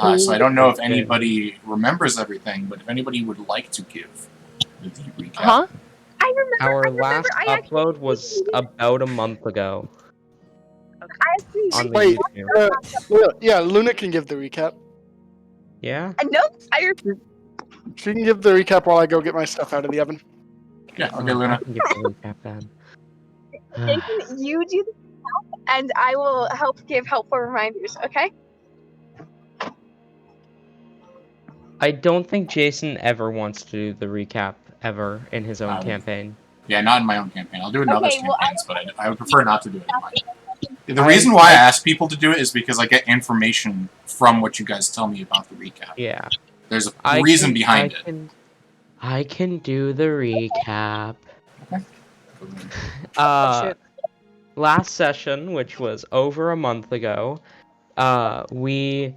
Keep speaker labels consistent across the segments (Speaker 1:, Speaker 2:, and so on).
Speaker 1: So I don't know if anybody remembers everything, but if anybody would like to give the recap.
Speaker 2: Huh?
Speaker 3: I remember.
Speaker 4: Our last upload was about a month ago. On the
Speaker 1: Wait,
Speaker 4: YouTube.
Speaker 1: yeah, Luna can give the recap.
Speaker 4: Yeah?
Speaker 3: Nope.
Speaker 1: She can give the recap while I go get my stuff out of the oven.
Speaker 5: Yeah, okay,
Speaker 4: I
Speaker 5: Luna.
Speaker 4: can give the recap then.
Speaker 3: Jason, you do the recap, and I will give helpful reminders, okay?
Speaker 4: I don't think Jason ever wants to do the recap ever in his own campaign.
Speaker 5: Yeah, not in my own campaign. I'll do it in others' campaigns, but I would prefer not to do it in mine. The
Speaker 4: I-
Speaker 5: reason why I ask people to do it is because I get information from what you guys tell me about the recap.
Speaker 4: Yeah.
Speaker 5: There's a reason behind it.
Speaker 4: I can do the recap.
Speaker 2: Shit.
Speaker 4: Last session, which was over a month ago, we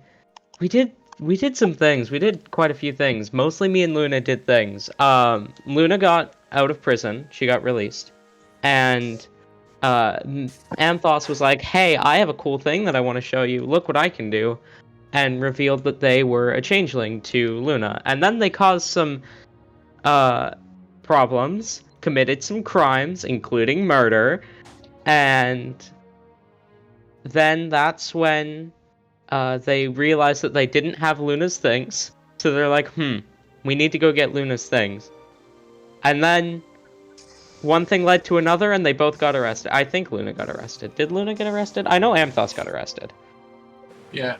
Speaker 4: did some things. We did quite a few things. Mostly me and Luna did things. Luna got out of prison. She got released. And Amthos was like, hey, I have a cool thing that I want to show you. Look what I can do. And revealed that they were a changeling to Luna. And then they caused some problems, committed some crimes, including murder. And then that's when they realized that they didn't have Luna's things. So they're like, we need to go get Luna's things. And then one thing led to another, and they both got arrested. I think Luna got arrested. Did Luna get arrested? I know Amthos got arrested.
Speaker 5: Yeah.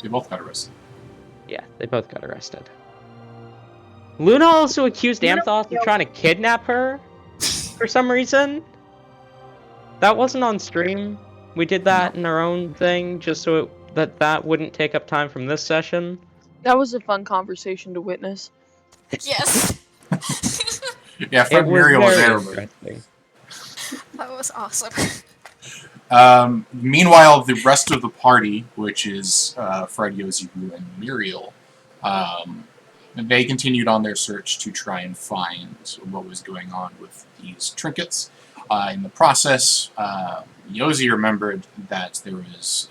Speaker 5: They both got arrested.
Speaker 4: Yeah, they both got arrested. Luna also accused Amthos of trying to kidnap her for some reason. That wasn't on stream. We did that in our own thing, just so that wouldn't take up time from this session.
Speaker 2: That was a fun conversation to witness.
Speaker 6: Yes.
Speaker 5: Yeah, Fred Muriel was there.
Speaker 4: Interesting.
Speaker 6: That was awesome.
Speaker 5: Meanwhile, the rest of the party, which is Fred, Yoziru, and Muriel, they continued on their search to try and find what was going on with these trinkets. In the process, Yozi remembered that there was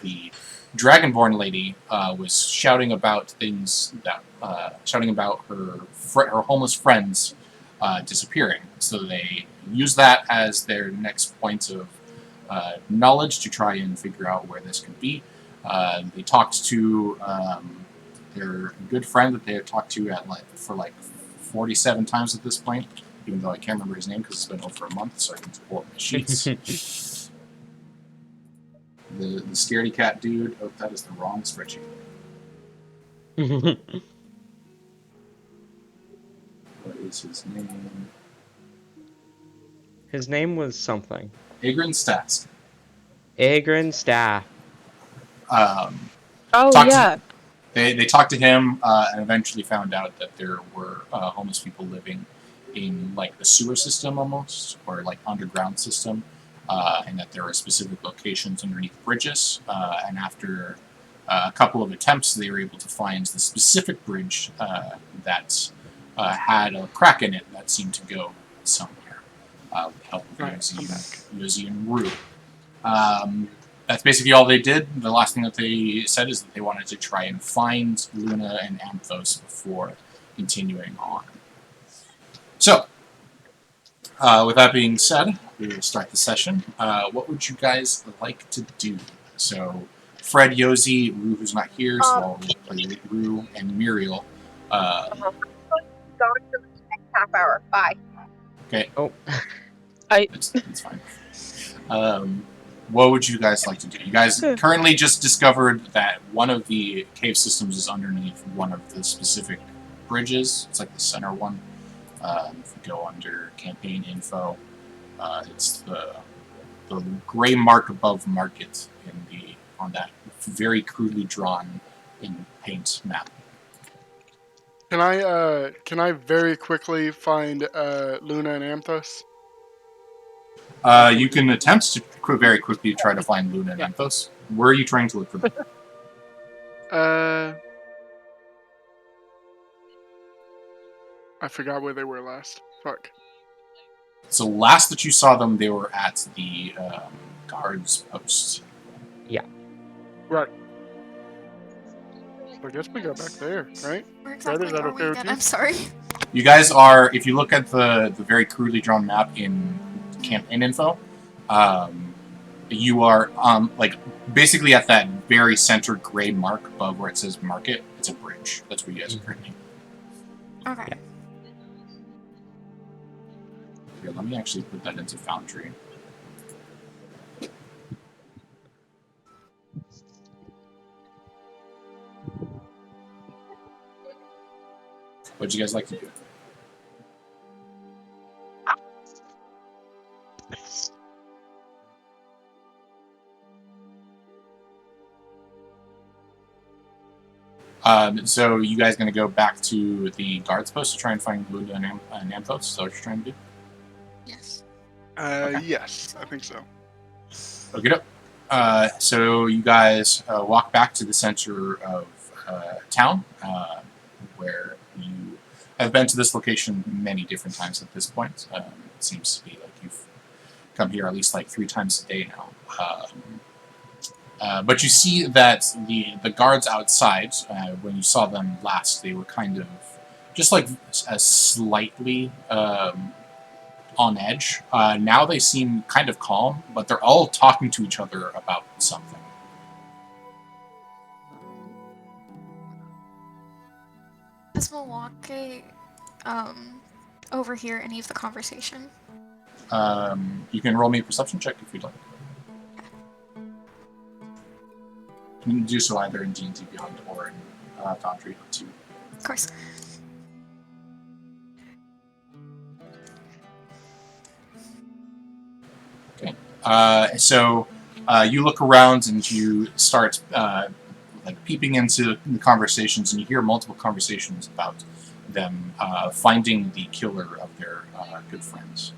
Speaker 5: the Dragonborn lady was shouting about things that shouting about her homeless friends disappearing. So they used that as their next point of knowledge to try and figure out where this could be. They talked to their good friend that they had talked to for 47 times at this point, even though I can't remember his name because it's been over a month, so I can pull up my sheets. The scaredy cat dude. Oh, that is the wrong spreadsheet. What is his name?
Speaker 4: His name was something.
Speaker 5: Agrin Stask.
Speaker 4: Agrin Staff.
Speaker 5: They talked to him and eventually found out that there were homeless people living in the sewer system almost, or underground system, and that there were specific locations underneath bridges. And after a couple of attempts, they were able to find the specific bridge that had a crack in it that seemed to go somewhere with the help of Yozi and Rue. That's basically all they did. The last thing that they said is that they wanted to try and find Luna and Amthos before continuing on. So, with that being said, we will start the session. What would you guys like to do? So, Fred, Yozi, Rue, who's not here, so I'll play with Rue, and Muriel.
Speaker 3: Gone for the next half hour. Bye.
Speaker 5: Okay.
Speaker 4: Oh.
Speaker 5: It's fine. What would you guys like to do? You guys currently just discovered that one of the cave systems is underneath one of the specific bridges. It's like the center one. If we go under campaign info, it's the gray mark above market on that very crudely drawn in paint map.
Speaker 1: Can I very quickly find Luna and Amthos?
Speaker 5: You can attempt to very quickly try to find Luna and Amthos. Where are you trying to look for them?
Speaker 1: I forgot where they were last. Fuck.
Speaker 5: So last that you saw them, they were at the guards post.
Speaker 4: Yeah.
Speaker 1: Right.
Speaker 7: I guess we go back there, right?
Speaker 6: Where exactly
Speaker 7: that
Speaker 6: are
Speaker 7: okay
Speaker 6: we
Speaker 7: with
Speaker 6: again?
Speaker 7: you?
Speaker 6: I'm sorry.
Speaker 5: You guys are, if you look at the very crudely drawn map in campaign info, you are like basically at that very centered gray mark above where it says market. It's a bridge. That's where you guys are currently.
Speaker 6: Okay.
Speaker 4: Yeah.
Speaker 5: Here, let me actually put that into Foundry. What'd you guys like to do? So you guys going to go back to the guards post to try and find Luna and Amthos? Is that what you're trying to do?
Speaker 6: Yes.
Speaker 5: Okay.
Speaker 7: Yes, I think so.
Speaker 5: Okay. So you guys walk back to the center of town, where you have been to this location many different times at this point. It seems to be like you've come here at least like 3 times a day now. But you see that the guards outside, when you saw them last, they were kind of just like slightly on edge. Now they seem kind of calm, but they're all talking to each other about something.
Speaker 6: Does Milwaukee overhear any of the conversation?
Speaker 5: You can roll me a perception check if you'd like. You can do so either in D&D Beyond or in Foundry too.
Speaker 6: Of course.
Speaker 5: Okay. So you look around and you start like peeping into the conversations, and you hear multiple conversations about them finding the killer of their good friends.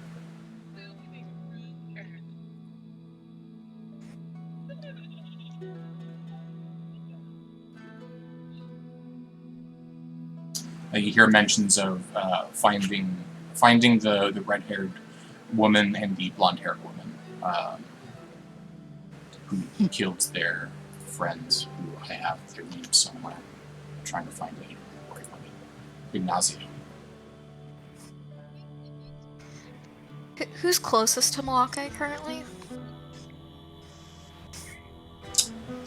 Speaker 5: You hear mentions of finding the red-haired woman and the blonde-haired woman who killed their friends, who I have their names somewhere. I'm trying to find it. Don't worry about it. Ignacio.
Speaker 6: Who's closest to Milwaukee currently?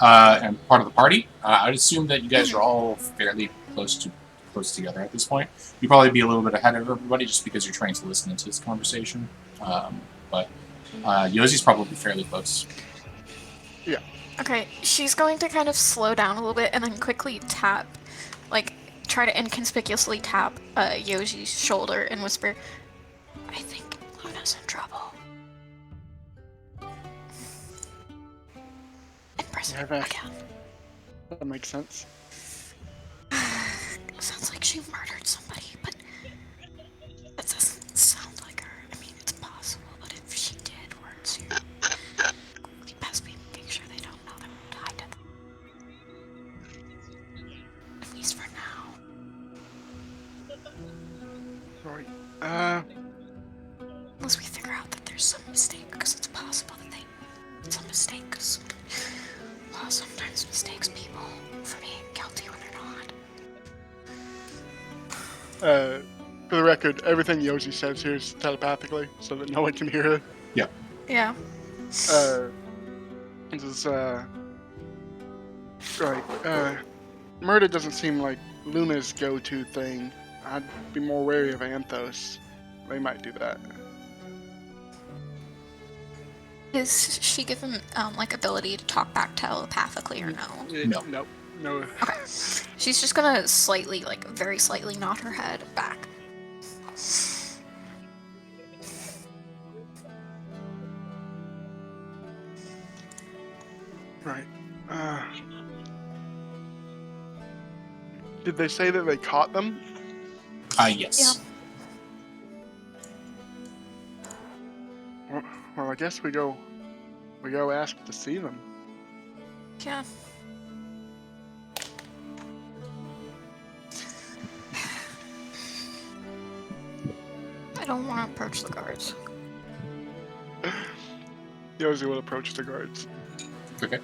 Speaker 5: And part of the party. I'd assume that you guys are all fairly close together at this point. You'd probably be a little bit ahead of everybody just because you're trying to listen into this conversation. But Yozi's probably fairly close.
Speaker 7: Yeah.
Speaker 6: Okay, she's going to kind of slow down a little bit and then quickly tap, like, try to inconspicuously tap Yoji's shoulder and whisper, I think Luna's in trouble. In prison
Speaker 7: Yeah,
Speaker 6: again.
Speaker 7: that makes sense.
Speaker 6: Sounds like she murdered somebody, but that doesn't sound like her. I mean, it's possible, but if she did, words here. We best be making sure they don't know that we're tied to them. At least for now.
Speaker 7: Right.
Speaker 6: Unless we figure out that there's some mistake, because it's possible that it's a mistake, because law sometimes mistakes people for being guilty when they're not.
Speaker 7: For the record, everything Yoshi says here is telepathically, so that no one can hear her.
Speaker 5: Yeah.
Speaker 6: Yeah.
Speaker 7: This is, right, murder doesn't seem like Luna's go-to thing. I'd be more wary of Amthos. They might do that.
Speaker 6: Is she given, like, ability to talk back telepathically or no?
Speaker 5: No.
Speaker 7: No.
Speaker 6: Okay. She's just gonna slightly, like, very slightly nod her head back.
Speaker 7: Right. Did they say that they caught them?
Speaker 5: Yes.
Speaker 6: Yeah.
Speaker 7: Well, I guess we go ask to see them.
Speaker 6: Yeah. I don't want to approach the guards.
Speaker 7: Yoshi will approach the guards.
Speaker 5: Okay.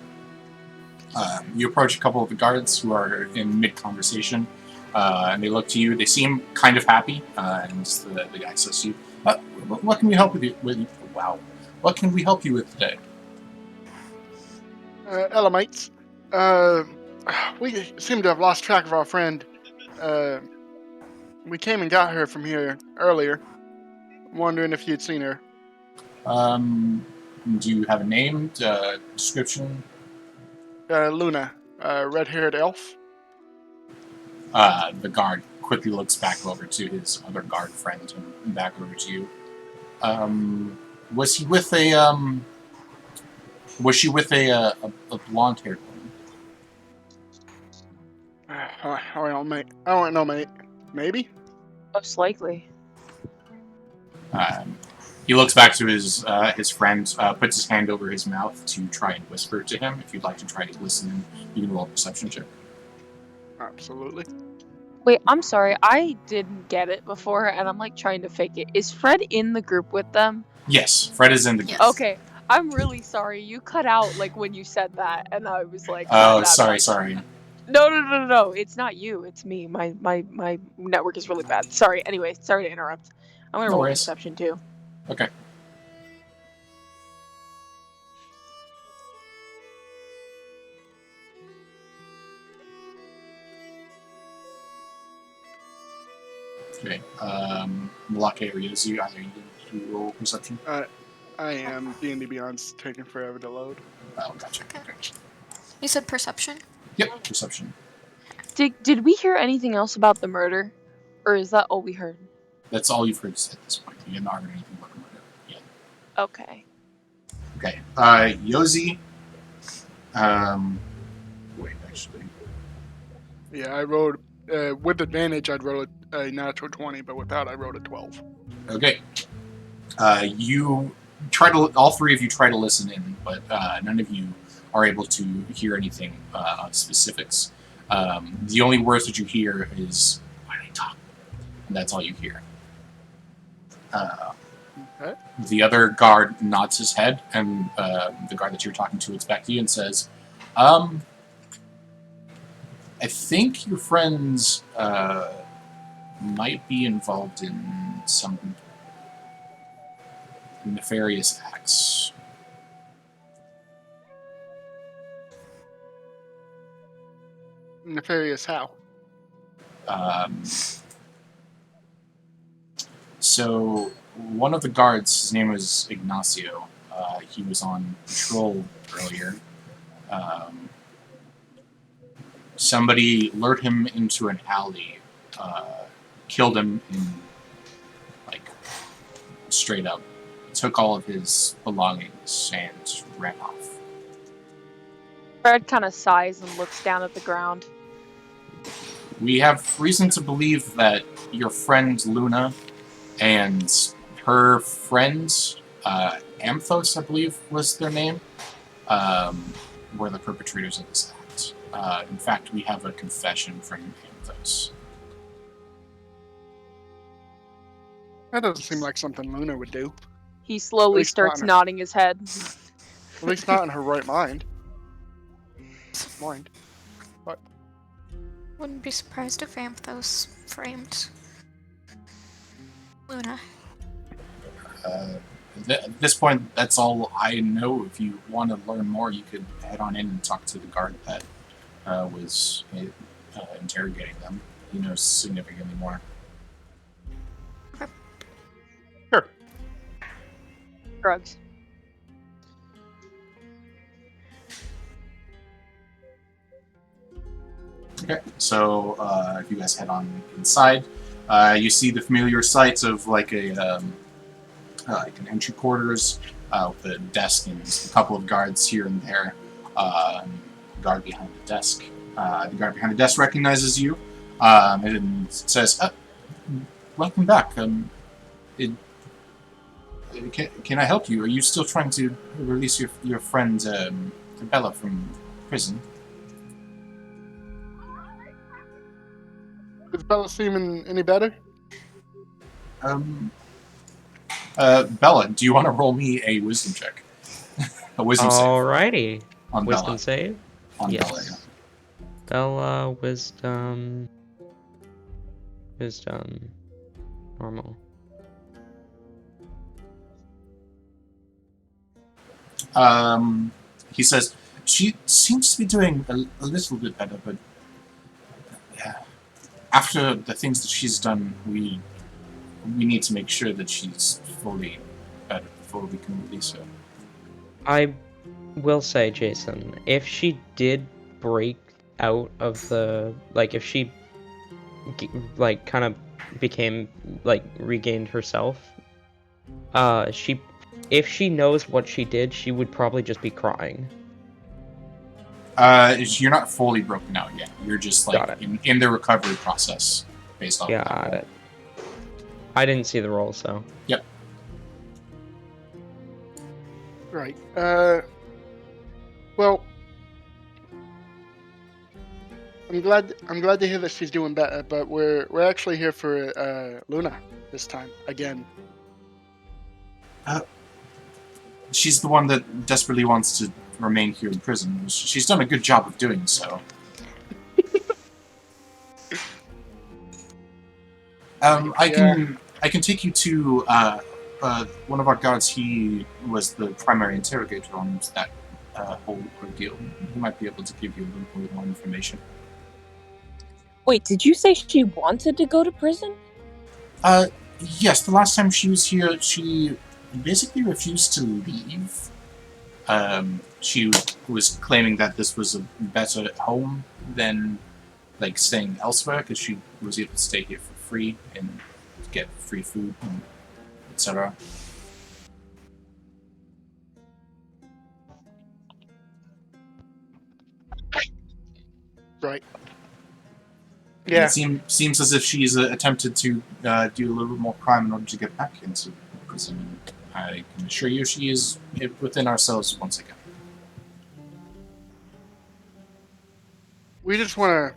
Speaker 5: You approach a couple of the guards who are in mid-conversation, and they look to you. They seem kind of happy, and the guy says to you, "What can we help with you? Wow, what can we help you with today?"
Speaker 7: Hello, mates. We seem to have lost track of our friend. We came and got her from here earlier. Wondering if you'd seen her.
Speaker 5: Do you have a name, description?
Speaker 7: Luna, red-haired elf.
Speaker 5: The guard quickly looks back over to his other guard friend and back over to you. Was he with a Was she with a blonde-haired woman?
Speaker 7: I don't know, mate. Maybe.
Speaker 2: Most likely.
Speaker 5: He looks back to his friend, puts his hand over his mouth to try and whisper to him. If you'd like to try to listen, you can roll a perception check.
Speaker 7: Absolutely.
Speaker 2: Wait, I'm sorry. I didn't get it before, and I'm like trying to fake it. Is Fred in the group with them?
Speaker 5: Yes, Fred is in the group.
Speaker 6: Yes.
Speaker 2: Okay. I'm really sorry. You cut out like when you said that, and I was like,
Speaker 5: Oh,
Speaker 2: bad.
Speaker 5: sorry.
Speaker 2: No. It's not you. It's me. My network is really bad. Sorry. Anyway, sorry to interrupt. I'm gonna
Speaker 5: No
Speaker 2: roll
Speaker 5: worries.
Speaker 2: perception too.
Speaker 5: Okay. Okay. Malake or Yozu, either you can roll perception.
Speaker 7: I am. D&D Beyond's taking forever to load.
Speaker 5: Oh, gotcha.
Speaker 6: You said perception?
Speaker 5: Yep, perception.
Speaker 2: Did we hear anything else about the murder, or is that all we heard?
Speaker 5: That's all you've heard at this point. You haven't heard anything about the murder yet.
Speaker 2: Okay.
Speaker 5: Okay. Yozi. Wait, actually.
Speaker 7: Yeah, I rolled with advantage. I'd roll a natural 20, but without, I rolled a 12.
Speaker 5: Okay. You try to. All three of you try to listen in, but none of you are able to hear anything specifics. The only words that you hear is "why they talk," and that's all you hear.
Speaker 7: Okay.
Speaker 5: The other guard nods his head, and the guard that you're talking to looks back to you and says, "I think your friends might be involved in some nefarious acts."
Speaker 7: Nefarious how?
Speaker 5: So one of the guards, his name was Ignacio. He was on patrol earlier. Somebody lured him into an alley, killed him like straight up, took all of his belongings and ran off.
Speaker 2: Fred kind of sighs and looks down at the ground.
Speaker 5: We have reason to believe that your friend Luna and her friends, Amthos, I believe was their name, were the perpetrators of this act. In fact, we have a confession from Amthos.
Speaker 7: That doesn't seem like something Luna would do.
Speaker 2: He slowly
Speaker 7: least
Speaker 2: starts
Speaker 7: not-
Speaker 2: nodding his head.
Speaker 7: At least not in her right mind.
Speaker 6: Wouldn't be surprised if Amthos framed Luna.
Speaker 5: At this point, that's all I know. If you want to learn more, you could head on in and talk to the guard that was interrogating them. He knows significantly more.
Speaker 7: Sure.
Speaker 2: Drugs.
Speaker 5: Okay, so if you guys head on inside, you see the familiar sights of like an entry quarters with a desk and a couple of guards here and there. Guard behind the desk. The guard behind the desk recognizes you and says, "Welcome back. Can I help you? Are you still trying to release your friend Bella from prison?"
Speaker 7: Is Bella seeming any better?
Speaker 5: Bella, do you want to roll me a wisdom check? A wisdom save
Speaker 4: Alrighty.
Speaker 5: on
Speaker 4: Wisdom
Speaker 5: Bella.
Speaker 4: save.
Speaker 5: On
Speaker 4: Yes.
Speaker 5: Bella, yeah.
Speaker 4: Bella, wisdom, normal.
Speaker 5: He says, she seems to be doing a little bit better, but yeah, after the things that she's done, we need to make sure that she's fully better before we can release her.
Speaker 4: I will say, Jason, if she did break out of the, like, if she, like, kind of became, like, regained herself, if she knows what she did, she would probably just be crying.
Speaker 5: You're not fully broken out yet. You're just, like, in the recovery process, based off of
Speaker 4: Got
Speaker 5: that.
Speaker 4: it. I didn't see the roll, so.
Speaker 5: Yep.
Speaker 7: Right. Well, I'm glad to hear that she's doing better, but we're actually here for Luna this time again.
Speaker 5: She's the one that desperately wants to remain here in prison. She's done a good job of doing so. I can take you to one of our guards. He was the primary interrogator on that whole ordeal. He might be able to give you a little bit more information.
Speaker 8: Wait, did you say she wanted to go to prison?
Speaker 5: Yes, the last time she was here, she basically refused to leave. She was claiming that this was a better home than, like, staying elsewhere, because she was able to stay here for free and get free food, and etc.
Speaker 7: Right.
Speaker 5: And it seems as if she's attempted to do a little bit more crime in order to get back into prison. I can assure you she is within ourselves once again.
Speaker 7: We just want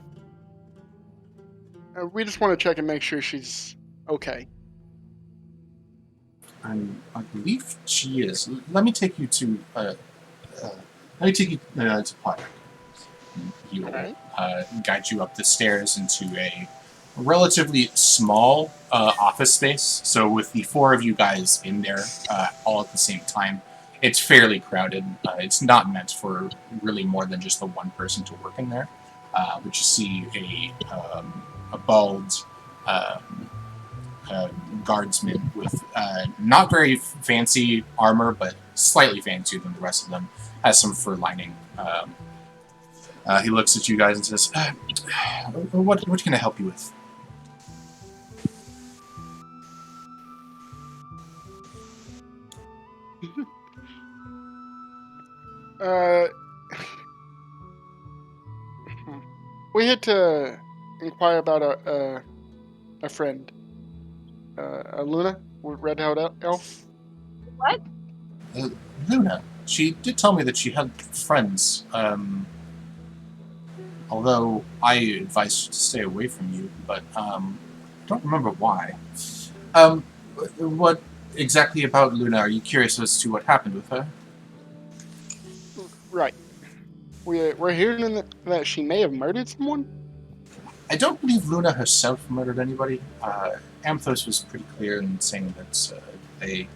Speaker 7: to check and make sure she's okay.
Speaker 5: I believe she is. Let me take you to to Potter. He will guide you up the stairs into a relatively small office space. So with the four of you guys in there all at the same time, it's fairly crowded. It's not meant for really more than just the one person to work in there. But you see a bald guardsman with not very fancy armor, but slightly fancier than the rest of them. Has some fur lining. He looks at you guys and says, what can I help you with?
Speaker 7: We had to inquire about a friend. Alionah, red-haired elf.
Speaker 3: What?
Speaker 5: Luna. She did tell me that she had friends. Although I advised her to stay away from you, but I don't remember why. What exactly about Luna? Are you curious as to what happened with her?
Speaker 7: Right. We're hearing that she may have murdered someone?
Speaker 5: I don't believe Luna herself murdered anybody. Amthos was pretty clear in saying that they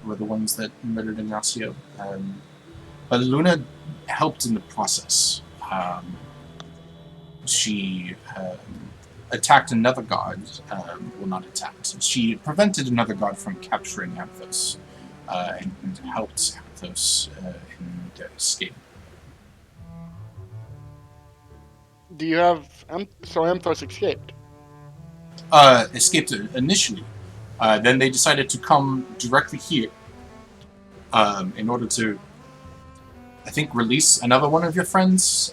Speaker 5: were the ones that murdered Ignacio. But Luna helped in the process. She attacked another guard. Well, not attacked. She prevented another guard from capturing Amthos and helped Amthos in their escape.
Speaker 7: Do you have... So Amthos escaped?
Speaker 5: Escaped initially. Then they decided to come directly here in order to, I think, release another one of your friends.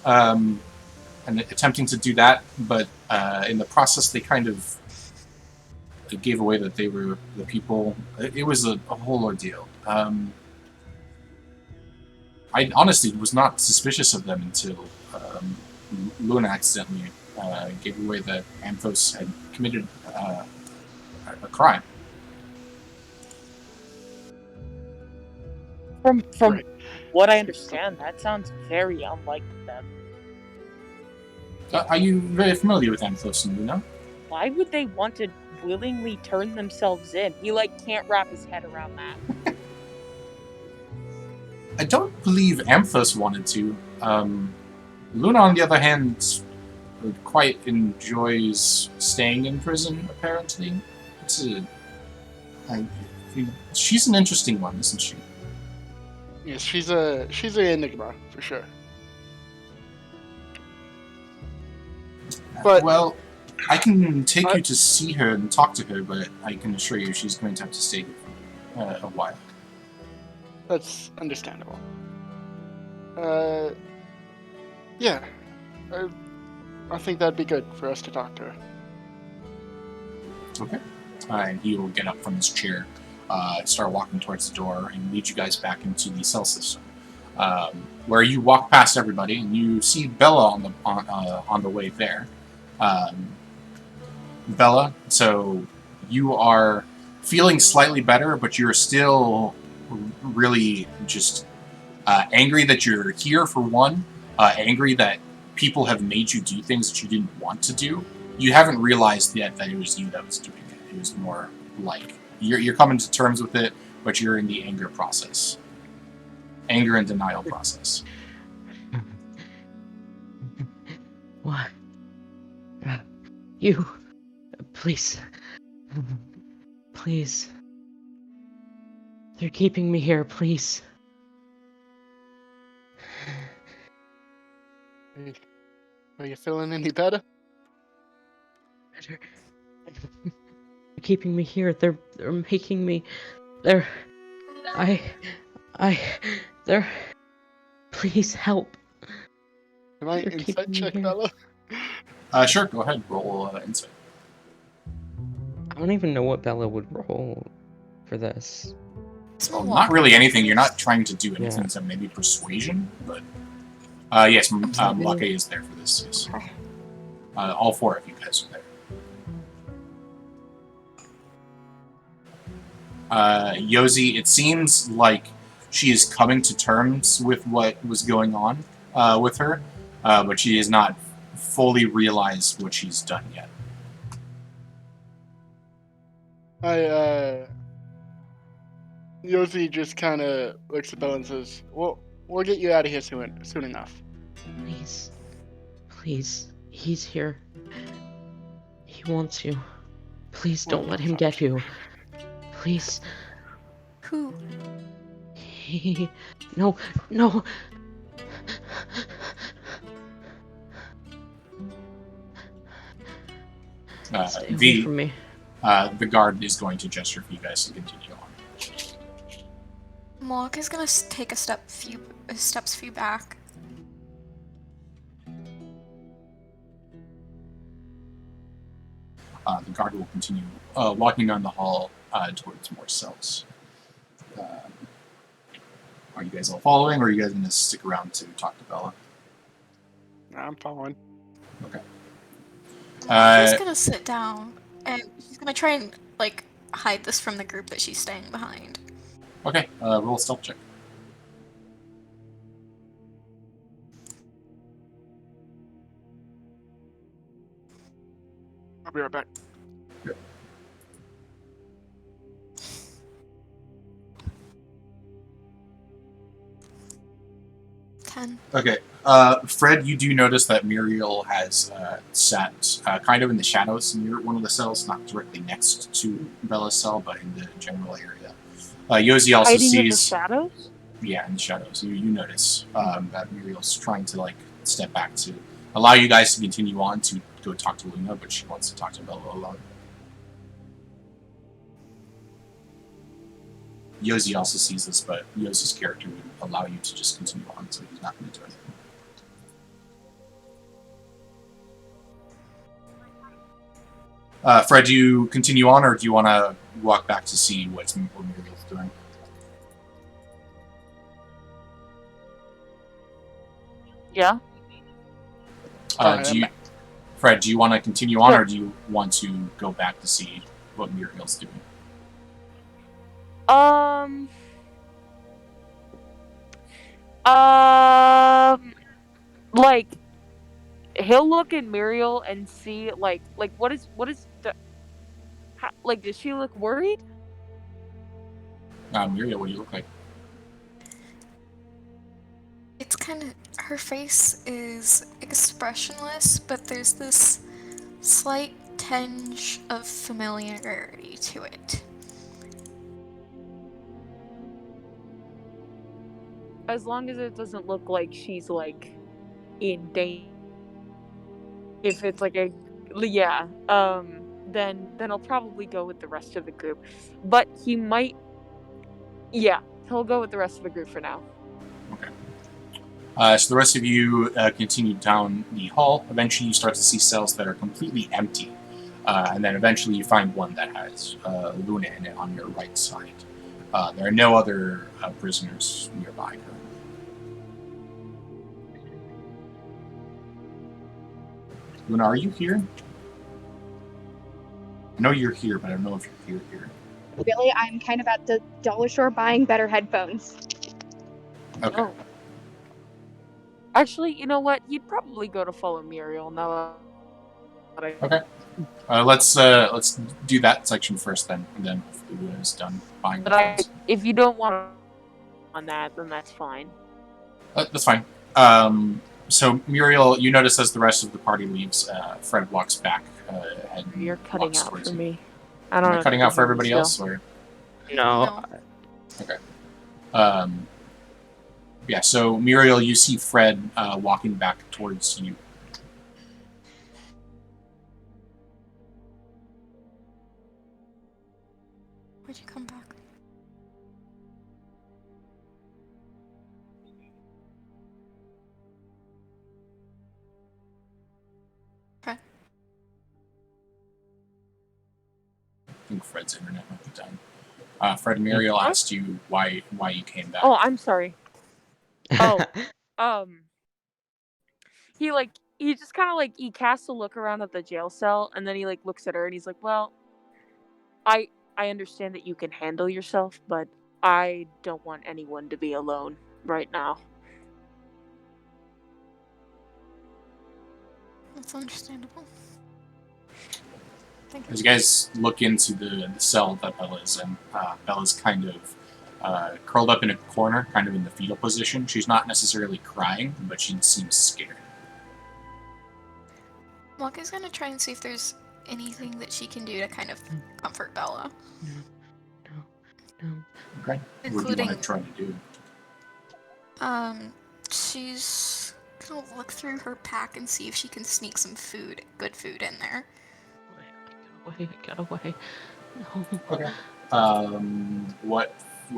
Speaker 5: And attempting to do that, but in the process they kind of gave away that they were the people. It was a whole ordeal. I honestly was not suspicious of them until Luna accidentally gave away that Amthos had committed a crime.
Speaker 8: From what I understand, that sounds very unlike them.
Speaker 5: Are you very familiar with Amthos and Luna?
Speaker 8: Why would they want to willingly turn themselves in? He can't wrap his head around that.
Speaker 5: I don't believe Amthos wanted to. Luna, on the other hand, quite enjoys staying in prison, apparently. She's an interesting one, isn't she?
Speaker 7: Yes, she's an enigma for sure. But
Speaker 5: well, I can take you to see her and talk to her, but I can assure you she's going to have to stay here for a while.
Speaker 7: That's understandable. Yeah. I think that'd be good for us to talk to her.
Speaker 5: Okay. And he will get up from his chair, start walking towards the door, and lead you guys back into the cell system, where you walk past everybody and you see Bella on the way there. Bella, so you are feeling slightly better, but you're still really just angry that you're here, for one, angry that people have made you do things that you didn't want to do. You haven't realized yet that it was you that was doing it. It was more like you're coming to terms with it, but you're in the anger process. Anger and denial process.
Speaker 4: What? You... Please. Please. They're keeping me here, please.
Speaker 7: Are you feeling any better?
Speaker 4: They're keeping me here. They're making me... They're... They're... Please help.
Speaker 7: Can I
Speaker 4: They're keeping
Speaker 7: insight
Speaker 4: me
Speaker 7: check,
Speaker 4: here.
Speaker 7: Bella?
Speaker 5: Sure, go ahead. Roll insight.
Speaker 4: I don't even know what Bella would roll for this.
Speaker 5: Well, not really anything. You're not trying to do anything, so maybe persuasion, but... yes, Mlake is there for this, yes. All four of you guys are there. Yosi, it seems like she is coming to terms with what was going on with her, but she has not fully realized what she's done yet.
Speaker 7: Yosi just kind of looks at Bella and says, "Well, we'll get you out of here soon enough."
Speaker 4: Please. Please. He's here. He wants you. Please don't let him get you. Please.
Speaker 6: Who?
Speaker 4: No. No. Stay away from me.
Speaker 5: The guard is going to gesture for you guys to continue on.
Speaker 6: Moloch is gonna take steps few back.
Speaker 5: The guard will continue walking down the hall towards more cells. Are you guys all following, or are you guys going to stick around to talk to Bella?
Speaker 7: I'm following.
Speaker 5: Okay.
Speaker 6: She's gonna sit down, and she's gonna try and, hide this from the group that she's staying behind.
Speaker 5: Okay, roll a stealth check.
Speaker 7: I'll be right back.
Speaker 5: Good. Okay. Fred, you do notice that Muriel has sat kind of in the shadows near one of the cells, not directly next to Bella's cell, but in the general area. Yosi also
Speaker 2: Hiding
Speaker 5: sees...
Speaker 2: in the shadows?
Speaker 5: Yeah, in the shadows. You notice that Muriel's trying to step back to allow you guys to continue on to go talk to Luna, but she wants to talk to Bella alone. Yosi also sees this, but Yosi's character would allow you to just continue on, so he's not going to do anything. Fred, do you continue on, or do you want to walk back to see what Muriel's doing?
Speaker 2: Yeah.
Speaker 5: Fred, do you want to continue on, or do you want to go back to see what Muriel's doing?
Speaker 8: he'll look at Muriel and see like what is the like, does she look worried?
Speaker 5: Muriel, what do you look like?
Speaker 6: It's kind of, her face is expressionless, but there's this slight tinge of familiarity to it.
Speaker 8: As long as it doesn't look like she's like in danger. If it's like a yeah, then I'll probably go with the rest of the group. But he might, yeah, he'll go with the rest of the group for now.
Speaker 5: So the rest of you continue down the hall. Eventually you start to see cells that are completely empty. And then eventually you find one that has Luna in it on your right side. There are no other prisoners nearby currently. Luna, are you here? I know you're here, but I don't know if you're here.
Speaker 3: Really, I'm kind of at the dollar store buying better headphones.
Speaker 5: Okay.
Speaker 8: Oh. Actually, you know what? You'd probably go to follow Muriel now.
Speaker 5: Okay. Let's do that section first then, and then hopefully Luna's done buying the
Speaker 8: If you don't want on that, then that's fine.
Speaker 5: That's fine. So Muriel, you notice as the rest of the party leaves, Fred walks back. And
Speaker 8: You're cutting
Speaker 5: walks
Speaker 8: out
Speaker 5: towards
Speaker 8: for
Speaker 5: you.
Speaker 8: me. I don't
Speaker 5: Am
Speaker 8: know.
Speaker 5: I cutting out for everybody else, or?
Speaker 4: No.
Speaker 5: Okay. Yeah. So Muriel, you see Fred walking back towards you.
Speaker 6: Where'd you come back? Okay.
Speaker 5: I think Fred's internet might be done. Fred and Muriel asked you why you came back.
Speaker 8: Oh, I'm sorry. Oh, he just kind of like he casts a look around at the jail cell, and then he like looks at her and he's like, "Well, I understand that you can handle yourself, but I don't want anyone to be alone right now."
Speaker 6: That's understandable. Thank you.
Speaker 5: As you guys look into the cell that Bella is in, Bella's kind of curled up in a corner, kind of in the fetal position. She's not necessarily crying, but she seems scared.
Speaker 6: Waka's gonna try and see if there's anything that she can do to kind of comfort Bella.
Speaker 4: No.
Speaker 5: Okay. What do you want to try to do?
Speaker 6: She's gonna look through her pack and see if she can sneak some food, good food in there.
Speaker 4: Get away. No.
Speaker 5: Okay. What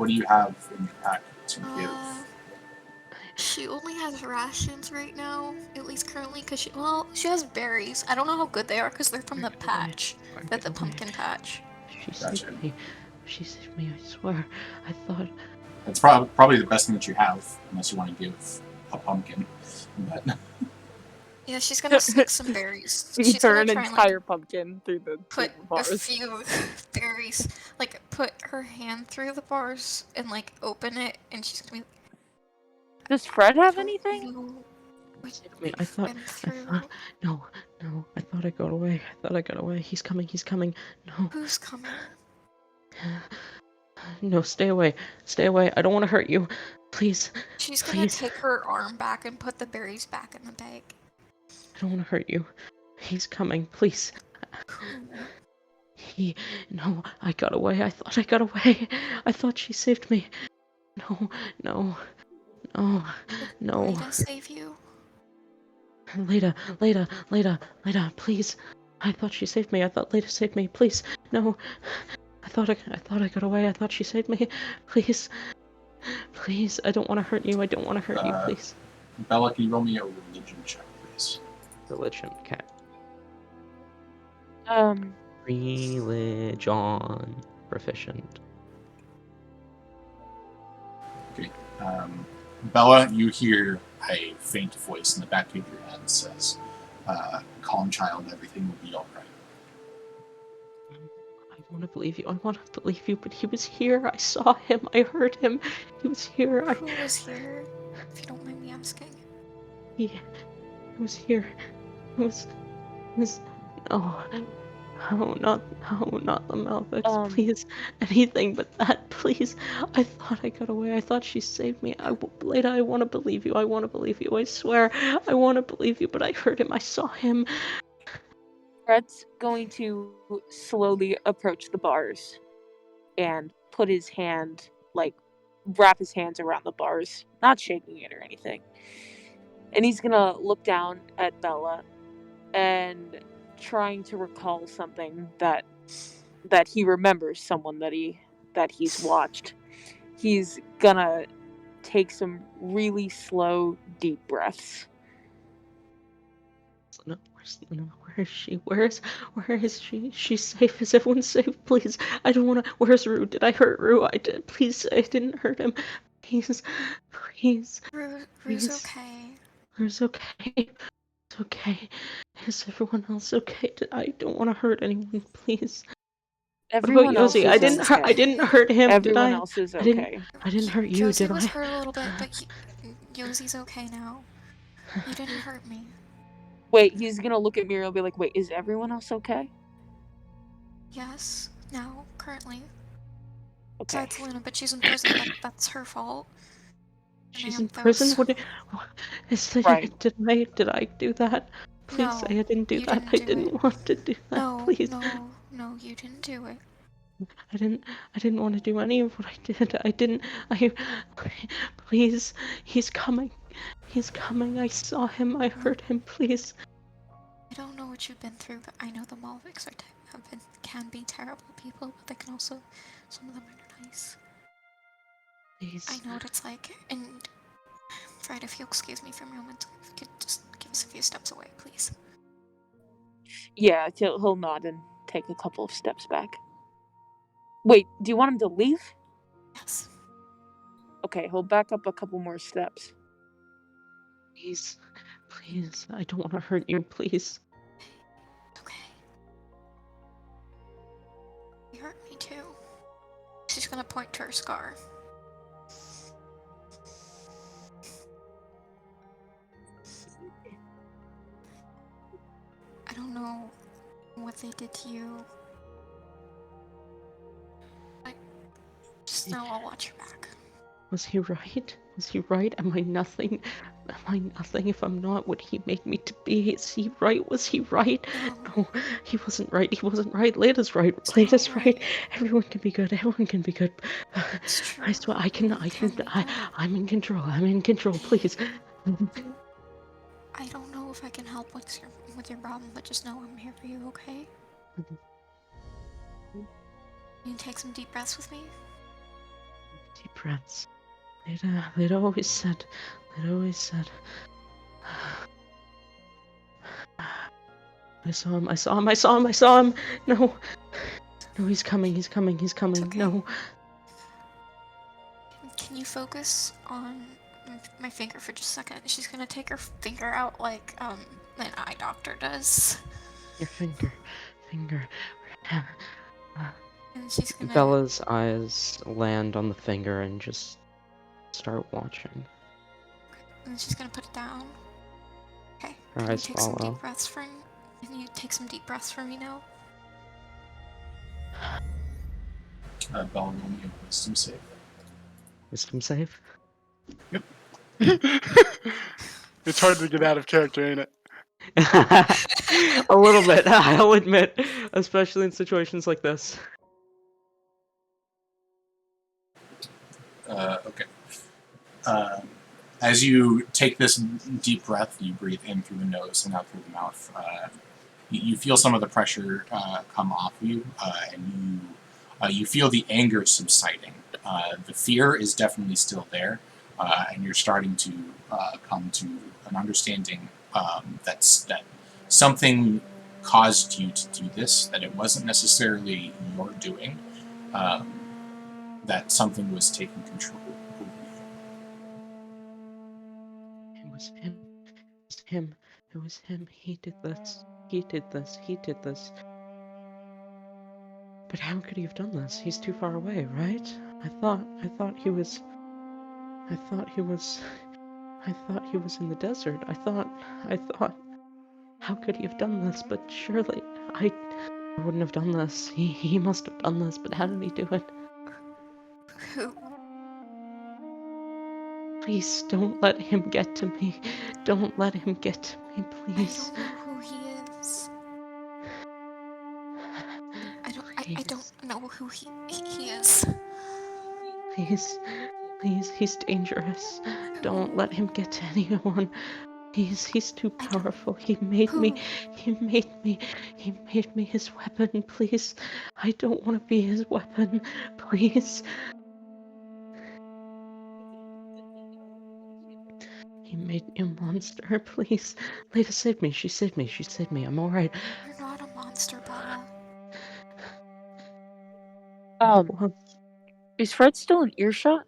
Speaker 5: do you have in your pack to give?
Speaker 6: She only has rations right now, at least currently, because she has berries. I don't know how good they are because they're from the patch, the pumpkin patch.
Speaker 4: She saved me. She saved me, I swear. I thought...
Speaker 5: That's probably the best thing that you have, unless you want to give a pumpkin. But...
Speaker 6: Yeah, she's gonna sneak some berries.
Speaker 8: Feed
Speaker 6: She's
Speaker 8: her
Speaker 6: gonna
Speaker 8: an
Speaker 6: try and,
Speaker 8: entire pumpkin through the
Speaker 6: put
Speaker 8: bars.
Speaker 6: a few berries, like put her hand through the bars and like open it, and she's gonna be.
Speaker 8: Does Fred have anything?
Speaker 4: I thought, no, I thought I got away. He's coming. No.
Speaker 6: Who's coming?
Speaker 4: No, stay away. I don't want to hurt you. Please.
Speaker 6: She's gonna take her arm back and put the berries back in the bag.
Speaker 4: I don't want to hurt you. He's coming, please. No, I got away. I thought I got away. I thought she saved me. No.
Speaker 6: Leda save you?
Speaker 4: Leda, please. I thought she saved me. I thought Leda saved me. Please, no. I thought I got away. I thought she saved me. Please. I don't want to hurt you. Please.
Speaker 5: Bella, can you roll me a religion check, please?
Speaker 4: Religion, okay. Religion. Proficient.
Speaker 5: Okay. Bella, you hear a faint voice in the back of your head that says, calm child, everything will be alright.
Speaker 4: I want to believe you, but he was here. I saw him. I heard him. He was here.
Speaker 6: Who was here, if you don't mind me asking?
Speaker 4: He was here. was, no, not the Malvix,
Speaker 8: Um,
Speaker 4: please, anything but that, please. I thought I got away, I thought she saved me. Leda, I want to believe you, I swear, I want to believe you, but I heard him, I saw him.
Speaker 8: Brett's going to slowly approach the bars and put his hand, like, wrap his hands around the bars, not shaking it or anything. And he's gonna look down at Bella and trying to recall something that he remembers, someone that he's watched. He's gonna take some really slow, deep breaths.
Speaker 4: No, where is she? Where is she? She's safe. Is everyone safe? Please. I don't wanna. Where's Rue? Did I hurt Rue? I did. Please say I didn't hurt him. Please.
Speaker 6: Rue's
Speaker 4: Please.
Speaker 6: okay.
Speaker 4: Rue's okay. It's okay. Is everyone else okay? I don't want to hurt anyone. Please.
Speaker 8: Everyone
Speaker 4: What about
Speaker 8: else
Speaker 4: Yosi?
Speaker 8: is
Speaker 4: I didn't hurt.
Speaker 8: okay.
Speaker 4: I didn't hurt him.
Speaker 8: Everyone
Speaker 4: did I?
Speaker 8: else is
Speaker 4: I didn't.
Speaker 8: okay.
Speaker 4: I didn't hurt you.
Speaker 6: Josie
Speaker 4: Did
Speaker 6: was
Speaker 4: I?
Speaker 6: hurt a little bit, but Yosi's okay now. You didn't hurt me.
Speaker 8: Wait, he's gonna look at Muriel and be like, wait, is everyone else okay?
Speaker 6: Yes, now, currently.
Speaker 8: Okay.
Speaker 6: Besides Luna, but she's in prison. That's her fault.
Speaker 4: She's in prison.
Speaker 6: Amthos.
Speaker 8: Right.
Speaker 4: Did I do that? Please
Speaker 6: No,
Speaker 4: say I didn't do
Speaker 6: you
Speaker 4: that.
Speaker 6: didn't
Speaker 4: I
Speaker 6: do
Speaker 4: didn't
Speaker 6: it.
Speaker 4: want to do that.
Speaker 6: No,
Speaker 4: Please.
Speaker 6: no, you didn't do it.
Speaker 4: I didn't want to do any of what I did. Please, he's coming. He's coming. I saw him. I heard him. Please.
Speaker 6: I don't know what you've been through, but I know the Malvics can be terrible people, but they can also, some of them are nice.
Speaker 4: Please.
Speaker 6: I know what it's like, and Fred, if you'll excuse me for a moment, if you could just give us a few steps away, please.
Speaker 8: Yeah, he'll nod and take a couple of steps back. Wait, do you want him to leave?
Speaker 6: Yes.
Speaker 8: Okay, he'll back up a couple more steps.
Speaker 4: Please. Please. I don't want to hurt you. Please.
Speaker 6: Okay. You hurt me too. She's gonna point to her scar. I don't know what they did to you. Just know I'll watch your back.
Speaker 4: Was he right? Was he right? Am I nothing? Am I nothing if I'm not what he made me to be? Is he right? Was he right? No, he wasn't right. He wasn't right. Leda's right. Leda's right. Everyone can be good. Everyone can be good. I swear, I'm in control. I'm in control. Please.
Speaker 6: I don't know if I can help with your problem, but just know I'm here for you, okay? You take some deep breaths with me?
Speaker 4: Deep breaths. Leda always said. I saw him. No, he's coming.
Speaker 6: Okay.
Speaker 4: No.
Speaker 6: Can you focus on my finger for just a second? She's gonna take her finger out like an eye doctor does.
Speaker 4: Your finger.
Speaker 6: And she's gonna...
Speaker 4: Bella's eyes land on the finger and just start watching.
Speaker 6: And she's gonna put it down. Okay.
Speaker 4: Her
Speaker 6: Can you
Speaker 4: eyes
Speaker 6: take some
Speaker 4: follow.
Speaker 6: deep breaths for me? Can you take some deep breaths for me now?
Speaker 5: Bella, roll me a wisdom save.
Speaker 4: Wisdom save?
Speaker 5: Yep.
Speaker 7: It's hard to get out of character, ain't it?
Speaker 4: A little bit, I'll admit. Especially in situations like this.
Speaker 5: Okay. As you take this deep breath, you breathe in through the nose and out through the mouth. You feel some of the pressure come off you, and you feel the anger subsiding. The fear is definitely still there, and you're starting to come to an understanding that something caused you to do this, that it wasn't necessarily your doing, that something was taking control over you.
Speaker 4: It was him. He did this. But how could he have done this? He's too far away, right? I thought he was in the desert. I thought How could he have done this? But surely I wouldn't have done this. He must have done this, but how did he do it?
Speaker 6: Who?
Speaker 4: Please don't let him get to me. Don't let him get to me,
Speaker 6: I
Speaker 4: please.
Speaker 6: don't know who he is. I don't know who he is.
Speaker 4: Please, please, he's dangerous. Don't let him get to anyone. He's too powerful. He made me his weapon. Please, I don't want to be his weapon. Please. He made me a monster. Please, Leda, save me. She saved me. I'm alright.
Speaker 6: You're not a monster, Bella.
Speaker 8: Is Fred still in earshot?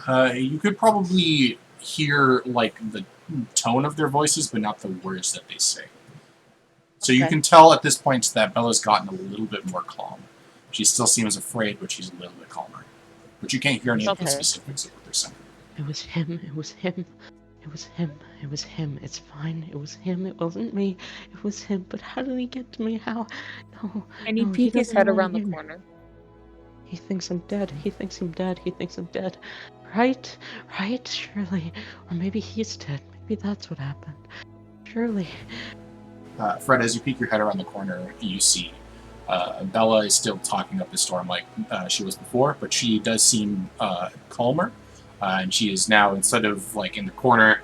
Speaker 5: You could probably hear like the tone of their voices, but not the words that they say. So you can tell at this point that Bella's gotten a little bit more calm. She still seems afraid, but she's a little bit calmer. But you can't hear any of the specifics of what they're saying.
Speaker 4: It was him. It's fine. It was him. It wasn't me. It was him. But how did he get to me? How? No.
Speaker 8: And he
Speaker 4: no,
Speaker 8: peeked his
Speaker 4: doesn't
Speaker 8: head
Speaker 4: wanna
Speaker 8: around the
Speaker 4: hear me.
Speaker 8: corner.
Speaker 4: He thinks I'm dead. He thinks I'm dead. Right? Surely. Or maybe he's dead. Maybe that's what happened. Surely.
Speaker 5: Fred, as you peek your head around the corner, you see Bella is still talking up the storm like she was before, but she does seem calmer. And she is now, instead of like in the corner,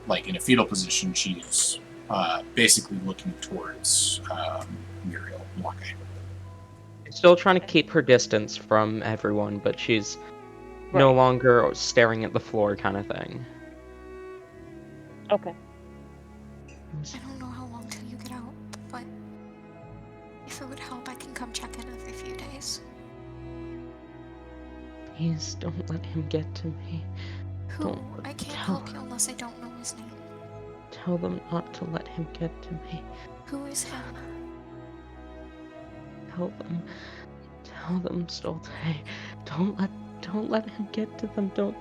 Speaker 5: like in a fetal position, she's basically looking towards Muriel walking.
Speaker 4: Still trying to keep her distance from everyone, but she's no longer staring at the floor kind of thing.
Speaker 8: Okay.
Speaker 6: I don't know how long till you get out, but if it would help, I can come check in every few days.
Speaker 4: Please don't let him get to me.
Speaker 6: Who? I can't help you unless I don't know his name.
Speaker 4: Tell them not to let him get to me.
Speaker 6: Who is him?
Speaker 4: Tell them, Stolte. Don't let him get to them. Don't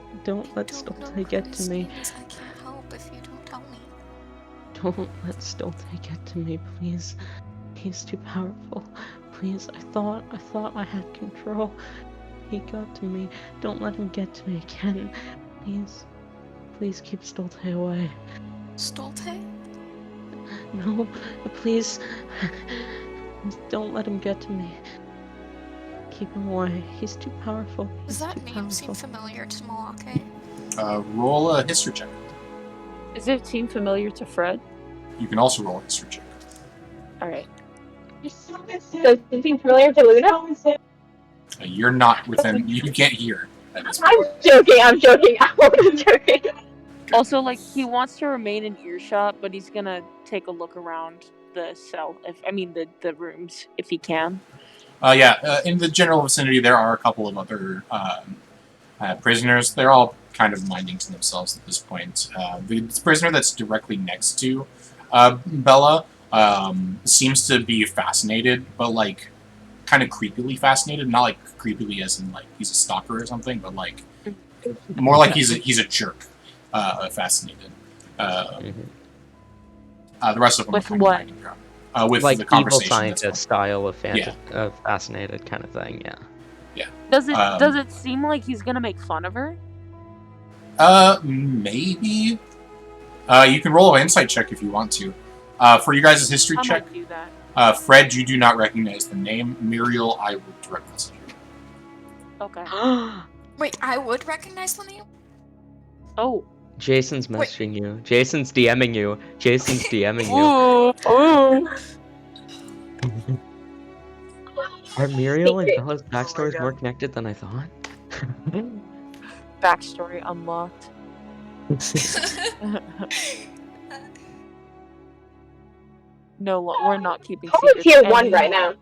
Speaker 4: let Stolte get to me.
Speaker 6: I can't help if you don't tell me.
Speaker 4: Don't let Stolte get to me, please. He's too powerful. Please, I thought I had control. He got to me. Don't let him get to me again. Please keep Stolte away.
Speaker 6: Stolte?
Speaker 4: No, please. Don't let him get to me. Keep him away. He's too powerful.
Speaker 6: Does that name seem familiar to Malake?
Speaker 5: Roll a history check.
Speaker 8: Does it seem familiar to Fred?
Speaker 5: You can also roll a history check.
Speaker 8: Alright.
Speaker 3: Does it seem familiar to Luna?
Speaker 5: You're not within. You can't hear at this point.
Speaker 3: I'm joking. I'm joking.
Speaker 8: Also, like, he wants to remain in earshot, but he's gonna take a look around the cell, the rooms, if he can.
Speaker 5: In the general vicinity, there are a couple of other prisoners. They're all kind of minding to themselves at this point. The prisoner that's directly next to Bella seems to be fascinated, but like kind of creepily fascinated. Not like creepily as in like he's a stalker or something, but like more like he's a jerk. Fascinated. The rest of them
Speaker 8: With
Speaker 5: are kind
Speaker 8: what?
Speaker 5: of minding their own. With
Speaker 4: Like
Speaker 5: the
Speaker 4: evil
Speaker 5: conversation
Speaker 4: scientist style of
Speaker 5: Yeah.
Speaker 4: of fascinated kind of thing, yeah.
Speaker 8: Does it seem like he's gonna make fun of her?
Speaker 5: Maybe. You can roll an insight check if you want to. For you guys' history
Speaker 8: I
Speaker 5: check,
Speaker 8: might do that.
Speaker 5: Fred, you do not recognize the name. Muriel, I will direct message you.
Speaker 8: Okay.
Speaker 6: Wait, I would recognize the name?
Speaker 8: Oh.
Speaker 4: Jason's
Speaker 6: Wait.
Speaker 4: messaging you. Jason's DMing you. Jason's DMing you.
Speaker 8: Oh.
Speaker 4: Are Muriel and Bella's backstories more connected than I thought?
Speaker 8: Backstory unlocked. No, we're not keeping
Speaker 3: I'm
Speaker 8: secrets.
Speaker 3: tier 1
Speaker 8: anymore.
Speaker 3: right now.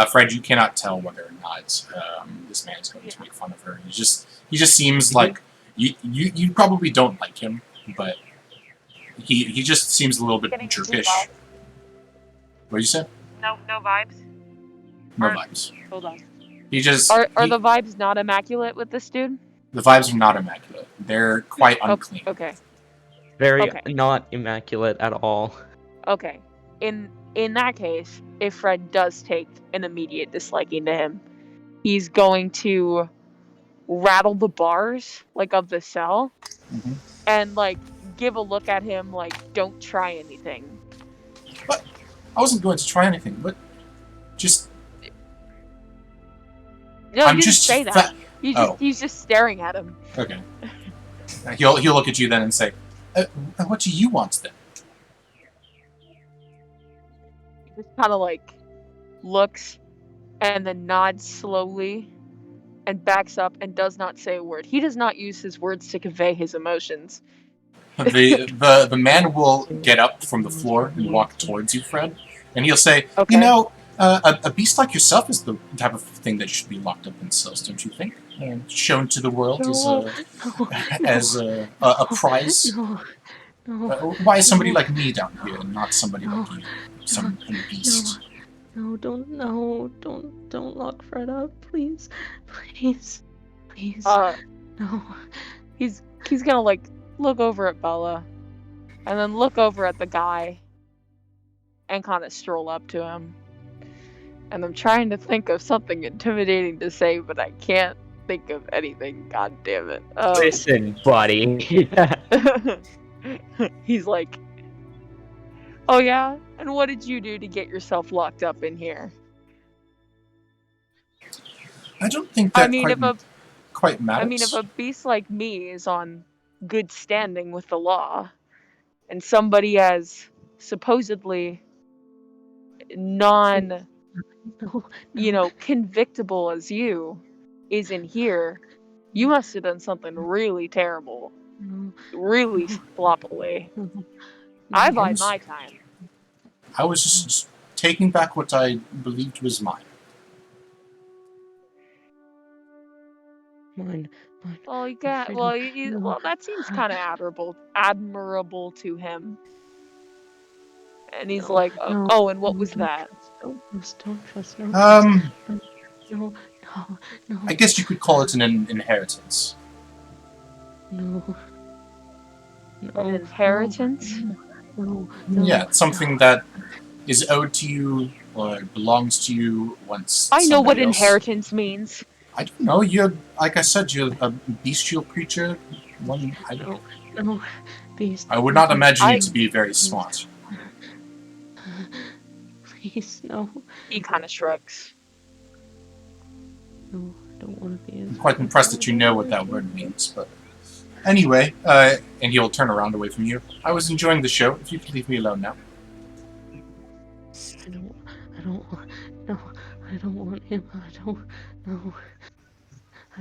Speaker 5: Fred, you cannot tell whether or not this man is going to make fun of her. He just seems like you probably don't like him, but he just seems a little bit
Speaker 2: Getting into
Speaker 5: jerkish.
Speaker 2: vibes.
Speaker 5: What did you say?
Speaker 2: No vibes.
Speaker 5: No
Speaker 2: Or-
Speaker 5: vibes.
Speaker 2: Hold on.
Speaker 5: He just
Speaker 2: Are
Speaker 5: he-
Speaker 2: the vibes not immaculate with this dude?
Speaker 5: the vibes are not immaculate. They're quite
Speaker 2: Oh,
Speaker 5: unclean.
Speaker 2: okay.
Speaker 4: Very
Speaker 2: Okay.
Speaker 4: not immaculate at all.
Speaker 2: Okay. In that case, if Fred does take an immediate disliking to him, he's going to rattle the bars like of the cell
Speaker 5: Mhm.
Speaker 2: and like give a look at him like don't try anything.
Speaker 5: I wasn't going to try anything, but just
Speaker 2: No,
Speaker 5: I'm
Speaker 2: you
Speaker 5: just
Speaker 2: didn't say that.
Speaker 5: fa- Oh.
Speaker 2: He's just staring at him.
Speaker 5: okay. He'll look at you then and say, "What do you want then?"
Speaker 2: He just kind of like looks and then nods slowly and backs up and does not say a word. He does not use his words to convey his emotions.
Speaker 5: The man will get up from the floor and walk towards you, Fred, and he'll say,
Speaker 2: Okay.
Speaker 5: "You know, a beast like yourself is the type of thing that should be locked up in cells, don't you think? And shown to the world as a prize. Why is somebody like me down here and not somebody like you, some beast?"
Speaker 4: No, don't lock Fred up, please. Please. No.
Speaker 2: He's gonna like look over at Bella and then look over at the guy and kind of stroll up to him. And I'm trying to think of something intimidating to say, but I can't think of anything. God damn it.
Speaker 4: Listen, buddy.
Speaker 2: He's like, "Oh yeah? And what did you do to get yourself locked up in here?"
Speaker 5: I don't think that
Speaker 2: I mean,
Speaker 5: quite matters.
Speaker 2: if a beast like me is on good standing with the law, and somebody as supposedly convictable as you is in here, you must have done something really terrible, really sloppily. I bide my time.
Speaker 5: I was just taking back what I believed was mine.
Speaker 4: Mine.
Speaker 2: Well, you got.
Speaker 4: Freedom.
Speaker 2: Well, that seems kind of admirable to him. And he's like, "Oh, and what was that?"
Speaker 4: Don't trust. No. No.
Speaker 5: I guess you could call it an inheritance.
Speaker 4: No.
Speaker 2: An inheritance?
Speaker 4: No.
Speaker 5: Yeah, it's something that is owed to you or belongs to you once.
Speaker 2: I know what
Speaker 5: somebody else-
Speaker 2: inheritance means.
Speaker 5: I don't know. You're, like I said, you're a bestial creature. I don't.
Speaker 4: No. Beast.
Speaker 5: I would not imagine you to be very smart.
Speaker 4: Please, no.
Speaker 2: He kind of shrugs.
Speaker 4: No, I don't want to be.
Speaker 5: I'm quite impressed that you know what that word means, but anyway, and he'll turn around away from you. I was enjoying the show. If you could leave me alone now.
Speaker 4: I don't want him. I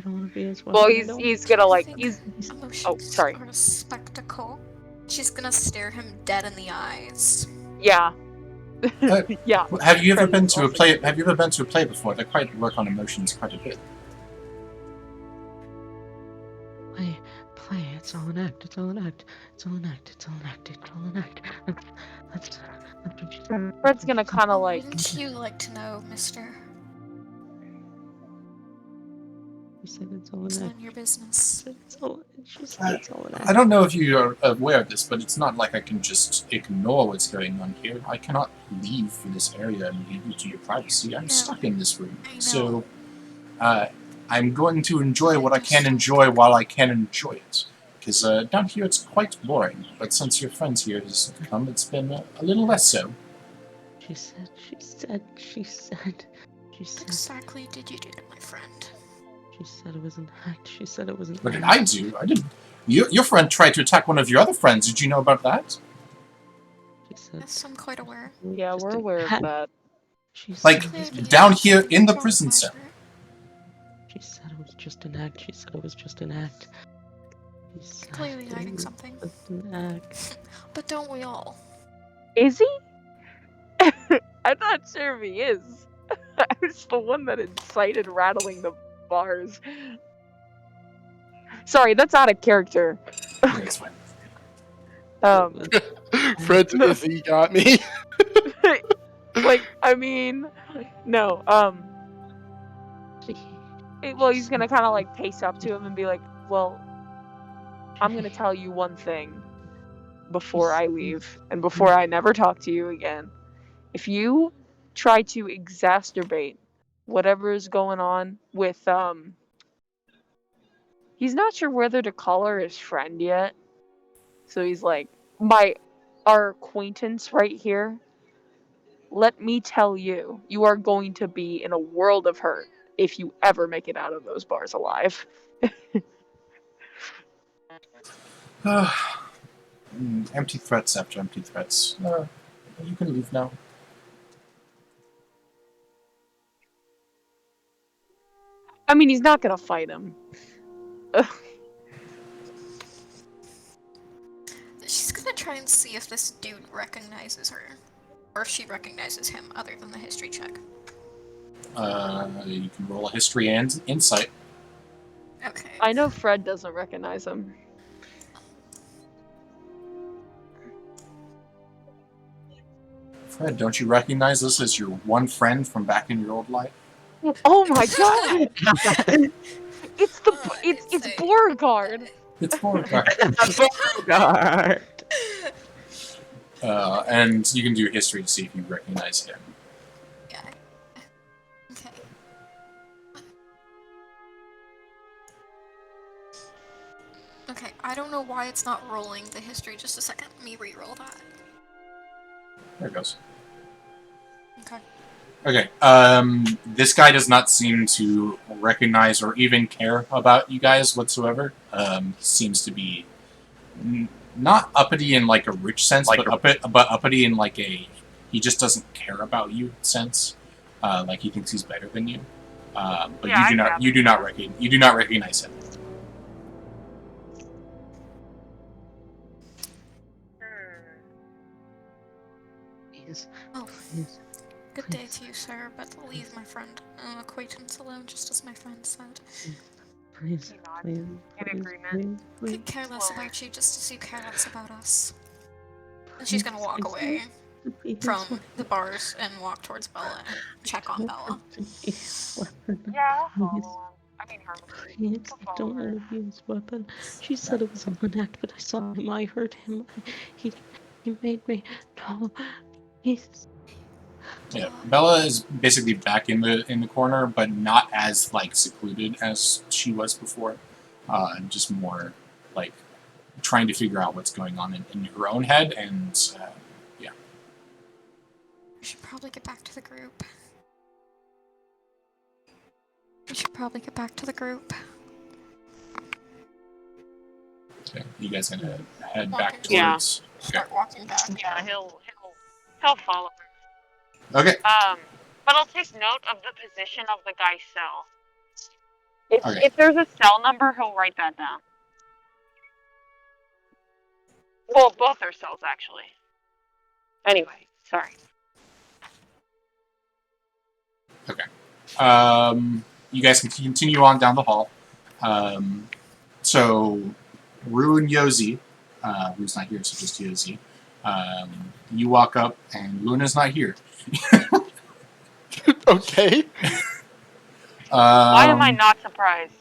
Speaker 4: don't want to be his wife.
Speaker 2: Well, he's gonna like he's.
Speaker 6: Emotions
Speaker 2: sorry.
Speaker 6: are a spectacle. She's gonna stare him dead in the eyes.
Speaker 2: Yeah.
Speaker 5: Uh,
Speaker 2: Yeah.
Speaker 5: Have you ever
Speaker 2: Fred
Speaker 5: been
Speaker 2: is
Speaker 5: to a
Speaker 2: also-
Speaker 5: play? Have you ever been to a play before? They quite work on emotions quite a bit.
Speaker 4: Play. It's all an act. It's all an act. That's what she said.
Speaker 2: Fred's gonna kind of like.
Speaker 6: Wouldn't you like to know, mister?
Speaker 4: She said it's all
Speaker 6: It's
Speaker 4: an
Speaker 6: none
Speaker 4: act.
Speaker 6: of your business.
Speaker 4: She said it's all an act.
Speaker 5: I don't know if you are aware of this, but it's not like I can just ignore what's going on here. I cannot leave for this area and leave you to your privacy. I'm
Speaker 6: No.
Speaker 5: stuck in this room.
Speaker 6: I know.
Speaker 5: So, I'm going to enjoy what I can enjoy while I can enjoy it. Because down here it's quite boring. But since your friends here has come, it's been a little less so.
Speaker 4: She said.
Speaker 6: What exactly did you do to my friend?
Speaker 4: She said it was an act. She said it was an
Speaker 5: What did
Speaker 4: act.
Speaker 5: I do? I didn't. Your friend tried to attack one of your other friends. Did you know about that?
Speaker 4: She said
Speaker 6: Yes, I'm quite aware.
Speaker 4: it was
Speaker 2: Yeah,
Speaker 4: just
Speaker 2: we're
Speaker 4: an
Speaker 2: aware of
Speaker 4: act.
Speaker 2: that.
Speaker 4: She said
Speaker 5: Like,
Speaker 4: it was-
Speaker 6: Clearly,
Speaker 5: down
Speaker 6: you
Speaker 5: here in the
Speaker 6: don't
Speaker 5: prison
Speaker 6: like
Speaker 5: cell.
Speaker 6: her.
Speaker 4: She said it was just an act. She said it was just an act. She said
Speaker 6: Clearly
Speaker 4: it
Speaker 6: hiding
Speaker 4: was
Speaker 6: something.
Speaker 4: just an act.
Speaker 6: But don't we all?
Speaker 2: Is he? I'm not sure if he is. I was the one that incited rattling the bars. Sorry, that's out of character.
Speaker 5: Yeah, it's fine.
Speaker 7: Fred's Izzy got me.
Speaker 2: Like, I mean, no. Well, he's gonna kind of like pace up to him and be like, "Well, I'm gonna tell you one thing before I leave and before I never talk to you again. If you try to exacerbate whatever is going on with he's not sure whether to call her his friend yet. So he's like, our acquaintance right here. Let me tell you, you are going to be in a world of hurt if you ever make it out of those bars alive."
Speaker 5: Empty threats after empty threats. You can leave now.
Speaker 2: I mean, he's not gonna fight him.
Speaker 6: She's gonna try and see if this dude recognizes her. Or if she recognizes him other than the history check.
Speaker 5: You can roll a history and insight.
Speaker 6: Okay.
Speaker 2: I know Fred doesn't recognize him.
Speaker 5: Fred, don't you recognize this as your one friend from back in your old life?
Speaker 2: Oh my god! It's Beauregard.
Speaker 5: It's Beauregard.
Speaker 4: Beauregard.
Speaker 5: And you can do history to see if you recognize him.
Speaker 6: Yeah. Okay. Okay, I don't know why it's not rolling the history. Just a second. Let me re-roll that.
Speaker 5: There it goes.
Speaker 6: Okay.
Speaker 5: Okay, this guy does not seem to recognize or even care about you guys whatsoever. He seems to be not uppity in like a rich sense, but uppity in like a he just doesn't care about you sense. Like he thinks he's better than you. But
Speaker 2: Yeah,
Speaker 5: you do not recognize him.
Speaker 6: Oh. Good day to you, sir, but leave my friend, acquaintance alone, just as my friend said.
Speaker 4: Please, please,
Speaker 6: Could care less about you just as you care less about us. And she's gonna walk away from the bars and walk towards Bella and check on Bella.
Speaker 2: Yeah, I'll follow him. I mean, her.
Speaker 4: Please, don't let him use weapon. She said it was a one act, but I saw him. I heard him. He made me. No, he's.
Speaker 5: Yeah, Bella is basically back in the corner, but not as like secluded as she was before. Just more like trying to figure out what's going on in her own head, and yeah.
Speaker 6: We should probably get back to the group.
Speaker 5: Okay, you guys gonna head back towards?
Speaker 2: Yeah.
Speaker 6: Start walking back.
Speaker 2: Yeah, he'll follow her.
Speaker 5: Okay.
Speaker 2: But I'll take note of the position of the guy's cell.
Speaker 5: Okay.
Speaker 2: If there's a cell number, he'll write that down. Well, both are cells, actually. Anyway, sorry.
Speaker 5: Okay. You guys can continue on down the hall. So, Rue and Yosi, Rue's not here, so just Yosi. You walk up, and Luna's not here.
Speaker 7: Okay.
Speaker 2: Why am I not surprised?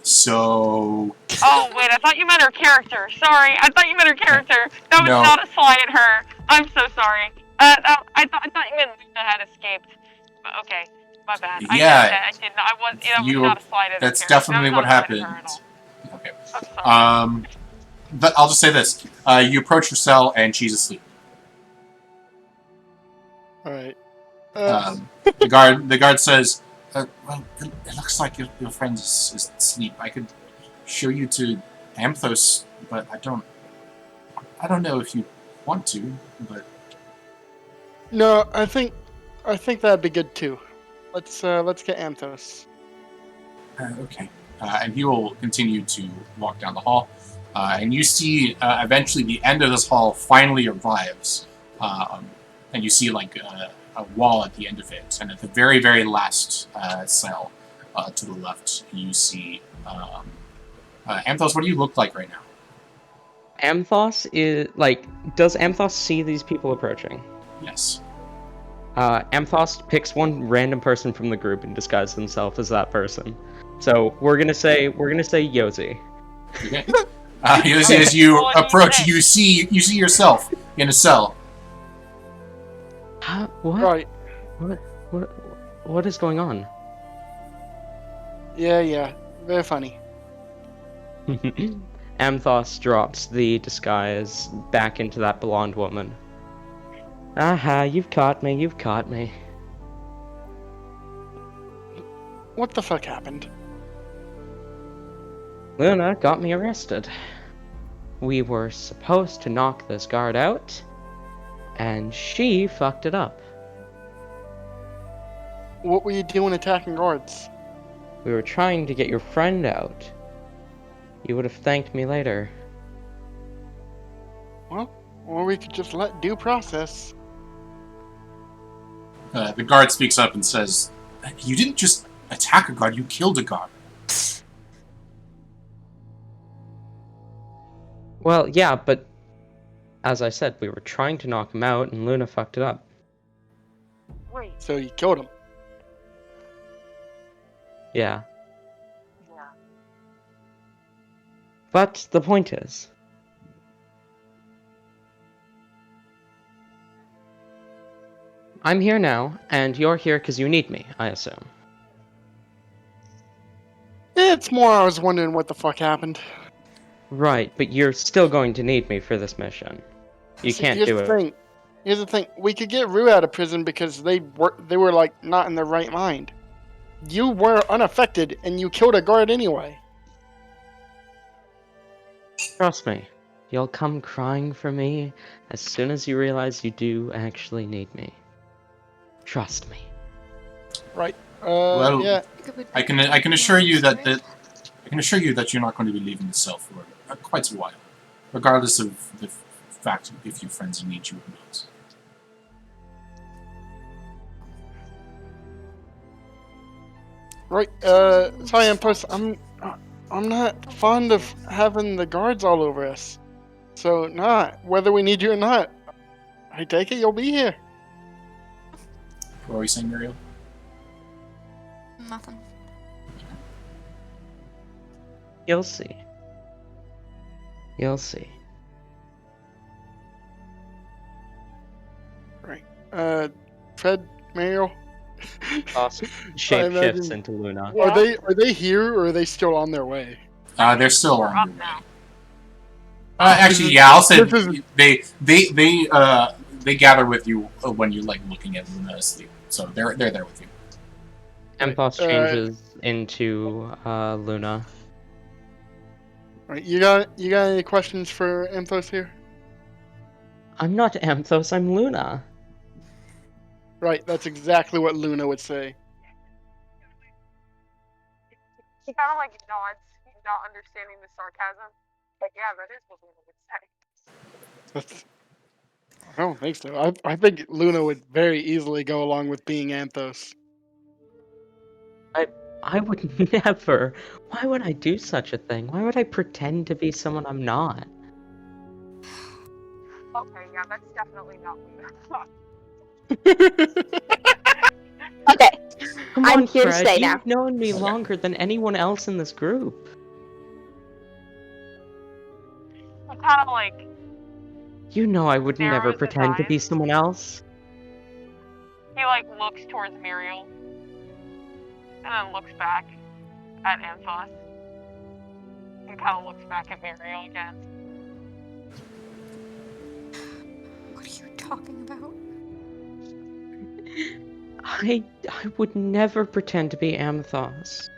Speaker 5: So...
Speaker 2: Oh, wait, I thought you meant her character. Sorry, I thought you meant her character. That was
Speaker 5: No.
Speaker 2: not a slight at her. I'm so sorry. I thought you meant Luna had escaped. But okay, my bad.
Speaker 5: Yeah.
Speaker 2: I did not. That was not a slight at her.
Speaker 5: That's definitely what happened. Okay.
Speaker 2: I'm sorry.
Speaker 5: But I'll just say this. You approach her cell, and she's asleep.
Speaker 7: Alright.
Speaker 5: The guard says, well, it looks like your friend is asleep. I could show you to Amthos, but I don't know if you want to, but...
Speaker 7: No, I think that'd be good too. Let's get Amthos.
Speaker 5: Okay. And he will continue to walk down the hall. And you see, eventually the end of this hall finally arrives. And you see, like, a wall at the end of it. And at the very, very last cell to the left, you see... Amthos, what do you look like right now?
Speaker 4: Amthos is like. Does Amthos see these people approaching?
Speaker 5: Yes.
Speaker 4: Amthos picks one random person from the group and disguises himself as that person. So we're gonna say Yozi.
Speaker 5: Okay. As you
Speaker 8: What do you
Speaker 5: approach,
Speaker 8: say?
Speaker 5: you see yourself in a cell.
Speaker 4: What?
Speaker 7: Right.
Speaker 4: What is going on?
Speaker 7: Yeah. Very funny.
Speaker 4: Amthos drops the disguise back into that blonde woman. Aha, you've caught me.
Speaker 7: What the fuck happened?
Speaker 4: Luna got me arrested. We were supposed to knock this guard out, and she fucked it up.
Speaker 7: What were you doing attacking guards?
Speaker 4: We were trying to get your friend out. You would have thanked me later.
Speaker 7: Well, or we could just let due process.
Speaker 5: The guard speaks up and says, "You didn't just attack a guard; you killed a guard."
Speaker 4: Well, yeah, but as I said, we were trying to knock him out, and Luna fucked it up.
Speaker 8: Wait.
Speaker 7: So you killed him.
Speaker 4: Yeah.
Speaker 8: Yeah.
Speaker 4: But the point is, I'm here now, and you're here because you need me, I assume.
Speaker 7: It's more I was wondering what the fuck happened.
Speaker 4: Right, but you're still going to need me for this mission. You
Speaker 7: See,
Speaker 4: can't
Speaker 7: here's
Speaker 4: do
Speaker 7: the
Speaker 4: it.
Speaker 7: thing. Here's the thing. We could get Rue out of prison because they were like not in their right mind. You were unaffected and you killed a guard anyway.
Speaker 4: Trust me, you'll come crying for me as soon as you realize you do actually need me. Trust me.
Speaker 7: Right.
Speaker 5: Well,
Speaker 7: Yeah.
Speaker 5: I can assure you that you're not going to be leaving the cell for quite a while, regardless of the fact if your friends need you or not.
Speaker 7: Right. Sorry, Amthos. I'm not fond of having the guards all over us. So, whether we need you or not, I take it you'll be here.
Speaker 5: What were you saying, Muriel?
Speaker 6: Nothing.
Speaker 4: You'll see. You'll see.
Speaker 7: Right. Fred, Mariel.
Speaker 4: Awesome.
Speaker 7: I
Speaker 4: Shape
Speaker 7: imagine-
Speaker 4: shifts into Luna.
Speaker 8: Yeah.
Speaker 7: Are they here or are they still on their way?
Speaker 5: They're still
Speaker 8: We're
Speaker 5: on
Speaker 8: up
Speaker 5: their way.
Speaker 8: now.
Speaker 5: Actually, yeah, I'll say
Speaker 7: This is-
Speaker 5: they gather with you when you're like looking at Luna asleep. So they're there with you.
Speaker 4: Amthos changes into Luna.
Speaker 7: Right. You got any questions for Amthos here?
Speaker 4: I'm not Amthos, I'm Luna.
Speaker 7: Right. That's exactly what Luna would say.
Speaker 8: She kind of like nods, not understanding the sarcasm. Like, yeah, that is what Luna would say.
Speaker 7: I don't think so. I think Luna would very easily go along with being Amthos.
Speaker 4: I would never. Why would I do such a thing? Why would I pretend to be someone I'm not?
Speaker 8: Okay, yeah, that's definitely not Luna.
Speaker 3: Okay.
Speaker 4: Come
Speaker 3: I'm
Speaker 4: on,
Speaker 3: here to
Speaker 4: Fred,
Speaker 3: stay
Speaker 4: you've
Speaker 3: now.
Speaker 4: known me longer than anyone else in this group.
Speaker 8: I'm kind of like,
Speaker 4: You know I would
Speaker 8: Narrows
Speaker 4: never
Speaker 8: his
Speaker 4: pretend to be
Speaker 8: eyes.
Speaker 4: someone else.
Speaker 8: he like looks towards Muriel. And then looks back at Amthos. And kind of looks back at Muriel again.
Speaker 6: What are you talking about?
Speaker 4: I would never pretend to be Amthos.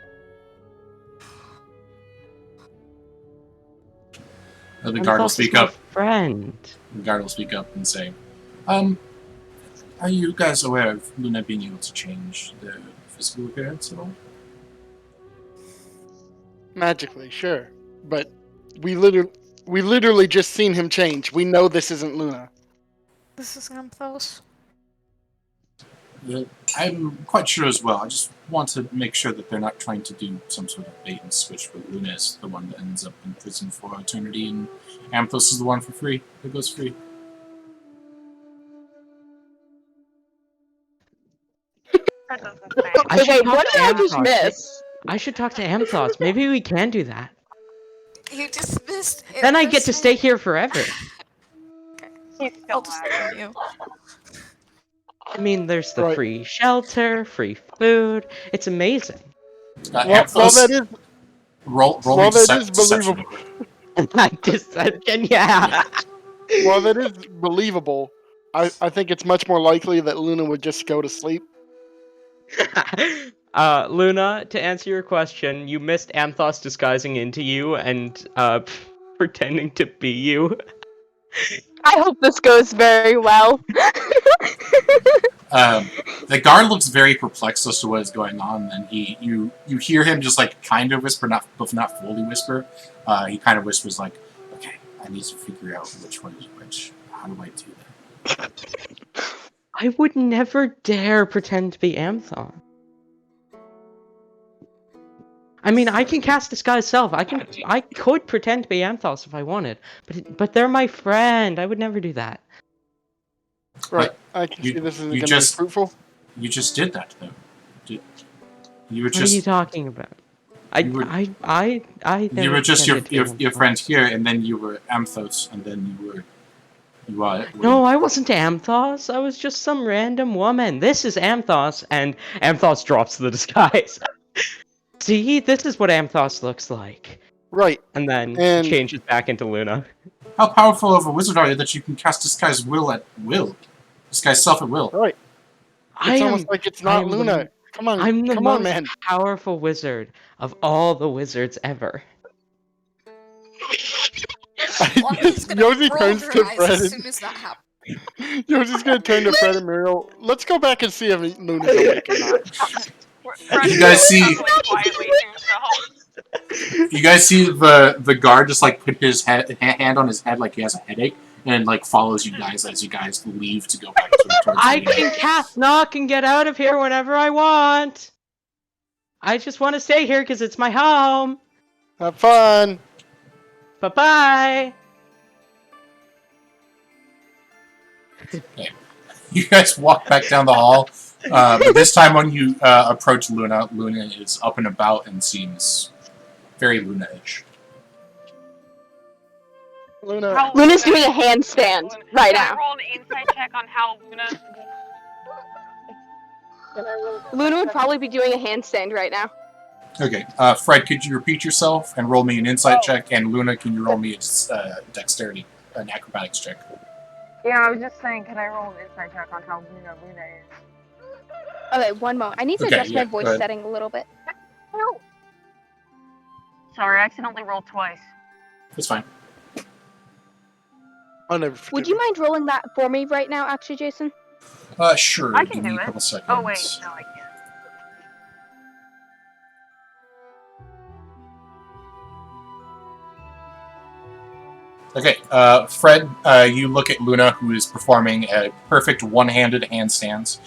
Speaker 5: The guard will
Speaker 4: Amthos
Speaker 5: speak
Speaker 4: is my
Speaker 5: up.
Speaker 4: friend.
Speaker 5: The guard will speak up and say, "Are you guys aware of Luna being able to change the physical appearance at all?"
Speaker 7: Magically, sure. But we literally just seen him change. We know this isn't Luna.
Speaker 6: This is Amthos.
Speaker 5: I'm quite sure as well. I just want to make sure that they're not trying to do some sort of bait and switch where Luna is the one that ends up in prison for eternity and Amthos is the one for free. That goes free.
Speaker 9: That doesn't say.
Speaker 4: I should
Speaker 2: Wait,
Speaker 4: talk
Speaker 2: what
Speaker 4: to
Speaker 2: did I just
Speaker 4: Amthos.
Speaker 2: miss?
Speaker 4: I should talk to Amthos. Maybe we can do that.
Speaker 6: You dismissed it.
Speaker 4: Then I get to stay here forever.
Speaker 9: He's
Speaker 6: I'll
Speaker 9: still
Speaker 6: just
Speaker 9: mad.
Speaker 6: leave you.
Speaker 4: I mean, there's the
Speaker 7: Right.
Speaker 4: free shelter, free food. It's amazing.
Speaker 7: Well,
Speaker 5: Amthos,
Speaker 7: that is
Speaker 5: roll me
Speaker 7: well, that is
Speaker 5: deception.
Speaker 7: believable.
Speaker 4: I just, yeah.
Speaker 7: While that is believable, I think it's much more likely that Luna would just go to sleep.
Speaker 4: Luna, to answer your question, you missed Amthos disguising into you and pretending to be you.
Speaker 2: I hope this goes very well.
Speaker 5: The guard looks very perplexed as to what is going on, and you hear him just like kind of whisper, not fully whisper. He kind of whispers like, "Okay, I need to figure out which one is which. How do I do that?"
Speaker 4: I would never dare pretend to be Amthos. I mean, I can cast Disguise Self. I could pretend to be Amthos if I wanted, but they're my friend. I would never do that.
Speaker 7: Right.
Speaker 5: But
Speaker 7: I can
Speaker 5: you-
Speaker 7: see this isn't
Speaker 5: you
Speaker 7: going to be
Speaker 5: just-
Speaker 7: fruitful.
Speaker 5: You just did that, though. You were
Speaker 4: What are you
Speaker 5: just
Speaker 4: talking about?
Speaker 5: You were-
Speaker 4: I
Speaker 5: you
Speaker 4: never
Speaker 5: were just your
Speaker 4: pretended to be Amthos.
Speaker 5: friend here, and then you were Amthos, and then you are.
Speaker 4: No, I wasn't Amthos. I was just some random woman. This is Amthos, and Amthos drops the disguise. See, this is what Amthos looks like.
Speaker 7: Right.
Speaker 4: And then
Speaker 7: And-
Speaker 4: changes back into Luna.
Speaker 5: How powerful of a wizard are you that you can cast Disguise Will at will? Disguise Self at will.
Speaker 7: Right.
Speaker 4: I
Speaker 7: It's
Speaker 4: am,
Speaker 7: almost like it's
Speaker 4: I
Speaker 7: not
Speaker 4: am
Speaker 7: Luna.
Speaker 4: the-
Speaker 7: Come on,
Speaker 4: I'm the
Speaker 7: come
Speaker 4: most
Speaker 7: on, man.
Speaker 4: powerful wizard of all the wizards ever.
Speaker 6: Lonnie's gonna
Speaker 7: Yoshi
Speaker 6: roll
Speaker 7: turns
Speaker 6: her
Speaker 7: to
Speaker 6: eyes
Speaker 7: Fred
Speaker 6: as
Speaker 7: and
Speaker 6: soon as that happens.
Speaker 7: Yoshi's gonna turn to Fred and Muriel. Let's go back and see if Luna's awake or not.
Speaker 9: Fred
Speaker 5: You guys see-
Speaker 9: chuckling quietly to himself.
Speaker 5: You guys see the guard just like put his hand on his head like he has a headache, and like follows you guys as you guys leave to go back towards
Speaker 4: I
Speaker 5: the
Speaker 4: can cast knock and get out of here whenever I want. I just want to stay here because it's my home.
Speaker 7: Have fun.
Speaker 4: Bye-bye.
Speaker 5: You guys walk back down the hall, but this time when you approach Luna, Luna is up and about and seems very Luna-ish.
Speaker 7: Luna.
Speaker 9: How
Speaker 2: Luna's
Speaker 9: Luna-
Speaker 2: doing a handstand right
Speaker 9: Can I
Speaker 2: now.
Speaker 9: roll an insight check on how Luna?
Speaker 2: Luna would probably be doing a handstand right now.
Speaker 5: Okay, Fred, could you repeat yourself and roll me an insight check, and Luna, can you roll me a dexterity, an acrobatics check?
Speaker 9: Yeah, I was just saying, can I roll an insight check on how Luna is?
Speaker 3: Okay, one moment. I need to
Speaker 5: Okay,
Speaker 3: adjust
Speaker 5: yeah,
Speaker 3: my voice
Speaker 5: go ahead.
Speaker 3: setting a little bit.
Speaker 9: No. Sorry, I accidentally rolled twice.
Speaker 5: That's fine.
Speaker 7: I'll never
Speaker 3: Would
Speaker 7: forgive
Speaker 3: you mind rolling that for me right now, actually, Jason?
Speaker 5: Sure,
Speaker 9: I
Speaker 5: give
Speaker 9: can
Speaker 5: me
Speaker 9: do
Speaker 5: a
Speaker 9: it.
Speaker 5: couple seconds.
Speaker 9: Oh wait, no, I can't.
Speaker 5: Okay, Fred, you look at Luna, who is performing a perfect one-handed handstands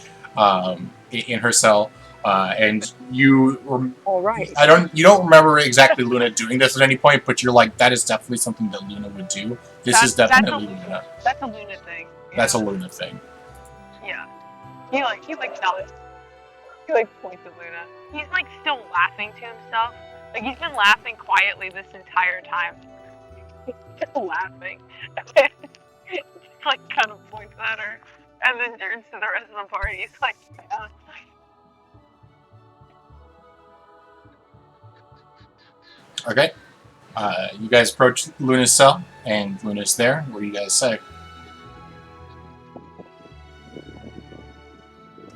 Speaker 5: in her cell, and you.
Speaker 9: All right.
Speaker 5: You don't remember exactly Luna doing this at any point, but you're like, that is definitely something that Luna would do. This is definitely Luna.
Speaker 9: That's a Luna thing.
Speaker 5: That's a Luna thing.
Speaker 9: Yeah. He nods. He points at Luna. He's still laughing to himself. He's been laughing quietly this entire time. He's still laughing. He kind of points at her, and then turns to the rest of the party. He's like, yeah.
Speaker 5: Okay. You guys approach Luna's cell, and Luna's there. What do you guys say?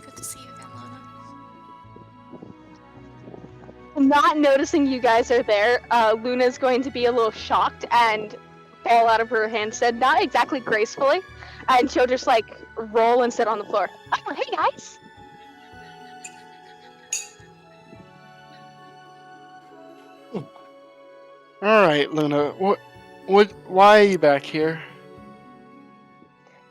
Speaker 6: Good to see you again, Lana.
Speaker 3: Not noticing you guys are there, Luna's going to be a little shocked and fall out of her handstand, not exactly gracefully, and she'll just roll and sit on the floor. Oh, hey guys!
Speaker 7: All right, Luna. Why are you back here?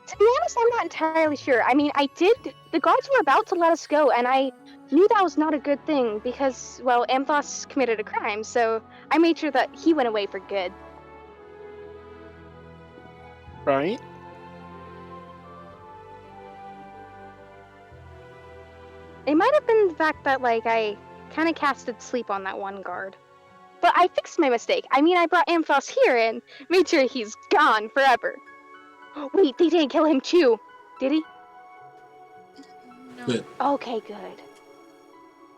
Speaker 3: To be honest, I'm not entirely sure. I mean, the guards were about to let us go, and I knew that was not a good thing because, well, Amthos committed a crime, so I made sure that he went away for good.
Speaker 7: Right?
Speaker 3: It might have been the fact that, like, I kind of casted sleep on that one guard. But I fixed my mistake. I mean, I brought Amthos here and made sure he's gone forever. Wait, they didn't kill him too, did he?
Speaker 6: No.
Speaker 5: Good.
Speaker 3: Okay, good.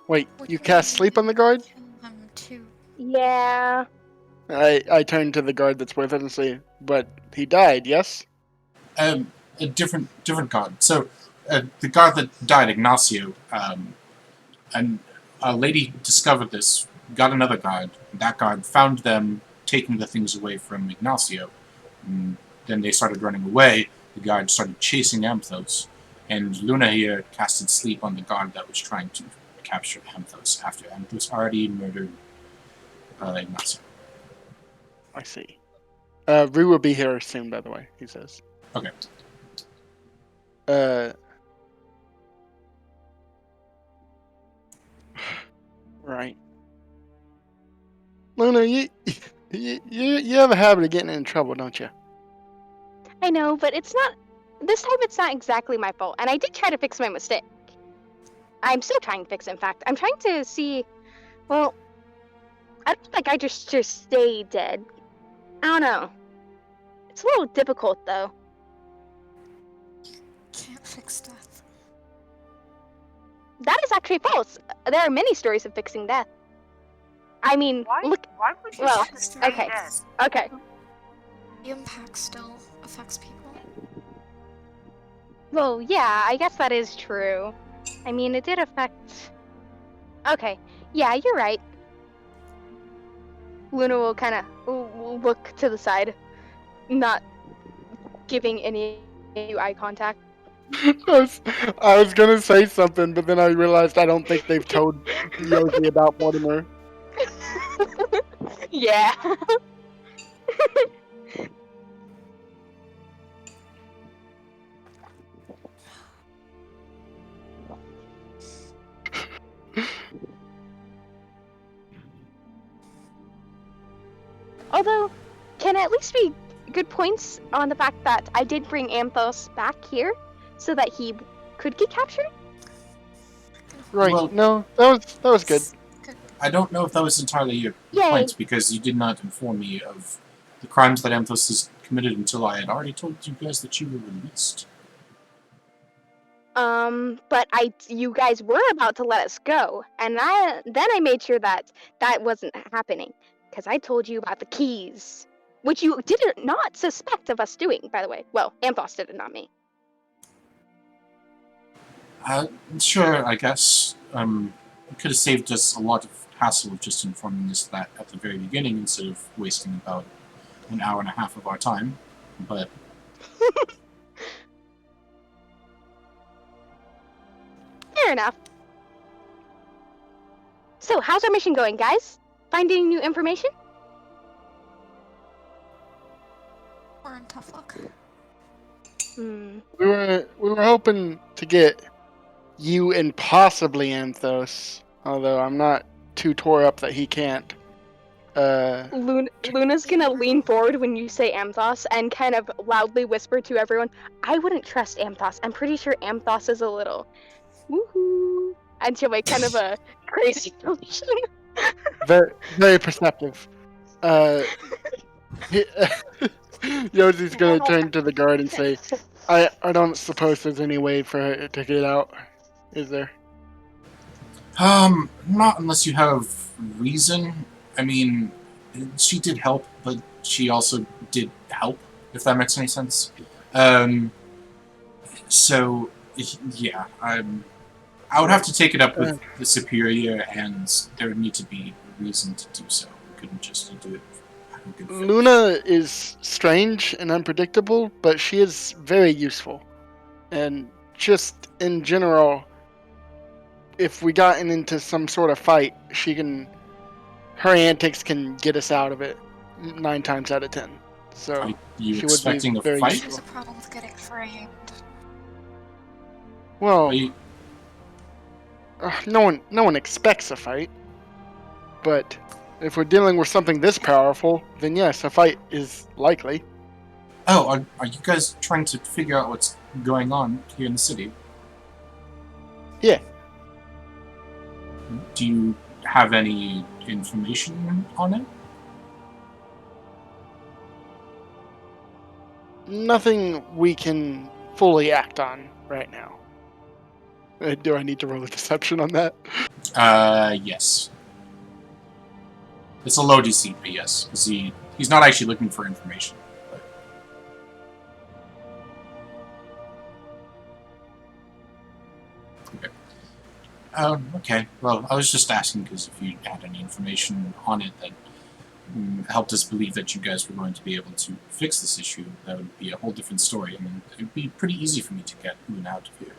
Speaker 7: Wait,
Speaker 6: What
Speaker 7: you
Speaker 6: do
Speaker 7: cast
Speaker 6: mean
Speaker 7: sleep on the guard?
Speaker 6: kill him too?
Speaker 3: Yeah.
Speaker 7: I turn to the guard that's with him and say, but he died, yes?
Speaker 5: A different guard. So the guard that died, Ignacio, and a lady discovered this, got another guard. That guard found them taking the things away from Ignacio. And then they started running away. The guard started chasing Amthos, and Luna here casted sleep on the guard that was trying to capture Amthos after Amthos already murdered Ignacio.
Speaker 7: I see. Rue will be here soon, by the way, he says.
Speaker 5: Okay.
Speaker 7: Right. Luna, you have a habit of getting in trouble, don't you?
Speaker 3: I know, but it's not. This time it's not exactly my fault, and I did try to fix my mistake. I'm still trying to fix it, in fact. I'm trying to see. Well, I don't think I just stay dead. I don't know. It's a little difficult, though.
Speaker 6: Can't fix death.
Speaker 3: That is actually false. There are many stories of fixing death. I mean,
Speaker 9: Why?
Speaker 3: look.
Speaker 9: Why would you
Speaker 3: Well,
Speaker 9: stay
Speaker 3: okay.
Speaker 9: dead?
Speaker 3: Okay.
Speaker 6: The impact still affects people.
Speaker 3: Well, yeah, I guess that is true. I mean, it did affect. Okay. Yeah, you're right. Luna will kind of look to the side, not giving any eye contact.
Speaker 7: I was gonna say something, but then I realized I don't think they've told Yogi about Mortimer.
Speaker 3: Yeah. Although, can at least be good points on the fact that I did bring Amthos back here so that he could get captured?
Speaker 7: Right.
Speaker 5: Well-
Speaker 7: No, that was good.
Speaker 5: I don't know if that was entirely your
Speaker 3: Yay.
Speaker 5: point, because you did not inform me of the crimes that Amthos has committed until I had already told you guys that you were released.
Speaker 3: But you guys were about to let us go, and then I made sure that that wasn't happening, because I told you about the keys, which you did not suspect of us doing, by the way. Well, Amthos did it, not me.
Speaker 5: Sure, I guess. It could have saved us a lot of hassle of just informing us that at the very beginning instead of wasting about an hour and a half of our time, but...
Speaker 3: Fair enough. So, how's our mission going, guys? Finding new information?
Speaker 6: We're in tough luck.
Speaker 7: We were hoping to get you and possibly Amthos, although I'm not too tore up that he can't.
Speaker 3: Luna's gonna lean forward when you say Amthos and kind of loudly whisper to everyone, I wouldn't trust Amthos. I'm pretty sure Amthos is a little woohoo. And she'll make kind of a crazy motion.
Speaker 7: Very, very perceptive. Yoshi's gonna turn to the guard and say, I don't suppose there's any way for her to get out, is there?
Speaker 5: Not unless you have reason. I mean, she did help, but she also did help, if that makes any sense. So, yeah, I would have to take it up with the Superior, and there would need to be reason to do so. We couldn't just do it.
Speaker 7: Luna is strange and unpredictable, but she is very useful. And just in general, if we gotten into some sort of fight, her antics can get us out of it 9 times out of 10. So
Speaker 5: Are you
Speaker 7: she would be
Speaker 5: expecting a
Speaker 7: very
Speaker 5: fight?
Speaker 7: useful.
Speaker 6: There's a problem with getting framed.
Speaker 7: Well,
Speaker 5: Are you-
Speaker 7: no one expects a fight, but if we're dealing with something this powerful, then yes, a fight is likely.
Speaker 5: Oh, are you guys trying to figure out what's going on here in the city?
Speaker 7: Yeah.
Speaker 5: Do you have any information on it?
Speaker 7: Nothing we can fully act on right now. Do I need to roll a deception on that?
Speaker 5: Yes. It's a low DC, but yes, because he's not actually looking for information. But... Okay. Okay. Well, I was just asking because if you had any information on it that helped us believe that you guys were going to be able to fix this issue, that would be a whole different story. I mean, it would be pretty easy for me to get Luna out of here.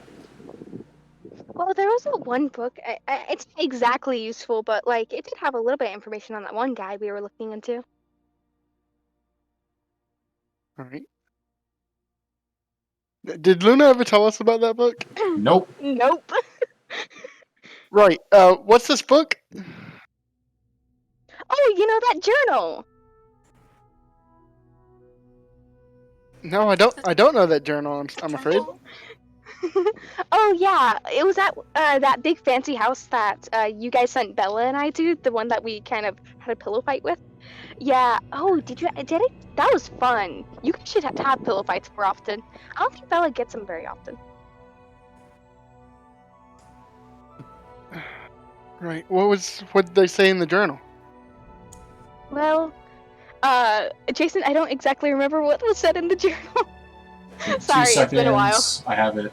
Speaker 3: Well, there was that one book. It's not exactly useful, but like it did have a little bit of information on that one guy we were looking into.
Speaker 7: All right. Did Luna ever tell us about that book?
Speaker 5: Nope.
Speaker 3: Nope.
Speaker 7: Right. What's this book?
Speaker 3: Oh, you know that journal.
Speaker 7: No, I don't. I don't know that journal. I'm afraid.
Speaker 3: Oh yeah, it was at that big fancy house that you guys sent Bella and I to, the one that we kind of had a pillow fight with. Yeah. Oh, did it? That was fun. You guys should have pillow fights more often. I don't think Bella gets them very often.
Speaker 7: Right. What did they say in the journal?
Speaker 3: Well, Jason, I don't exactly remember what was said in the journal. Sorry,
Speaker 5: 2 seconds.
Speaker 3: it's been a while.
Speaker 5: I have it.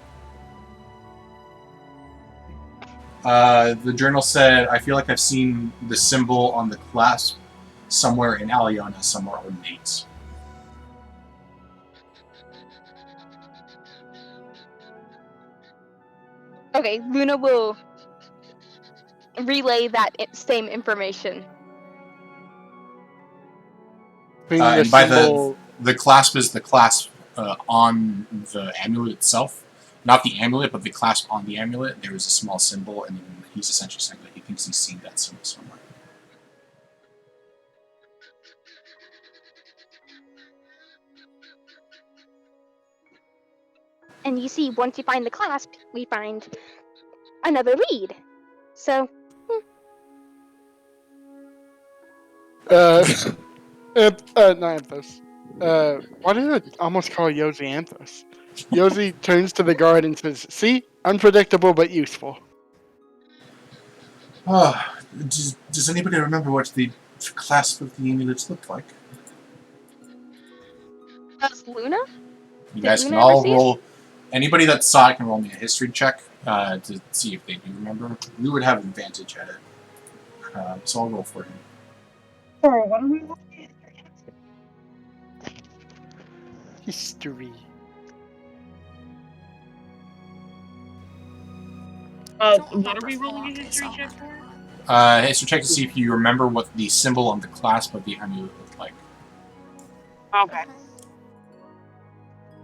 Speaker 5: The journal said, I feel like I've seen the symbol on the clasp somewhere in Alionah, somewhere on Nate's.
Speaker 3: Okay, Luna will relay that same information.
Speaker 5: And by the clasp is the clasp on the amulet itself. Not the amulet, but the clasp on the amulet. There is a small symbol, and he's essentially saying that he thinks he's seen that symbol somewhere.
Speaker 3: And you see, once you find the clasp, we find another lead. So,
Speaker 7: not Amthos. Why did I almost call Yosi Amthos? Yosi turns to the guard and says, "See, unpredictable but useful."
Speaker 5: Does anybody remember what the clasp of the amulets looked like?
Speaker 3: that's Luna?
Speaker 5: You
Speaker 3: Did
Speaker 5: guys can
Speaker 3: Luna ever
Speaker 5: all
Speaker 3: see it?
Speaker 5: roll. Anybody that saw it can roll me a history check to see if they do remember. We would have advantage at it. So I'll roll for him.
Speaker 9: Sorry, what are we looking at?
Speaker 7: History.
Speaker 9: What are we rolling a history check for?
Speaker 5: History check to see if you remember what the symbol on the clasp of the amulet looked like.
Speaker 9: Okay.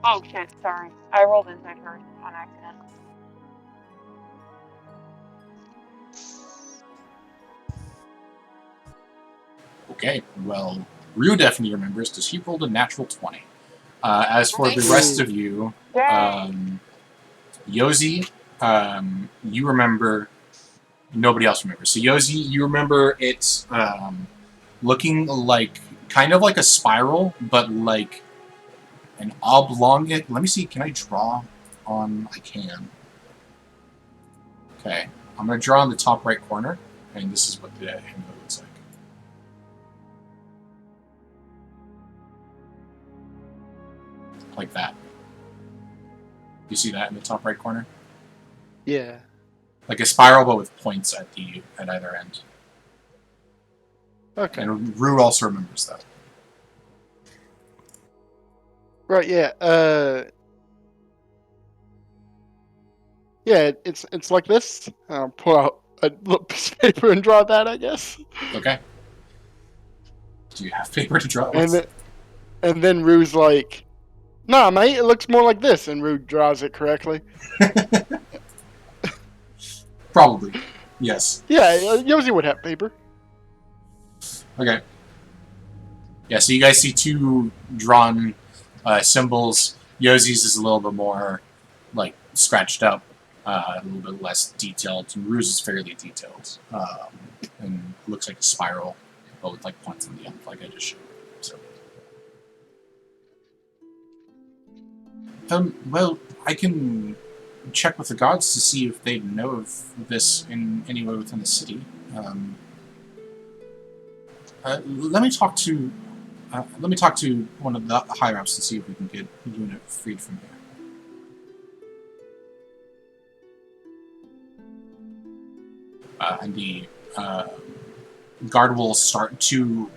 Speaker 9: Oh shit, sorry. I rolled inside first on accident.
Speaker 5: Okay, well, Rue definitely remembers because he rolled a natural 20. As for the rest of you, Yosi, you remember. Nobody else remembers. So Yosi, you remember it looking like kind of like a spiral, but like an oblong. Let me see. Can I draw on? I can. Okay, I'm gonna draw on the top right corner, and this is what the amulet looks like. Like that. You see that in the top right corner?
Speaker 7: Yeah.
Speaker 5: Like a spiral, but with points at either end.
Speaker 7: Okay.
Speaker 5: And Rue also remembers that.
Speaker 7: Right. Yeah. Yeah. It's like this. I'll pull out a little piece of paper and draw that, I guess.
Speaker 5: Okay. Do you have paper to draw
Speaker 7: And
Speaker 5: with?
Speaker 7: And then Rue's like, "Nah, mate, it looks more like this," and Rue draws it correctly.
Speaker 5: Probably. Yes.
Speaker 7: Yeah, Yoshi would have paper.
Speaker 5: Okay. Yeah, so you guys see two drawn symbols. Yozi's is a little bit more, like, scratched up, a little bit less detailed. And Rue's is fairly detailed. And looks like a spiral, but with, like, points on the end, like I just showed. So. Well, I can check with the guards to see if they know of this in any way within the city. Let me talk to one of the higher ups to see if we can get Luna freed from here. And the guard will start to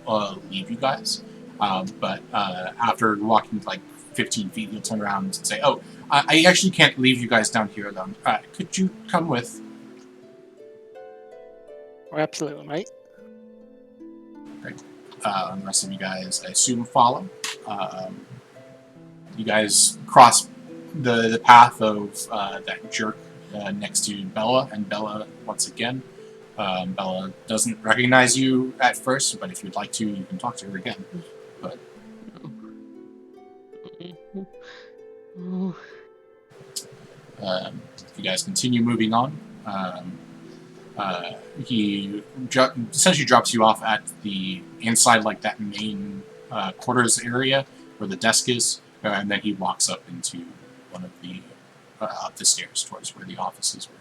Speaker 5: leave you guys, but after walking like 15 feet, he'll turn around and say, "Oh, I actually can't leave you guys down here alone. Could you come with?"
Speaker 7: Oh, absolutely, mate.
Speaker 5: Great. And the rest of you guys, I assume, follow. You guys cross the path of that jerk next to Bella, and Bella, once again, Bella doesn't recognize you at first, but if you'd like to, you can talk to her again. But you guys continue moving on. He essentially drops you off at the inside, like that main quarters area where the desk is, and then he walks up into one of the up the stairs towards where the offices were.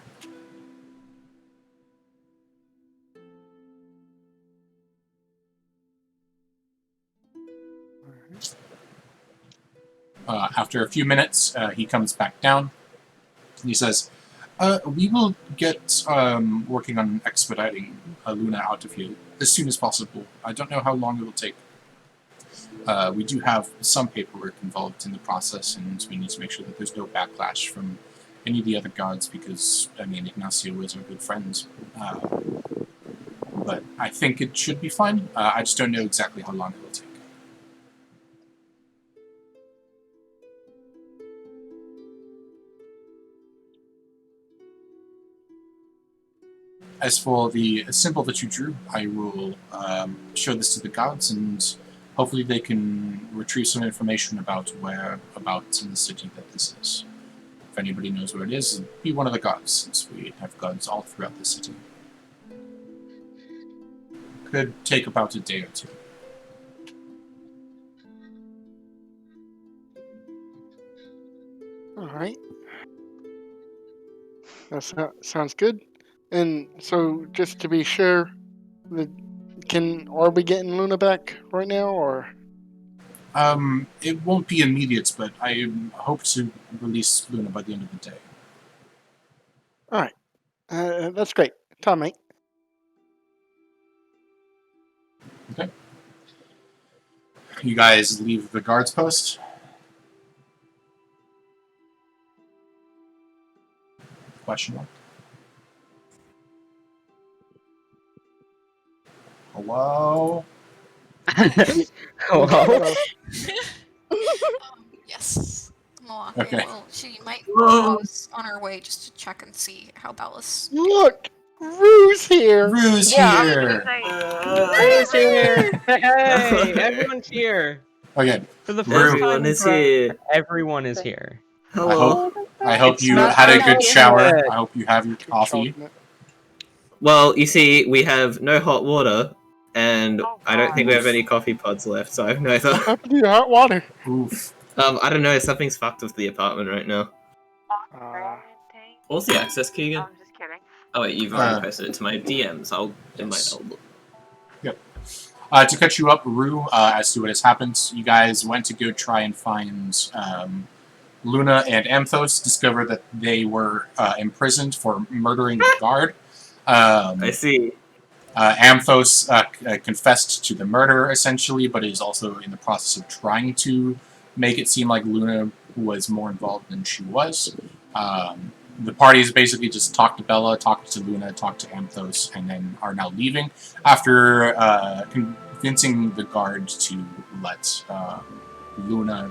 Speaker 5: After a few minutes, he comes back down. He says, "We will get working on expediting Luna out of here as soon as possible. I don't know how long it will take. We do have some paperwork involved in the process, and we need to make sure that there's no backlash from any of the other guards because, I mean, Ignacio is our good friend. But I think it should be fine. I just don't know exactly how long it will take." As for the symbol that you drew, I will show this to the guards, and hopefully they can retrieve some information about whereabouts in the city that this is. If anybody knows where it is, be one of the guards, since we have guards all throughout the city. Could take about a day or two.
Speaker 7: All right. That sounds good. And so, just to be sure, are we getting Luna back right now, or?
Speaker 5: It won't be immediate, but I hope to release Luna by the end of the day.
Speaker 7: All right. That's great. Tom, mate.
Speaker 5: Okay. You guys leave the guards post. Question mark. Hello?
Speaker 4: Hello?
Speaker 6: Yes. I'm walking.
Speaker 5: Okay.
Speaker 6: Well, she might pause on her way just to check and see how Bella's.
Speaker 7: Look, Rue's here.
Speaker 5: Rue's
Speaker 8: Yeah,
Speaker 5: here!
Speaker 4: Rue's here! Hey, everyone's here!
Speaker 5: Okay,
Speaker 4: For the
Speaker 5: Rue.
Speaker 4: first
Speaker 10: Everyone
Speaker 4: time
Speaker 10: is
Speaker 4: forever,
Speaker 10: here.
Speaker 4: everyone is here.
Speaker 10: Hello.
Speaker 5: I hope
Speaker 4: It's
Speaker 5: you
Speaker 4: not
Speaker 5: had a
Speaker 4: like
Speaker 5: good
Speaker 4: it's
Speaker 5: shower.
Speaker 4: good.
Speaker 5: I hope you have your coffee.
Speaker 10: Well, you see, we have no hot water, and
Speaker 9: Oh,
Speaker 10: I don't think we have
Speaker 5: God.
Speaker 10: any coffee pods left, so I've neither.
Speaker 7: What happened to your hot water?
Speaker 5: Oof.
Speaker 10: I don't know, something's fucked with the apartment right now. What's the access key again?
Speaker 9: I'm just kidding.
Speaker 10: Oh wait, you've already posted it to my DMs.
Speaker 5: Yes.
Speaker 10: I'll
Speaker 5: To catch you up, Rue, as to what has happened, you guys went to go try and find Luna and Amthos, discovered that they were imprisoned for murdering a guard.
Speaker 10: I see.
Speaker 5: Amthos confessed to the murder, essentially, but is also in the process of trying to make it seem like Luna was more involved than she was. The parties basically just talked to Bella, talked to Luna, talked to Amthos, and then are now leaving after convincing the guard to let Luna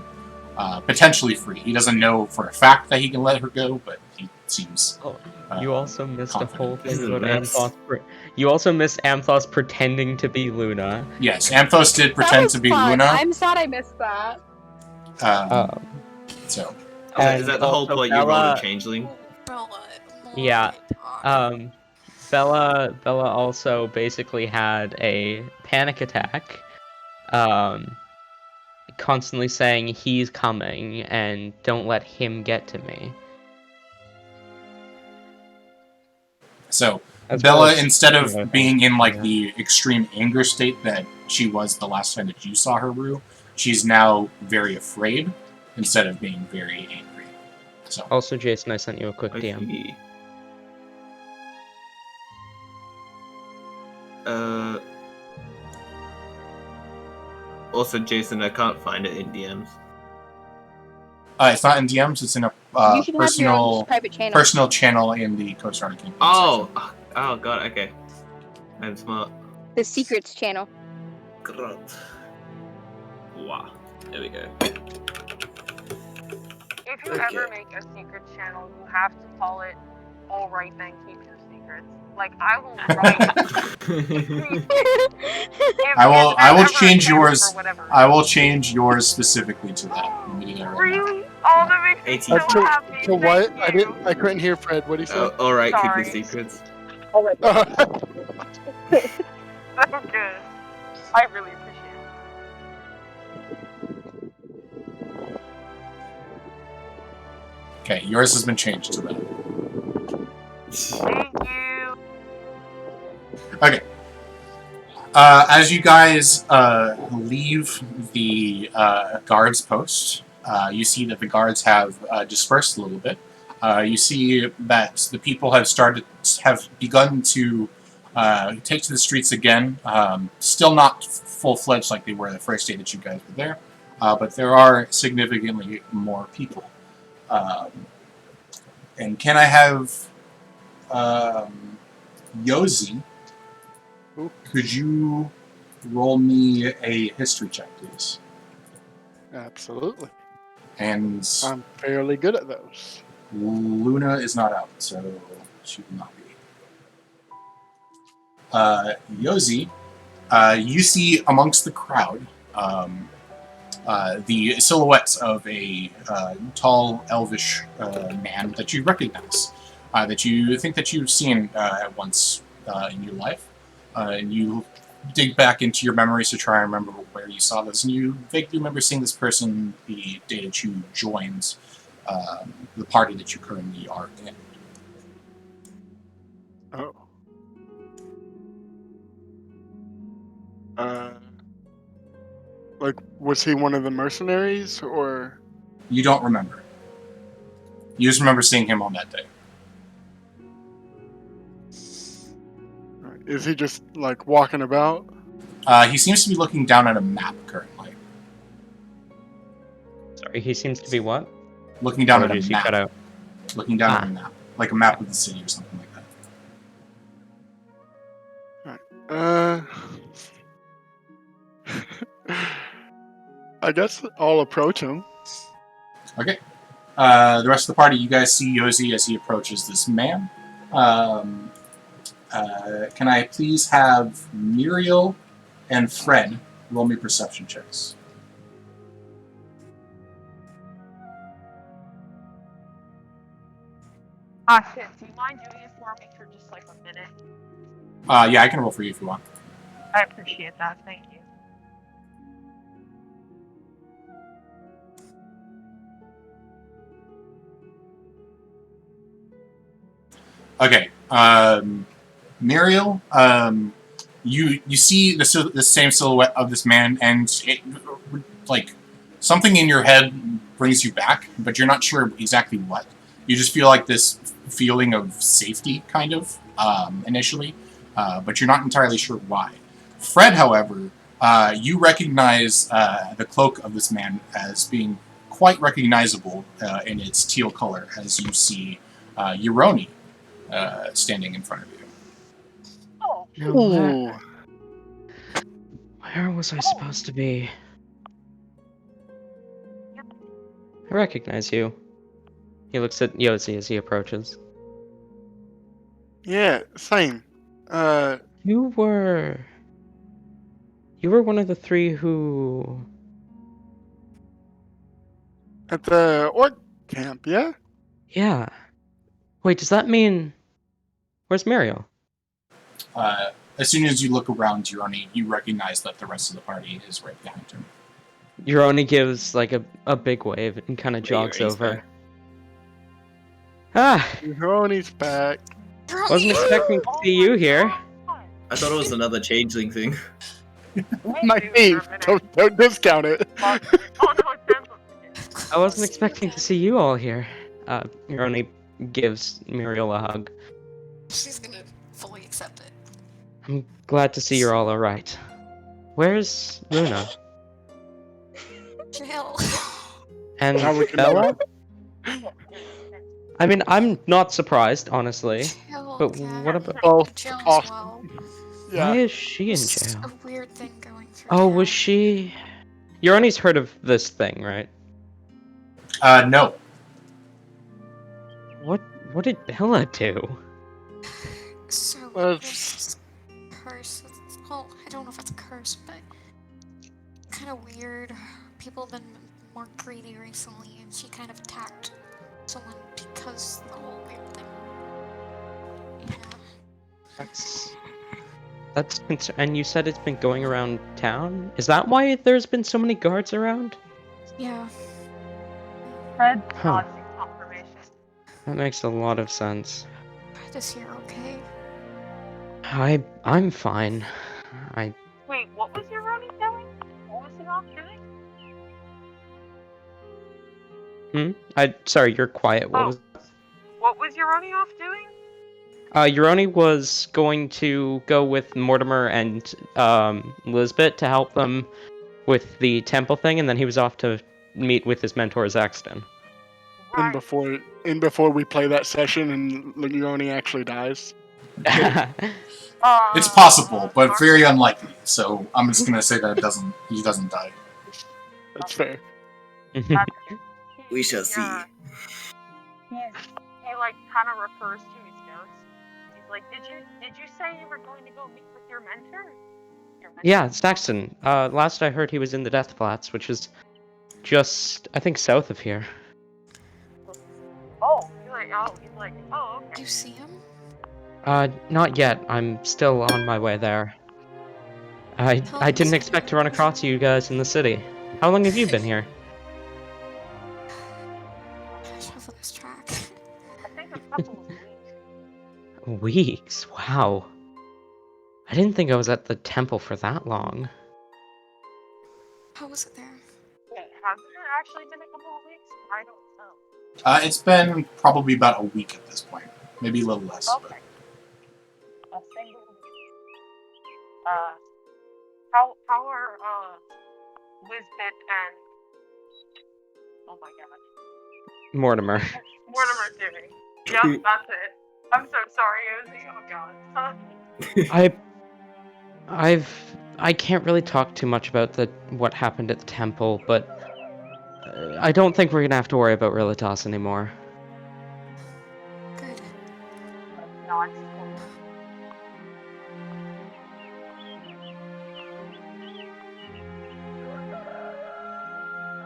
Speaker 5: potentially free. He doesn't know for a fact that he can let her go, but he seems.
Speaker 4: You also missed a whole
Speaker 5: confident.
Speaker 10: This
Speaker 4: thing
Speaker 10: is a
Speaker 4: about
Speaker 10: mess.
Speaker 4: Amthos. You also missed Amthos pretending to be Luna.
Speaker 5: Yes, Amthos did
Speaker 3: That
Speaker 5: pretend
Speaker 3: was
Speaker 5: to be
Speaker 3: fun.
Speaker 5: Luna.
Speaker 3: I'm sad I missed that.
Speaker 5: So
Speaker 10: Is that the whole
Speaker 4: also
Speaker 10: point? You rolled
Speaker 4: Bella,
Speaker 10: a changeling.
Speaker 6: Bella,
Speaker 4: Yeah,
Speaker 6: Lord,
Speaker 4: Bella also basically had a panic attack, constantly saying he's coming and don't let him get to me.
Speaker 5: So
Speaker 4: As well
Speaker 5: Bella,
Speaker 4: as
Speaker 5: instead
Speaker 4: some other
Speaker 5: of being
Speaker 4: things.
Speaker 5: in like
Speaker 4: Yeah.
Speaker 5: the extreme anger state that she was the last time that you saw her, Rue, she's now very afraid instead of being very angry. So
Speaker 4: Also, Jason, I sent you a quick
Speaker 10: I
Speaker 4: DM.
Speaker 10: see. Also, Jason, I can't find it in DMs.
Speaker 5: it's not in DMs; it's in a
Speaker 3: You should have your own
Speaker 5: personal channel in the Costa-Radi campaign.
Speaker 10: Oh,
Speaker 5: section.
Speaker 10: oh god, okay. I'm smart.
Speaker 3: The secrets channel.
Speaker 10: Grunt. Wow. There we go.
Speaker 9: If you
Speaker 10: Okay.
Speaker 9: ever make a secret channel, you have to call it "All Right Then Keep Your Secrets." Like I will write.
Speaker 5: I will change yours. I will change yours specifically to that. Let me do that right now.
Speaker 9: Really? Oh, that makes me
Speaker 10: 18.
Speaker 9: so happy.
Speaker 7: To what?
Speaker 9: Thank you.
Speaker 7: I couldn't hear Fred. What did he say?
Speaker 10: All right, keep your
Speaker 9: Sorry.
Speaker 10: secrets.
Speaker 9: All right. So good. I really appreciate it.
Speaker 5: Okay, yours has been changed to that.
Speaker 9: Thank you.
Speaker 5: Okay. As you guys leave the guards post, you see that the guards have dispersed a little bit. You see that the people have begun to take to the streets again. Still not full-fledged like they were the first day that you guys were there, but there are significantly more people. And can I have Yosi? Could you roll me a history check, please?
Speaker 7: Absolutely.
Speaker 5: And
Speaker 7: I'm fairly good at those.
Speaker 5: Luna is not out, so she will not be. Yosi, you see amongst the crowd the silhouette of a tall, elvish man that you recognize, that you think that you've seen at once in your life. And you dig back into your memories to try and remember where you saw this, and you vaguely remember seeing this person the day that you joined the party that you currently are in.
Speaker 7: Oh. Like, was he one of the mercenaries, or?
Speaker 5: You don't remember. You just remember seeing him on that day.
Speaker 7: Is he just, like, walking about?
Speaker 5: He seems to be looking down at a map currently.
Speaker 4: Sorry, he seems to be what?
Speaker 5: Looking down at a
Speaker 4: Apologies, you cut
Speaker 5: map.
Speaker 4: out.
Speaker 5: Looking down at a map. Like a map of the city or something like that.
Speaker 7: I guess I'll approach him.
Speaker 5: Okay. The rest of the party, you guys see Yosi as he approaches this man. Can I please have Muriel and Fred roll me perception checks?
Speaker 9: Shit. Do you mind doing it for me for just like a minute?
Speaker 5: Yeah, I can roll for you if you want.
Speaker 9: I appreciate that. Thank you.
Speaker 5: Okay. Muriel, you see the same silhouette of this man, and it, like, something in your head brings you back, but you're not sure exactly what. You just feel like this feeling of safety, kind of, initially, but you're not entirely sure why. Fred, however, you recognize the cloak of this man as being quite recognizable in its teal color, as you see Euroni standing in front of you.
Speaker 9: Oh.
Speaker 7: Ooh.
Speaker 4: Where was I supposed to be? I recognize you. He looks at Yossi as he approaches.
Speaker 7: Yeah, same.
Speaker 4: You were one of the three who...
Speaker 7: At the orc camp, yeah?
Speaker 4: Yeah. Wait, does that mean... Where's Muriel?
Speaker 5: As soon as you look around Jironi, you recognize that the rest of the party is right behind him.
Speaker 4: Yuroni gives like a big wave and kind of jogs
Speaker 10: Yuri's
Speaker 4: over.
Speaker 10: back.
Speaker 4: Ah!
Speaker 7: Ronnie's back.
Speaker 4: Wasn't expecting to see you here.
Speaker 10: I thought it was another changeling thing.
Speaker 7: My thief. Don't discount it.
Speaker 9: Oh no, it's Amthos.
Speaker 4: I wasn't expecting to see you all here. Yuroni gives Muriel a hug.
Speaker 6: She's gonna fully accept it.
Speaker 4: I'm glad to see you're all alright. Where's Luna?
Speaker 6: Jail.
Speaker 4: And
Speaker 7: How we can
Speaker 4: Bella? I mean, I'm not surprised, honestly.
Speaker 6: Jail,
Speaker 4: But
Speaker 6: yeah.
Speaker 4: what about...
Speaker 7: Both
Speaker 6: Jail as
Speaker 7: awesome.
Speaker 6: well.
Speaker 7: Yeah.
Speaker 4: Why is she in
Speaker 6: It's
Speaker 4: jail?
Speaker 6: a weird thing going through.
Speaker 4: Oh, was
Speaker 6: town.
Speaker 4: she... Yuroni's heard of this thing, right?
Speaker 5: No.
Speaker 4: What did Bella do?
Speaker 6: So
Speaker 7: Well,
Speaker 6: there's this curse. Well, I don't know if it's a curse, but kind of weird. People have been more greedy recently, and she kind of attacked someone because the whole weird thing. Yeah.
Speaker 4: And you said it's been going around town? Is that why there's been so many guards around?
Speaker 6: Yeah.
Speaker 9: Fred
Speaker 4: Huh.
Speaker 9: nodding confirmation.
Speaker 4: That makes a lot of sense.
Speaker 6: This year, okay?
Speaker 4: I'm fine.
Speaker 9: Wait, what was your Ronnie doing? What was he off doing?
Speaker 4: Sorry, you're quiet. What
Speaker 9: Oh.
Speaker 4: was...
Speaker 9: What was your Ronnie off doing?
Speaker 4: Yuroni was going to go with Mortimer and Lisbeth to help them with the temple thing, and then he was off to meet with his mentor Zaxton.
Speaker 7: And before we play that session and Leone actually dies.
Speaker 5: It's possible, but very unlikely. So I'm just gonna say that he doesn't die.
Speaker 7: That's fair.
Speaker 10: We shall see.
Speaker 9: He like kind of refers to his notes. He's like, did you say you were going to go meet with your mentor?
Speaker 4: Yeah, Zaxton. Last I heard he was in the Death Flats, which is just, I think, south of here.
Speaker 9: Oh, he's like, oh, okay.
Speaker 6: Do you see him?
Speaker 4: Not yet. I'm still on my way there. I didn't expect to run across you guys in the city. How long have you been here?
Speaker 6: I shuffle this track.
Speaker 9: I think a couple of weeks.
Speaker 4: Weeks? Wow. I didn't think I was at the temple for that long.
Speaker 6: How was it there?
Speaker 9: Wait, hasn't it actually been a couple of weeks? I don't know.
Speaker 5: It's been probably about a week at this point, maybe a little less.
Speaker 9: Okay. A single week. How are Lisbeth and oh my god,
Speaker 4: Mortimer.
Speaker 9: Mortimer doing? Yep, that's it. I'm so sorry, Ozzy. Oh god.
Speaker 4: I can't really talk too much about what happened at the temple, but I don't think we're gonna have to worry about Realitas anymore.
Speaker 6: Good.
Speaker 9: No, it's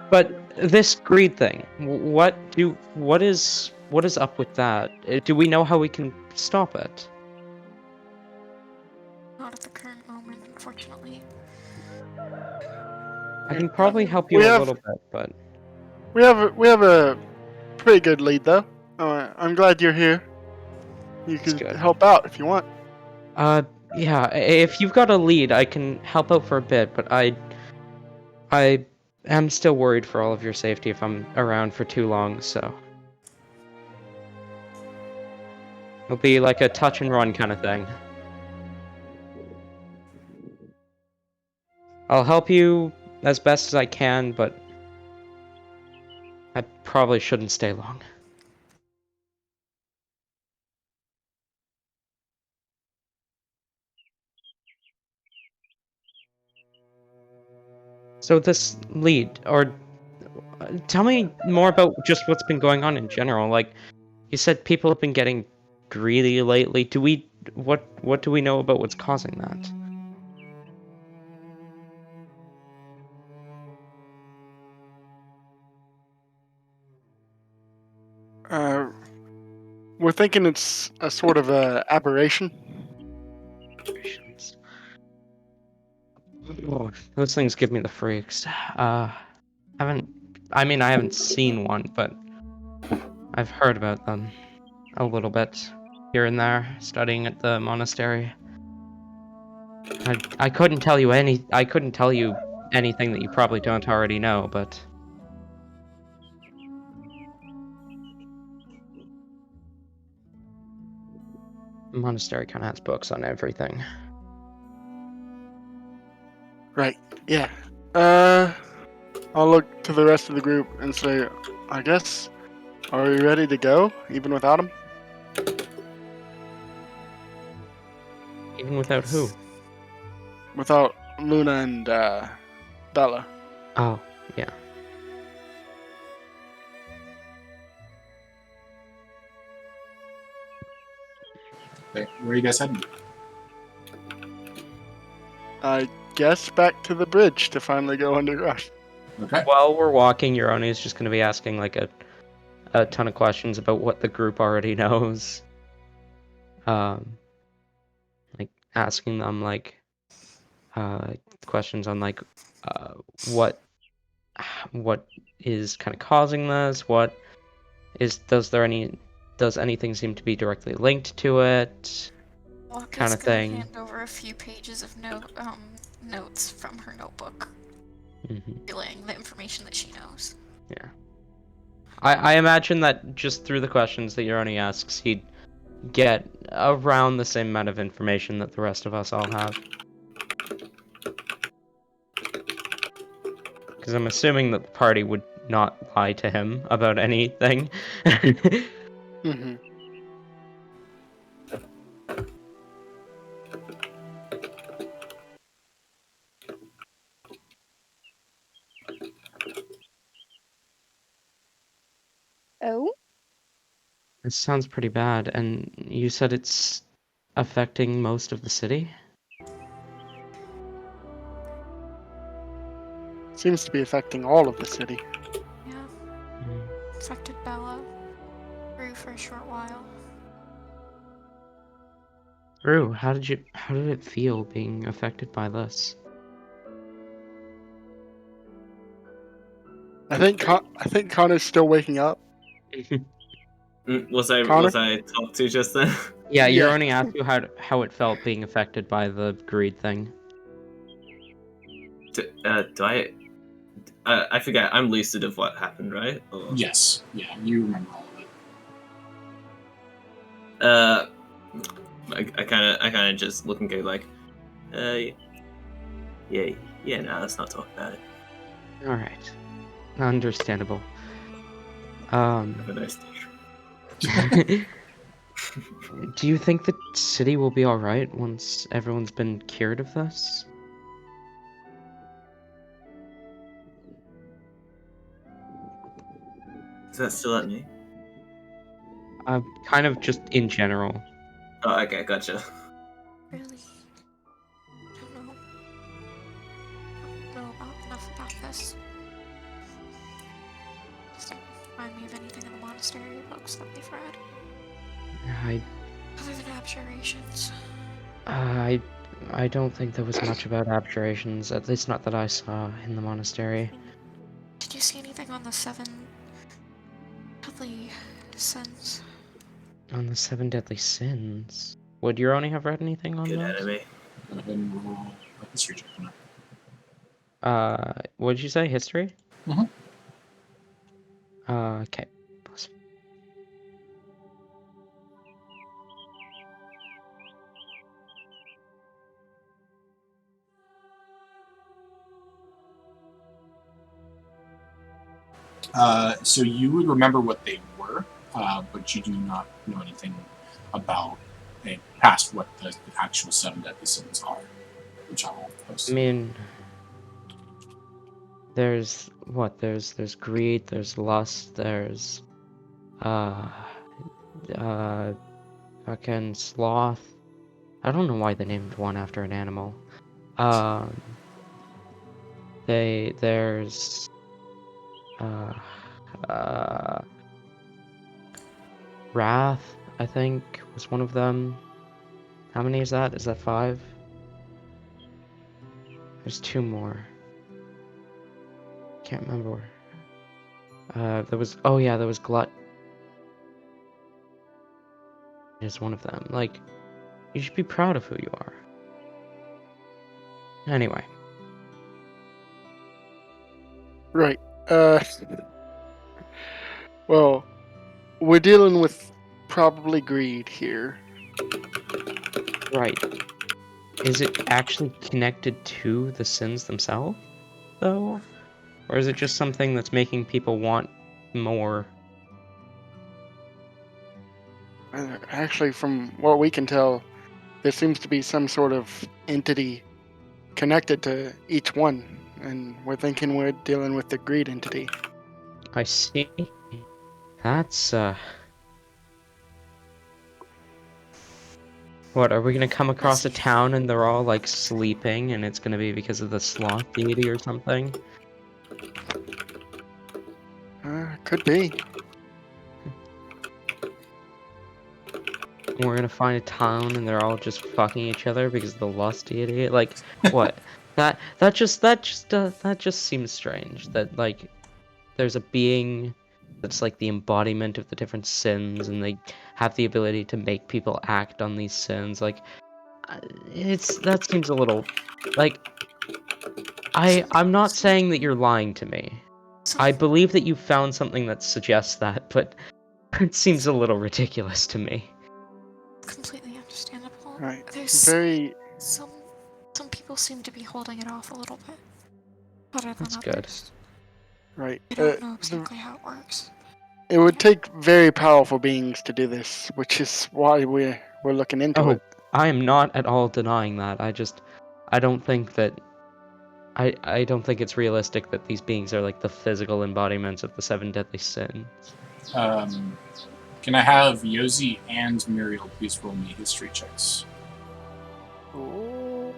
Speaker 4: But this greed thing, what is up with that? Do we know how we can stop it?
Speaker 6: Not at the current moment, unfortunately.
Speaker 4: I can probably help you
Speaker 7: We
Speaker 4: a
Speaker 7: have-
Speaker 4: little bit, but
Speaker 7: We have a pretty good lead though. I'm glad you're here. You
Speaker 4: That's
Speaker 7: can
Speaker 4: good.
Speaker 7: help out if you want.
Speaker 4: yeah, if you've got a lead, I can help out for a bit, but I am still worried for all of your safety if I'm around for too long, so. It'll be like a touch and run kind of thing. I'll help you as best as I can, but I probably shouldn't stay long. So this lead, or tell me more about just what's been going on in general. Like, you said people have been getting greedy lately. What do we know about what's causing that?
Speaker 7: We're thinking it's a sort of a aberration.
Speaker 4: Oh, those things give me the freaks. I haven't seen one, but I've heard about them a little bit here and there, studying at the monastery. I couldn't tell you anything that you probably don't already know, but the monastery kind of has books on everything.
Speaker 7: Right. Yeah. I'll look to the rest of the group and say, I guess, are we ready to go, even without him?
Speaker 4: Even without who?
Speaker 7: Without Luna and Bella.
Speaker 4: Oh, yeah.
Speaker 5: Okay, where are you guys heading?
Speaker 7: I guess back to the bridge to finally go underground.
Speaker 5: Okay.
Speaker 4: While we're walking, Euroni is just going to be asking like a ton of questions about what the group already knows. Like asking them like questions on like what is kind of causing this? Does anything seem to be directly linked to it?
Speaker 6: Waka's
Speaker 4: Kind of
Speaker 6: gonna
Speaker 4: thing.
Speaker 6: hand over a few pages of notes from her notebook, relaying the information that she knows.
Speaker 4: Yeah. I imagine that just through the questions that Euroni asks, he'd get around the same amount of information that the rest of us all have. Because I'm assuming that the party would not lie to him about anything.
Speaker 7: Mm-hmm.
Speaker 3: Oh?
Speaker 4: It sounds pretty bad, and you said it's affecting most of the city?
Speaker 7: Seems to be affecting all of the city.
Speaker 6: Yeah. Affected Bella. Grew for a short while.
Speaker 4: Rue, how did it feel being affected by this?
Speaker 7: I think Connor's still waking up.
Speaker 10: Was I
Speaker 7: Connor?
Speaker 10: talked to just then?
Speaker 4: Yeah,
Speaker 7: Yeah.
Speaker 4: Euroni asked you how it felt being affected by the greed thing.
Speaker 10: do I? I forget. I'm lucid of what happened, right? Or...
Speaker 5: Yes. Yeah, you remember all of it.
Speaker 10: I kind of just look and go like, yeah, no, let's not talk about it.
Speaker 4: All right, understandable.
Speaker 10: Have a nice day.
Speaker 4: Do you think the city will be all right once everyone's been cured of this?
Speaker 10: Is that still at me?
Speaker 4: Kind of just in general.
Speaker 10: Oh, okay, gotcha.
Speaker 6: Really? Don't know. Don't know enough about this. Doesn't remind me of anything in the monastery books that we've read. Other than abjurations.
Speaker 4: I don't think there was much about abjurations, at least not that I saw in the monastery.
Speaker 6: Did you see anything on the 7 deadly sins?
Speaker 4: On the 7 deadly sins? Would Euroni have read anything on
Speaker 10: Good
Speaker 4: those?
Speaker 10: enemy.
Speaker 5: Go ahead and roll a history check on that.
Speaker 4: What did you say? History?
Speaker 5: Mhm.
Speaker 4: Okay.
Speaker 5: So you would remember what they were, but you do not know anything about it past what the actual 7 deadly sins are, which I will post.
Speaker 4: I mean, There's what? There's greed, there's lust, there's fucking sloth. I don't know why they named one after an animal. There's wrath, I think, was one of them. How many is that? Is that 5? There's 2 more. Can't remember. There was glut. Is one of them. Like, you should be proud of who you are. Anyway.
Speaker 7: Right. Well, we're dealing with probably greed here.
Speaker 4: Right. Is it actually connected to the sins themselves, though? Or is it just something that's making people want more?
Speaker 7: Actually, from what we can tell, there seems to be some sort of entity connected to each one, and we're thinking we're dealing with the greed entity.
Speaker 4: I see. That's, What, are we gonna come across a town and they're all, like, sleeping, and it's gonna be because of the sloth deity or something?
Speaker 7: Could be.
Speaker 4: We're gonna find a town and they're all just fucking each other because of the lust deity? Like, what? That just seems strange. That, like, there's a being that's like the embodiment of the different sins, and they have the ability to make people act on these sins. Like, that seems a little, like, I'm not saying that you're lying to me. I believe that you found something that suggests that, but it seems a little ridiculous to me.
Speaker 6: Completely understandable.
Speaker 7: Right.
Speaker 6: There's
Speaker 7: Very.
Speaker 6: some people seem to be holding it off a little bit better than
Speaker 4: That's
Speaker 6: others.
Speaker 4: good.
Speaker 7: Right.
Speaker 6: I don't know exactly how it works.
Speaker 7: It would take very powerful beings to do this, which is why we're looking into it.
Speaker 4: I am not at all denying that. I don't think that I don't think it's realistic that these beings are like the physical embodiments of the 7 deadly sins.
Speaker 5: Can I have Yosi and Muriel please roll me history checks?
Speaker 7: Ooh,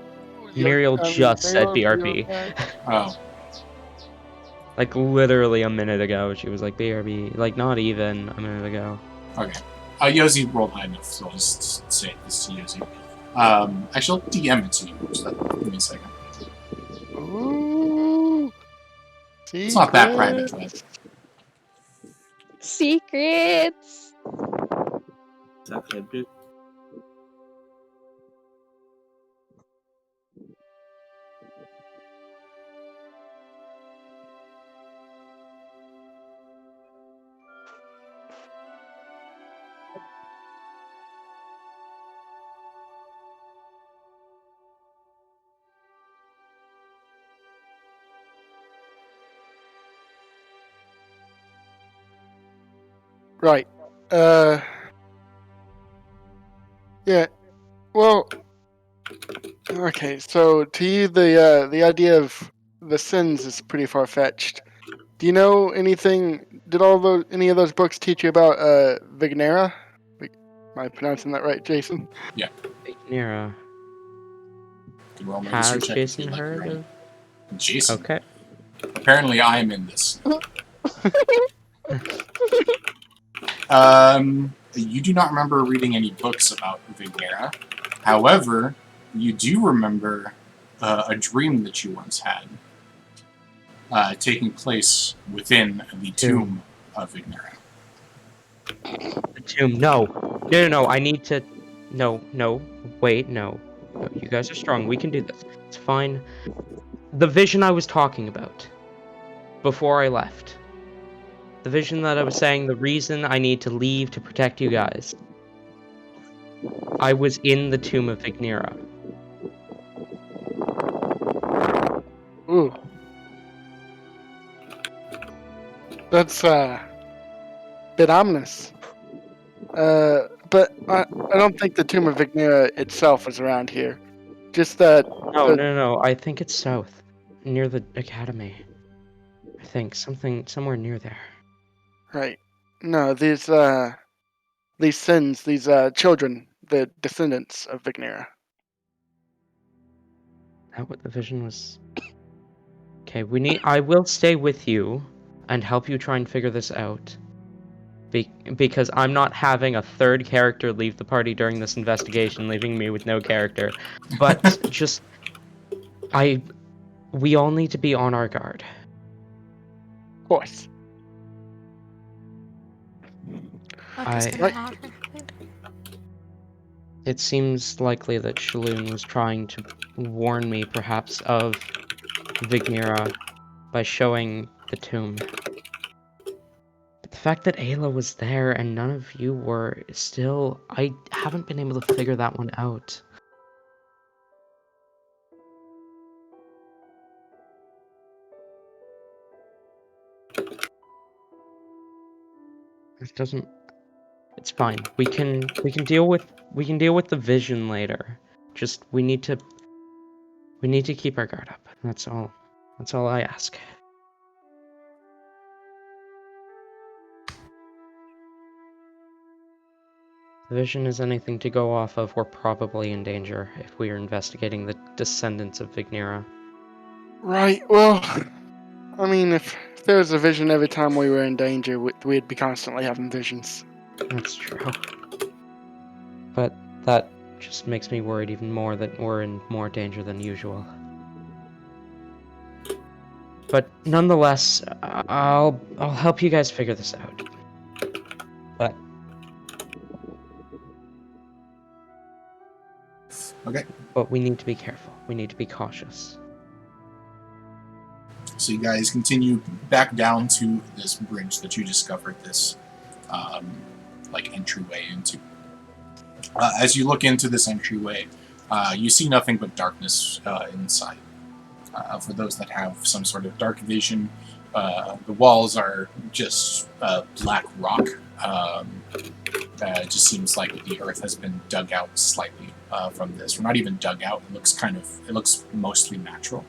Speaker 4: Muriel just said BRB.
Speaker 5: Oh.
Speaker 4: Like, literally a minute ago, she was like, BRB. Like, not even a minute ago.
Speaker 5: Okay. Yosi rolled high enough, so I'll just say this to Yosi. Actually, I'll DM it to you. Just give me a second.
Speaker 7: Ooh.
Speaker 5: It's not that private, but...
Speaker 3: Secrets.
Speaker 10: Exactly. Blue.
Speaker 7: Right. Yeah. Well. Okay. So to you, the idea of the sins is pretty far fetched. Do you know anything? Did any of those books teach you about Vignera? Am I pronouncing that right, Jason?
Speaker 5: Yeah.
Speaker 4: Vignera.
Speaker 5: Can roll my
Speaker 4: Has
Speaker 5: history check if
Speaker 4: Jason
Speaker 5: you'd like,
Speaker 4: heard
Speaker 5: right?
Speaker 4: of?
Speaker 5: Jason.
Speaker 4: Okay.
Speaker 5: Apparently, I am in this. You do not remember reading any books about Vignera. However, you do remember a dream that you once had taking place within the tomb of Vignera.
Speaker 4: The tomb. No. I need to. No. Wait, no. You guys are strong. We can do this. It's fine. The vision I was talking about before I left. The vision that I was saying, the reason I need to leave to protect you guys. I was in the tomb of Vignera.
Speaker 7: Ooh. That's bit ominous. But I don't think the tomb of Vignera itself is around here. Just that.
Speaker 4: No. I think it's south, near the academy. I think somewhere near there.
Speaker 7: Right. No, these sins, these children, the descendants of Vignera.
Speaker 4: That what the vision was? Okay, I will stay with you and help you try and figure this out. Because I'm not having a third character leave the party during this investigation, leaving me with no character. But we all need to be on our guard.
Speaker 7: Of course.
Speaker 6: Mark is gonna
Speaker 7: Right.
Speaker 6: nod her head.
Speaker 4: It seems likely that Shaloon was trying to warn me, perhaps, of Vignera by showing the tomb. But the fact that Ayla was there and none of you were, still, I haven't been able to figure that one out. It doesn't. It's fine. We can deal with the vision later. Just we need to keep our guard up. That's all. That's all I ask. The vision is anything to go off of. We're probably in danger if we are investigating the descendants of Vignera.
Speaker 7: Right. Well, I mean, if there was a vision every time we were in danger, we'd be constantly having visions.
Speaker 4: That's true. But that just makes me worried even more that we're in more danger than usual. But nonetheless, I'll help you guys figure this out. But
Speaker 5: Okay.
Speaker 4: But we need to be careful. We need to be cautious.
Speaker 5: So you guys continue back down to this bridge that you discovered this entryway into. As you look into this entryway, you see nothing but darkness inside. For those that have some sort of dark vision, the walls are just black rock. It just seems like the earth has been dug out slightly from this. Or not even dug out. It looks mostly natural.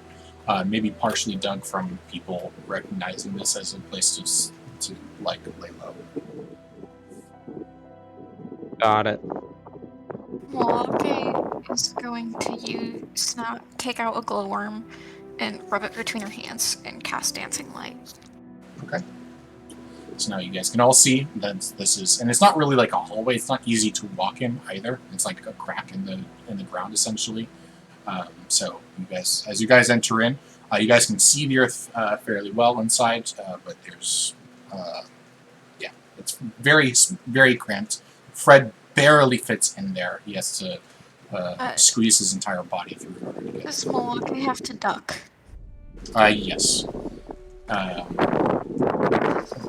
Speaker 5: Maybe partially dug from people recognizing this as a place to lay low.
Speaker 4: Got it.
Speaker 6: Walke is going to take out a glowworm and rub it between her hands and cast Dancing Light.
Speaker 5: Okay. So now you guys can all see that this is, and it's not really like a hallway. It's not easy to walk in either. It's like a crack in the ground essentially. So you guys, as you guys enter in, you guys can see the earth fairly well inside, but there's, it's very, very cramped. Fred barely fits in there. He has to squeeze his entire body through in order to get.
Speaker 6: Does Walke have to duck?
Speaker 5: Yes.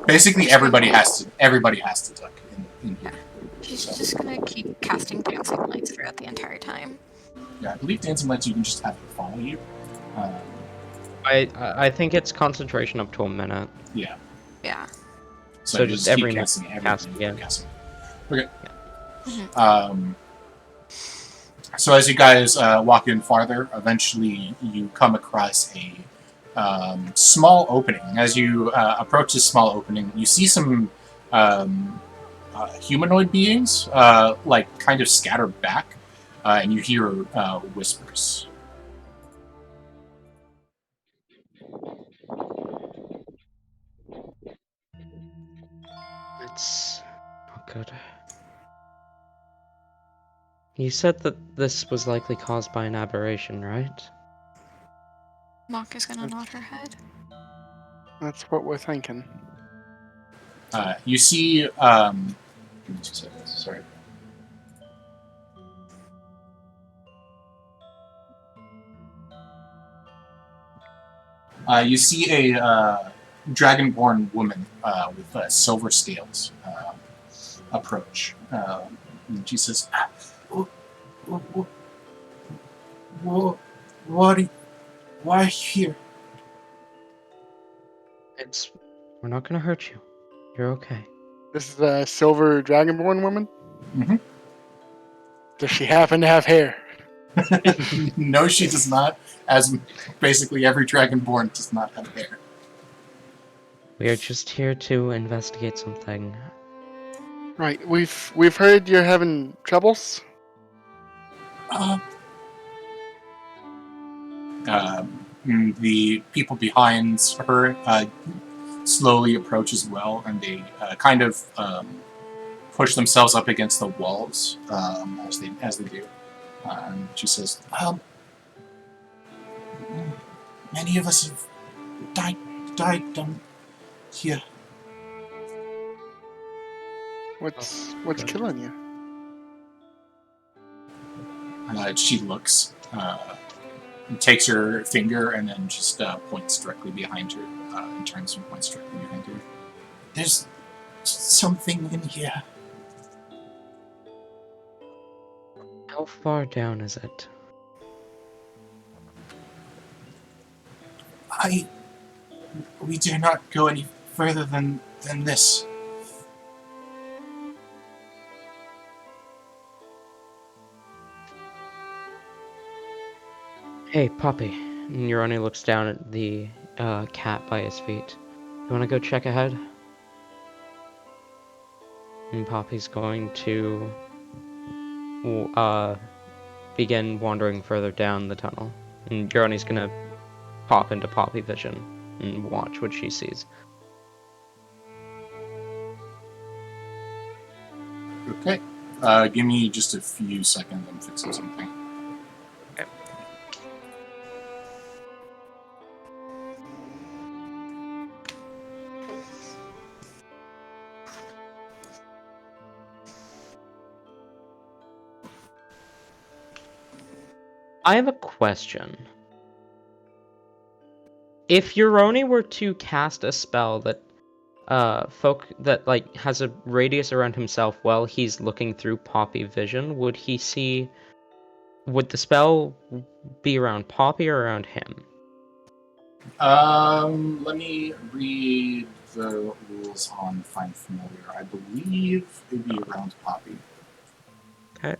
Speaker 5: Basically, everybody has to duck in here.
Speaker 6: She's just gonna keep casting Dancing Lights throughout the entire time.
Speaker 5: Yeah, I believe Dancing Lights you can just have it follow you.
Speaker 4: I think it's concentration up to a minute.
Speaker 5: Yeah.
Speaker 6: Yeah.
Speaker 5: So
Speaker 4: just
Speaker 5: keep
Speaker 4: every
Speaker 5: casting
Speaker 4: cast
Speaker 5: everything.
Speaker 4: again.
Speaker 5: Casting. Okay.
Speaker 6: Mhm.
Speaker 5: So as you guys walk in farther, eventually you come across a small opening. And as you approach this small opening, you see some humanoid beings, kind of scattered back, and you hear whispers.
Speaker 4: It's not good. You said that this was likely caused by an aberration, right?
Speaker 6: Mock is gonna nod her head.
Speaker 7: That's what we're thinking.
Speaker 5: You see, give me 2 seconds, sorry. You see a dragonborn woman with silver scales approach. And she says, why here?
Speaker 4: We're not gonna hurt you. You're okay.
Speaker 7: This is a silver dragonborn woman?
Speaker 5: Mm-hmm.
Speaker 7: Does she happen to have hair?
Speaker 5: No, she does not, as basically every dragonborn does not have hair.
Speaker 4: We are just here to investigate something.
Speaker 7: Right. We've heard you're having troubles.
Speaker 5: The people behind her slowly approach as well, and they kind of push themselves up against the walls as they do. And she says, "Many of us have died here."
Speaker 7: What's killing you?
Speaker 5: She looks, and takes her finger, and then just points directly behind her, and turns and points directly behind her. "There's something in here."
Speaker 4: How far down is it?
Speaker 5: We dare not go any further than this.
Speaker 4: Hey, Poppy. And Yoroni looks down at the cat by his feet. You wanna go check ahead? And Poppy's going to begin wandering further down the tunnel. And Yoroni's gonna pop into Poppy vision and watch what she sees.
Speaker 5: Okay. Give me just a few seconds. I'm fixing something.
Speaker 4: Okay. I have a question. If Yoroni were to cast a spell that has a radius around himself while he's looking through Poppy vision, would the spell be around Poppy or around him?
Speaker 5: Let me read the rules on Find Familiar. I believe it would be around Poppy.
Speaker 4: Okay.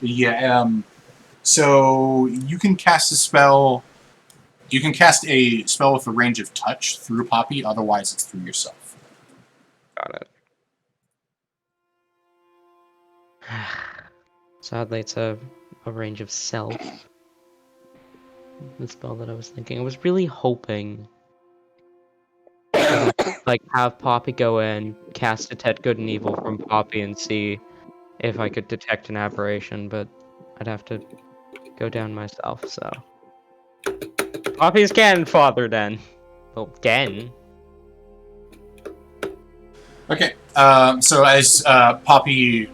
Speaker 5: Yeah, so you can cast a spell. You can cast a spell with a range of touch through Poppy, otherwise it's through yourself.
Speaker 4: Got it. Sadly, it's a range of self. The spell that I was thinking. I was really hoping have Poppy go in, cast Detect Good and Evil from Poppy and see if I could detect an aberration, but I'd have to go down myself, so. Poppy's cannon fodder then. Well, again. Okay.
Speaker 5: So as Poppy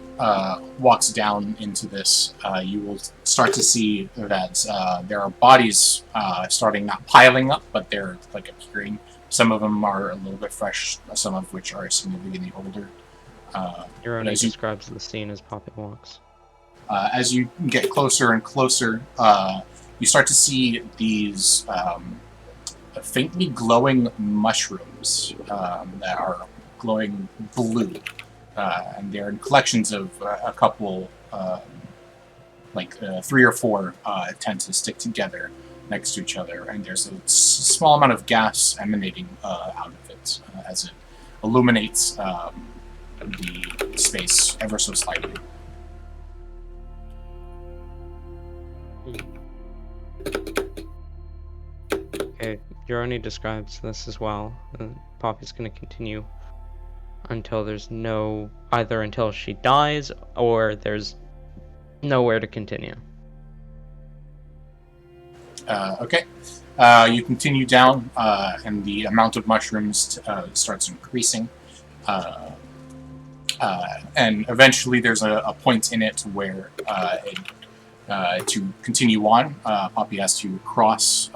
Speaker 5: walks down into this, you will start to see that there are bodies starting not piling up, but they're appearing. Some of them are a little bit fresh, some of which are significantly older.
Speaker 4: Yoroni describes the scene as Poppy walks.
Speaker 5: As you get closer and closer, you start to see these faintly glowing mushrooms that are glowing blue. And they're in collections of a couple, 3 or 4 tend to stick together next to each other, and there's a small amount of gas emanating out of it as it illuminates the space ever so slightly.
Speaker 4: Okay, Yoroni describes this as well. Poppy's gonna continue until until she dies or there's nowhere to continue.
Speaker 5: Okay. You continue down, and the amount of mushrooms starts increasing. And eventually there's a point in it where to continue on, Poppy has to cross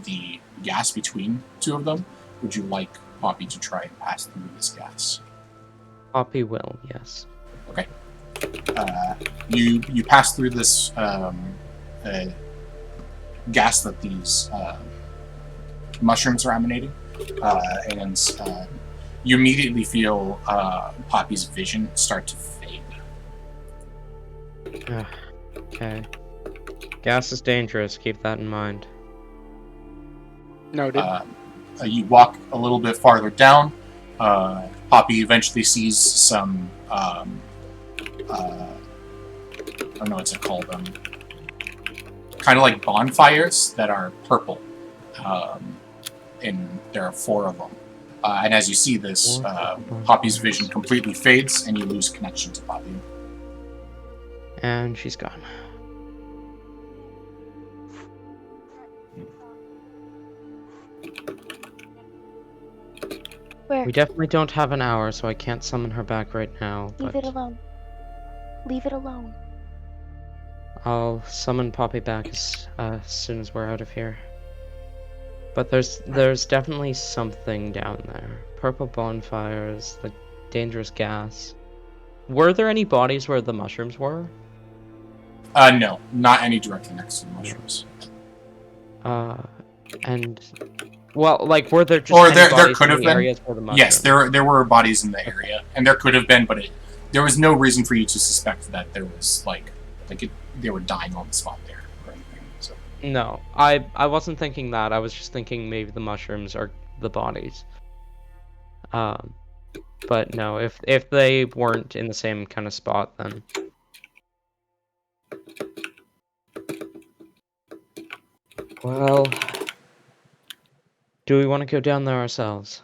Speaker 5: the gas between 2 of them. Would you like Poppy to try and pass through this gas?
Speaker 4: Poppy will, yes.
Speaker 5: Okay. You pass through this gas that these mushrooms are emanating, and you immediately feel Poppy's vision start to fade.
Speaker 4: Okay. Gas is dangerous. Keep that in mind.
Speaker 7: Noted.
Speaker 5: You walk a little bit farther down. Poppy eventually sees some. I don't know what's it called. Kind of like bonfires that are purple. And there are 4 of them. And as you see this, Poppy's vision completely fades, and you lose connection to Poppy.
Speaker 4: And she's gone.
Speaker 6: Where?
Speaker 4: We definitely don't have an hour, so I can't summon her back right now.
Speaker 6: Leave
Speaker 4: but
Speaker 6: it alone. Leave it alone.
Speaker 4: I'll summon Poppy back as soon as we're out of here. But there's definitely something down there. Purple bonfires, like dangerous gas. Were there any bodies where the mushrooms were?
Speaker 5: No, not any directly next to the mushrooms.
Speaker 4: And well, like were there just
Speaker 5: Or
Speaker 4: any
Speaker 5: there
Speaker 4: bodies
Speaker 5: could
Speaker 4: in
Speaker 5: have
Speaker 4: the
Speaker 5: been.
Speaker 4: areas where the mushrooms?
Speaker 5: Yes, there were bodies in the area, and there could have been, but there was no reason for you to suspect that there was they were dying on the spot there or anything. So.
Speaker 4: No, I wasn't thinking that. I was just thinking maybe the mushrooms are the bodies. But no, if they weren't in the same kind of spot, then. Well, do we want to go down there ourselves?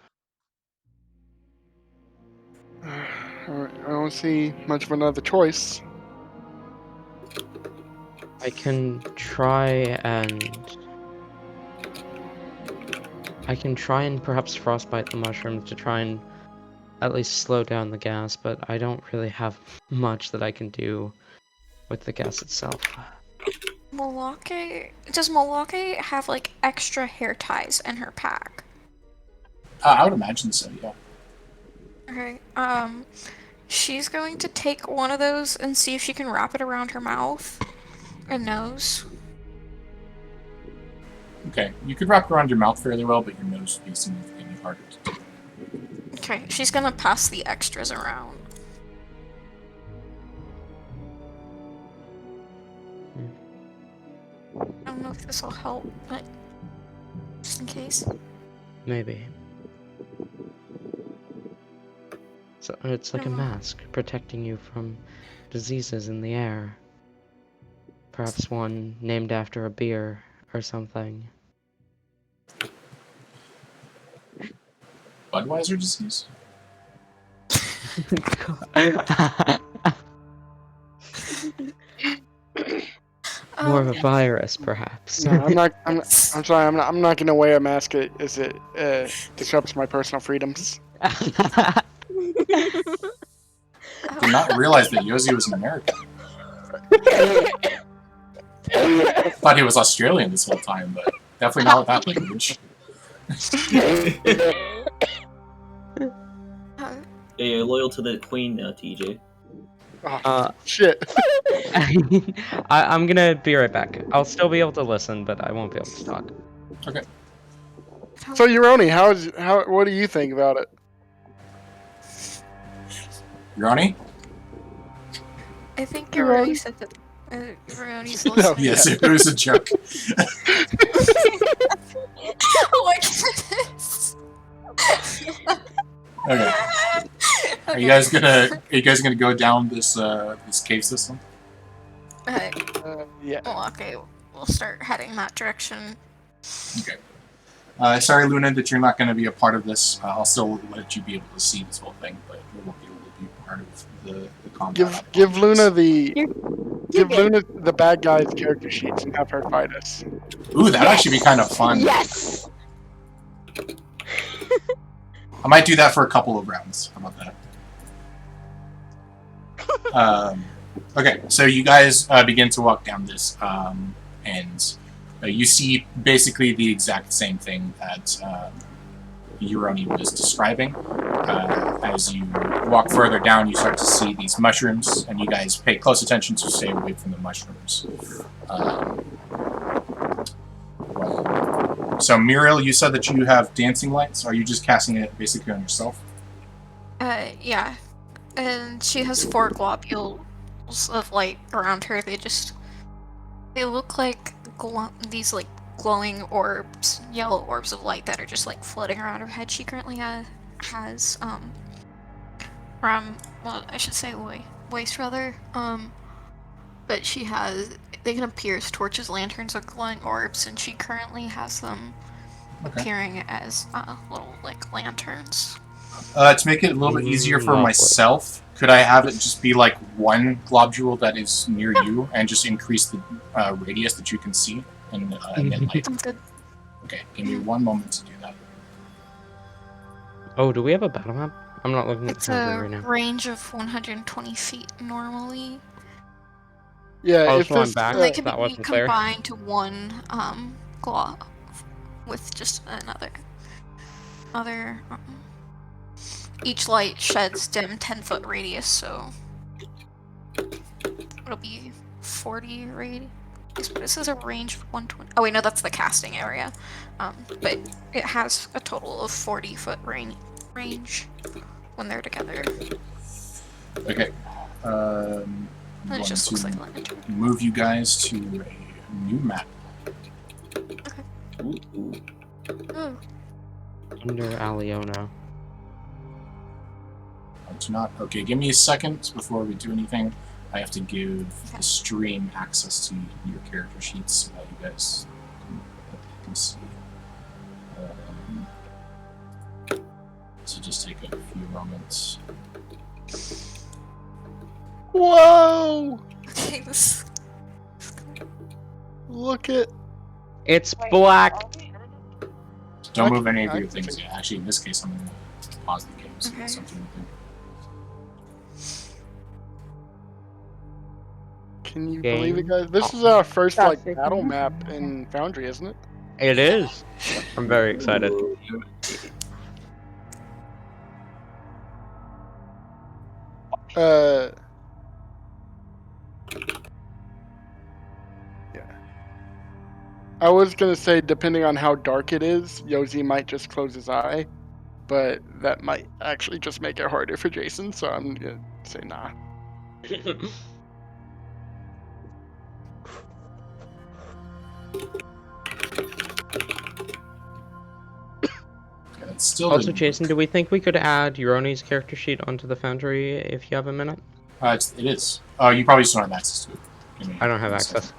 Speaker 7: I don't see much of another choice.
Speaker 4: I can try and perhaps frostbite the mushrooms to try and at least slow down the gas, but I don't really have much that I can do with the gas itself.
Speaker 6: Does Milwaukee have like extra hair ties in her pack?
Speaker 5: I would imagine so, yeah.
Speaker 6: Okay. She's going to take one of those and see if she can wrap it around her mouth and nose.
Speaker 5: Okay, you could wrap it around your mouth fairly well, but your nose would be significantly harder to do.
Speaker 6: Okay, she's gonna pass the extras around. I don't know if this will help, but just in case.
Speaker 4: Maybe. So it's like a mask protecting you from diseases in the air. Perhaps one named after a beer or something.
Speaker 5: Budweiser disease?
Speaker 4: More of a virus, perhaps.
Speaker 7: No, I'm sorry. I'm not gonna wear a mask as it disrupts my personal freedoms.
Speaker 5: I did not realize that Yosi was an American. Thought he was Australian this whole time, but definitely not with that language.
Speaker 10: Yeah, you're loyal to the queen now, TJ.
Speaker 7: Oh, shit.
Speaker 4: I'm gonna be right back. I'll still be able to listen, but I won't be able to talk.
Speaker 5: Okay.
Speaker 7: So, Uroni, what do you think about it?
Speaker 5: Uroni?
Speaker 6: I think Uroni said that. Uroni's
Speaker 7: No,
Speaker 6: listening.
Speaker 5: Yes, it was a joke.
Speaker 6: Oh my goodness!
Speaker 5: Okay. Are you guys gonna go down this cave system?
Speaker 7: Yeah.
Speaker 6: Well, okay, we'll start heading that direction.
Speaker 5: Okay. Sorry, Luna, that you're not going to be a part of this. I'll still let you be able to see this whole thing, but you won't be able to be part of the combat.
Speaker 7: Give Luna Luna the bad guy's character sheets and have her fight us.
Speaker 5: Ooh, that'd actually be kind of fun.
Speaker 3: Yes.
Speaker 5: I might do that for a couple of rounds. How about that? Okay, so you guys begin to walk down this, and you see basically the exact same thing that Uroni was describing. As you walk further down, you start to see these mushrooms, and you guys pay close attention to stay away from the mushrooms. So, Muriel, you said that you have dancing lights. Are you just casting it basically on yourself?
Speaker 6: Yeah. And she has 4 globules of light around her. They just They look like these like glowing orbs, yellow orbs of light that are just like floating around her head. She currently has well, I should say waist rather. But she has, they can appear as torches, lanterns, or glowing orbs, and she currently has them appearing as little like lanterns.
Speaker 5: To make it a little bit easier for myself, could I have it just be like one globule that is near you, and just increase the radius that you can see, and emit light?
Speaker 6: Sounds good.
Speaker 5: Okay, give me 1 moment to do that.
Speaker 4: Oh, do we have a battle map? I'm not looking at
Speaker 6: It's
Speaker 4: the
Speaker 6: a
Speaker 4: boundary right now.
Speaker 6: range of 120 feet normally.
Speaker 7: Yeah,
Speaker 4: Oh,
Speaker 7: if
Speaker 4: so I'm
Speaker 7: this
Speaker 4: back.
Speaker 6: And they can
Speaker 4: That
Speaker 6: be
Speaker 4: wasn't clear.
Speaker 6: combined to one glob with just another. Each light sheds dim 10-foot radius, so it'll be 40 radius. But this is a range of 120. Oh wait, no, that's the casting area. But it has a total of 40-foot range when they're together.
Speaker 5: Okay.
Speaker 6: And it just looks like a lantern.
Speaker 5: Move you guys to a new map.
Speaker 6: Okay.
Speaker 10: Ooh.
Speaker 6: Ooh.
Speaker 4: Under Alionah.
Speaker 5: Do not. Okay, give me a second before we do anything. I have to give the stream access to your character sheets so that you guys can see. So just take a few moments.
Speaker 7: Whoa!
Speaker 6: Okay, this.
Speaker 7: Look at.
Speaker 4: It's black.
Speaker 5: Don't move any of your things yet. Actually, in this case, I'm going to pause the game so that's something to do.
Speaker 7: Can you believe it, guys? This is our first like battle map in Foundry, isn't it?
Speaker 4: It is. I'm very excited.
Speaker 7: Yeah. I was gonna say, depending on how dark it is, Yozi might just close his eye, but that might actually just make it harder for Jason. So I'm gonna say nah.
Speaker 5: Still
Speaker 4: also, Jason, do we think we could add Euroni's character sheet onto the Foundry if you have a minute?
Speaker 5: It is. Oh, you probably just don't have access to it.
Speaker 4: I don't have access.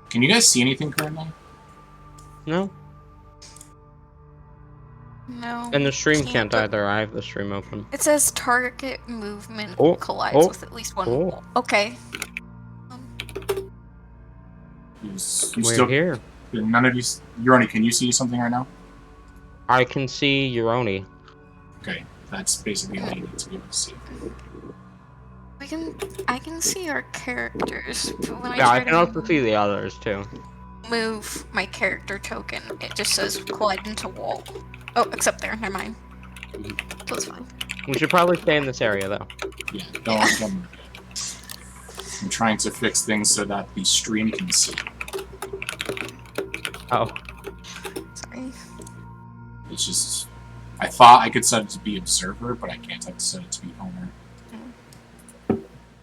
Speaker 5: Can you guys see anything currently?
Speaker 4: No.
Speaker 6: No.
Speaker 4: And the stream can't either. I have the stream open.
Speaker 6: It says target movement collides with at least one wall. Okay.
Speaker 5: You
Speaker 4: We're
Speaker 5: still
Speaker 4: here.
Speaker 5: None of you. Euroni, can you see something right now?
Speaker 4: I can see Euroni.
Speaker 5: Okay, that's basically all you need to be able to see.
Speaker 6: I can see our characters, but when
Speaker 4: Yeah, I
Speaker 6: try
Speaker 4: can also see the others too.
Speaker 6: move my character token, it just says collide into wall. Oh, except there, never mind. So it's fine.
Speaker 4: We should probably stay in this area though.
Speaker 5: Yeah, don't move it. I'm trying to fix things so that the stream can see.
Speaker 4: Oh.
Speaker 6: Sorry.
Speaker 5: It's just, I thought I could set it to be observer, but I can't. I have to set it to be owner.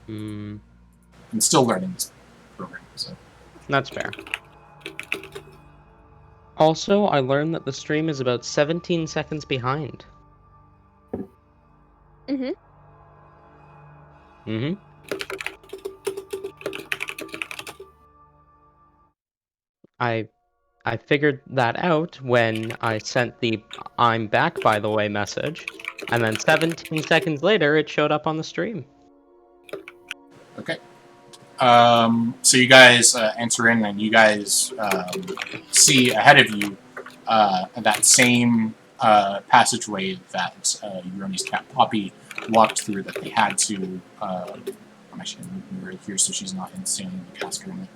Speaker 5: I'm still learning this program, so.
Speaker 4: That's fair. Also, I learned that the stream is about 17 seconds behind.
Speaker 3: Mm-hmm.
Speaker 4: Mm-hmm. I figured that out when I sent the "I'm back by the way" message, and then 17 seconds later it showed up on the stream.
Speaker 5: Okay. So you guys enter in, and you guys see ahead of you that same passageway that Euroni's cat Poppy walked through that they had to. I'm actually going to move her here so she's not standing in the cast currently.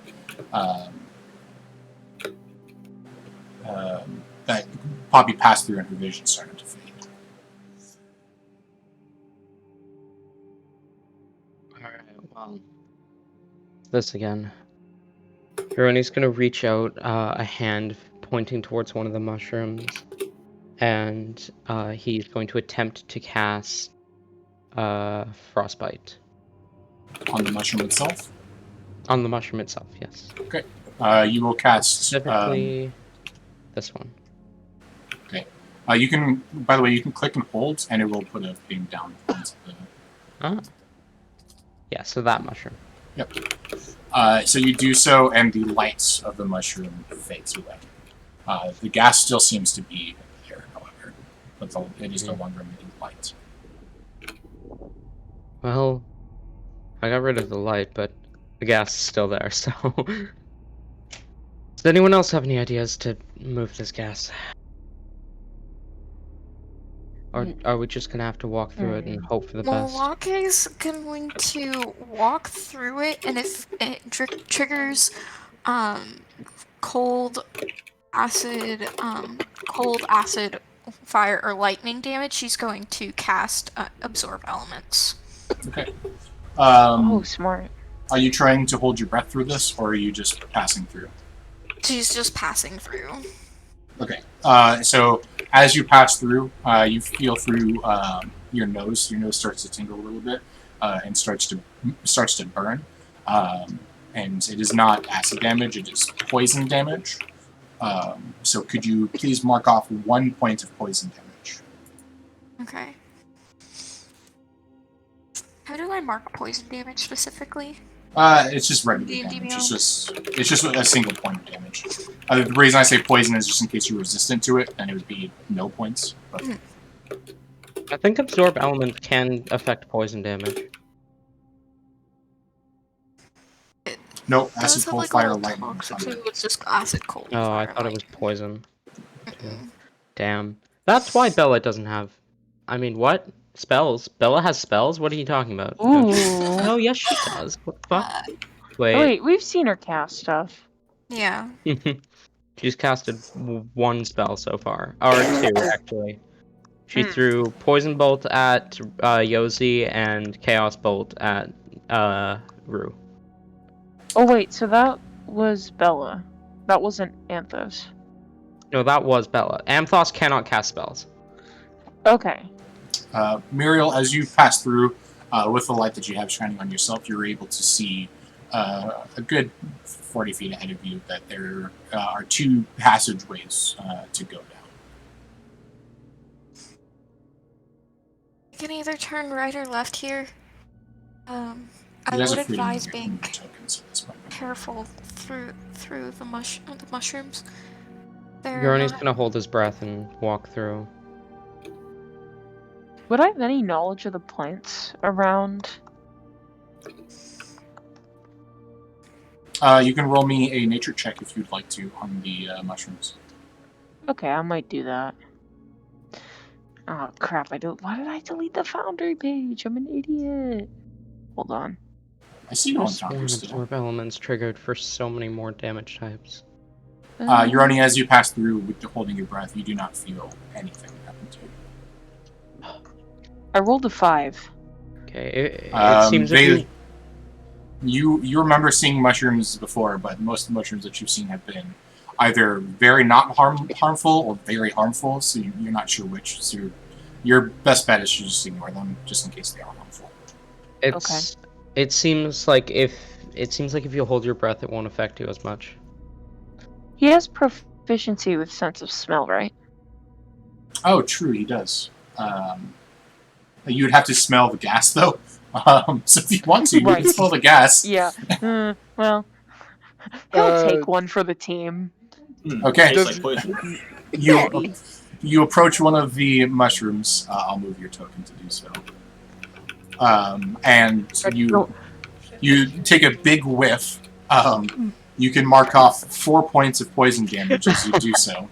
Speaker 5: That Poppy passed through and her vision started to fade.
Speaker 4: Alright, well. This again. Euroni's gonna reach out a hand pointing towards one of the mushrooms, and he's going to attempt to cast Frostbite.
Speaker 5: On the mushroom itself?
Speaker 4: On the mushroom itself, yes.
Speaker 5: Okay. You will cast...
Speaker 4: Specifically, this one.
Speaker 5: Okay. You can, by the way, you can click and hold, and it will put a thing down onto the...
Speaker 4: Ah. Yeah, so that mushroom.
Speaker 5: Yep. So you do so, and the light of the mushroom fades away. The gas still seems to be there, however, but it is no longer emitting light.
Speaker 4: Well, I got rid of the light, but the gas is still there, so... Does anyone else have any ideas to move this gas? Or are we just gonna have to walk through it and hope for the best?
Speaker 6: Malak is going to walk through it, and if it triggers cold acid, fire, or lightning damage, she's going to cast absorb elements.
Speaker 5: Okay.
Speaker 2: Oh, smart.
Speaker 5: Are you trying to hold your breath through this, or are you just passing through?
Speaker 6: She's just passing through.
Speaker 5: Okay. So as you pass through, you feel through your nose. Your nose starts to tingle a little bit and starts to burn. And it is not acid damage; it is poison damage. So could you please mark off 1 point of poison damage?
Speaker 6: Okay. How do I mark poison damage specifically?
Speaker 5: It's just regular
Speaker 6: D&D
Speaker 5: damage.
Speaker 6: beyond?
Speaker 5: It's just a single point of damage. The reason I say poison is just in case you're resistant to it, and it would be no points. But...
Speaker 4: I think absorb element can affect poison damage.
Speaker 5: Nope,
Speaker 6: Does
Speaker 5: acid,
Speaker 6: have,
Speaker 5: cold,
Speaker 6: like, a
Speaker 5: fire,
Speaker 6: little
Speaker 5: lightning.
Speaker 6: toxic,
Speaker 5: thunder.
Speaker 6: so it's just acid, cold.
Speaker 4: Oh, I
Speaker 6: fire,
Speaker 4: thought it was
Speaker 6: lightning.
Speaker 4: poison. Damn. That's why Bella doesn't have... I mean, what? Spells? Bella has spells? What are you talking about?
Speaker 2: Ooh.
Speaker 4: No, yes she does. What the fuck? Wait.
Speaker 2: Wait, we've seen her cast stuff.
Speaker 6: Yeah.
Speaker 4: She's casted 1 spell so far. Or 2, actually. She threw Poison Bolt at Yozi and Chaos Bolt at Rue.
Speaker 2: Oh wait, so that was Bella. That wasn't Amthos.
Speaker 4: No, that was Bella. Amthos cannot cast spells.
Speaker 2: Okay.
Speaker 5: Muriel, as you pass through, with the light that you have shining on yourself, you're able to see a good 40 feet ahead of you that there are 2 passageways to go down.
Speaker 6: You can either turn right or left here. I
Speaker 5: You guys
Speaker 6: would
Speaker 5: are free to
Speaker 6: advise
Speaker 5: move
Speaker 6: being
Speaker 5: your tokens at this point.
Speaker 6: careful through the mushrooms. They're
Speaker 4: Yoroni's
Speaker 6: not-
Speaker 4: gonna hold his breath and walk through.
Speaker 2: Would I have any knowledge of the plants around?
Speaker 5: You can roll me a nature check if you'd like to on the mushrooms.
Speaker 2: Okay, I might do that. Oh crap, why did I delete the Foundry page? I'm an idiot. Hold on.
Speaker 5: I see no one
Speaker 4: Sworn
Speaker 5: found still.
Speaker 4: absorb elements triggered for so many more damage types.
Speaker 5: Yoroni, as you pass through with the holding your breath, you do not feel anything happen to you.
Speaker 2: I rolled a 5.
Speaker 4: Okay, it seems that
Speaker 5: you remember seeing mushrooms before, but most of the mushrooms that you've seen have been either very not harmful or very harmful, so you're not sure which. So your best bet is to just ignore them, just in case they are harmful.
Speaker 4: It seems like if you hold your breath, it won't affect you as much.
Speaker 2: He has proficiency with sense of smell, right?
Speaker 5: Oh, true, he does. You would have to smell the gas, though. So if you want to, you
Speaker 2: Right.
Speaker 5: can smell the gas.
Speaker 2: Yeah. Well, he'll take one for the team.
Speaker 5: Okay.
Speaker 10: Tastes like poison.
Speaker 5: You approach one of the mushrooms. I'll move your token to do so. And you take a big whiff. You can mark off 4 points of poison damage as you do so.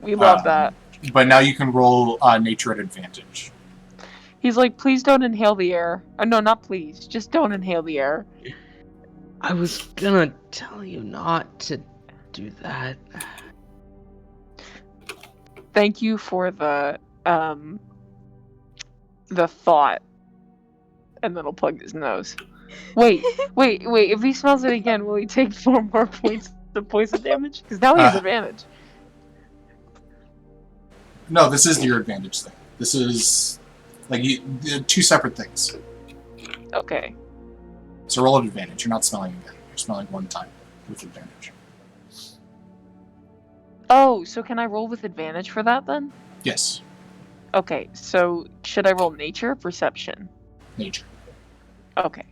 Speaker 2: We love that.
Speaker 5: But now you can roll nature at advantage.
Speaker 2: He's like, please don't inhale the air. No, not please. Just don't inhale the air.
Speaker 4: I was gonna tell you not to do that.
Speaker 2: Thank you for the thought. And then he'll plug his nose. Wait. If he smells it again, will he take 4 more points of poison damage? Because now he has advantage.
Speaker 5: No, this is your advantage thing. This is like 2 separate things.
Speaker 2: Okay.
Speaker 5: So roll of advantage. You're not smelling again. You're smelling one time with advantage.
Speaker 2: Oh, so can I roll with advantage for that then?
Speaker 5: Yes,
Speaker 2: Okay, so should I roll nature or perception?
Speaker 5: nature.
Speaker 2: Okay.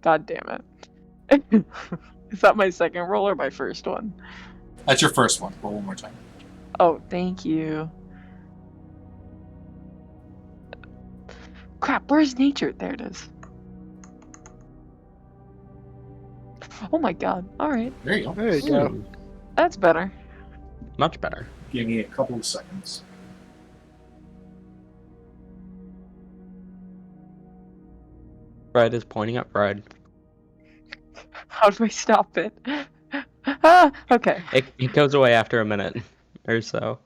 Speaker 2: God damn it. Is that my second roll or my first one?
Speaker 5: That's your first one. Roll one more time.
Speaker 2: Oh, thank you. Crap, where's nature? There it is. Oh my god, alright.
Speaker 5: There you go.
Speaker 7: There you go.
Speaker 4: Ooh,
Speaker 2: That's better.
Speaker 4: much better.
Speaker 5: Give me a couple of seconds.
Speaker 4: Fred is pointing at Fred.
Speaker 2: How do I stop it? Ah, okay.
Speaker 4: It goes away after a minute or so.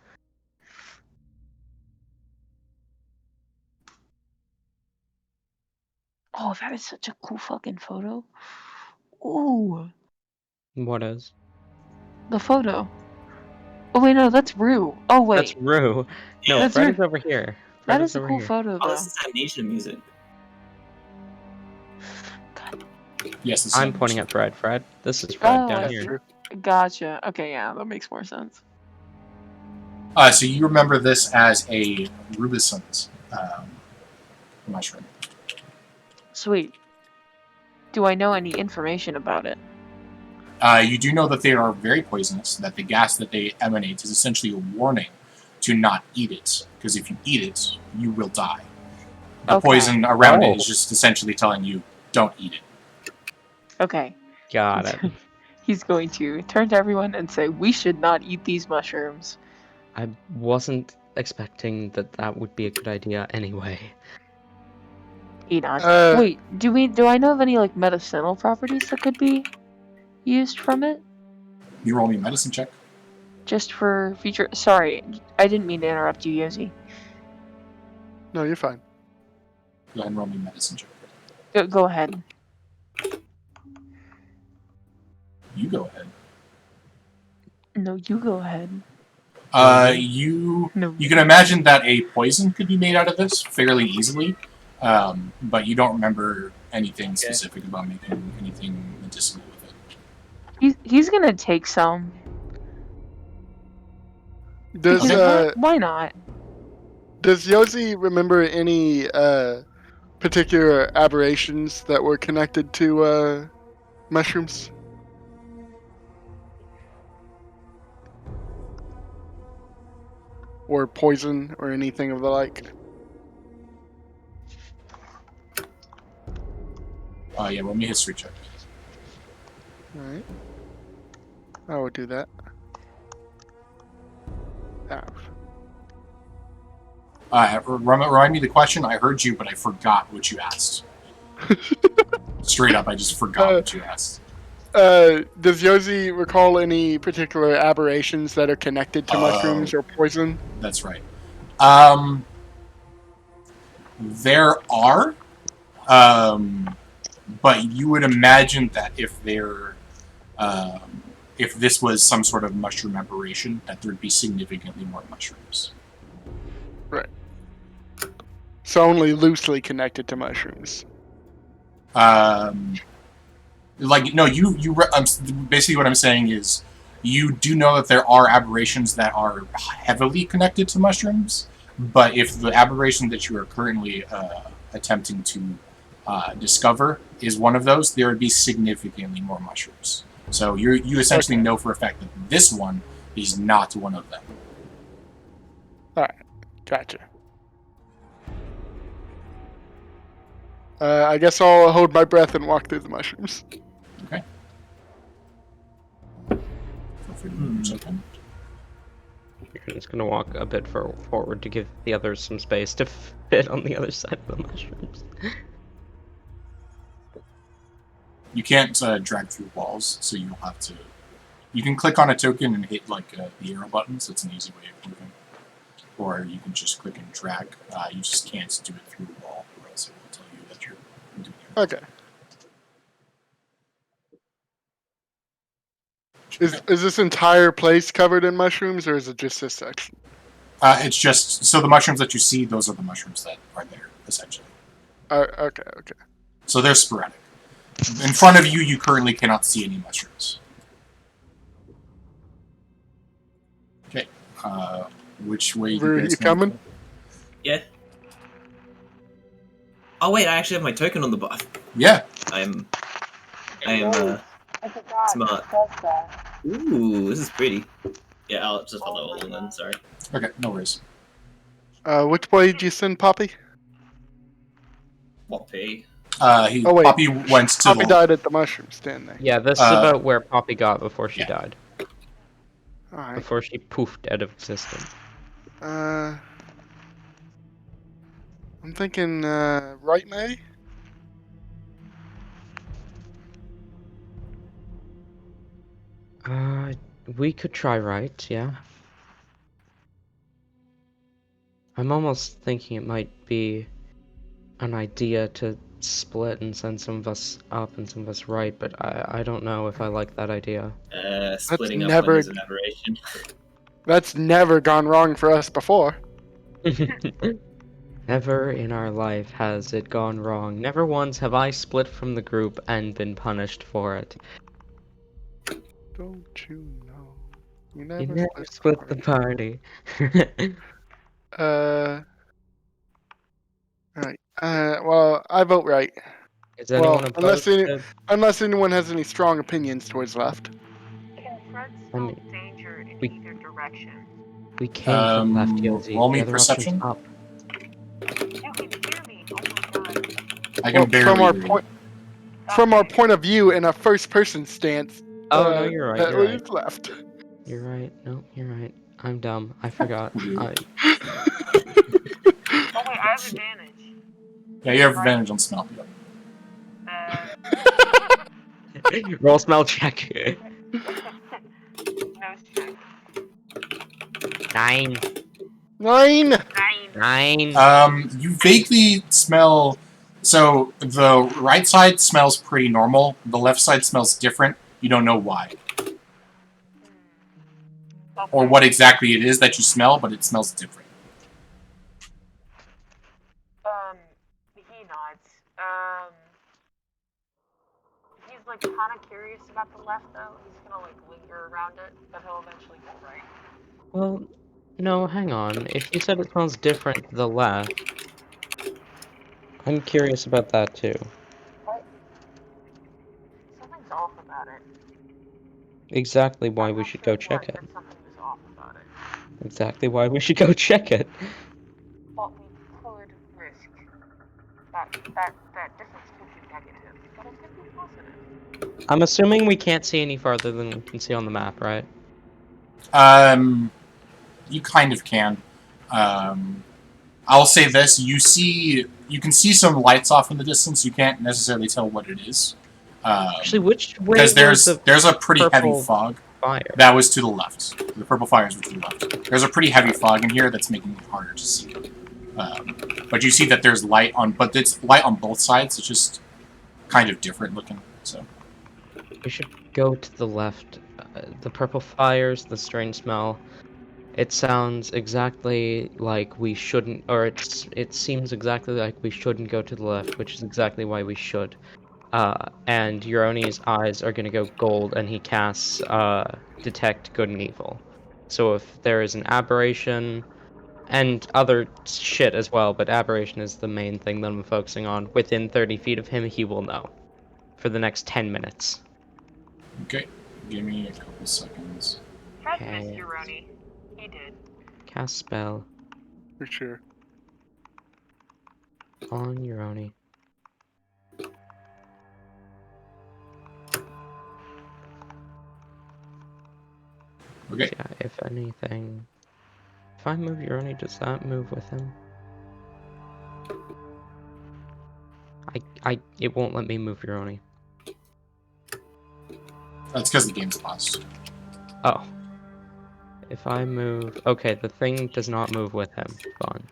Speaker 2: Oh, that is such a cool fucking photo. Ooh,
Speaker 4: What is?
Speaker 2: the photo. Oh wait, no, that's Rue. Oh wait,
Speaker 4: That's Rue. No,
Speaker 2: That's
Speaker 4: Fred
Speaker 2: Rue.
Speaker 4: is over here.
Speaker 2: that
Speaker 4: Fred
Speaker 2: is a
Speaker 4: over
Speaker 2: cool
Speaker 4: here.
Speaker 2: photo
Speaker 10: Oh,
Speaker 2: though.
Speaker 10: this is amnesia music.
Speaker 5: Yes, this
Speaker 4: I'm
Speaker 5: is
Speaker 4: pointing at Fred. Fred, this is Fred
Speaker 2: Oh,
Speaker 4: down
Speaker 2: I
Speaker 4: here.
Speaker 2: see. Gotcha. Okay, yeah, that makes more sense.
Speaker 5: So you remember this as a rubescent mushroom.
Speaker 2: Sweet. Do I know any information about it?
Speaker 5: You do know that they are very poisonous, that the gas that they emanate is essentially a warning to not eat it, because if you eat it, you will die. The
Speaker 2: Okay.
Speaker 5: poison around it
Speaker 4: Oh.
Speaker 5: is just essentially telling you, don't eat it.
Speaker 2: Okay.
Speaker 4: Got it.
Speaker 2: He's going to turn to everyone and say, we should not eat these mushrooms.
Speaker 4: I wasn't expecting that would be a good idea anyway.
Speaker 2: Enoch. Wait, do I know of any like medicinal properties that could be used from it?
Speaker 5: You roll me a medicine check.
Speaker 2: Just for future. Sorry, I didn't mean to interrupt you, Yosi.
Speaker 7: No, you're fine.
Speaker 5: Go ahead and roll me a medicine check.
Speaker 2: Go ahead.
Speaker 5: You go ahead.
Speaker 2: No, you go ahead.
Speaker 5: You
Speaker 2: No.
Speaker 5: can imagine that a poison could be made out of this fairly easily, but you don't remember anything specific about making anything medicinal with it.
Speaker 2: He's gonna take some.
Speaker 7: Does
Speaker 2: Because why not?
Speaker 7: does Yosi remember any particular aberrations that were connected to mushrooms? Or poison or anything of the like?
Speaker 5: Yeah, roll me a history check.
Speaker 7: Alright. I will do that.
Speaker 5: Remind me the question. I heard you, but I forgot what you asked. Straight up, I just forgot what you asked.
Speaker 7: Does Yosi recall any particular aberrations that are connected to mushrooms or poison?
Speaker 5: That's right. There are, but you would imagine that if this was some sort of mushroom aberration, that there'd be significantly more mushrooms.
Speaker 7: Right. So only loosely connected to mushrooms.
Speaker 5: Basically what I'm saying is, you do know that there are aberrations that are heavily connected to mushrooms, but if the aberration that you are currently attempting to discover is one of those, there would be significantly more mushrooms. So you essentially know for a fact that this one is not one of them.
Speaker 7: Alright, gotcha. I guess I'll hold my breath and walk through the mushrooms.
Speaker 5: Okay. Feel free to move yourself in.
Speaker 4: I'm just gonna walk a bit forward to give the others some space to fit on the other side of the mushrooms.
Speaker 5: You can't drag through walls, so you'll have to... You can click on a token and hit the arrow button, so it's an easy way of moving. Or you can just click and drag. You just can't do it through a wall, or else it will tell you that you're doing it.
Speaker 7: Okay. Is this entire place covered in mushrooms, or is it just this section?
Speaker 5: It's just... So the mushrooms that you see, those are the mushrooms that are there, essentially.
Speaker 7: Okay.
Speaker 5: So they're sporadic. In front of you, you currently cannot see any mushrooms. Okay. Which way you
Speaker 7: Rue,
Speaker 5: guys
Speaker 7: you
Speaker 5: wanna
Speaker 7: coming?
Speaker 5: go?
Speaker 10: Yeah. Oh wait, I actually have my token on the buff.
Speaker 5: Yeah.
Speaker 10: I am
Speaker 9: I forgot.
Speaker 10: smart.
Speaker 9: It does that.
Speaker 10: Ooh, this is pretty. Yeah, I'll just follow along then. Sorry.
Speaker 5: Okay, no worries.
Speaker 7: Which way did you send Poppy?
Speaker 10: What P?
Speaker 7: Oh, wait.
Speaker 5: Poppy went to
Speaker 7: Poppy
Speaker 5: the
Speaker 7: died at the mushroom stand there.
Speaker 4: Yeah, this is about where Poppy got before she
Speaker 5: yeah.
Speaker 4: died.
Speaker 7: Alright.
Speaker 4: Before she poofed out of existence.
Speaker 7: I'm thinking, right, May?
Speaker 4: We could try right, yeah. I'm almost thinking it might be an idea to split and send some of us up and some of us right, but I don't know if I like that idea.
Speaker 10: Splitting up
Speaker 7: never-
Speaker 10: when there's an aberration.
Speaker 7: That's never gone wrong for us before.
Speaker 4: Never in our life has it gone wrong. Never once have I split from the group and been punished for it.
Speaker 7: Don't you know? You
Speaker 4: You
Speaker 7: never,
Speaker 4: never split the party.
Speaker 7: Right. Well, I vote right.
Speaker 4: Is anyone
Speaker 7: Well,
Speaker 4: opposed to...
Speaker 7: unless anyone has any strong opinions towards left.
Speaker 9: Confront
Speaker 4: I mean,
Speaker 9: danger in
Speaker 4: we-
Speaker 9: either direction.
Speaker 4: We came from left, Yozi.
Speaker 5: roll me
Speaker 4: The other option's
Speaker 5: perception.
Speaker 4: up.
Speaker 9: You can hear me. Oh my god.
Speaker 5: I can barely
Speaker 7: from our
Speaker 5: read.
Speaker 7: point, from our point of view in a first-person stance.
Speaker 4: Oh, no, you're right,
Speaker 7: that
Speaker 4: you're
Speaker 7: was
Speaker 4: right.
Speaker 7: left.
Speaker 4: You're right. No, you're right. I'm dumb. I forgot.
Speaker 9: Oh wait, I have advantage.
Speaker 5: Yeah, you have advantage on smell.
Speaker 4: Roll smell check.
Speaker 9: Nose check.
Speaker 4: 9.
Speaker 7: 9.
Speaker 4: 9.
Speaker 5: You vaguely smell. So the right side smells pretty normal. The left side smells different. You don't know why or what exactly it is that you smell, but it smells different.
Speaker 9: He nods. He's like kind of curious about the left though. He's gonna like linger around it, but he'll eventually go right.
Speaker 4: Well, no, hang on. If you said it smells different to the left, I'm curious about that too.
Speaker 9: What? Something's off about it.
Speaker 4: Exactly why
Speaker 9: I'm
Speaker 4: we
Speaker 9: not
Speaker 4: should
Speaker 9: sure
Speaker 4: go check
Speaker 9: what,
Speaker 4: it.
Speaker 9: but something was off about it.
Speaker 4: Exactly why we should go check it.
Speaker 9: But we could risk that difference could be negative, but it could be positive.
Speaker 4: I'm assuming we can't see any farther than we can see on the map, right?
Speaker 5: You kind of can. I'll say this: you can see some lights off in the distance. You can't necessarily tell what it is.
Speaker 4: Actually, which way
Speaker 5: because
Speaker 4: was the
Speaker 5: there's a pretty heavy
Speaker 4: purple
Speaker 5: fog
Speaker 4: fire?
Speaker 5: that was to the left. The purple fires were to the left. There's a pretty heavy fog in here that's making it harder to see. But you see that there's light on, but it's light on both sides. It's just kind of different looking. So
Speaker 4: We should go to the left. The purple fires, the strange smell. It sounds exactly like we shouldn't, or it seems exactly like we shouldn't go to the left, which is exactly why we should. And Euroni's eyes are gonna go gold, and he casts Detect Good and Evil. So if there is an aberration, and other shit as well, but aberration is the main thing that I'm focusing on, within 30 feet of him, he will know. For the next 10 minutes.
Speaker 5: okay, give me a couple seconds.
Speaker 9: Fred
Speaker 4: Okay.
Speaker 9: missed Euroni. He did.
Speaker 4: Cast spell
Speaker 7: For sure.
Speaker 4: on Euroni.
Speaker 5: Okay.
Speaker 4: Yeah, if anything... If I move Euroni, does that move with him? It won't let me move Euroni.
Speaker 5: That's because the game's paused.
Speaker 4: Oh. If I move... Okay, the thing does not move with him. Fine.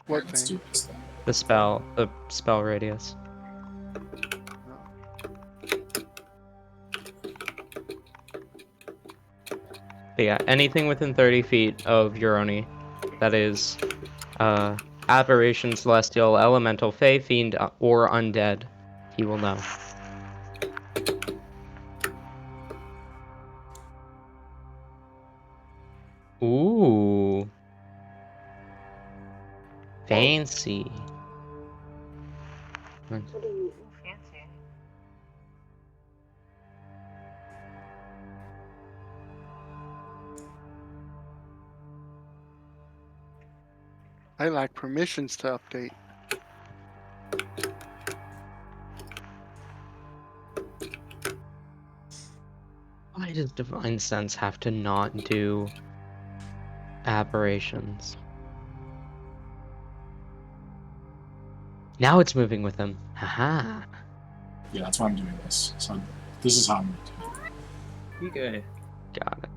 Speaker 7: What
Speaker 5: Let's
Speaker 7: thing?
Speaker 5: do this then.
Speaker 4: The spell radius. But yeah, anything within 30 feet of Euroni, that is, aberration, celestial, elemental, fey, fiend, or undead, he will know. Ooh. Fancy.
Speaker 9: What do you fancy?
Speaker 7: I lack permissions to update.
Speaker 4: Why does Divine Sense have to not do aberrations? Now it's moving with him. Haha.
Speaker 5: Yeah, that's why I'm doing this. So this is how I'm going to do it.
Speaker 10: Okay.
Speaker 4: Got it.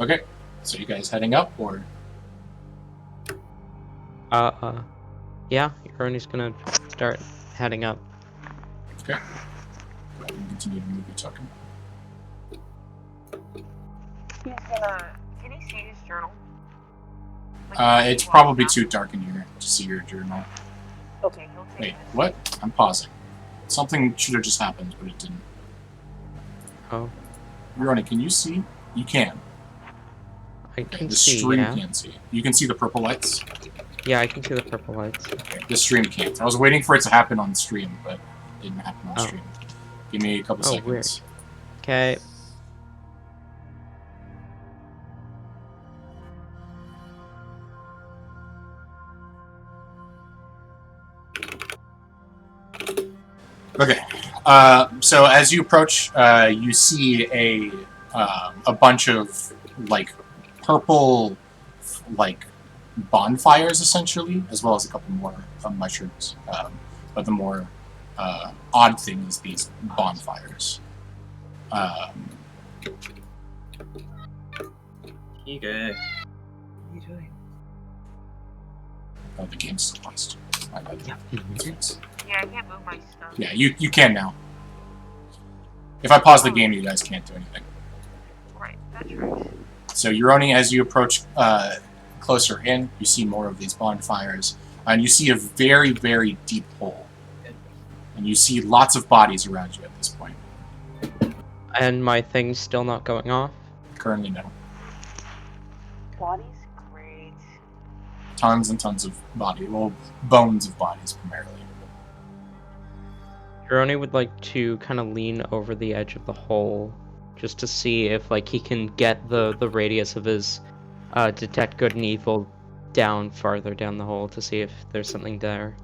Speaker 5: Okay, so you guys heading up, or?
Speaker 4: Yeah, Ernie's gonna start heading up.
Speaker 5: Okay. Go ahead and continue to move your token.
Speaker 9: He's gonna. Can he see his journal?
Speaker 5: It's probably too dark in here to see your journal.
Speaker 9: Okay, he'll take
Speaker 5: Wait,
Speaker 9: it.
Speaker 5: what? I'm pausing. Something should have just happened, but it didn't.
Speaker 4: Oh,
Speaker 5: Ronnie, can you see? You can.
Speaker 4: I can
Speaker 5: The
Speaker 4: see,
Speaker 5: stream
Speaker 4: yeah.
Speaker 5: can't see. You can see the purple lights?
Speaker 4: Yeah, I can see the purple lights.
Speaker 5: Okay, the stream can't. I was waiting for it to happen on stream, but it didn't happen on
Speaker 4: Oh.
Speaker 5: stream. Give me a couple
Speaker 4: Oh,
Speaker 5: seconds.
Speaker 4: weird. Okay.
Speaker 5: Okay. So as you approach, you see a bunch of like purple like bonfires essentially, as well as a couple more mushrooms. But the more odd thing is these bonfires.
Speaker 10: Okay. What are you doing?
Speaker 5: Oh, the game's still lost. My bad.
Speaker 4: Yeah.
Speaker 9: Yeah, I can't move my stuff.
Speaker 5: Yeah, you can now. If I pause the game, you guys can't do anything.
Speaker 9: Right, that's right.
Speaker 5: So Euroni, as you approach closer in, you see more of these bonfires, and you see a very, very deep hole. And you see lots of bodies around you at this point.
Speaker 4: And my thing's still not going off?
Speaker 5: Currently, no.
Speaker 9: Body's great.
Speaker 5: Tons and tons of body, well, bones of bodies primarily.
Speaker 4: Jeroni would like to kind of lean over the edge of the hole just to see if like he can get the radius of his detect good and evil down farther down the hole to see if there's something there.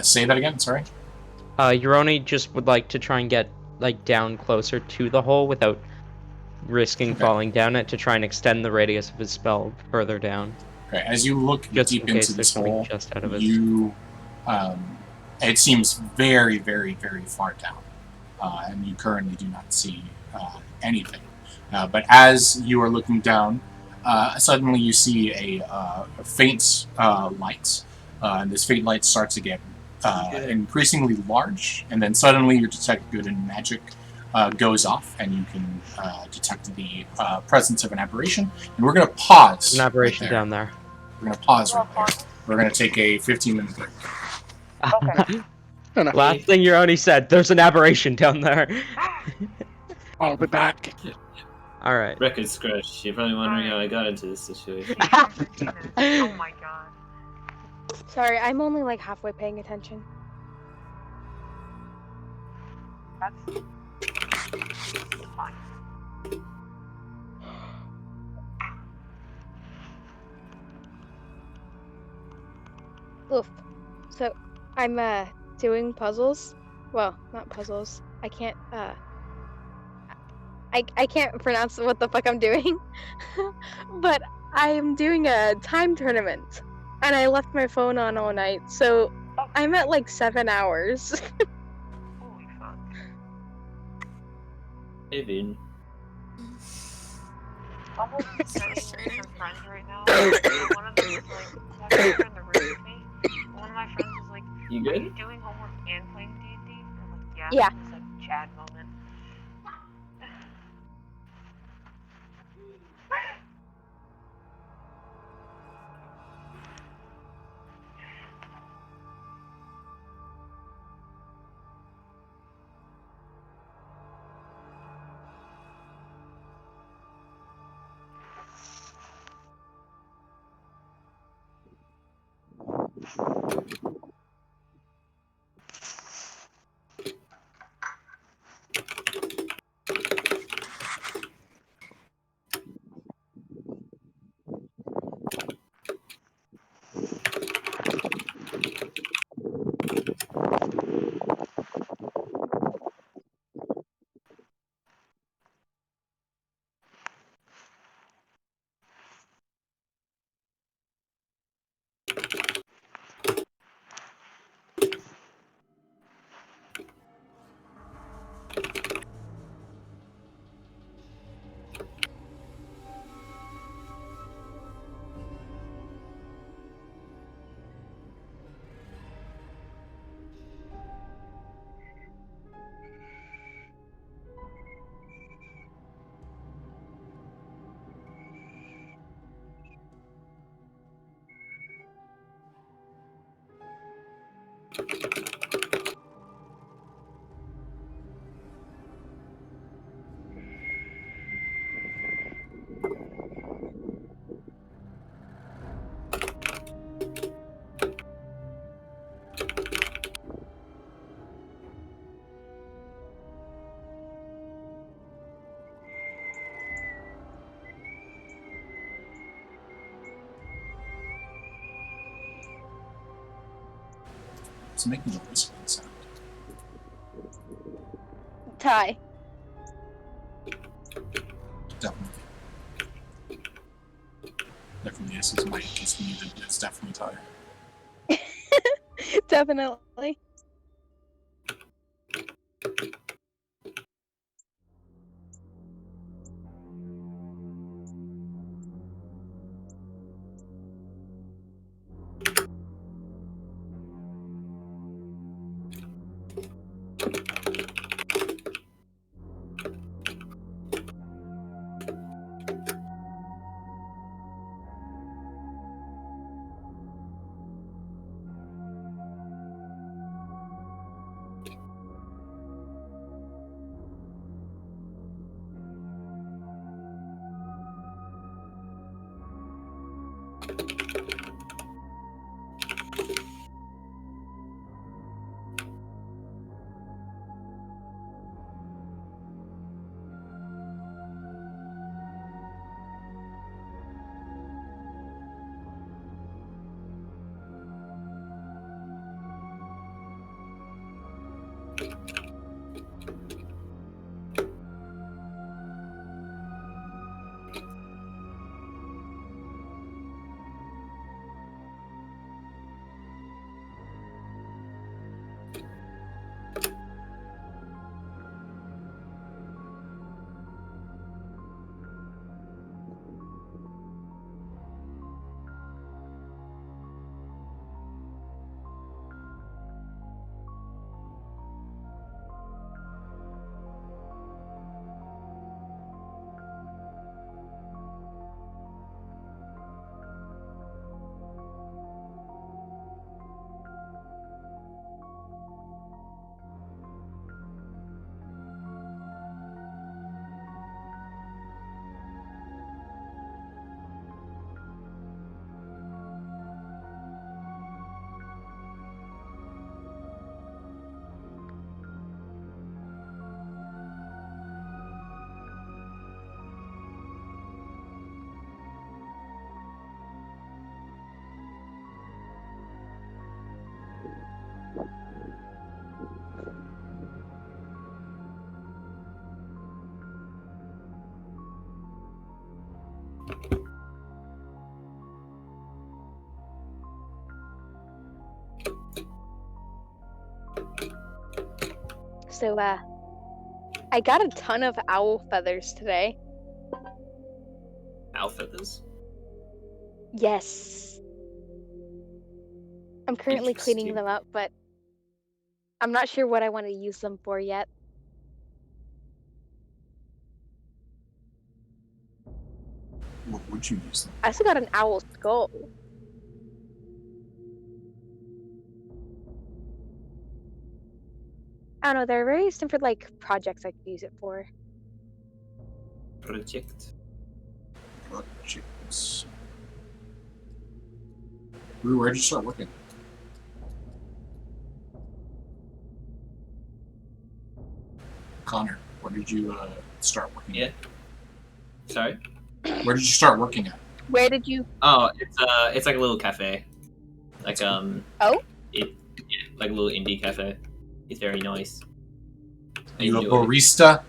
Speaker 5: Say that again, sorry?
Speaker 4: Jeroni just would like to try and get like down closer to the hole without risking falling down it to try and extend the radius of his spell further down.
Speaker 5: Okay, as you look
Speaker 4: Just
Speaker 5: deep
Speaker 4: in case
Speaker 5: into
Speaker 4: there's
Speaker 5: this
Speaker 4: something
Speaker 5: hole,
Speaker 4: just out of it.
Speaker 5: you, it seems very, very, very far down, and you currently do not see anything. But as you are looking down, suddenly you see a faint light, and this faint light starts to get increasingly large, and then suddenly your detect good and magic goes off, and you can detect the presence of an aberration. And we're going to pause.
Speaker 4: An aberration
Speaker 5: right there.
Speaker 4: down there.
Speaker 5: We're going to pause right there. We're going to take a 15-minute break.
Speaker 9: Okay.
Speaker 4: Last thing Jeroni said, there's an aberration down there.
Speaker 7: I'll be back.
Speaker 4: Alright.
Speaker 10: Record scratch. You're probably wondering how I got into this situation.
Speaker 9: Oh my god.
Speaker 3: Sorry, I'm only like halfway paying attention.
Speaker 9: That's fine.
Speaker 3: Oof. So, I'm doing puzzles. Well, not puzzles. I can't I can't pronounce what the fuck I'm doing. But I'm doing a time tournament. And I left my phone on all night, so I'm at like 7 hours.
Speaker 9: Holy fuck.
Speaker 10: Hey, Vin.
Speaker 9: I'm like sitting with some friends right now. One of them is like, in the room with me. One of my friends is like,
Speaker 10: You You
Speaker 9: are
Speaker 10: good?
Speaker 9: you doing homework and playing D&D? I'm like, yeah.
Speaker 3: Yeah.
Speaker 9: It's like a Chad moment.
Speaker 5: It's making a whistling sound.
Speaker 3: Ty.
Speaker 5: Definitely. Definitely, this is mic is muted. It's definitely Ty.
Speaker 3: Definitely. So, I got a ton of owl feathers today.
Speaker 10: Owl feathers?
Speaker 3: Yes. I'm currently cleaning
Speaker 10: Interesting.
Speaker 3: them up, but I'm not sure what I want to use them for yet.
Speaker 5: What would you use them?
Speaker 3: I also got an owl skull. I don't know, there are various different like projects I could use it for.
Speaker 10: Projects.
Speaker 5: Where'd you start working? Connor, where did you start working?
Speaker 10: Yeah. Sorry.
Speaker 5: Where did you start working at?
Speaker 3: Where did you?
Speaker 10: Oh, it's like a little cafe, like
Speaker 3: Oh.
Speaker 10: yeah, like a little indie cafe. It's very nice.
Speaker 5: Are you a barista?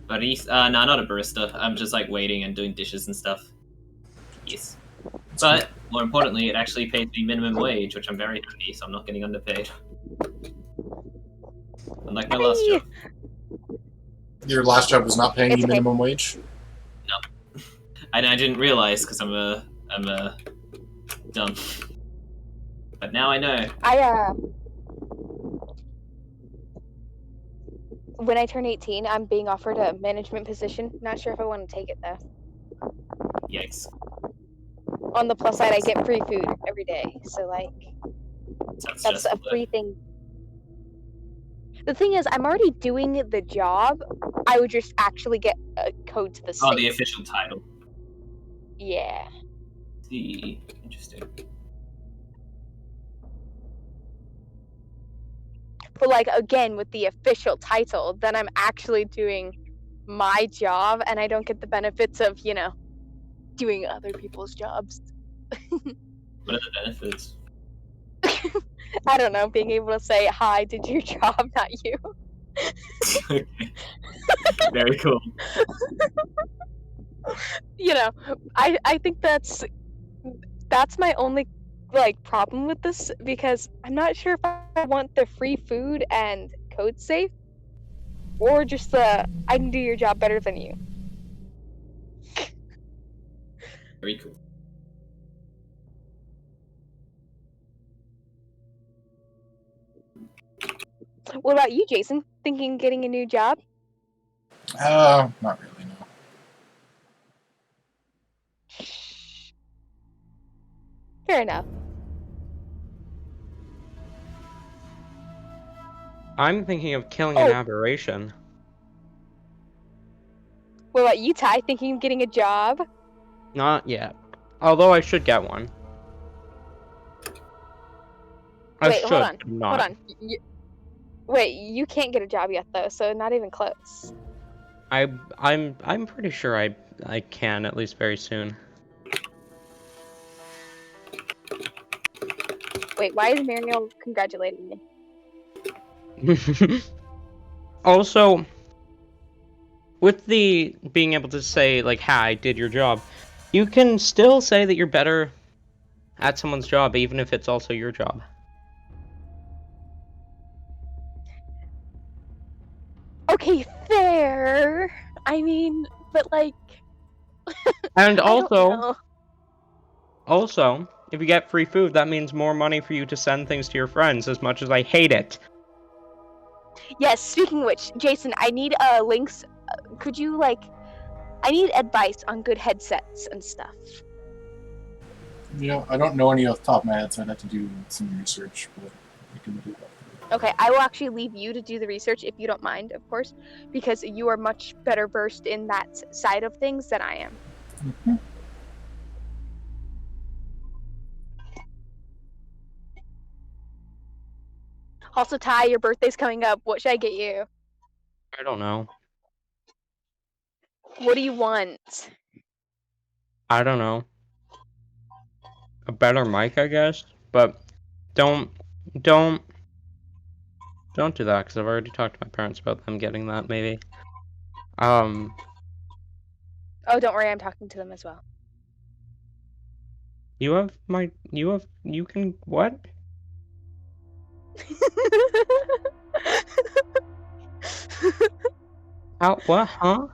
Speaker 10: Barista? No, not a barista. I'm just like waiting and doing dishes and stuff. Yes. But more importantly, it actually pays me minimum wage, which I'm very happy. So I'm not getting underpaid. Unlike my last job.
Speaker 5: Your last job was not paying
Speaker 3: It's
Speaker 5: you
Speaker 3: okay.
Speaker 5: minimum wage?
Speaker 10: No. I didn't realize because I'm a dumb. But now I know.
Speaker 3: When I turn 18, I'm being offered a management position. Not sure if I want to take it though.
Speaker 10: Yikes.
Speaker 3: On the plus side, I get free food every day, so like
Speaker 10: Sounds
Speaker 3: that's a
Speaker 10: stressful, though.
Speaker 3: free thing. The thing is, I'm already doing the job. I would just actually get a code to the safe.
Speaker 10: Oh, the official title.
Speaker 3: Yeah.
Speaker 10: See, interesting.
Speaker 3: But like again, with the official title, then I'm actually doing my job, and I don't get the benefits of doing other people's jobs.
Speaker 10: What are the benefits?
Speaker 3: I don't know, being able to say, "Hi, did your job, not you."
Speaker 10: Okay. Very cool.
Speaker 3: I think that's my only problem with this, because I'm not sure if I want the free food and code safe, or just the I can do your job better than you.
Speaker 10: Very cool.
Speaker 3: What about you, Jason? Thinking of getting a new job?
Speaker 5: Not really, no.
Speaker 3: Fair enough.
Speaker 4: I'm thinking of killing an aberration.
Speaker 3: What about you, Ty? Thinking of getting a job?
Speaker 4: Not yet. Although I should get one.
Speaker 3: Wait, hold on.
Speaker 4: Not.
Speaker 3: Hold on. Wait, you can't get a job yet, though, so not even close.
Speaker 4: I'm pretty sure I can, at least very soon.
Speaker 3: Wait, why is Mariel congratulating me?
Speaker 4: Also, with the being able to say, like, hi, I did your job, you can still say that you're better at someone's job, even if it's also your job.
Speaker 3: Okay, fair. I mean, but like...
Speaker 4: And
Speaker 3: I don't know.
Speaker 4: also, if you get free food, that means more money for you to send things to your friends, as much as I hate it.
Speaker 3: Yes, speaking of which, Jason, I need links. Could you, I need advice on good headsets and stuff.
Speaker 5: I don't know any off the top of my head, so I'd have to do some research, but I can do that.
Speaker 3: Okay, I will actually leave you to do the research, if you don't mind, of course, because you are much better versed in that side of things than I am.
Speaker 5: Mm-hmm.
Speaker 3: Also, Ty, your birthday's coming up. What should I get you?
Speaker 4: I don't know.
Speaker 3: What do you want?
Speaker 4: I don't know. A better mic, I guess, but don't do that, because I've already talked to my parents about them getting that, maybe.
Speaker 3: Oh, don't worry, I'm talking to them as well.
Speaker 4: You can, what? What, huh?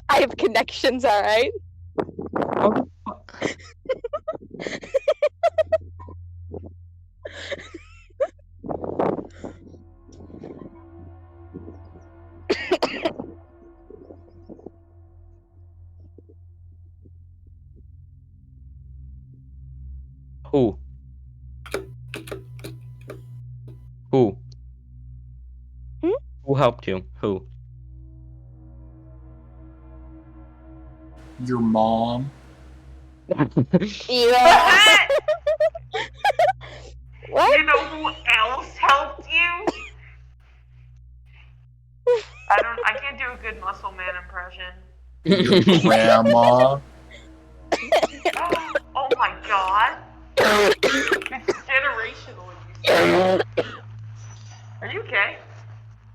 Speaker 3: I have connections, alright?
Speaker 4: Oh, Who? Who?
Speaker 3: Hmm?
Speaker 4: Who helped you? Who?
Speaker 5: Your mom.
Speaker 3: Yeah. What?
Speaker 9: You know who else helped you? I can't do a good muscle man impression.
Speaker 5: Your grandma.
Speaker 9: Oh my god. It's generational. Are you okay?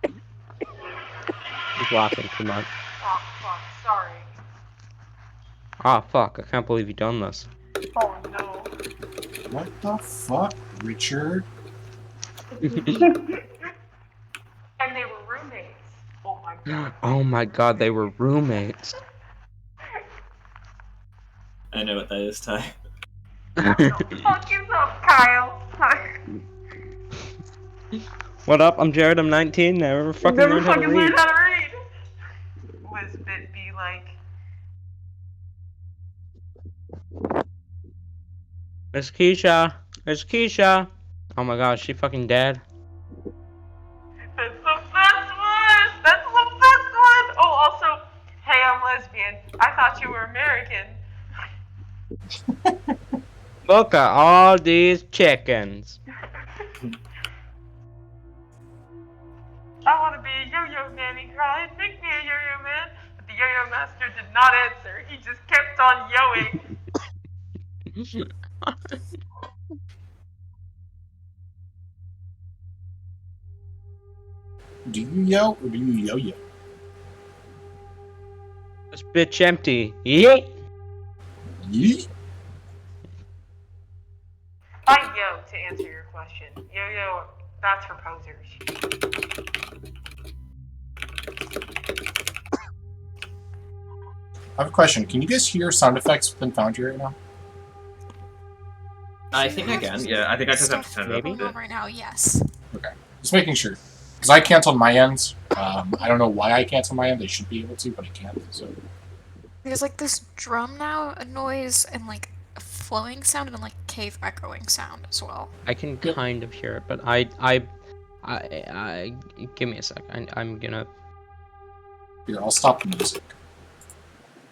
Speaker 4: He's laughing too much.
Speaker 9: Oh fuck, sorry.
Speaker 4: Ah, fuck, I can't believe you done this.
Speaker 9: Oh no.
Speaker 5: What the fuck, Richard?
Speaker 9: And they were roommates. Oh my god.
Speaker 4: Oh my god, they were roommates.
Speaker 10: I know what that is, Ty.
Speaker 9: What the fuck is up, Kyle?
Speaker 4: What up? I'm Jared, I'm 19, never fucking
Speaker 9: Never
Speaker 4: learned how to
Speaker 9: fucking
Speaker 4: read.
Speaker 9: learned how to read. Lisbeth be like,
Speaker 4: It's Keisha. It's Keisha. Oh my god, is she fucking dead?
Speaker 9: that's the best one! That's the best one! Oh, also, hey, I'm lesbian. I thought you were American.
Speaker 4: Look at all these chickens.
Speaker 9: I want to be a yo-yo man, he cried. Make me a yo-yo man. But the yo-yo master did not answer. He just kept on yoing.
Speaker 5: Do you yo or do you yo-yo?
Speaker 4: This bitch empty. Yeet.
Speaker 5: Yeet.
Speaker 9: I yo to answer your question. Yo-yo, that's for posers.
Speaker 5: I have a question. Can you guys hear sound effects within Foundry right now?
Speaker 10: I think I can. Yeah, I think I just have to
Speaker 6: Stuff
Speaker 10: turn it up a
Speaker 6: going
Speaker 10: bit.
Speaker 6: on right now, yes.
Speaker 5: Okay. Just making sure. Because I canceled my ends. I don't know why I canceled my end. They should be able to, but I can't. So.
Speaker 6: There's like this drum now, a noise, and like a flowing sound, and like cave echoing sound as well.
Speaker 4: I can kind of hear it, but I give me a sec. I'm gonna.
Speaker 5: Here, I'll stop the music.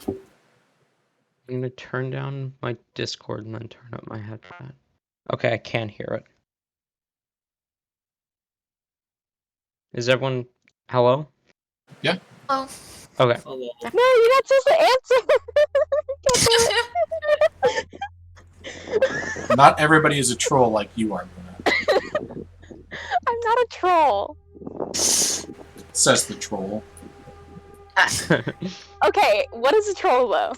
Speaker 4: I'm gonna turn down my Discord and then turn up my headset. Okay, I can hear it. Is everyone... Hello?
Speaker 5: Yeah.
Speaker 6: Oh.
Speaker 4: Okay.
Speaker 3: No, you're not supposed to answer.
Speaker 5: Not everybody is a troll like you are, Luna.
Speaker 3: I'm not a troll.
Speaker 5: Says the troll.
Speaker 3: Okay, what is a troll though?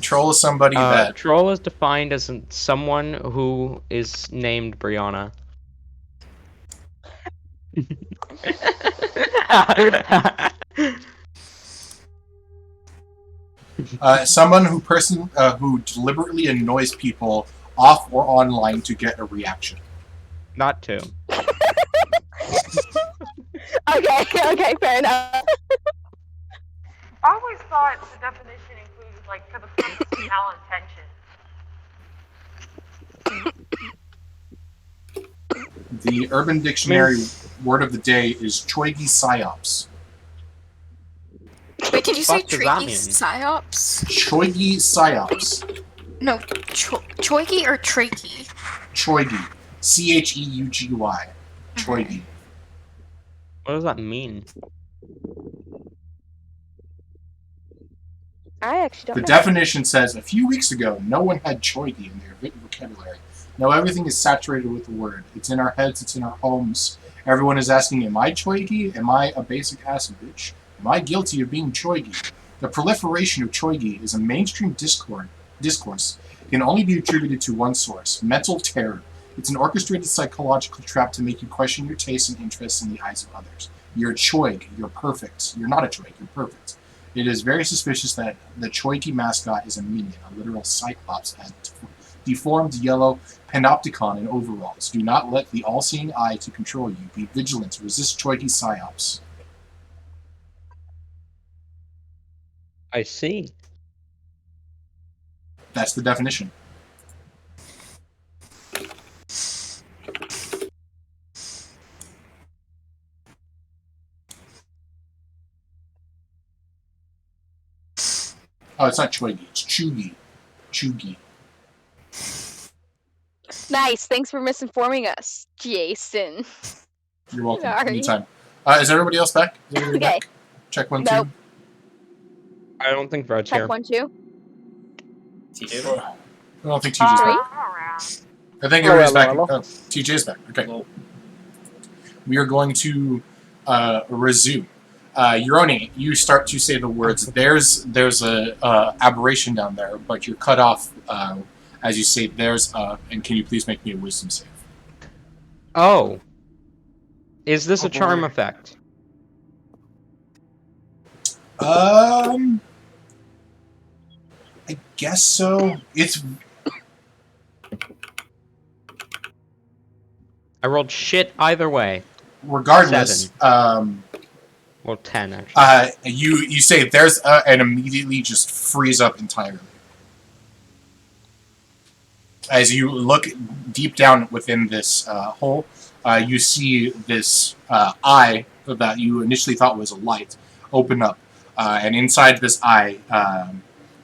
Speaker 5: Troll is somebody that...
Speaker 4: Troll is defined as someone who is named Brianna.
Speaker 5: Someone who deliberately annoys people off or online to get a reaction.
Speaker 4: Not to.
Speaker 3: Okay, fair enough.
Speaker 9: I always thought the definition included, like, for the purpose of malintention.
Speaker 5: The Urban Dictionary word of the day is choigy psyops.
Speaker 6: Wait, did you say
Speaker 4: What does that
Speaker 6: tricky
Speaker 4: mean?
Speaker 6: psyops?
Speaker 5: Choigy psyops.
Speaker 6: No, choigy or trachey?
Speaker 5: Choigy. C-H-E-U-G-Y. Choigy.
Speaker 4: What does that mean?
Speaker 3: I actually
Speaker 5: The
Speaker 3: don't know.
Speaker 5: definition says, a few weeks ago, no one had choigy in their vocabulary. Now everything is saturated with the word. It's in our heads, it's in our homes. Everyone is asking, am I choigy? Am I a basic ass bitch? Am I guilty of being choigy? The proliferation of choigy is a mainstream discourse. It can only be attributed to one source, mental terror. It's an orchestrated psychological trap to make you question your tastes and interests in the eyes of others. You're a choig. You're perfect. You're not a choig. You're perfect. It is very suspicious that the choigy mascot is a minion, a literal cyclops, has deformed yellow panopticon in overalls. Do not let the all-seeing eye to control you. Be vigilant. Resist choigy psyops.
Speaker 4: I see.
Speaker 5: That's the definition. Oh, it's not Chugi, it's Chugi. Chugi.
Speaker 3: Nice. Thanks for misinforming us, Jason.
Speaker 5: You're welcome.
Speaker 3: Sorry.
Speaker 5: Anytime. Is everybody else back? Is everybody
Speaker 3: Okay.
Speaker 5: back? Check 1,
Speaker 3: Nope.
Speaker 5: 2.
Speaker 4: I don't think Fred's
Speaker 3: Check
Speaker 4: here.
Speaker 3: 1, 2.
Speaker 10: TJ?
Speaker 5: I don't think TJ's
Speaker 3: Three.
Speaker 5: back. I think
Speaker 7: Hello,
Speaker 5: everybody's back.
Speaker 7: hello,
Speaker 5: Oh, TJ's back. Okay.
Speaker 10: Hello.
Speaker 5: We are going to resume. Euroni, you start to say the words. There's a aberration down there, but you're cut off as you say there's and can you please make me a wisdom save?
Speaker 4: Oh. Is this a charm
Speaker 7: boy.
Speaker 4: effect?
Speaker 5: I guess so. It's
Speaker 4: I rolled shit either way.
Speaker 5: regardless.
Speaker 4: 7. Well, 10 actually.
Speaker 5: You say there's and immediately just freeze up entirely. As you look deep down within this hole, you see this eye that you initially thought was a light open up, and inside this eye,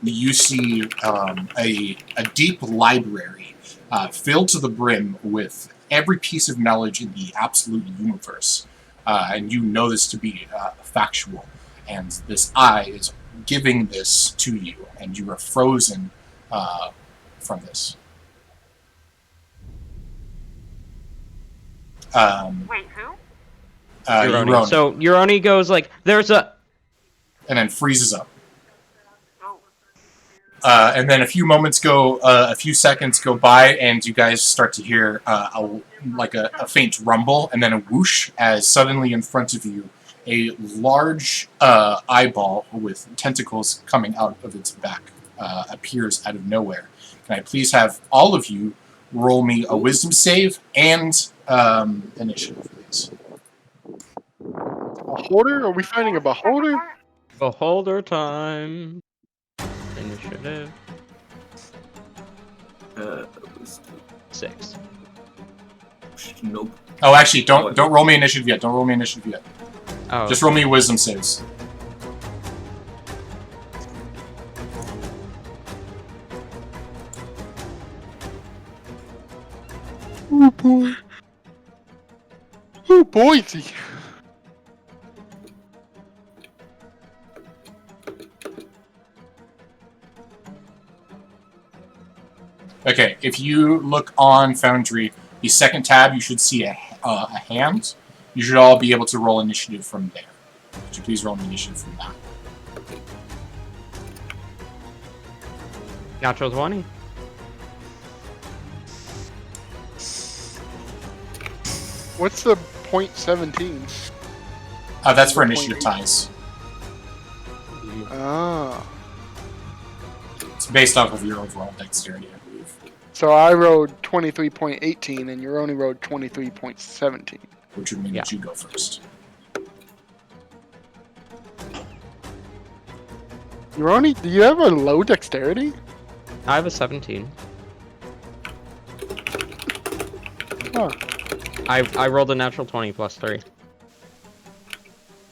Speaker 5: you see a deep library filled to the brim with every piece of knowledge in the absolute universe. And you know this to be factual. And this eye is giving this to you, and you are frozen from this.
Speaker 9: Wait, who?
Speaker 4: Euroni.
Speaker 5: Euroni.
Speaker 4: So Euroni goes like, there's a...
Speaker 5: And then freezes up.
Speaker 9: Oh.
Speaker 5: And then a few seconds go by, and you guys start to hear a faint rumble, and then a whoosh as suddenly in front of you, a large eyeball with tentacles coming out of its back appears out of nowhere. Can I please have all of you roll me a wisdom save and initiative, please?
Speaker 7: Beholder? Are we fighting a beholder?
Speaker 4: Beholder time. Initiative. 6.
Speaker 10: Nope.
Speaker 5: Oh, actually, don't roll me initiative yet. Don't roll me initiative yet.
Speaker 4: Oh.
Speaker 5: Just roll me wisdom saves.
Speaker 7: Oh boy. Oh boy.
Speaker 5: Okay, if you look on Foundry, the second tab, you should see a hand. You should all be able to roll initiative from there. Could you please roll an initiative from that?
Speaker 4: Natural 20.
Speaker 7: What's the .17?
Speaker 5: That's for initiative ties.
Speaker 7: Ah.
Speaker 5: It's based off of your overall dexterity, I believe.
Speaker 7: So I rode 23.18 and you only rode 23.17.
Speaker 5: Which would mean
Speaker 4: Yeah.
Speaker 5: that you go first.
Speaker 7: Euroni, do you have a low dexterity?
Speaker 4: I have a 17.
Speaker 7: Huh.
Speaker 4: I rolled a natural 20 plus 3.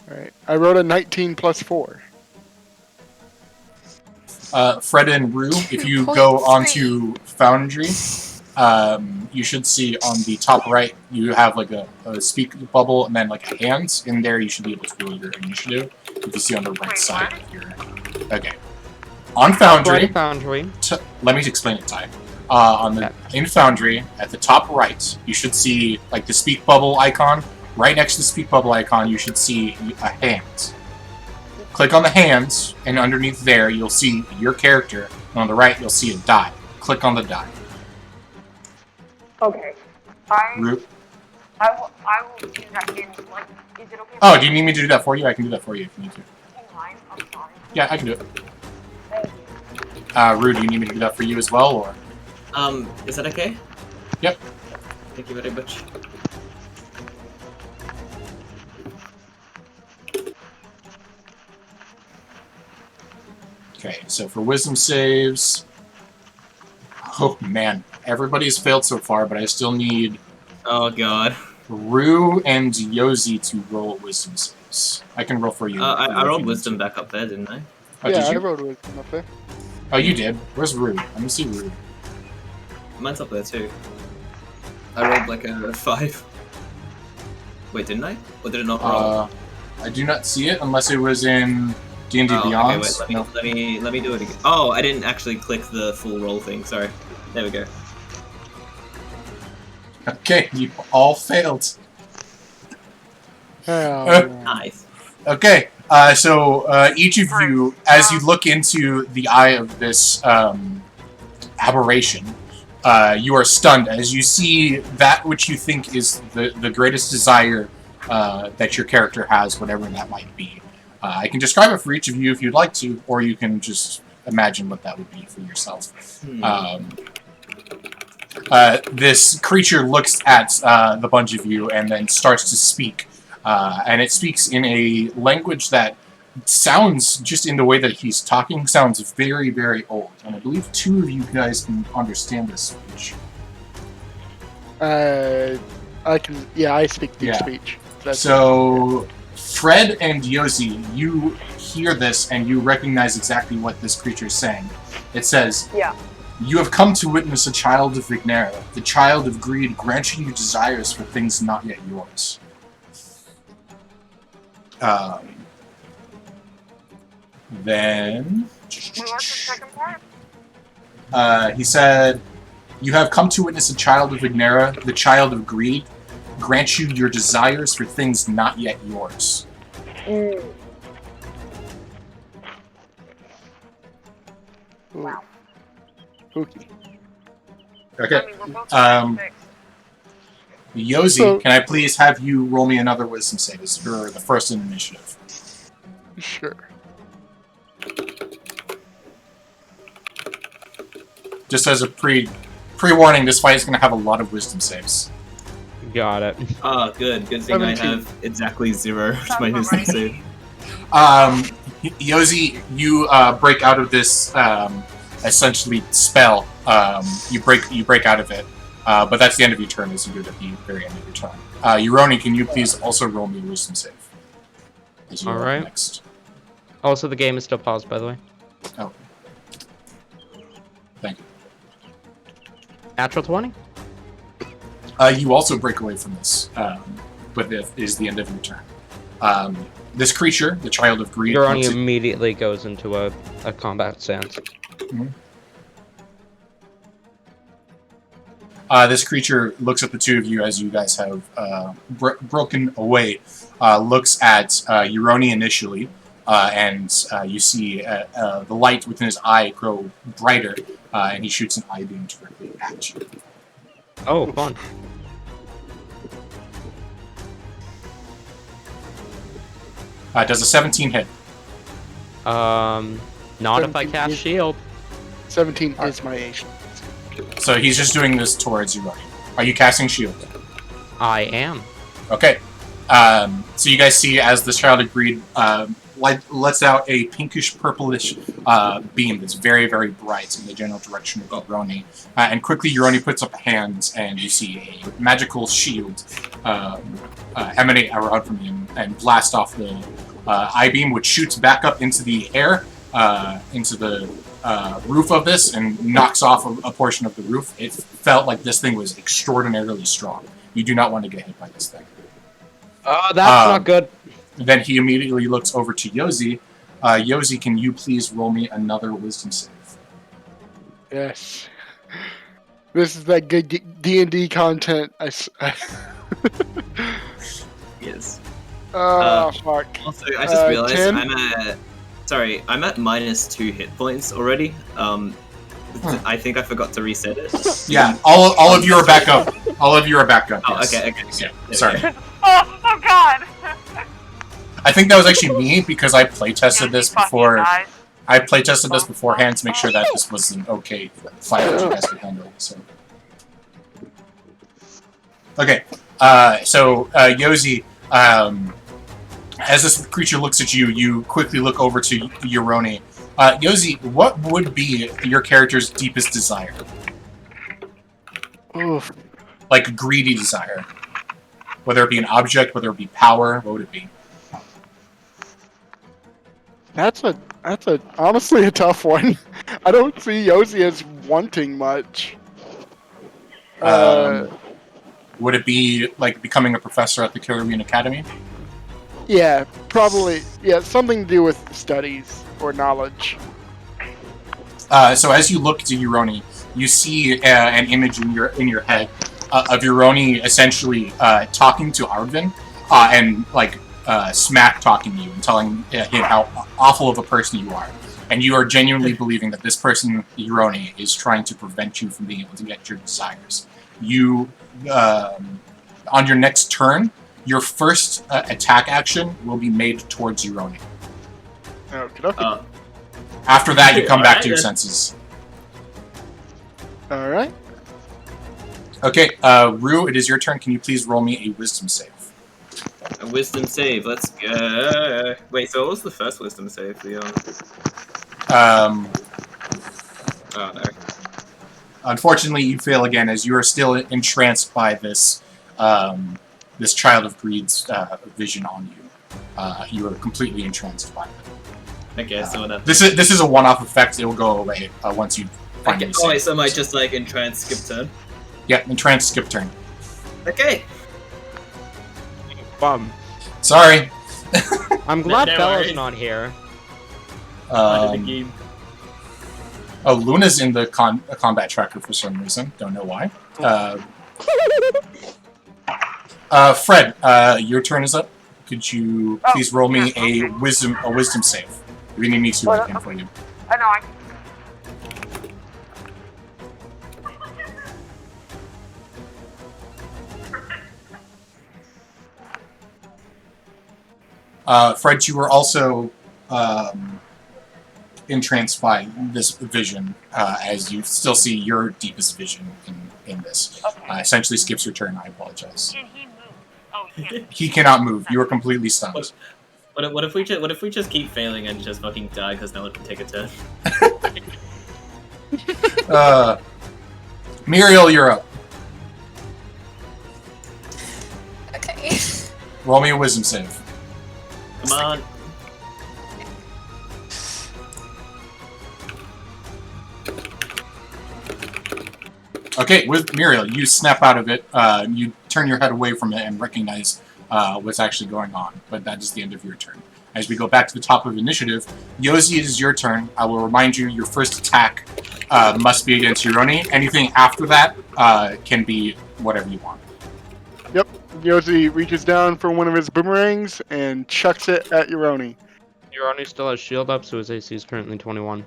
Speaker 7: Alright. I rode a 19 plus 4.
Speaker 5: Fred and Rue, if you go onto Foundry, you should see on the top right, you have like a speak bubble and then like a hand. In there, you should be able to roll your initiative. If you see on the right side of your... Okay. On Foundry...
Speaker 4: Foundry.
Speaker 5: Let me explain it, Ty. In Foundry, at the top right, you should see like the speak bubble icon. Right next to the speak bubble icon, you should see a hand. Click on the hands, and underneath there, you'll see your character. And on the right, you'll see a die. Click on the die.
Speaker 9: Okay. I will do that in, like, is it okay?
Speaker 5: Oh, do you need me to do that for you? I can do that for you if you need to.
Speaker 9: Online? I'm sorry.
Speaker 5: Yeah, I can do it.
Speaker 9: Thank you.
Speaker 5: Rue, do you need me to do that for you as well, or?
Speaker 10: Is that okay?
Speaker 5: Yep.
Speaker 10: Thank you very much.
Speaker 5: Okay, so for wisdom saves, Oh man, everybody's failed so far, but I still need
Speaker 10: Oh god.
Speaker 5: Rue and Yosi to roll wisdom saves. I can roll for you.
Speaker 10: I rolled wisdom back up there, didn't I?
Speaker 5: Oh,
Speaker 7: yeah,
Speaker 5: did
Speaker 7: I
Speaker 5: you?
Speaker 7: rolled wisdom up there.
Speaker 5: Oh, you did. Where's Rue? Let me see Rue.
Speaker 10: Mine's up there too. I rolled like a 5. Wait, didn't I? Or did it not roll?
Speaker 5: I do not see it unless it was in D&D
Speaker 10: Oh,
Speaker 5: Beyond.
Speaker 10: okay,
Speaker 5: No.
Speaker 10: wait, let me do it again. Oh, I didn't actually click the full roll thing, sorry. There we go.
Speaker 5: Okay, you all failed.
Speaker 7: Oh,
Speaker 10: Nice.
Speaker 5: Okay, so each of you, as you look into the eye of this aberration, you are stunned as you see that which you think is the greatest desire that your character has, whatever that might be. I can describe it for each of you if you'd like to, or you can just imagine what that would be for yourself. This creature looks at the bunch of you and then starts to speak. And it speaks in a language that sounds, just in the way that he's talking, sounds very, very old. And I believe 2 of you guys can understand this speech.
Speaker 7: I can. Yeah, I speak deep speech.
Speaker 5: So, Fred and Yosi, you hear this and you recognize exactly what this creature is saying. It says,
Speaker 9: Yeah.
Speaker 5: "You have come to witness a child of Vignera, the child of greed, granting you desires for things not yet yours." Then
Speaker 9: What's the second part?
Speaker 5: he said, "You have come to witness a child of Vignera, the child of greed, grant you your desires for things not yet yours."
Speaker 9: Wow.
Speaker 7: Spooky.
Speaker 5: Okay.
Speaker 9: I mean, we're both at 6.
Speaker 5: Yosi,
Speaker 7: So-
Speaker 5: can I please have you roll me another wisdom save? It's for the first in initiative.
Speaker 7: Sure.
Speaker 5: Just as a pre-warning, this fight is going to have a lot of wisdom saves.
Speaker 4: Got it.
Speaker 10: Oh, good. Good thing I
Speaker 7: 17.
Speaker 10: have exactly 0
Speaker 9: Sounds
Speaker 10: my
Speaker 9: about
Speaker 10: wisdom
Speaker 9: right.
Speaker 10: save.
Speaker 5: Yosi, you break out of this essentially spell. You break out of it, but that's the end of your turn, as you do it at the very end of your turn. Uroni, can you please also roll me a wisdom save? As you
Speaker 4: All
Speaker 5: are
Speaker 4: right.
Speaker 5: Next.
Speaker 4: Also, the game is still paused, by the way.
Speaker 5: Oh. Thank you.
Speaker 4: Natural 20?
Speaker 5: You also break away from this, but it is the end of your turn. This creature, the child of greed,
Speaker 4: Urani
Speaker 5: looks at-
Speaker 4: immediately goes into a combat stance.
Speaker 5: This creature looks at the 2 of you as you guys have broken away, looks at Uroni initially, and you see the light within his eye grow brighter, and he shoots an eye beam directly at you.
Speaker 4: Oh, fun.
Speaker 5: Does a 17 hit?
Speaker 4: Not if I
Speaker 7: 17
Speaker 4: cast
Speaker 7: is-
Speaker 4: shield.
Speaker 7: 17 is my age.
Speaker 5: So he's just doing this towards Uroni. Are you casting shield?
Speaker 4: I am.
Speaker 5: Okay. So you guys see as this child of greed lets out a pinkish purplish beam that's very, very bright in the general direction of Uroni. And quickly Uroni puts up hands and you see a magical shield emanate around from him and blast off the eye beam, which shoots back up into the air, into the roof of this and knocks off a portion of the roof. It felt like this thing was extraordinarily strong. You do not want to get hit by this thing.
Speaker 4: Oh, that's not good.
Speaker 5: Then he immediately looks over to Yosi. Yosi, can you please roll me another wisdom save?
Speaker 7: Yes. This is that good D&D content.
Speaker 10: Yes.
Speaker 7: Oh, fuck.
Speaker 10: Also, I just realized
Speaker 7: 10?
Speaker 10: I'm at -2 hit points already. I think I forgot to reset it.
Speaker 5: Yeah, all of you are back up. All of you are back up.
Speaker 10: Oh,
Speaker 5: yes.
Speaker 10: okay.
Speaker 5: Yeah,
Speaker 10: There we
Speaker 5: sorry.
Speaker 10: go.
Speaker 9: Oh God!
Speaker 5: I think that was actually me because I playtested
Speaker 9: Yes,
Speaker 5: this
Speaker 9: he fucking
Speaker 5: before.
Speaker 9: died.
Speaker 5: I playtested this beforehand to make sure that this was an okay fight that you guys could handle. So. Okay, so Yosi, as this creature looks at you, you quickly look over to Uroni. Yosi, what would be your character's deepest desire?
Speaker 7: Oof.
Speaker 5: Like a greedy desire. Whether it be an object, whether it be power, what would it be?
Speaker 7: That's honestly a tough one. I don't see Yosi as wanting much.
Speaker 5: Would it be like becoming a professor at the Killer Bean Academy?
Speaker 7: Yeah, probably. Yeah, something to do with studies or knowledge.
Speaker 5: So as you look to Euroni, you see an image in your head of Euroni essentially talking to Arvin and like smack talking to you and telling him how awful of a person you are. And you are genuinely believing that this person, Euroni, is trying to prevent you from being able to get your desires. You, on your next turn, your first attack action will be made towards Euroni.
Speaker 7: Okay.
Speaker 5: After that, you come back
Speaker 10: Alright,
Speaker 5: to your
Speaker 10: then.
Speaker 5: senses.
Speaker 7: Alright.
Speaker 5: Okay, Rue, it is your turn. Can you please roll me a wisdom save?
Speaker 10: A wisdom save. Let's go. Wait, so what was the first wisdom save, Leon?
Speaker 5: Um,
Speaker 10: Oh no.
Speaker 5: Unfortunately, you fail again as you are still entranced by this this child of greed's vision on you. You are completely entranced by it.
Speaker 10: Okay, so enough.
Speaker 5: This is a one-off effect. It will go away once you finally
Speaker 10: Okay.
Speaker 5: save.
Speaker 10: Oh, wait, so am I just like entranced skip turn?
Speaker 5: Yeah, entranced skip turn.
Speaker 10: Okay.
Speaker 4: Bum.
Speaker 5: Sorry.
Speaker 4: I'm glad
Speaker 10: No
Speaker 4: Bella's
Speaker 10: worries.
Speaker 4: not here.
Speaker 10: Under the game.
Speaker 5: Oh, Luna's in the combat tracker for some reason. Don't know why. Fred, your turn is up. Could you please roll me a wisdom save? If you need me to, I can for you.
Speaker 9: I know.
Speaker 5: Fred, you were also entranced by this vision, as you still see your deepest vision in this. Essentially skips your turn. I apologize.
Speaker 9: Can he move? Oh, he can't.
Speaker 5: He cannot move. You are completely stunned.
Speaker 10: What if we just keep failing and just fucking die because no one can take a turn?
Speaker 5: Muriel, you're up.
Speaker 6: Okay.
Speaker 5: Roll me a wisdom save.
Speaker 10: Come on.
Speaker 5: Okay, with Muriel, you snap out of it. You turn your head away from it and recognize what's actually going on. But that is the end of your turn. As we go back to the top of initiative, Yosi, it is your turn. I will remind you, your first attack must be against Euroni. Anything after that can be whatever you want.
Speaker 7: Yep. Yosi reaches down for one of his boomerangs and chucks it at Euroni.
Speaker 4: Euroni still has shield up, so his AC is currently 21.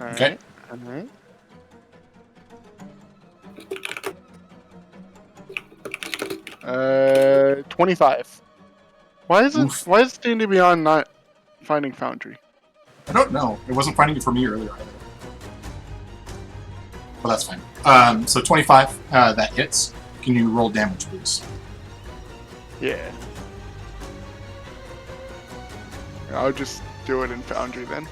Speaker 5: Okay.
Speaker 7: Alright. 25. Why is D&D Beyond not finding Foundry?
Speaker 5: I don't know. It wasn't finding it for me earlier either. Well, that's fine. So 25, that hits. Can you roll damage, please?
Speaker 7: Yeah. I'll just do it in Foundry then.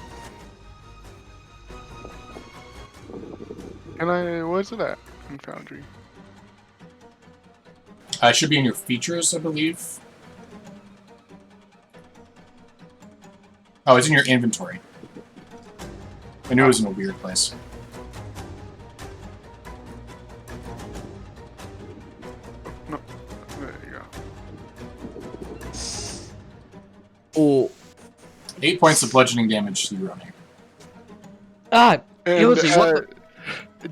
Speaker 7: Where's it at in Foundry?
Speaker 5: It should be in your features, I believe. Oh, it's in your inventory. I knew it was in a weird place.
Speaker 7: No. There you go.
Speaker 4: Oh.
Speaker 5: 8 points of bludgeoning damage to you, Ronnie.
Speaker 4: Ah,
Speaker 7: And,
Speaker 4: Yosi, what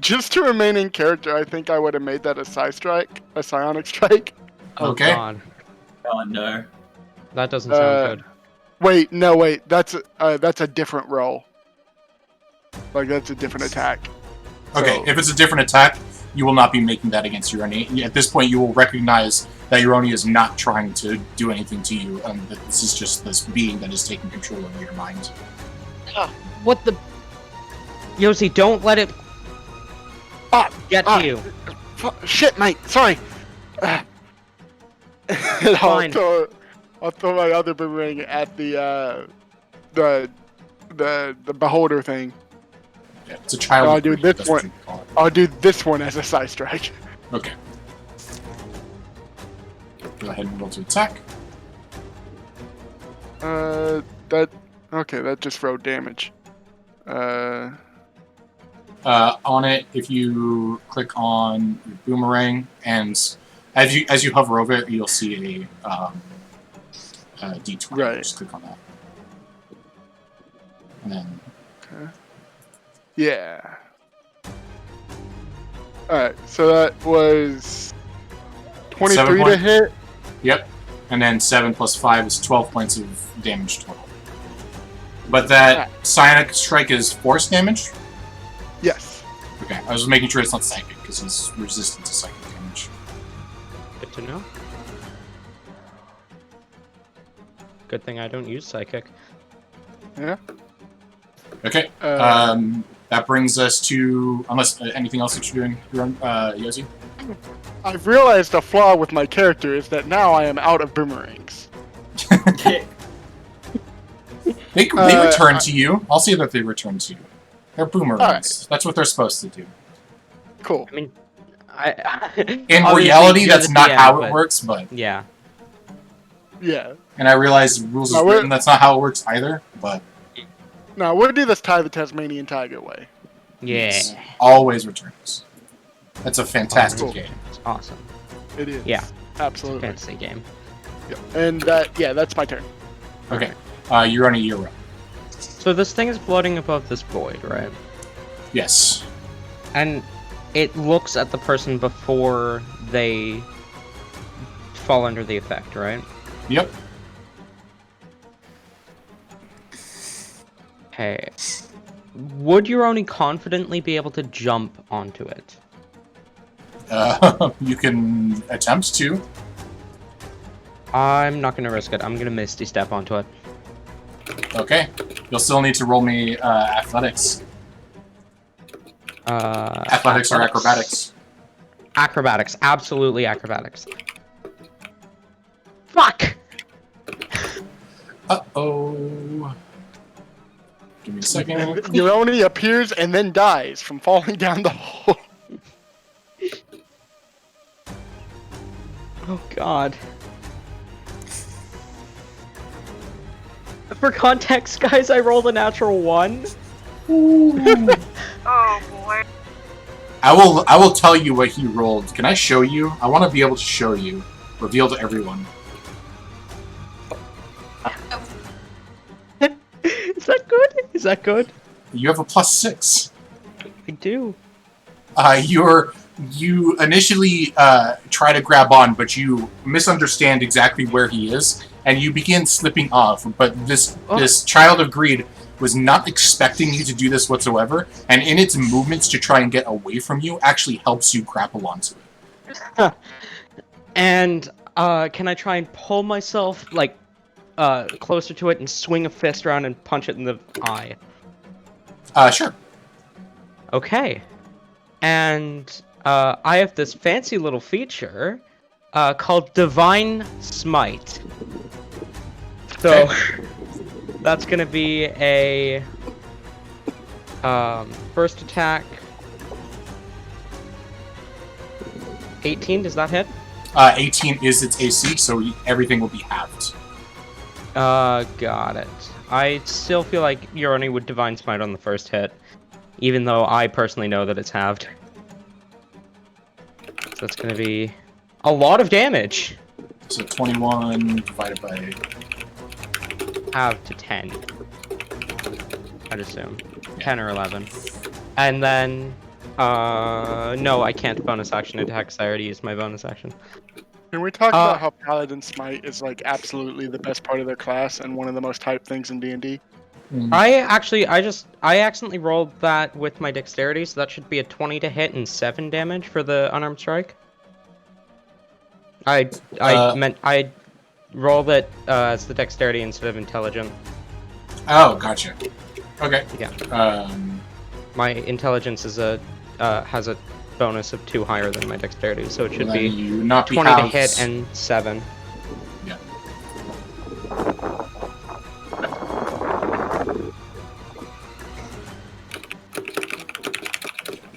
Speaker 7: just to remain in character, I think I would have made that a psionic strike.
Speaker 4: Oh,
Speaker 5: Okay.
Speaker 4: God.
Speaker 10: Oh no.
Speaker 4: That doesn't sound good.
Speaker 7: Wait, that's a different roll. Like, that's a different attack.
Speaker 5: Okay,
Speaker 7: So-
Speaker 5: if it's a different attack, you will not be making that against Euroni. At this point, you will recognize that Euroni is not trying to do anything to you, and that this is just this being that is taking control of your mind.
Speaker 4: What the... Yosi, don't let it get to you.
Speaker 7: Shit, mate. Sorry. And
Speaker 4: Fine.
Speaker 7: I'll throw my other boomerang at the beholder thing.
Speaker 5: Yeah, it's a child.
Speaker 7: I'll
Speaker 5: of
Speaker 7: do
Speaker 5: greed,
Speaker 7: this
Speaker 5: that's what
Speaker 7: one.
Speaker 5: you call it.
Speaker 7: I'll do this one as a side strike.
Speaker 5: Okay. Go ahead and roll to attack.
Speaker 7: That just wrote damage.
Speaker 5: On it, if you click on your boomerang, and as you hover over it, you'll see a D20.
Speaker 7: Right.
Speaker 5: Just click on that, and then
Speaker 7: Yeah. Alright, so that was 23 to
Speaker 5: point.
Speaker 7: hit.
Speaker 5: Yep, and then 7 plus 5 is 12 points of damage total. But that psionic strike is force damage.
Speaker 7: Yes.
Speaker 5: Okay, I was making sure it's not psychic because he's resistant to psychic damage.
Speaker 4: Good to know. Good thing I don't use psychic.
Speaker 7: Yeah.
Speaker 5: Okay. That brings us to, unless anything else that you're doing, Yosi?
Speaker 7: I've realized a flaw with my character is that now I am out of boomerangs.
Speaker 5: They return to you. I'll say that they return to you. They're boomerangs.
Speaker 7: Right.
Speaker 5: That's what they're supposed to do.
Speaker 7: Cool.
Speaker 4: I mean,
Speaker 5: In
Speaker 4: obviously,
Speaker 5: reality,
Speaker 4: you're
Speaker 5: that's
Speaker 4: the
Speaker 5: not
Speaker 4: DM,
Speaker 5: how it
Speaker 4: but-
Speaker 5: works, but...
Speaker 4: Yeah.
Speaker 7: Yeah.
Speaker 5: And I realize the rules is
Speaker 7: No, we're-
Speaker 5: written, that's not how it works either, but...
Speaker 7: Now, we'll do this Ty the Tasmanian Tiger way.
Speaker 4: Yeah.
Speaker 5: It's always returns. That's a fantastic
Speaker 7: Cool.
Speaker 5: game.
Speaker 4: It's awesome.
Speaker 7: It is.
Speaker 4: Yeah.
Speaker 7: Absolutely.
Speaker 4: Fantasy game.
Speaker 7: Yep. And that's my turn.
Speaker 5: Okay. You're on a year up.
Speaker 4: So this thing is floating above this void, right?
Speaker 5: Yes.
Speaker 4: And it looks at the person before they fall under the effect, right?
Speaker 5: Yep.
Speaker 4: Okay. Would Euroni confidently be able to jump onto it?
Speaker 5: You can attempt to.
Speaker 4: I'm not gonna risk it. I'm gonna Misty Step onto it.
Speaker 5: Okay. You'll still need to roll me athletics. Athletics or acrobatics.
Speaker 4: Acrobatics. Absolutely acrobatics. Fuck!
Speaker 5: Uh-oh. Give me a second.
Speaker 7: And Euroni appears and then dies from falling down the hole.
Speaker 4: Oh god. For context, guys, I rolled a natural 1.
Speaker 9: Oh boy.
Speaker 5: I will tell you what he rolled. Can I show you? I want to be able to show you. Reveal to everyone.
Speaker 4: Is that good? Is that good?
Speaker 5: You have a +6.
Speaker 4: I do.
Speaker 5: You initially try to grab on, but you misunderstand exactly where he is, and you begin slipping off. But this child of greed was not expecting you to do this whatsoever, and in its movements to try and get away from you, actually helps you grapple onto it.
Speaker 4: And can I try and pull myself like closer to it and swing a fist around and punch it in the eye?
Speaker 5: Sure.
Speaker 4: Okay. And I have this fancy little feature called Divine Smite. So that's gonna be a first attack. 18. Does that hit?
Speaker 5: 18 is its AC, so everything will be halved.
Speaker 4: Got it. I still feel like Euroni would Divine Smite on the first hit, even though I personally know that it's halved. So that's gonna be a lot of damage.
Speaker 5: So 21 divided by...
Speaker 4: Halved to 10. I'd assume. 10 or 11. And then... no, I can't bonus action attack because I already used my bonus action.
Speaker 7: Can we talk about how Paladin Smite is like absolutely the best part of their class and one of the most hyped things in D&D?
Speaker 4: I accidentally rolled that with my dexterity, so that should be a 20 to hit and 7 damage for the unarmed strike. I rolled it as the dexterity instead of intelligent.
Speaker 5: Oh, gotcha. Okay.
Speaker 4: Yeah. My intelligence is has a bonus of 2 higher than my dexterity, so it should
Speaker 5: Then
Speaker 4: be
Speaker 5: you not be
Speaker 4: 20 to
Speaker 5: halved.
Speaker 4: hit and 7.
Speaker 5: Yeah.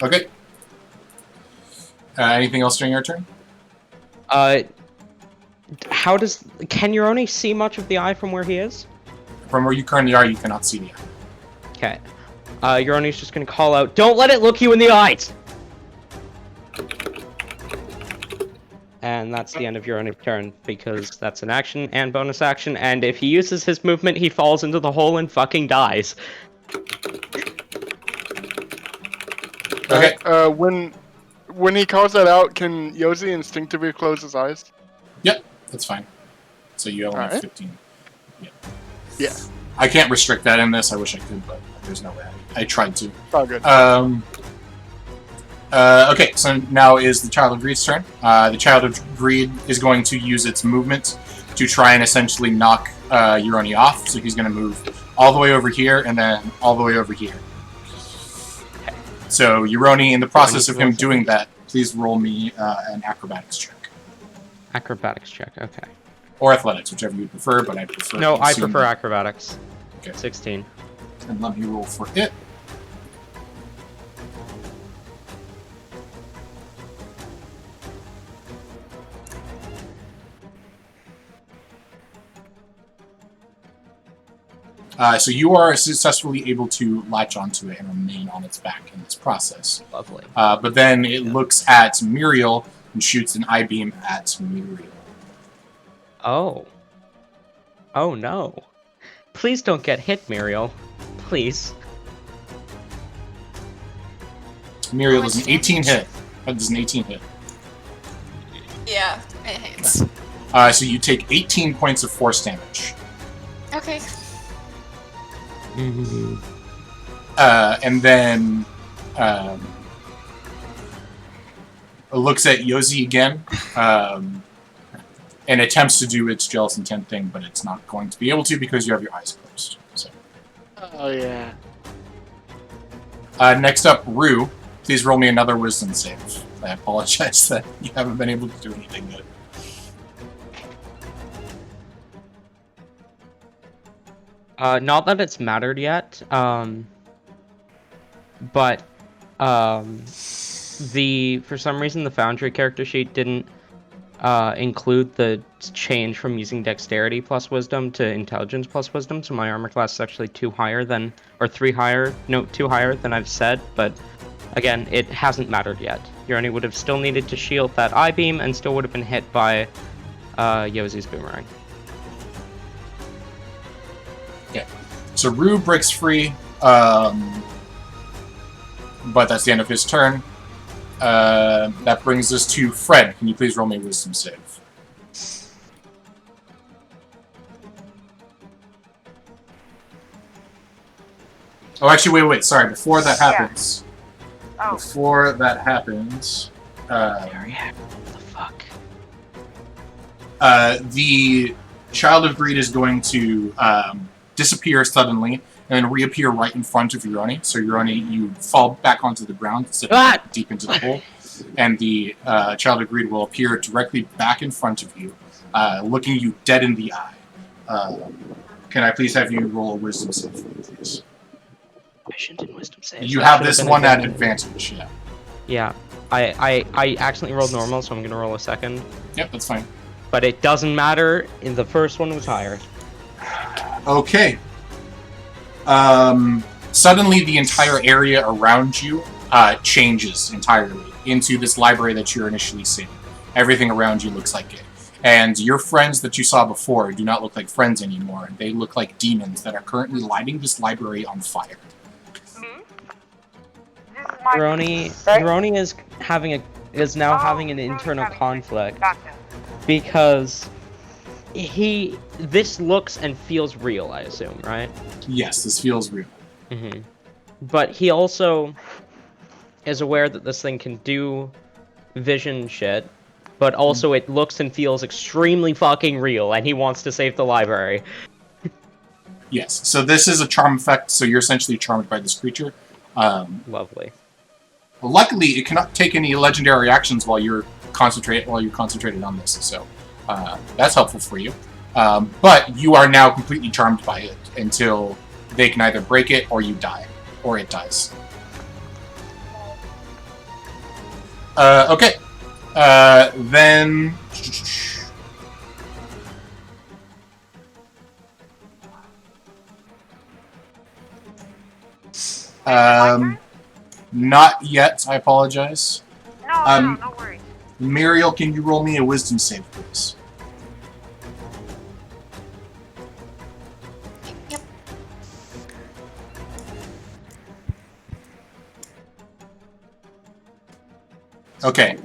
Speaker 5: Okay. Anything else during your turn?
Speaker 4: Can Euroni see much of the eye from where he is?
Speaker 5: From where you currently are, you cannot see the eye.
Speaker 4: Okay. Euroni's just gonna call out, "Don't let it look you in the eyes!" And that's the end of Euroni's turn, because that's an action and bonus action, and if he uses his movement, he falls into the hole and fucking dies.
Speaker 5: Okay.
Speaker 7: When he calls that out, can Yosi instinctively close his eyes?
Speaker 5: Yep, that's fine. So you only have
Speaker 7: Alright.
Speaker 5: 15.
Speaker 7: Yeah.
Speaker 5: I can't restrict that in this. I wish I could, but there's no way. I tried to.
Speaker 7: It's all good.
Speaker 5: Okay, so now is the Child of Greed's turn. The Child of Greed is going to use its movement to try and essentially knock Euroni off. So he's going to move all the way over here and then all the way over here. So Euroni, in the process of him doing that, please roll me an acrobatics check.
Speaker 4: Acrobatics check, okay.
Speaker 5: Or athletics, whichever you prefer, but I prefer...
Speaker 4: No, I prefer acrobatics.
Speaker 5: Okay.
Speaker 4: 16.
Speaker 5: And let me roll for it. So you are successfully able to latch onto it and remain on its back in this process.
Speaker 4: Lovely.
Speaker 5: But then it looks at Muriel and shoots an I-beam at Muriel.
Speaker 4: Oh. Oh no. Please don't get hit, Muriel. Please.
Speaker 5: Muriel does an 18 hit. That does an 18 hit.
Speaker 6: Yeah, it hits.
Speaker 5: So you take 18 points of force damage.
Speaker 6: Okay.
Speaker 5: And then looks at Yosi again and attempts to do its jealous intent thing, but it's not going to be able to because you have your eyes closed. So.
Speaker 7: Oh, yeah.
Speaker 5: Next up, Rue. Please roll me another wisdom save. I apologize that you haven't been able to do anything good.
Speaker 4: Not that it's mattered yet, but for some reason the Foundry character sheet didn't include the change from using Dexterity plus Wisdom to Intelligence plus Wisdom, so my armor class is actually 2 higher than I've said, but again, it hasn't mattered yet. Euroni would have still needed to shield that I-beam and still would have been hit by Yosi's boomerang.
Speaker 5: So Rue breaks free, but that's the end of his turn. That brings us to Fred. Can you please roll me a wisdom save? Oh, actually, wait. Sorry, before that happens.
Speaker 9: Oh.
Speaker 5: Before that happens.
Speaker 4: What the fuck?
Speaker 5: The Child of Greed is going to disappear suddenly and then reappear right in front of Euroni. So Euroni, you fall back onto the ground instead of deep into the hole. And the Child of Greed will appear directly back in front of you, looking you dead in the eye. Can I please have you roll a wisdom save for me, please?
Speaker 4: Efficient in wisdom saves.
Speaker 5: You have this one at advantage, yeah.
Speaker 4: Yeah. I accidentally rolled normal, so I'm gonna roll a second.
Speaker 5: Yep, that's fine.
Speaker 4: But it doesn't matter, the first one was higher.
Speaker 5: Okay. Suddenly the entire area around you changes entirely into this library that you're initially seeing. Everything around you looks like it. And your friends that you saw before do not look like friends anymore. They look like demons that are currently lighting this library on fire.
Speaker 4: Euroni is now having an internal conflict because this looks and feels real, I assume, right?
Speaker 5: Yes, this feels real.
Speaker 4: Mm-hmm. But he also is aware that this thing can do vision shit, but also it looks and feels extremely fucking real, and he wants to save the library.
Speaker 5: Yes, so this is a charm effect, so you're essentially charmed by this creature.
Speaker 4: Lovely.
Speaker 5: Luckily, it cannot take any legendary actions while you're concentrated on this, so that's helpful for you. But you are now completely charmed by it until they can either break it or you die, or it dies. Okay, Then... Not yet, I apologize.
Speaker 9: No worries.
Speaker 5: Muriel, can you roll me a wisdom save, please?
Speaker 6: Yep.
Speaker 5: Okay.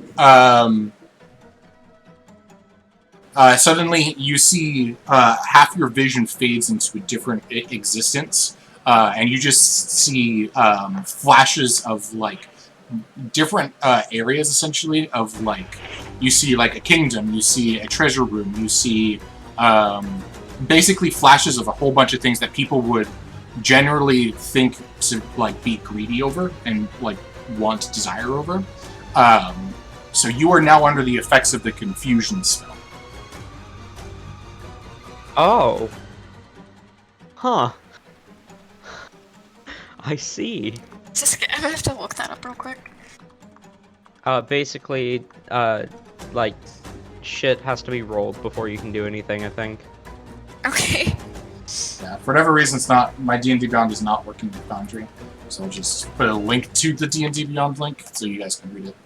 Speaker 5: Suddenly, you see half your vision fades into a different existence, and you just see flashes of, like, different areas, essentially, of, like, you see, like, a kingdom, you see a treasure room, you see basically flashes of a whole bunch of things that people would generally think to, like, be greedy over and, like, want desire over. So you are now under the effects of the confusion spell.
Speaker 4: Oh. Huh. I see.
Speaker 6: I'm gonna have to look that up real quick.
Speaker 4: Basically, like, shit has to be rolled before you can do anything, I think.
Speaker 6: Okay.
Speaker 5: Yeah, for whatever reason, it's not, my D&D Beyond is not working with Foundry, so I'll just put a link to the D&D Beyond link so you guys can read it.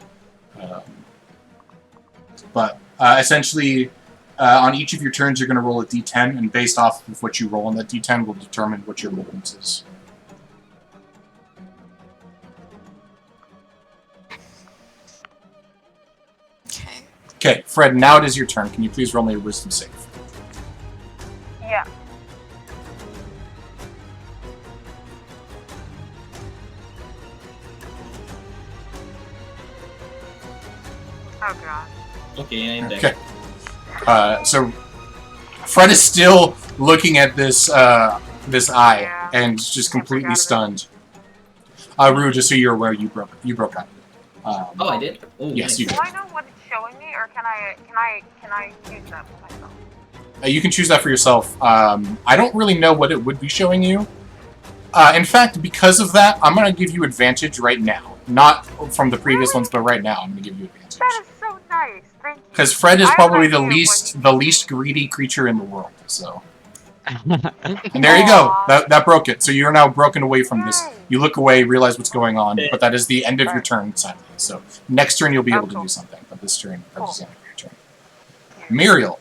Speaker 5: But essentially, on each of your turns, you're going to roll a d10, and based off of what you roll on that d10 will determine what your movement is.
Speaker 6: Okay.
Speaker 5: Okay, Fred, now it is your turn. Can you please roll me a wisdom save?
Speaker 9: Yeah. Oh god.
Speaker 10: Okay, I am there.
Speaker 5: Okay. So Fred is still looking at this this eye
Speaker 9: Yeah.
Speaker 5: and just completely
Speaker 9: forgot
Speaker 5: stunned. Rue, just so you're aware, you broke out.
Speaker 10: Oh, I did? Oh,
Speaker 5: Yes,
Speaker 10: nice.
Speaker 5: you
Speaker 9: Do
Speaker 5: did.
Speaker 9: I know what it's showing me, or can I use that for myself?
Speaker 5: You can choose that for yourself. I don't really know what it would be showing you. In fact, because of that, I'm going to give you advantage right now. Not from the previous ones, but right now I'm going to give you advantage.
Speaker 9: That is so nice. Thank you.
Speaker 5: Because Fred is
Speaker 9: I have
Speaker 5: probably
Speaker 9: an
Speaker 5: the
Speaker 9: idea of
Speaker 5: the least greedy creature in the world. So, and there you go.
Speaker 9: Aw.
Speaker 5: That broke it. So you're now broken away from this.
Speaker 9: Yay.
Speaker 5: You look away, realize what's going on, but that is the end of your turn, sadly. So next turn you'll be able to
Speaker 9: cool.
Speaker 5: do something, but this turn
Speaker 9: Cool.
Speaker 5: is the end of your turn. Muriel,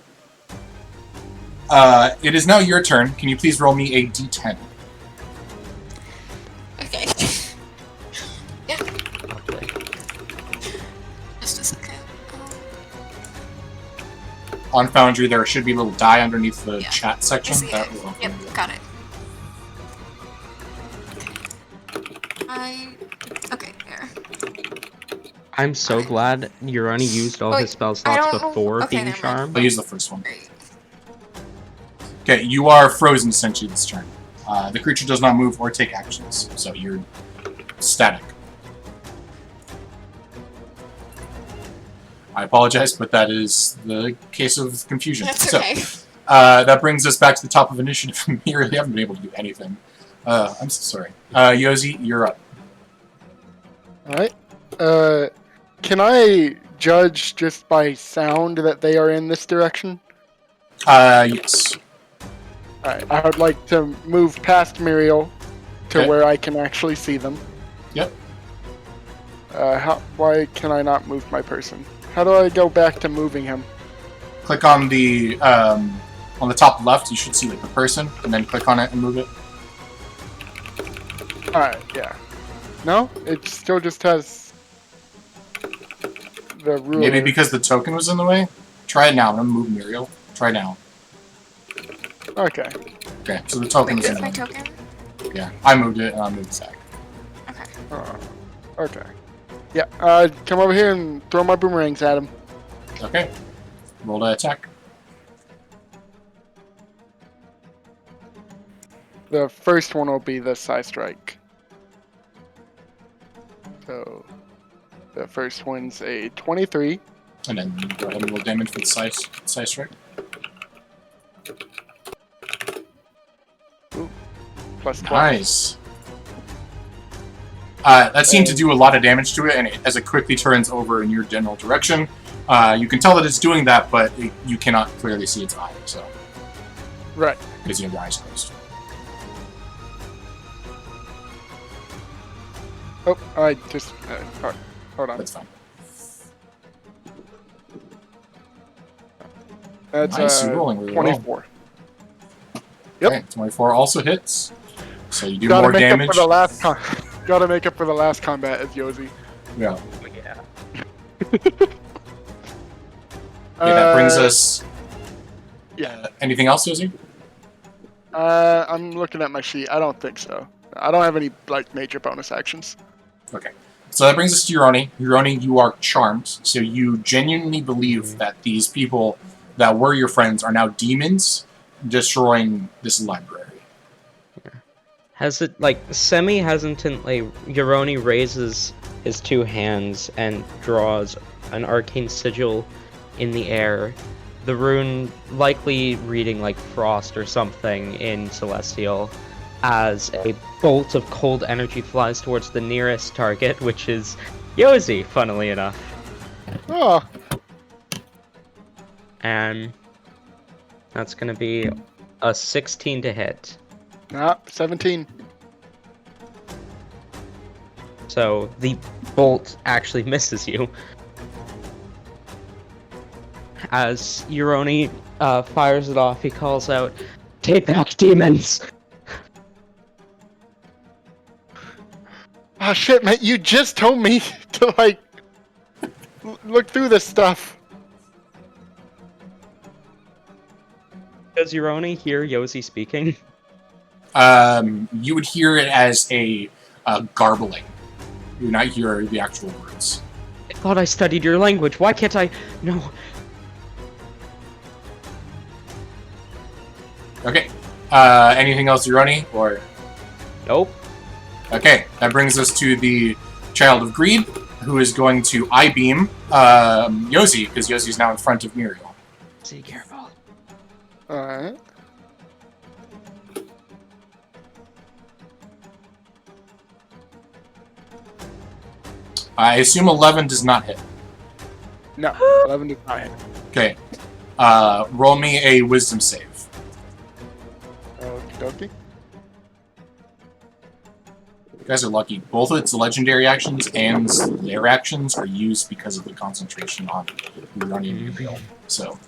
Speaker 5: it is now your turn. Can you please roll me a d10?
Speaker 6: Okay. Yeah. Just a second.
Speaker 5: On Foundry, there should be a little die underneath the
Speaker 6: Yeah.
Speaker 5: chat
Speaker 6: I
Speaker 5: section.
Speaker 6: see
Speaker 5: That
Speaker 6: it.
Speaker 5: will
Speaker 6: Yep, got it. Okay, there.
Speaker 4: I'm so glad Urani used all
Speaker 6: Wait,
Speaker 4: his spell
Speaker 6: I
Speaker 4: slots
Speaker 6: don't know-
Speaker 4: before
Speaker 6: okay,
Speaker 4: being
Speaker 6: never mind.
Speaker 4: charmed.
Speaker 5: I'll use the first one.
Speaker 6: Great.
Speaker 5: Okay, you are frozen essentially this turn. The creature does not move or take actions, so you're static. I apologize, but that is the case of confusion.
Speaker 6: That's
Speaker 5: So,
Speaker 6: okay.
Speaker 5: that brings us back to the top of initiative. We really haven't been able to do anything. I'm so sorry. Yosi, you're up.
Speaker 7: Alright. Can I judge just by sound that they are in this direction?
Speaker 5: Yes.
Speaker 7: Alright, I would like to move past Muriel to
Speaker 5: Okay.
Speaker 7: where I can actually see them.
Speaker 5: Yep.
Speaker 7: Why can I not move my person? How do I go back to moving him?
Speaker 5: Click on the top left, you should see like the person, and then click on it and move it.
Speaker 7: Alright, yeah. No? It still just has the ruler.
Speaker 5: Maybe because the token was in the way? Try it now. I'm gonna move Muriel. Try now.
Speaker 7: Okay.
Speaker 5: Okay, so the token
Speaker 6: Wait,
Speaker 5: was in
Speaker 6: is
Speaker 5: the
Speaker 6: my
Speaker 5: way.
Speaker 6: token?
Speaker 5: Yeah, I moved it and I moved it back.
Speaker 6: Okay.
Speaker 7: Okay. Yeah, come over here and throw my boomerangs at him.
Speaker 5: Okay. Roll to attack.
Speaker 7: The first one will be the Psy Strike. So, the first one's a 23.
Speaker 5: And then go ahead and roll damage for the size strike.
Speaker 7: Plus 12.
Speaker 5: Nice. That seemed to do a lot of damage to it, and as it quickly turns over in your general direction, You can tell that it's doing that, but you cannot clearly see its eye, so
Speaker 7: Right.
Speaker 5: because you have your eyes closed.
Speaker 7: Oh, I just hold on.
Speaker 5: That's fine.
Speaker 7: That's
Speaker 5: Nice, you're rolling really well.
Speaker 7: 24. Yep.
Speaker 5: Okay, 24 also hits. So you do
Speaker 7: Gotta
Speaker 5: more
Speaker 7: make
Speaker 5: damage.
Speaker 7: up for the last Gotta make up for the last combat as Yosi.
Speaker 5: Yeah.
Speaker 4: Yeah.
Speaker 5: Okay, that brings us.
Speaker 7: Yeah.
Speaker 5: Anything else, Susie?
Speaker 7: I'm looking at my sheet. I don't think so. I don't have any like major bonus actions.
Speaker 5: Okay. So that brings us to Uroni. Uroni, you are charmed. So you genuinely believe that these people that were your friends are now demons destroying this library.
Speaker 4: Has it, like, semi-hesitantly, Uroni raises his two hands and draws an arcane sigil in the air. The rune likely reading like frost or something in Celestial, as a bolt of cold energy flies towards the nearest target, which is Yosi, funnily enough.
Speaker 7: Oh,
Speaker 4: And that's gonna be a 16 to hit.
Speaker 7: 17.
Speaker 4: So the bolt actually misses you. As Uroni fires it off, he calls out, "Take back, demons!"
Speaker 7: Oh shit, man! You just told me to like look through this stuff.
Speaker 4: Does Uroni hear Yosi speaking?
Speaker 5: You would hear it as a garbling. You would not hear the actual words.
Speaker 4: I thought I studied your language. Why can't I? No.
Speaker 5: Okay. Anything else, Uroni? Or
Speaker 4: Nope.
Speaker 5: okay, that brings us to the Child of Greed, who is going to I-beam Yosi, because Yosi's now in front of Muriel.
Speaker 4: Be careful.
Speaker 7: Alright.
Speaker 5: I assume 11 does not hit.
Speaker 7: No, 11 does not hit.
Speaker 5: Okay. Roll me a wisdom save.
Speaker 7: Okie dokie.
Speaker 5: You guys are lucky. Both of its legendary actions and their actions are used because of the concentration on Uroni and Muriel. So,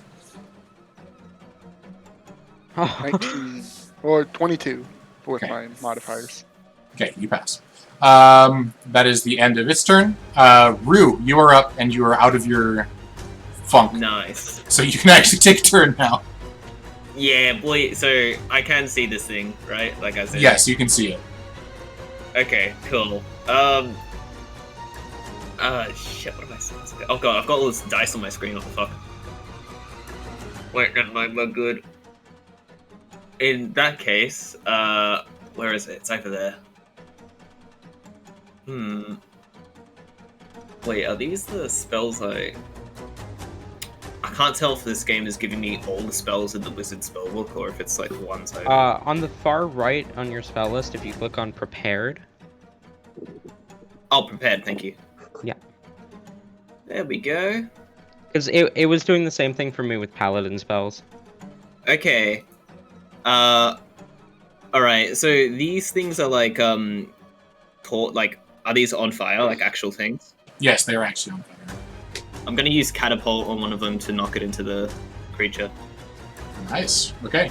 Speaker 4: Oh.
Speaker 7: 19 or 22 with
Speaker 5: Okay.
Speaker 7: my modifiers.
Speaker 5: okay, you pass. That is the end of its turn. Rue, you are up and you are out of your funk.
Speaker 10: Nice.
Speaker 5: So you can actually take a turn now.
Speaker 10: Yeah, boy. So I can see this thing, right? Like I said.
Speaker 5: Yes, you can see it.
Speaker 10: Okay, cool. Shit, what am I supposed to do? Oh god, I've got all this dice on my screen, what the fuck? Wait, never mind, we're good. In that case, where is it? It's over there. Wait, are these the spells I can't tell if this game is giving me all the spells in the wizard spellbook or if it's like the ones I...
Speaker 4: On the far right on your spell list, if you click on prepared.
Speaker 10: Oh, prepared, thank you.
Speaker 4: Yeah.
Speaker 10: There we go.
Speaker 4: Because it was doing the same thing for me with paladin spells.
Speaker 10: Okay. Alright, so these things are like, are these on fire, like actual things?
Speaker 5: Yes, they are actually on fire.
Speaker 10: I'm gonna use catapult on one of them to knock it into the creature.
Speaker 5: Nice. Okay.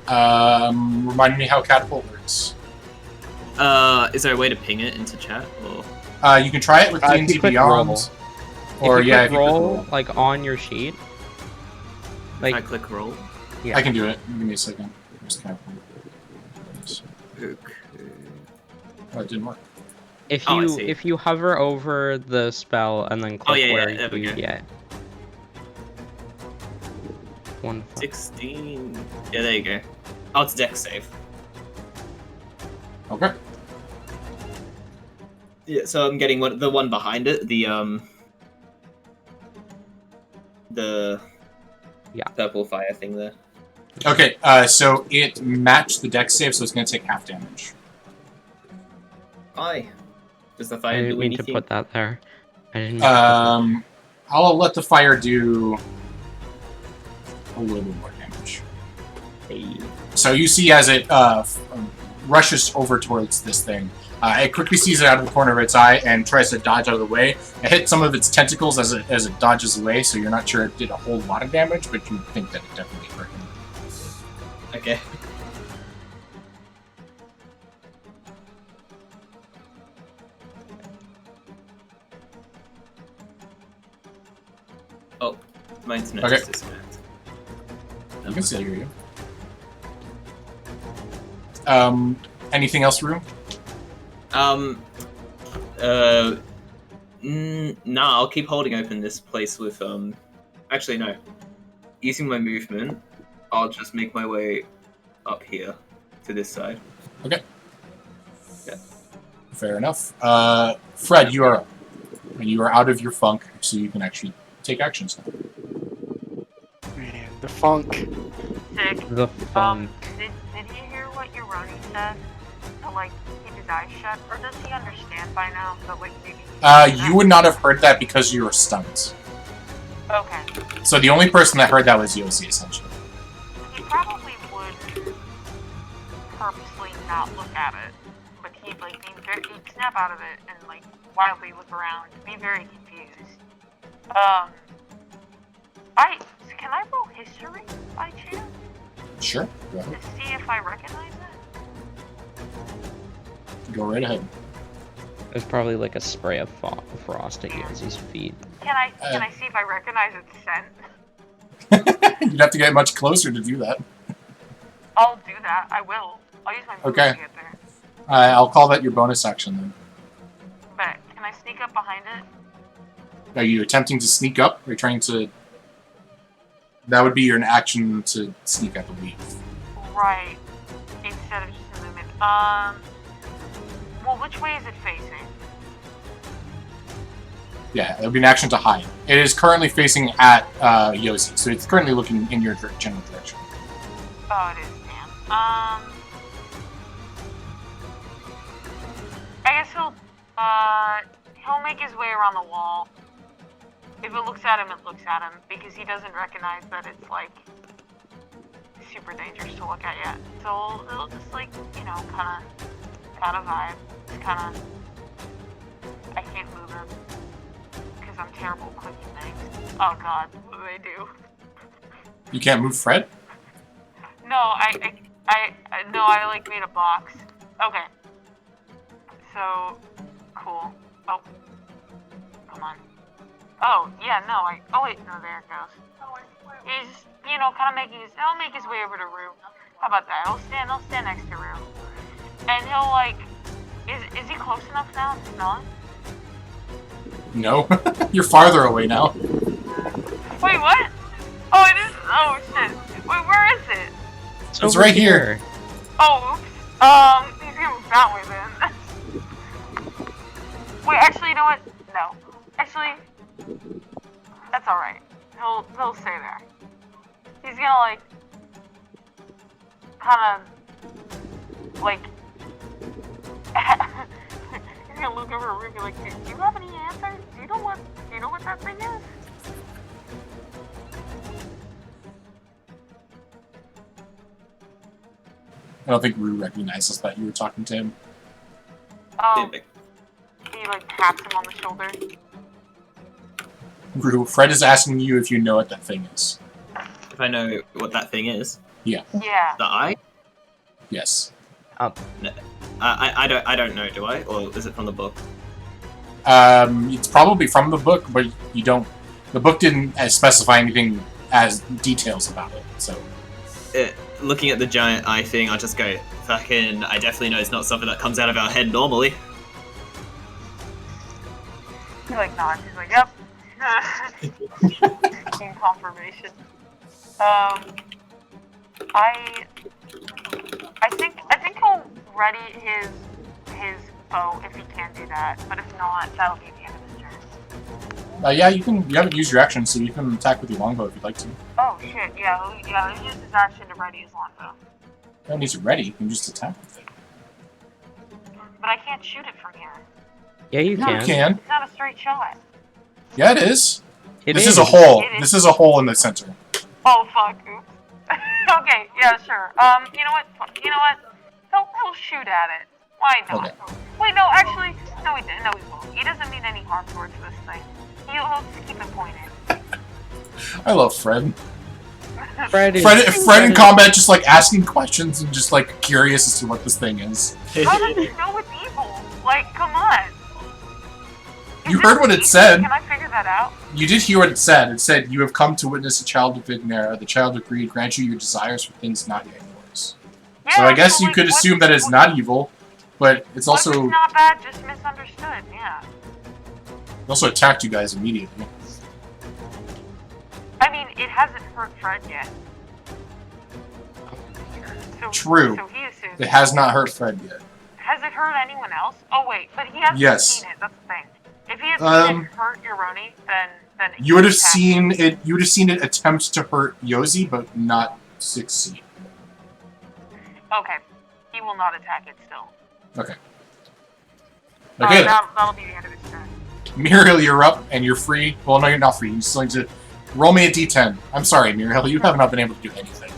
Speaker 5: Remind me how catapult works.
Speaker 10: Is there a way to ping it into chat, or?
Speaker 5: You can try it with
Speaker 4: If
Speaker 5: D&D
Speaker 4: you click
Speaker 5: Beyond.
Speaker 4: roll.
Speaker 5: Or
Speaker 4: if you
Speaker 5: yeah,
Speaker 4: click
Speaker 5: if you click
Speaker 4: roll,
Speaker 5: roll.
Speaker 4: like on your sheet. Like
Speaker 10: Can I click roll?
Speaker 4: yeah.
Speaker 5: I can do it. Give me a second. Just catapult.
Speaker 10: Okay.
Speaker 5: Oh, it didn't work.
Speaker 4: If
Speaker 10: Oh, I
Speaker 4: you
Speaker 10: see.
Speaker 4: hover over the spell and then click
Speaker 10: yeah,
Speaker 4: where
Speaker 10: there we
Speaker 4: you
Speaker 10: go.
Speaker 4: get 1
Speaker 10: 16. Yeah, there you go. Oh, it's dex save.
Speaker 5: Okay.
Speaker 10: Yeah, so I'm getting the one behind it, the
Speaker 4: Yeah.
Speaker 10: purple fire thing there.
Speaker 5: Okay, so it matched the dex save, so it's going to take half damage.
Speaker 10: Aye. Does the
Speaker 4: I
Speaker 10: fire
Speaker 4: didn't
Speaker 10: do
Speaker 4: mean
Speaker 10: anything?
Speaker 4: to put that there. I didn't mean to put that
Speaker 5: I'll let the fire do a little bit more damage.
Speaker 4: Hey.
Speaker 5: So you see as it rushes over towards this thing, it quickly sees it out of the corner of its eye and tries to dodge out of the way. It hits some of its tentacles as it dodges away, so you're not sure it did a whole lot of damage, but you think that it definitely hurt him.
Speaker 10: Okay. Oh, my internet
Speaker 5: Okay.
Speaker 10: just disconnected.
Speaker 5: You can still hear you. Anything else, Rue?
Speaker 10: Nah, I'll keep holding open this place with, actually, no. Using my movement, I'll just make my way up here to this side.
Speaker 5: Okay.
Speaker 10: Yeah.
Speaker 5: Fair enough. Fred, you are up. You are out of your funk, so you can actually take actions now.
Speaker 7: Man, the funk.
Speaker 9: Sick.
Speaker 4: The funk.
Speaker 9: Did you hear what your Roni said? To, like, keep his eyes shut? Or does he understand by now that, like, maybe...
Speaker 5: You would not have heard that because you were stunned.
Speaker 9: Okay.
Speaker 5: So the only person that heard that was Yossi, essentially.
Speaker 9: He probably would purposely not look at it, but he'd, like, he'd snap out of it and, like, wildly look around, be very confused. Can I roll history by chance?
Speaker 5: Sure. Go ahead.
Speaker 9: To see if I recognize it?
Speaker 5: Go right ahead.
Speaker 4: There's probably like a spray of frost at Yossi's feet.
Speaker 9: Can I see if I recognize its scent?
Speaker 5: You'd have to get much closer to do that.
Speaker 9: I'll do that. I will. I'll use my movement
Speaker 5: Okay.
Speaker 9: to get there.
Speaker 5: I'll call that your bonus action then.
Speaker 9: But can I sneak up behind it?
Speaker 5: Are you attempting to sneak up? Or are you trying to... That would be your action to sneak, I believe.
Speaker 9: Right. Instead of just a movement. Well, which way is it facing?
Speaker 5: Yeah, it would be an action to hide. It is currently facing at Yossi, so it's currently looking in your general direction.
Speaker 9: Oh, it is, damn. I guess he'll make his way around the wall. If it looks at him, it looks at him, because he doesn't recognize that it's, like, super dangerous to look at yet. So it'll just, like, you know, kind of vibe. Just kind of... I can't move him, because I'm terrible at clicking things. Oh god, what do they do?
Speaker 5: You can't move Fred?
Speaker 9: No, I like made a box. Okay. So, cool. Oh. Come on. Oh, yeah, no, oh wait, no, there it goes. He's, you know, kind of he'll make his way over to Rue. How about that? He'll stand next to Rue. And he'll, like, is he close enough now to smell it?
Speaker 5: No. You're farther away now.
Speaker 9: Wait, what? Oh, it is, oh shit. Wait, where is it?
Speaker 5: It's
Speaker 4: over
Speaker 5: right here.
Speaker 9: Oh, oops. He's gonna move that way then. Wait, actually, you know what? No. Actually, that's alright. He'll stay there. He's gonna, like, kind of, like, he's gonna look over at Ruby and be like, do you have any answers? Do you know what that thing is?
Speaker 5: I don't think Rue recognizes that you were talking to him.
Speaker 9: Oh, he, like, taps him on the shoulder.
Speaker 5: Rue, Fred is asking you if you know what that thing is.
Speaker 10: If I know what that thing is.
Speaker 5: Yeah.
Speaker 9: Yeah.
Speaker 10: The eye?
Speaker 5: Yes.
Speaker 10: No. I don't know, do I? Or is it from the book?
Speaker 5: It's probably from the book, but you don't... The book didn't specify anything as details about it, so...
Speaker 10: Looking at the giant eye thing, I'll just go, fucking, I definitely know it's not something that comes out of our head normally.
Speaker 9: He, like, nods. He's like, yep. In confirmation. I think he'll ready his bow if he can do that, but if not, that'll be the end of his turn.
Speaker 5: Yeah, you haven't used your action, so you can attack with your longbow if you'd like to.
Speaker 9: Oh shit, yeah, he'll use his action to ready his longbow.
Speaker 5: You don't need to ready, you can just attack with it.
Speaker 9: But I can't shoot it from here.
Speaker 4: Yeah, you
Speaker 5: Yeah,
Speaker 4: can.
Speaker 5: you can.
Speaker 9: It's not a straight shot.
Speaker 5: Yeah, it is. This is a hole. This is a hole in the center.
Speaker 9: Oh fuck! Oops. Okay, yeah, sure. You know what? You know what? He'll shoot at it. Why not?
Speaker 5: Okay.
Speaker 9: Wait, no, actually, no, he didn't. No, he won't. He doesn't mean any harm towards this thing. He'll just keep it pointed.
Speaker 5: I love Fred.
Speaker 4: Fred
Speaker 5: in combat, just like asking questions and just like curious as to what this thing is.
Speaker 9: How does he know it's evil? Like, come on.
Speaker 5: You heard what it said.
Speaker 9: Can I figure that out?
Speaker 5: You did hear what it said. It said, "You have come to witness a child of Vignera. The child agreed, grant you your desires for things not yet yours."
Speaker 9: Yeah,
Speaker 5: So I guess you
Speaker 9: like,
Speaker 5: could assume that it's not evil, but it's
Speaker 9: what if
Speaker 5: also
Speaker 9: it's not bad, just misunderstood. Yeah.
Speaker 5: it also attacked you guys immediately.
Speaker 9: I mean, it hasn't hurt Fred yet. So,
Speaker 5: True.
Speaker 9: So he assumes.
Speaker 5: It has not hurt Fred yet.
Speaker 9: Has it hurt anyone else? Oh wait, but he hasn't
Speaker 5: Yes.
Speaker 9: seen it. That's the thing. If he had seen it hurt Euroni, then
Speaker 5: You would have seen it. You would have seen it attempt to hurt Yozi, but not succeed.
Speaker 9: Okay, he will not attack it still.
Speaker 5: Okay. Okay.
Speaker 9: That'll be the end of his turn.
Speaker 5: Muriel, you're up and you're free. Well, no, you're not free. You still need to roll me a d10. I'm sorry, Muriel. You have not been able to do anything.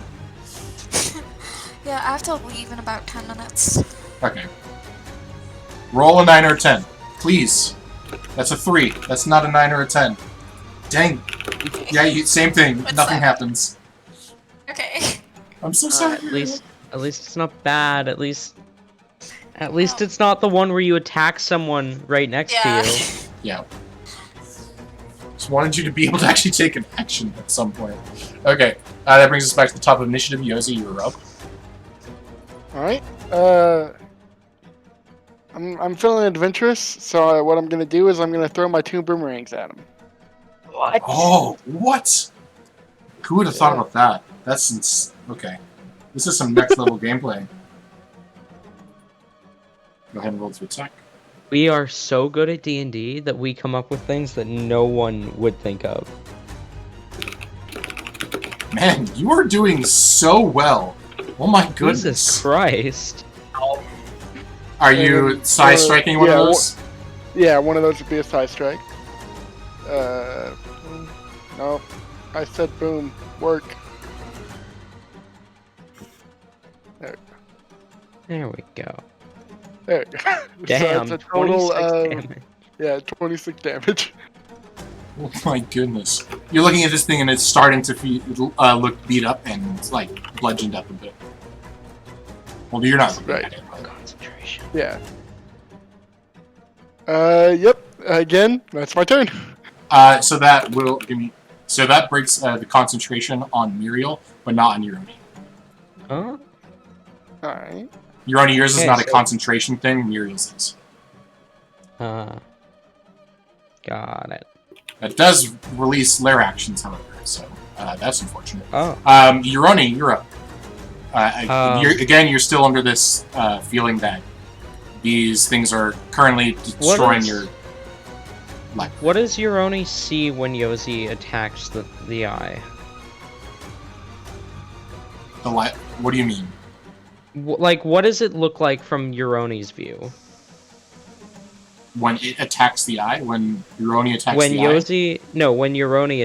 Speaker 6: Yeah, I have to leave in about 10 minutes.
Speaker 5: Okay. Roll a 9 or a 10, please. That's a 3. That's not a 9 or a 10. Dang. Yeah, same thing.
Speaker 6: What's
Speaker 5: Nothing
Speaker 6: that?
Speaker 5: happens.
Speaker 6: Okay.
Speaker 5: I'm so sorry.
Speaker 4: At least it's not bad. At least it's not the one where you attack someone right next
Speaker 6: Yeah.
Speaker 4: to you.
Speaker 5: Yeah. Just wanted you to be able to actually take an action at some point. Okay. That brings us back to the top of initiative. Yozi, you're up.
Speaker 7: Alright. I'm feeling adventurous, so what I'm gonna do is I'm gonna throw my 2 boomerangs at him.
Speaker 3: What?
Speaker 5: Oh, what? Who would have thought about that? That's okay. This is some next level gameplay. Go ahead and roll to attack.
Speaker 4: We are so good at D&D that we come up with things that no one would think of.
Speaker 5: Man, you are doing so well. Oh my goodness.
Speaker 4: Jesus Christ.
Speaker 5: Are you side striking one of those?
Speaker 7: Yeah, one of those would be a side strike. No. I said boom. Work.
Speaker 4: There we go.
Speaker 7: There you go.
Speaker 4: Damn,
Speaker 7: so it's a total
Speaker 4: 26
Speaker 7: of,
Speaker 4: damage.
Speaker 7: yeah, 26 damage.
Speaker 5: Oh my goodness. You're looking at this thing and it's starting to look beat up and, like, bludgeoned up a bit. Well, you're not looking at it.
Speaker 4: Concentration.
Speaker 7: Yeah. Yep. Again, that's my turn.
Speaker 5: So that will give me. So that breaks the concentration on Muriel, but not on Euroni.
Speaker 4: Huh?
Speaker 7: Alright.
Speaker 5: Euroni, yours is
Speaker 4: Okay,
Speaker 5: not a
Speaker 4: so-
Speaker 5: concentration thing. Muriel's is.
Speaker 4: Got it.
Speaker 5: That does release lair actions, however. So that's unfortunate.
Speaker 4: Oh.
Speaker 5: Euroni, you're up. You're still under this feeling that these things are currently destroying your life.
Speaker 4: What does Euroni see when Yozi attacks the eye?
Speaker 5: The light. What do you mean?
Speaker 4: Like, what does it look like from Euroni's view?
Speaker 5: When it attacks the eye? When Euroni attacks
Speaker 4: When
Speaker 5: the
Speaker 4: Yozi, no, when Euroni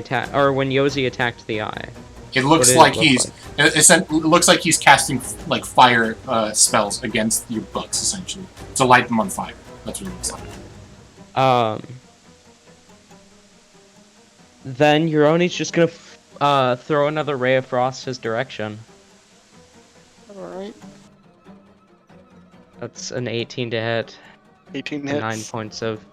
Speaker 4: when Yozi attacked the eye.
Speaker 5: eye? It looks
Speaker 4: What
Speaker 5: like
Speaker 4: did it look
Speaker 5: he's. It looks like he's casting like fire spells against your books, essentially, to light them on fire. That's what it looks like.
Speaker 4: Then Euroni's just gonna throw another ray of frost his direction.
Speaker 7: Alright.
Speaker 4: That's an 18 to hit.
Speaker 7: 18
Speaker 4: And
Speaker 7: hits.
Speaker 4: 9 points of.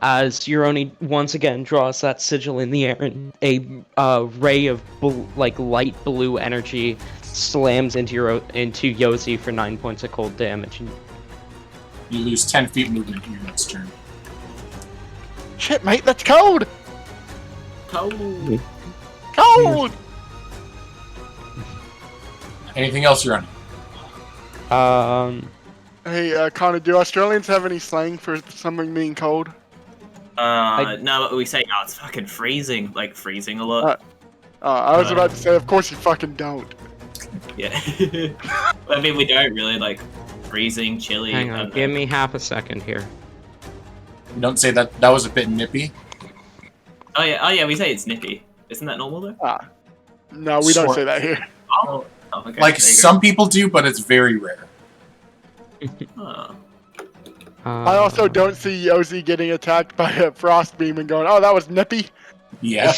Speaker 4: As Euroni once again draws that sigil in the air, and a ray of light blue energy slams into Yozi for 9 points of cold damage.
Speaker 5: You lose 10 feet movement in your next turn.
Speaker 7: Shit, mate, that's cold!
Speaker 10: Cold.
Speaker 7: Cold!
Speaker 5: Anything else, Euroni?
Speaker 7: Hey, Connor, do Australians have any slang for something being cold?
Speaker 10: No, we say now it's fucking freezing, like freezing a lot.
Speaker 7: I was about to say, of course you fucking don't.
Speaker 10: Yeah. I mean, we don't really, like, freezing, chilly.
Speaker 4: Hang on, give me half a second here.
Speaker 5: You don't say that. That was a bit nippy.
Speaker 10: Oh yeah, we say it's nippy. Isn't that normal though?
Speaker 7: No, we don't
Speaker 5: Sort-
Speaker 7: say that here.
Speaker 10: Oh, okay.
Speaker 5: Like,
Speaker 10: there you go.
Speaker 5: some people do, but it's very rare.
Speaker 10: Oh.
Speaker 7: I also don't see Yozi getting attacked by a frost beam and going, "Oh, that was nippy."
Speaker 5: Yeah.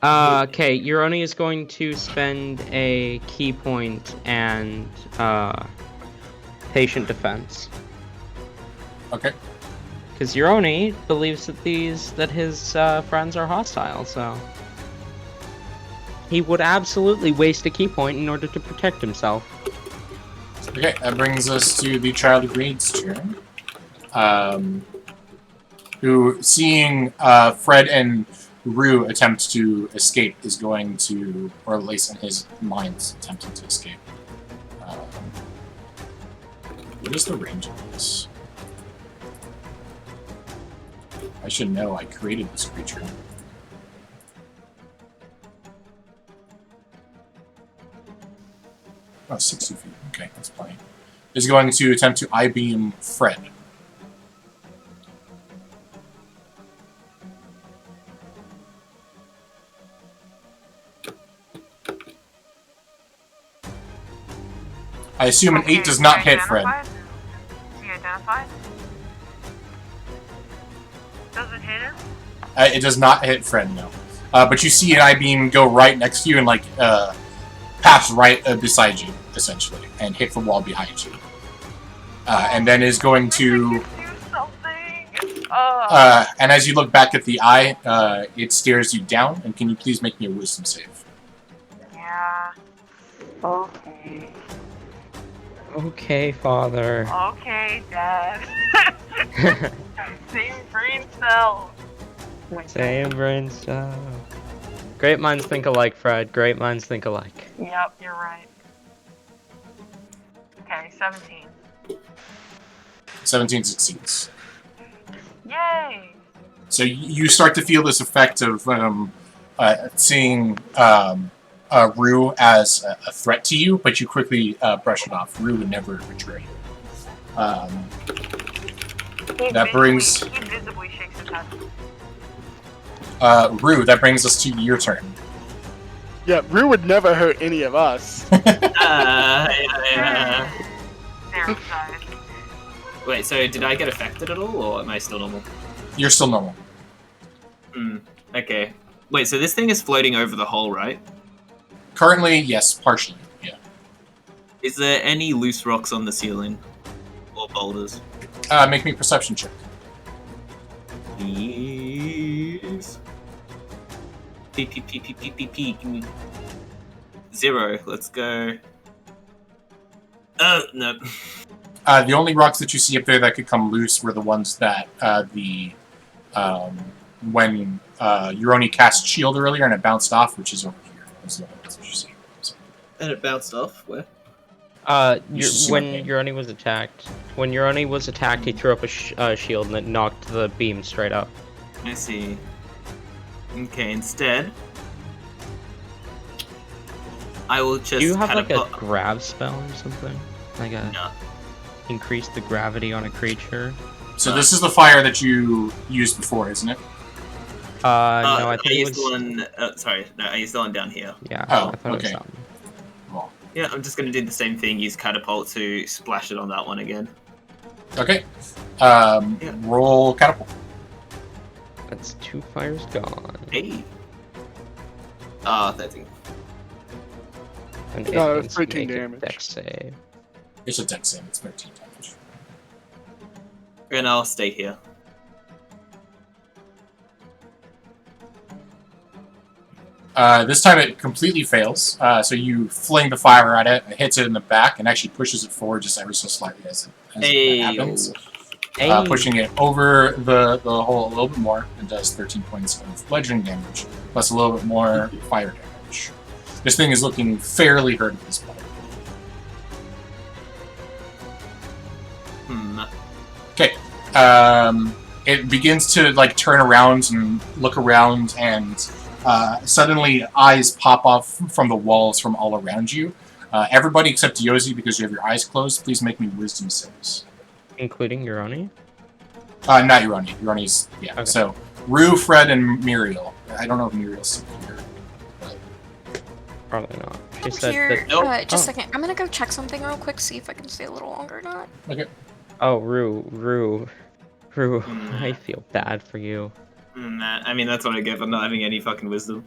Speaker 4: Okay, Euroni is going to spend a key point and patient defense.
Speaker 5: Okay.
Speaker 4: Because Euroni believes that his friends are hostile, so he would absolutely waste a key point in order to protect himself.
Speaker 5: Okay, that brings us to the Child of Greed's turn. Who, seeing Fred and Rue attempt to escape, is going to, or at least in his mind, attempting to escape. What is the range of this? I should know, I created this creature. Oh, 60 feet. Okay, that's plenty. Is going to attempt to I-beam Fred. I assume an 8 does not hit Fred.
Speaker 9: Is he identified? Does it hit him?
Speaker 5: It does not hit Fred, no. But you see an I-beam go right next to you and, like, pass right beside you, essentially, and hit the wall behind you. And then is going to... and as you look back at the eye, it stares you down, and can you please make me a wisdom save?
Speaker 9: Yeah. Okay.
Speaker 4: Okay, father.
Speaker 9: Okay, Dad. Same brain cell.
Speaker 4: Same brain cell. Great minds think alike, Fred. Great minds think alike.
Speaker 9: Yep, you're right. Okay, 17.
Speaker 5: 17 succeeds.
Speaker 9: Yay!
Speaker 5: So you start to feel this effect of seeing Rue as a threat to you, but you quickly brush it off. Rue would never betray you. That brings...
Speaker 9: He visibly shakes his head.
Speaker 5: Rue, that brings us to your turn.
Speaker 7: Yeah, Rue would never hurt any of us.
Speaker 10: Yeah.
Speaker 9: There inside.
Speaker 10: Wait, so did I get affected at all, or am I still normal?
Speaker 5: You're still normal.
Speaker 10: Okay. Wait, so this thing is floating over the hole, right?
Speaker 5: Currently, yes, partially, yeah.
Speaker 10: Is there any loose rocks on the ceiling? Or boulders?
Speaker 5: Make me a perception check.
Speaker 10: Please. Give me 0. Let's go. Oh, no.
Speaker 5: The only rocks that you see up there that could come loose were the ones that when Euroni cast shield earlier and it bounced off, which is over here. Those are the ones that you see. So,
Speaker 10: And it bounced off? Where?
Speaker 5: You
Speaker 4: When
Speaker 5: should see my name.
Speaker 4: Euroni was attacked, he threw up a shield and it knocked the beam straight up.
Speaker 10: I see. Okay, instead, I will just
Speaker 4: Do you have like a
Speaker 10: catapult-
Speaker 4: grab spell or something? Like a
Speaker 10: No.
Speaker 4: increase the gravity on a creature?
Speaker 5: So this is the fire that you used before, isn't it?
Speaker 4: No, I think it
Speaker 10: used
Speaker 4: was.
Speaker 10: the one. Sorry, no, I used the one down here.
Speaker 4: Yeah,
Speaker 5: Oh,
Speaker 4: I thought it was
Speaker 5: okay.
Speaker 4: that one.
Speaker 5: Well,
Speaker 10: Yeah, I'm just gonna do the same thing. Use catapult to splash it on that one again.
Speaker 5: okay. Roll catapult.
Speaker 4: That's 2 fires gone.
Speaker 10: Hey. 13.
Speaker 4: And
Speaker 7: No,
Speaker 4: it
Speaker 7: it's
Speaker 4: needs to
Speaker 7: 13
Speaker 4: make a
Speaker 7: damage.
Speaker 4: dex save.
Speaker 5: It's a dex save. It's 13 damage.
Speaker 10: And I'll stay here.
Speaker 5: This time it completely fails. So you fling the fire at it, it hits it in the back, and actually pushes it forward just ever so slightly as it happens. Pushing it over the hole a little bit more, and does 13 points of bludgeoning damage, plus a little bit more fire damage. This thing is looking fairly hurt at this point. Okay. It begins to like turn around and look around, and suddenly eyes pop off from the walls from all around you. Everybody except Yozi, because you have your eyes closed, please make me wisdom saves.
Speaker 4: Including Euroni?
Speaker 5: Not Euroni. Euroni's, yeah.
Speaker 4: Okay.
Speaker 5: So, Rue, Fred, and Muriel. I don't know if Muriel's still here.
Speaker 4: Probably not. She
Speaker 6: I'm
Speaker 4: said
Speaker 6: here.
Speaker 4: that.
Speaker 10: Nope.
Speaker 6: Just a second. I'm gonna go check something real quick, see if I can stay a little longer or not.
Speaker 5: Okay.
Speaker 4: Oh, Rue. I feel bad for you.
Speaker 10: Nah, I mean, that's what I get for not having any fucking wisdom.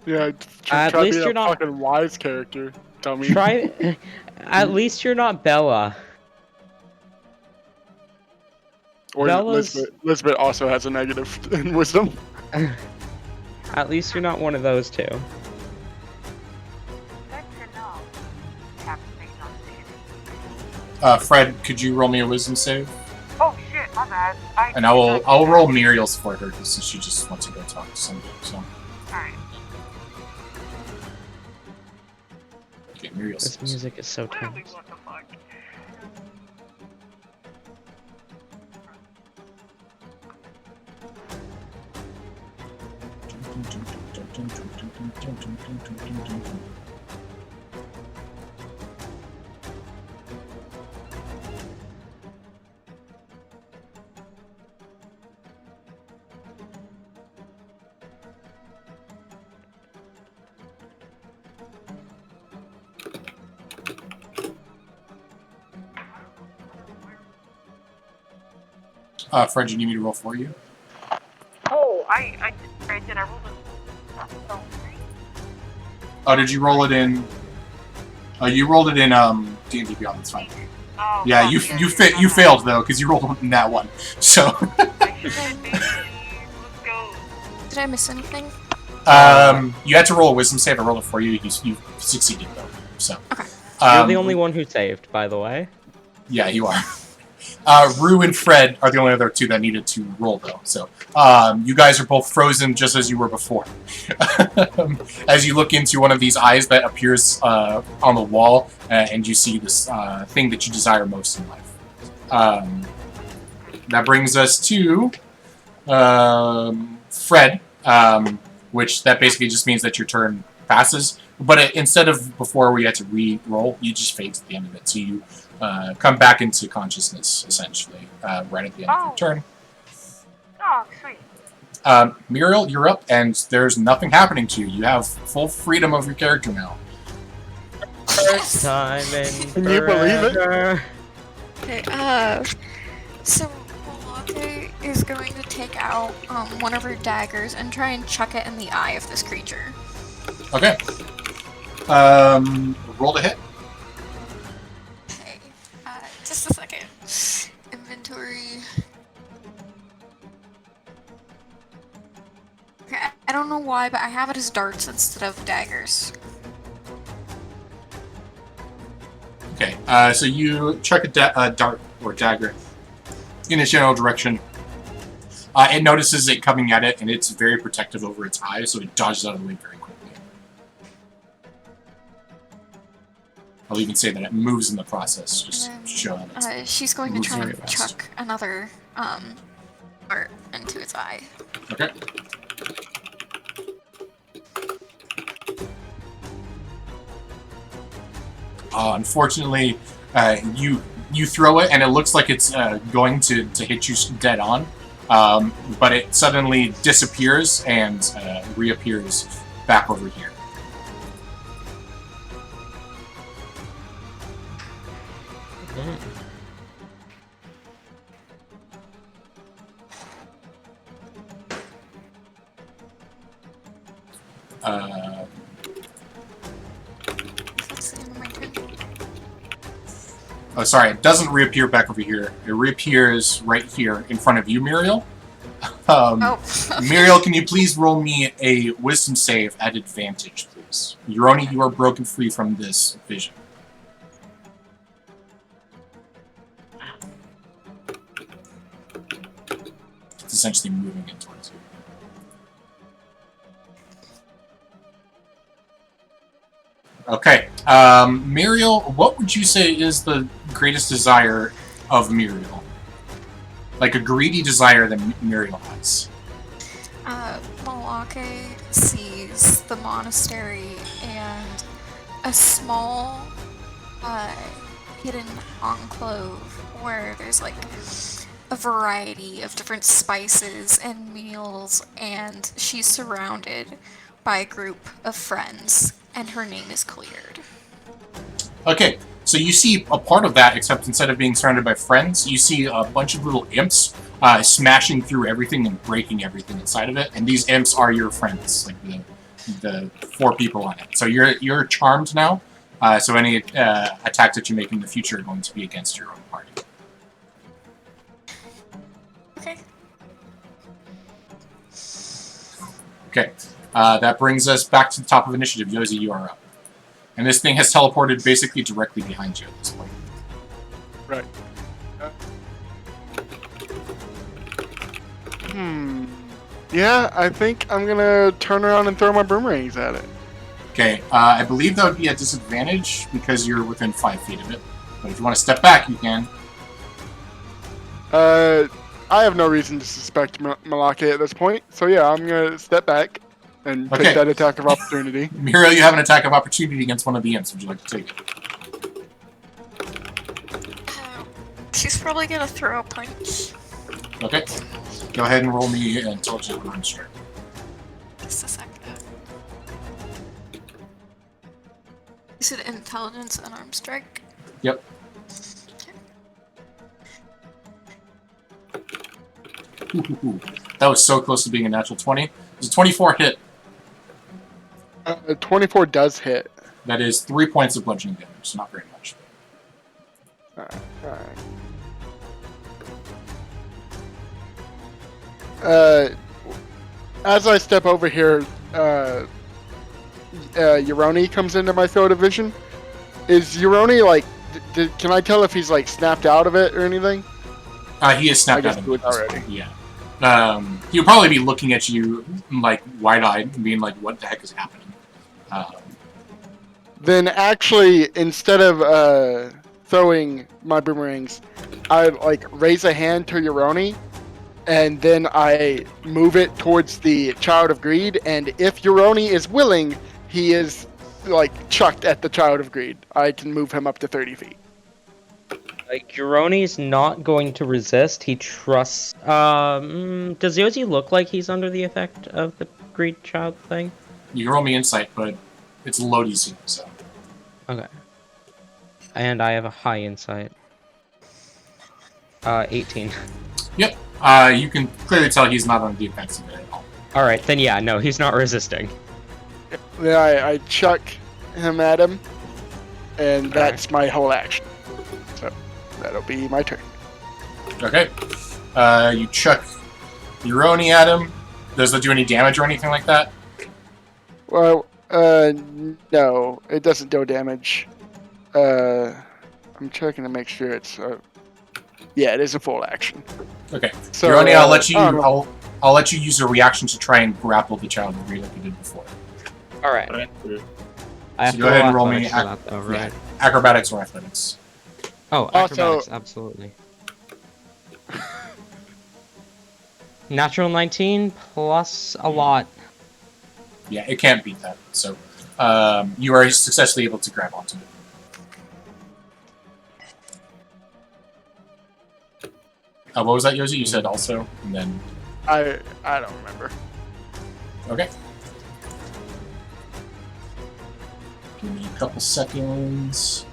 Speaker 7: Yeah,
Speaker 4: At
Speaker 7: try
Speaker 4: least
Speaker 7: being
Speaker 4: you're
Speaker 7: a
Speaker 4: not-
Speaker 7: fucking wise character. Tell me.
Speaker 4: Try. At least you're not Bella.
Speaker 7: Or
Speaker 4: Bella's-
Speaker 7: Elizabeth also has a negative in wisdom.
Speaker 4: At least you're not one of those two.
Speaker 9: Good to know. Captain on duty.
Speaker 5: Fred, could you roll me a wisdom save?
Speaker 9: Oh shit, my bad.
Speaker 5: And I'll roll Muriel's for her since she just wants to go talk to somebody. So
Speaker 9: Alright.
Speaker 5: okay, Muriel's.
Speaker 4: This music is so
Speaker 9: Literally,
Speaker 4: tense.
Speaker 9: what the fuck?
Speaker 5: Fred, you need me to roll for you?
Speaker 9: Oh, I did. I rolled a. Oh,
Speaker 5: Oh, did you roll it in? Oh, you rolled it in D&D Beyond. That's fine.
Speaker 9: oh,
Speaker 5: Yeah,
Speaker 9: fuck,
Speaker 5: you failed though because you rolled in that one. So
Speaker 9: I should have maybe. Let's go.
Speaker 6: Did I miss anything?
Speaker 5: you had to roll a wisdom save. I rolled it for you. You succeeded though. So
Speaker 6: Okay.
Speaker 4: You're the only one who saved, by the way.
Speaker 5: Yeah, you are. Rue and Fred are the only other two that needed to roll, though. So, you guys are both frozen just as you were before. As you look into one of these eyes that appears on the wall, and you see this thing that you desire most in life. That brings us to Fred, which that basically just means that your turn passes. But instead of before where you had to re-roll, you just fade at the end of it. So you come back into consciousness, essentially, right at the end of your turn.
Speaker 9: Oh, sweet.
Speaker 5: Muriel, you're up, and there's nothing happening to you. You have full freedom of your character now.
Speaker 4: First time in
Speaker 7: Can you believe it?
Speaker 4: forever.
Speaker 6: Okay, so Malate is going to take out one of her daggers and try and chuck it in the eye of this creature.
Speaker 5: Okay. Roll to hit.
Speaker 6: Okay, just a second. Inventory. Okay, I don't know why, but I have it as darts instead of daggers.
Speaker 5: Okay, so you chuck a dart or dagger in a general direction. It notices it coming at it, and it's very protective over its eye, so it dodges out of the way very quickly. I'll even say that it moves in the process, just to show that it's...
Speaker 6: She's going to
Speaker 5: moves
Speaker 6: try
Speaker 5: very
Speaker 6: and
Speaker 5: fast.
Speaker 6: chuck another dart into its eye.
Speaker 5: Okay. Unfortunately, you throw it, and it looks like it's going to hit you dead on, but it suddenly disappears and reappears back over here.
Speaker 6: That's the end of my turn.
Speaker 5: Oh, sorry, it doesn't reappear back over here. It reappears right here in front of you, Muriel.
Speaker 6: Oh.
Speaker 5: Muriel, can you please roll me a wisdom save at advantage, please? You are broken free from this vision. It's essentially moving in towards you. Okay, Muriel, what would you say is the greatest desire of Muriel? Like a greedy desire that Muriel has.
Speaker 6: Malake sees the monastery and a small hidden enclave where there's like a variety of different spices and meals, and she's surrounded by a group of friends, and her name is cleared.
Speaker 5: Okay, so you see a part of that, except instead of being surrounded by friends, you see a bunch of little imps smashing through everything and breaking everything inside of it. And these imps are your friends, like the 4 people on it. So you're charmed now. So any attacks that you make in the future are going to be against your own party.
Speaker 6: Okay.
Speaker 5: Okay, that brings us back to the top of initiative. Yosi, you are up. And this thing has teleported basically directly behind you at this point.
Speaker 7: Right. Yeah, I think I'm gonna turn around and throw my boomerangs at it.
Speaker 5: Okay, I believe that would be a disadvantage because you're within 5 feet of it. But if you want to step back, you can.
Speaker 7: I have no reason to suspect Malaki at this point, so yeah, I'm gonna step back and
Speaker 5: Okay.
Speaker 7: take that attack of opportunity.
Speaker 5: Miro, you have an attack of opportunity against one of the imps. Would you like to take it?
Speaker 6: She's probably gonna throw a punch.
Speaker 5: Okay. Go ahead and roll me an intelligence arm strike.
Speaker 6: Just a second. You said intelligence and arm strike?
Speaker 5: Yep. Ooh. That was so close to being a natural 20. It's a 24 hit.
Speaker 7: 24 does hit.
Speaker 5: That is 3 points of bludgeoning damage, so not very much.
Speaker 7: Alright. As I step over here, Euroni comes into my field of vision. Is Euroni like? Can I tell if he's like snapped out of it or anything?
Speaker 5: He is snapped out of it
Speaker 7: already.
Speaker 5: Yeah. He'll probably be looking at you like wide-eyed, and being like, "What the heck is happening?"
Speaker 7: Then actually, instead of throwing my boomerangs, I like raise a hand to Euroni, and then I move it towards the Child of Greed. And if Euroni is willing, he is like chucked at the Child of Greed. I can move him up to 30 feet.
Speaker 4: Like, Euroni's not going to resist. He trusts. Does Yosi look like he's under the effect of the greed child thing?
Speaker 5: You can roll me insight, but it's low DC, so.
Speaker 4: Okay. And I have a high insight. 18.
Speaker 5: Yep. You can clearly tell he's not on the defensive at all.
Speaker 4: Alright, then yeah, no, he's not resisting.
Speaker 7: Then I chuck him at him, and that's my whole action. So that'll be my turn.
Speaker 5: Okay. You chuck Euroni at him. Does that do any damage or anything like that?
Speaker 7: Well, no, it doesn't do damage. I'm checking to make sure it's. Yeah, it is a full action.
Speaker 5: Okay.
Speaker 7: So,
Speaker 5: Euroni, I'll let you use a reaction to try and grapple the Child of Greed like you did before.
Speaker 4: Alright. I have
Speaker 5: So go ahead and roll me
Speaker 4: athletics for that, though, right?
Speaker 5: acrobatics or athletics.
Speaker 4: Oh, acrobatics, absolutely. Natural 19 plus a lot.
Speaker 5: Yeah, it can't beat that. So you are successfully able to grab onto it. What was that, Yosi? You said also, and then...
Speaker 7: I don't remember.
Speaker 5: Okay. Give me a couple seconds.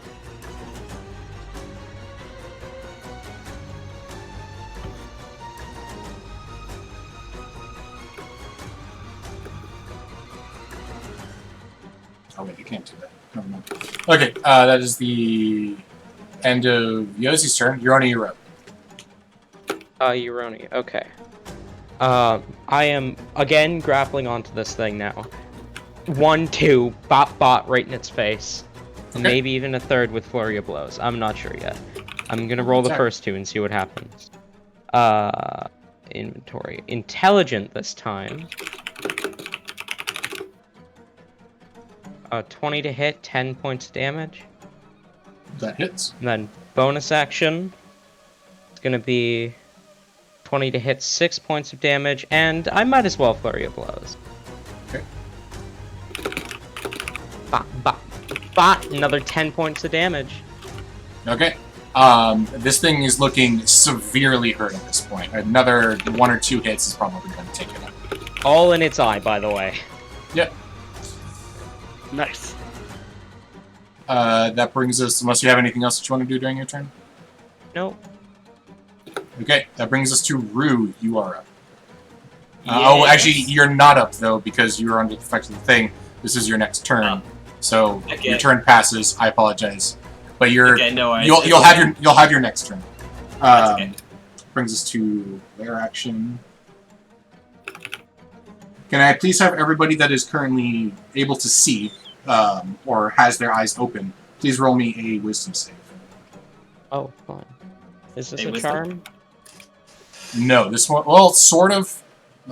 Speaker 5: Oh wait, you can't do that. Never mind. Okay, that is the end of Yosi's turn. You're up.
Speaker 4: Euroni, okay. I am, again, grappling onto this thing now. 1, 2, bot, right in its face.
Speaker 5: Okay.
Speaker 4: Maybe even a third with flurry of blows. I'm not sure yet. I'm gonna roll the first 2 and see what happens. Inventory. Intelligent this time. 20 to hit, 10 points of damage.
Speaker 5: That hits.
Speaker 4: And then bonus action. It's gonna be 20 to hit, 6 points of damage, and I might as well flurry of blows.
Speaker 5: Okay.
Speaker 4: Bot, another 10 points of damage.
Speaker 5: Okay. This thing is looking severely hurt at this point. Another 1 or 2 hits is probably going to take it out.
Speaker 4: All in its eye, by the way.
Speaker 5: Yep.
Speaker 7: Nice.
Speaker 5: That brings us, unless you have anything else that you want to do during your turn?
Speaker 4: Nope.
Speaker 5: Okay, that brings us to Rue. You are up. Oh, actually, you're not up, though, because you were under the effect of the thing. This is your next turn. So, your turn passes. I apologize. But you're you'll have your next turn.
Speaker 10: Okay.
Speaker 5: Brings us to their action. Can I please have everybody that is currently able to see, or has their eyes open, please roll me a wisdom save.
Speaker 4: Oh, fine. Is this
Speaker 10: A
Speaker 4: a
Speaker 10: wisdom?
Speaker 4: charm?
Speaker 5: No, this one, well, sort of.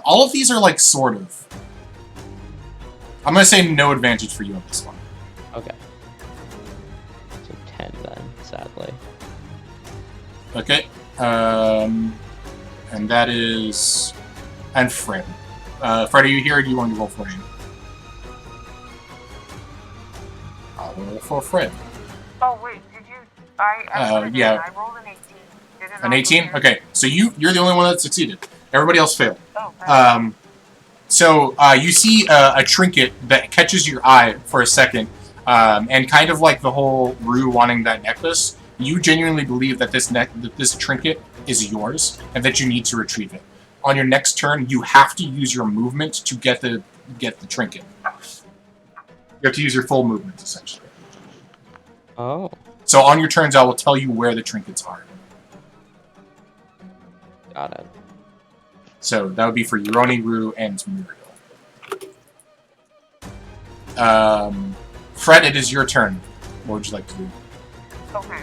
Speaker 5: All of these are like sort of. I'm going to say no advantage for you on this one.
Speaker 4: Okay. So 10 then, sadly.
Speaker 5: Okay. And that is... And Fred. Fred, are you here, or do you want to roll for him? I'll roll for Fred.
Speaker 9: Oh wait, did you? I
Speaker 5: yeah.
Speaker 9: I rolled an 18. Did it
Speaker 5: An
Speaker 9: not
Speaker 5: 18?
Speaker 9: go through?
Speaker 5: Okay, so you're the only one that succeeded. Everybody else failed.
Speaker 9: Oh, right.
Speaker 5: So you see a trinket that catches your eye for a second, and kind of like the whole Rue wanting that necklace, you genuinely believe that this trinket is yours, and that you need to retrieve it. On your next turn, you have to use your movement to get the trinket. You have to use your full movement, essentially.
Speaker 4: Oh.
Speaker 5: So on your turns, I will tell you where the trinkets are.
Speaker 4: Got it.
Speaker 5: So that would be for Euroni, Rue, and Muriel. Fred, it is your turn. What would you like to do?
Speaker 9: Okay.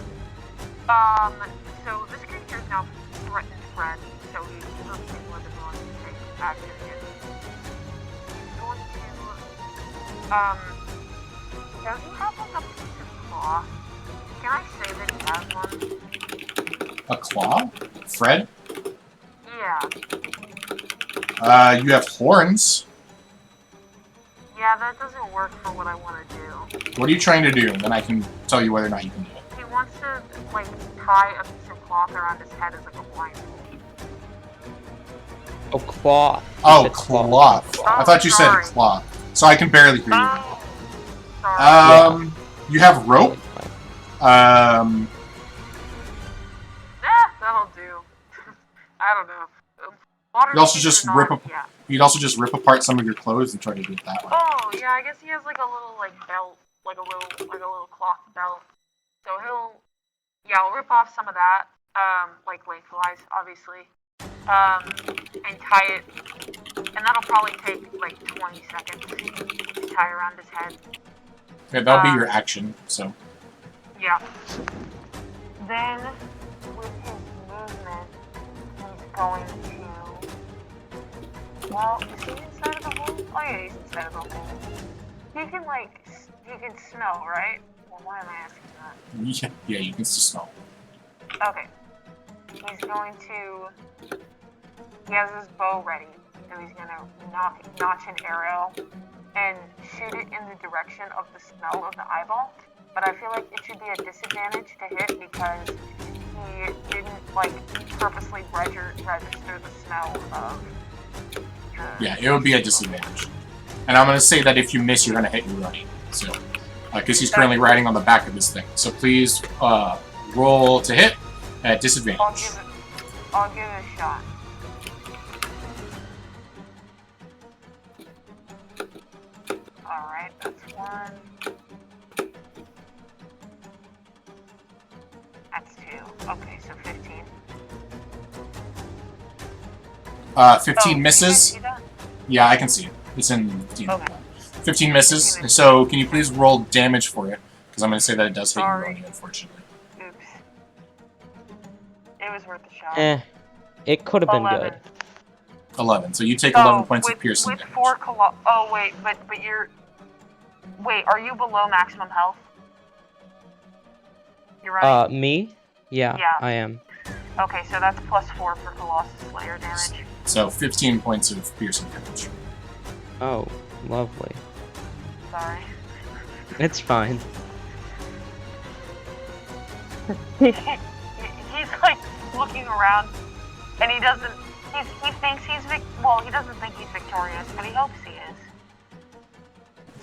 Speaker 9: So this creature is now threatened Fred, so he's perfectly more than willing to take action against him. He's going to, does he have like a piece of cloth? Can I say that he has one?
Speaker 5: A claw? Fred?
Speaker 9: Yeah.
Speaker 5: You have horns.
Speaker 9: Yeah, that doesn't work for what I want to do.
Speaker 5: What are you trying to do? Then I can tell you whether or not you can do it.
Speaker 9: He wants to, like, tie a piece of cloth around his head as like a blindfold.
Speaker 4: Oh, cloth. You
Speaker 5: Oh,
Speaker 4: said
Speaker 5: cloth.
Speaker 9: Oh,
Speaker 5: I thought you said
Speaker 9: sorry.
Speaker 5: cloth. So I can barely hear you.
Speaker 9: Oh, sorry.
Speaker 5: You have rope.
Speaker 9: That'll do. I don't know. Water
Speaker 5: You also
Speaker 9: skis
Speaker 5: just
Speaker 9: are
Speaker 5: rip
Speaker 9: not-
Speaker 5: a-
Speaker 9: Yeah.
Speaker 5: You'd also just rip apart some of your clothes and try to do it that way.
Speaker 9: Oh, yeah, I guess he has like a little like belt, like a little cloth belt. So he'll rip off some of that, like lengthwise, obviously. And tie it, and that'll probably take like 20 seconds to tie around his head.
Speaker 5: Okay, that'll be your action, so.
Speaker 9: Yeah. Then, with his movement, he's going to... Well, is he inside of the hole? Oh yeah, he's inside of the hole. He can, like, he can smell, right? Well, why am I asking that?
Speaker 5: Yeah, you can still smell.
Speaker 9: Okay. He's going to... He has his bow ready, so he's gonna notch an arrow and shoot it in the direction of the smell of the eyeball. But I feel like it should be a disadvantage to hit because he didn't, like, purposely register the smell of the...
Speaker 5: Yeah, it would be a disadvantage. And I'm going to say that if you miss, you're going to hit Euroni. So, because he's currently riding on the back of this thing. So please roll to hit at disadvantage.
Speaker 9: I'll give it a shot. Alright, that's 1. That's 2. Okay, so 15.
Speaker 5: 15 misses.
Speaker 9: See that?
Speaker 5: Yeah, I can see it. It's in the
Speaker 9: Okay.
Speaker 5: 15 misses. So can you please roll damage for it? Because I'm going to say that it does hit
Speaker 9: Sorry.
Speaker 5: Euroni, unfortunately.
Speaker 9: Oops. It was worth a shot.
Speaker 4: It could have been
Speaker 9: 11.
Speaker 4: good.
Speaker 5: 11. So you take 11 points
Speaker 9: with,
Speaker 5: of piercing
Speaker 9: with
Speaker 5: damage.
Speaker 9: 4 Oh, wait, but you're... Wait, are you below maximum health? You're right?
Speaker 4: Me? Yeah,
Speaker 9: Yeah.
Speaker 4: I am.
Speaker 9: Okay, so that's plus 4 for Colossus Slayer damage.
Speaker 5: So 15 points of piercing damage.
Speaker 4: Oh, lovely.
Speaker 9: Sorry.
Speaker 4: It's fine.
Speaker 9: He's like looking around, and he doesn't. He thinks well, he doesn't think he's victorious, but he hopes he is.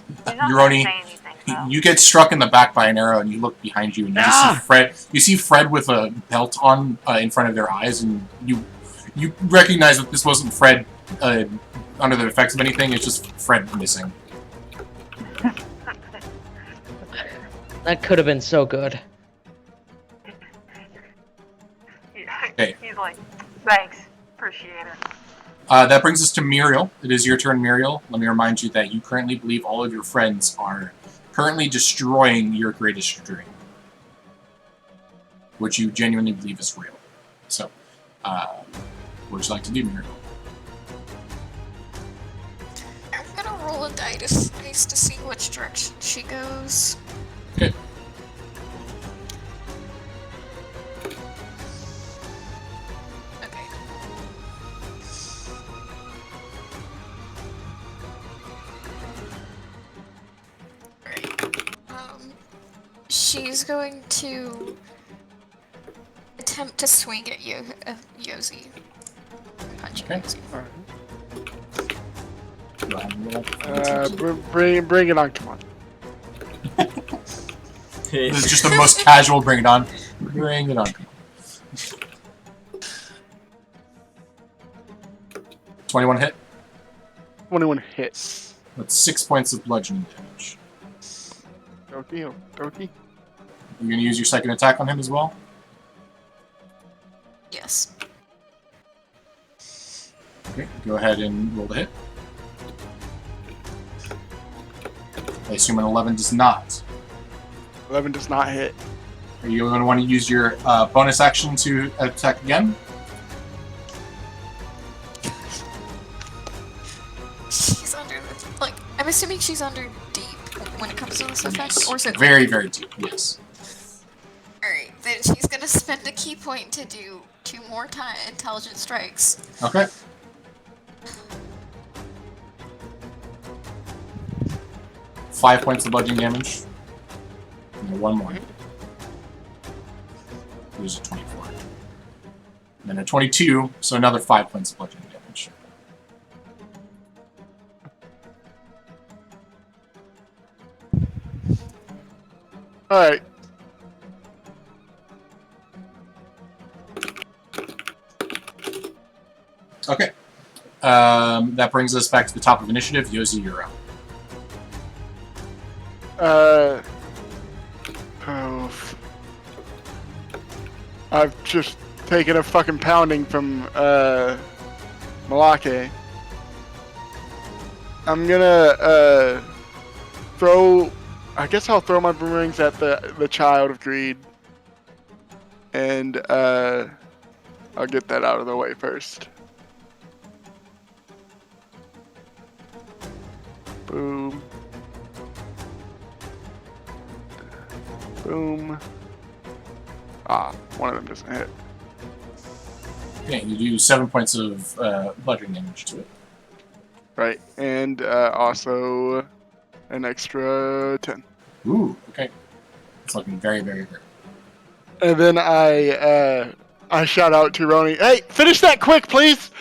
Speaker 9: He's not gonna
Speaker 5: Euroni,
Speaker 9: say anything, though.
Speaker 5: you get struck in the back by an arrow, and you look behind you, and you see Fred. You see Fred with a belt on in front of their eyes, and you recognize that this wasn't Fred under the effects of anything. It's just Fred missing.
Speaker 4: That could have been so good.
Speaker 5: Okay.
Speaker 9: He's like, thanks, appreciate it.
Speaker 5: That brings us to Muriel. It is your turn, Muriel. Let me remind you that you currently believe all of your friends are currently destroying your greatest dream, which you genuinely believe is real. So, what would you like to do, Muriel?
Speaker 6: I'm gonna roll a dice to see which direction she goes.
Speaker 5: Okay.
Speaker 6: Okay. She's going to attempt to swing at Yosi. Punch
Speaker 5: Okay.
Speaker 6: Yosi.
Speaker 7: Bring it on, come on.
Speaker 5: This is just the most casual bring it on. Bring it on. 21 hit.
Speaker 7: 21 hits.
Speaker 5: That's 6 points of bludgeoning damage.
Speaker 7: Doki.
Speaker 5: You're going to use your second attack on him as well?
Speaker 6: Yes.
Speaker 5: Okay, go ahead and roll the hit. I assume an 11 does not.
Speaker 7: 11 does not hit.
Speaker 5: Are you going to want to use your bonus action to attack again?
Speaker 6: She's under I'm assuming she's under deep when it comes to this effect,
Speaker 5: Yes.
Speaker 6: or is it
Speaker 5: Very, very deep, yes.
Speaker 6: Alright, then she's gonna spend a key point to do 2 more intelligent strikes.
Speaker 5: Okay. Five points of bludgeoning damage. And one more. There's a 24. And then a 22, so another 5 points of bludgeoning damage.
Speaker 7: Alright.
Speaker 5: Okay. That brings us back to the top of initiative. Yosi, you're up.
Speaker 7: I've just taken a fucking pounding from Malake. I'm gonna throw. I guess I'll throw my boomerangs at the Child of Greed, and I'll get that out of the way first. Boom. Boom. Ah, one of them doesn't hit.
Speaker 5: Okay, you do 7 points of bludgeoning damage to it.
Speaker 7: Right, and also an extra 10.
Speaker 5: Ooh, okay. It's looking very, very good.
Speaker 7: And then I shout out to Roni, "Hey, finish that quick, please!"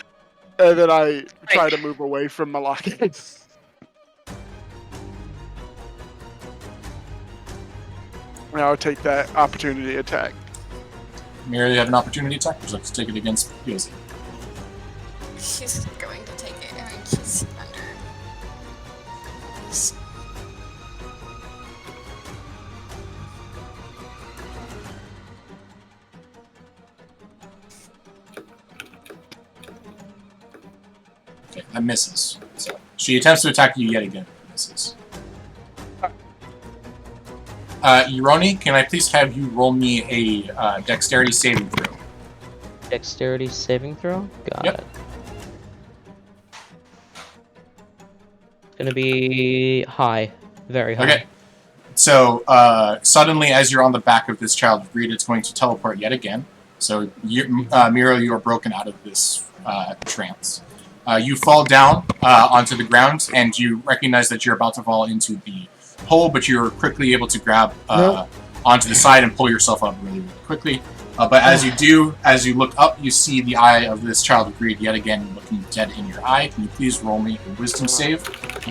Speaker 7: And then I try to move away from Malaki. And I'll take that opportunity attack.
Speaker 5: Mary, you have an opportunity attack. Would you like to take it against Yosi?
Speaker 6: She's going to take it. I mean, she's under.
Speaker 5: Okay, that misses. So she attempts to attack you yet again. Misses. Euroni, can I please have you roll me a dexterity saving throw?
Speaker 4: Dexterity saving throw? Got
Speaker 5: Yep.
Speaker 4: it. It's gonna be high. Very high.
Speaker 5: Okay. So, suddenly, as you're on the back of this Child of Greed, it's going to teleport yet again. So, Muriel, you are broken out of this trance. You fall down onto the ground, and you recognize that you're about to fall into the hole, but you're quickly able to grab onto the side and pull yourself up really, really quickly. But as you do, as you look up, you see the eye of this child of greed yet again looking dead in your eye. Can you please roll me a wisdom save?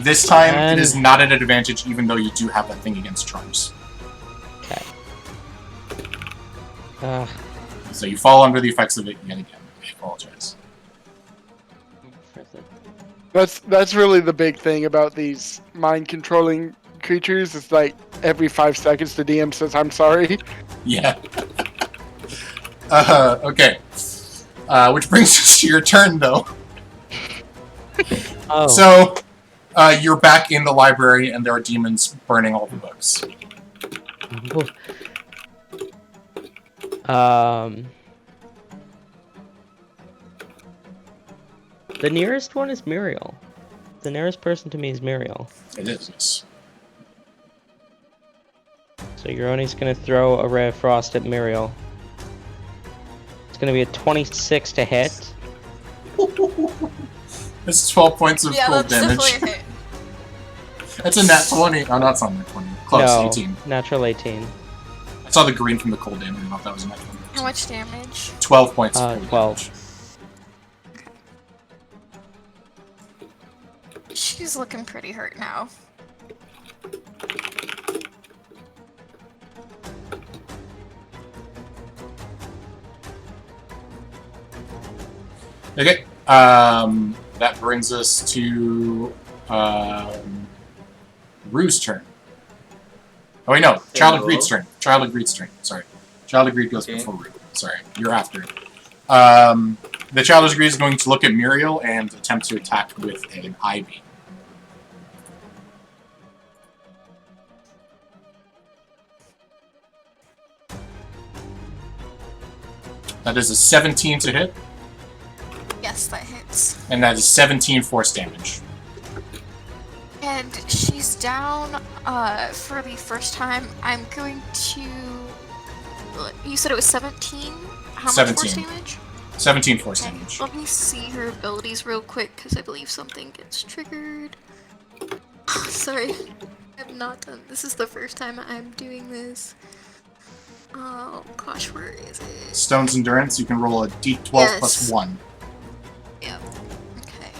Speaker 5: This time, it is not at an advantage, even though you do have that thing against charms.
Speaker 4: Okay.
Speaker 5: So you fall under the effects of it yet again. I apologize.
Speaker 7: That's really the big thing about these mind controlling creatures. It's like every 5 seconds the DM says, "I'm sorry."
Speaker 5: Yeah. Okay. Which brings us to your turn, though.
Speaker 4: Oh.
Speaker 5: So, you're back in the library, and there are demons burning all the books.
Speaker 4: The nearest one is Muriel. The nearest person to me is Muriel.
Speaker 5: It is, yes.
Speaker 4: So Euroni's gonna throw a ray of frost at Muriel. It's gonna be a 26 to hit.
Speaker 5: This is 12 points of cold damage.
Speaker 6: Definitely a hit.
Speaker 5: That's a nat 20. Oh, no, it's not a nat 20. Close,
Speaker 4: No,
Speaker 5: 18.
Speaker 4: natural 18.
Speaker 5: I saw the green from the cold damage. I don't know if that was a nat 20.
Speaker 6: How much damage?
Speaker 5: 12 points of cold
Speaker 4: 12.
Speaker 5: damage.
Speaker 6: She's looking pretty hurt now.
Speaker 5: Okay. That brings us to Rue's turn. Oh wait, no. Child of Greed's turn. Child of Greed's turn. Sorry. Child of Greed goes before Rue. Sorry. You're after it. The Child of Greed is going to look at Muriel and attempt to attack with an ivy. That is a 17 to hit.
Speaker 6: Yes, that hits.
Speaker 5: And that is 17 force damage.
Speaker 6: And she's down for the first time. I'm going to... You said it was 17? How
Speaker 5: 17.
Speaker 6: much force damage?
Speaker 5: 17 force
Speaker 6: Okay,
Speaker 5: damage.
Speaker 6: let me see her abilities real quick, because I believe something gets triggered. Sorry, I have not done... This is the first time I'm doing this. Oh, gosh, where is it?
Speaker 5: Stone's Endurance, you can roll a d12 plus 1.
Speaker 6: Yep. Okay.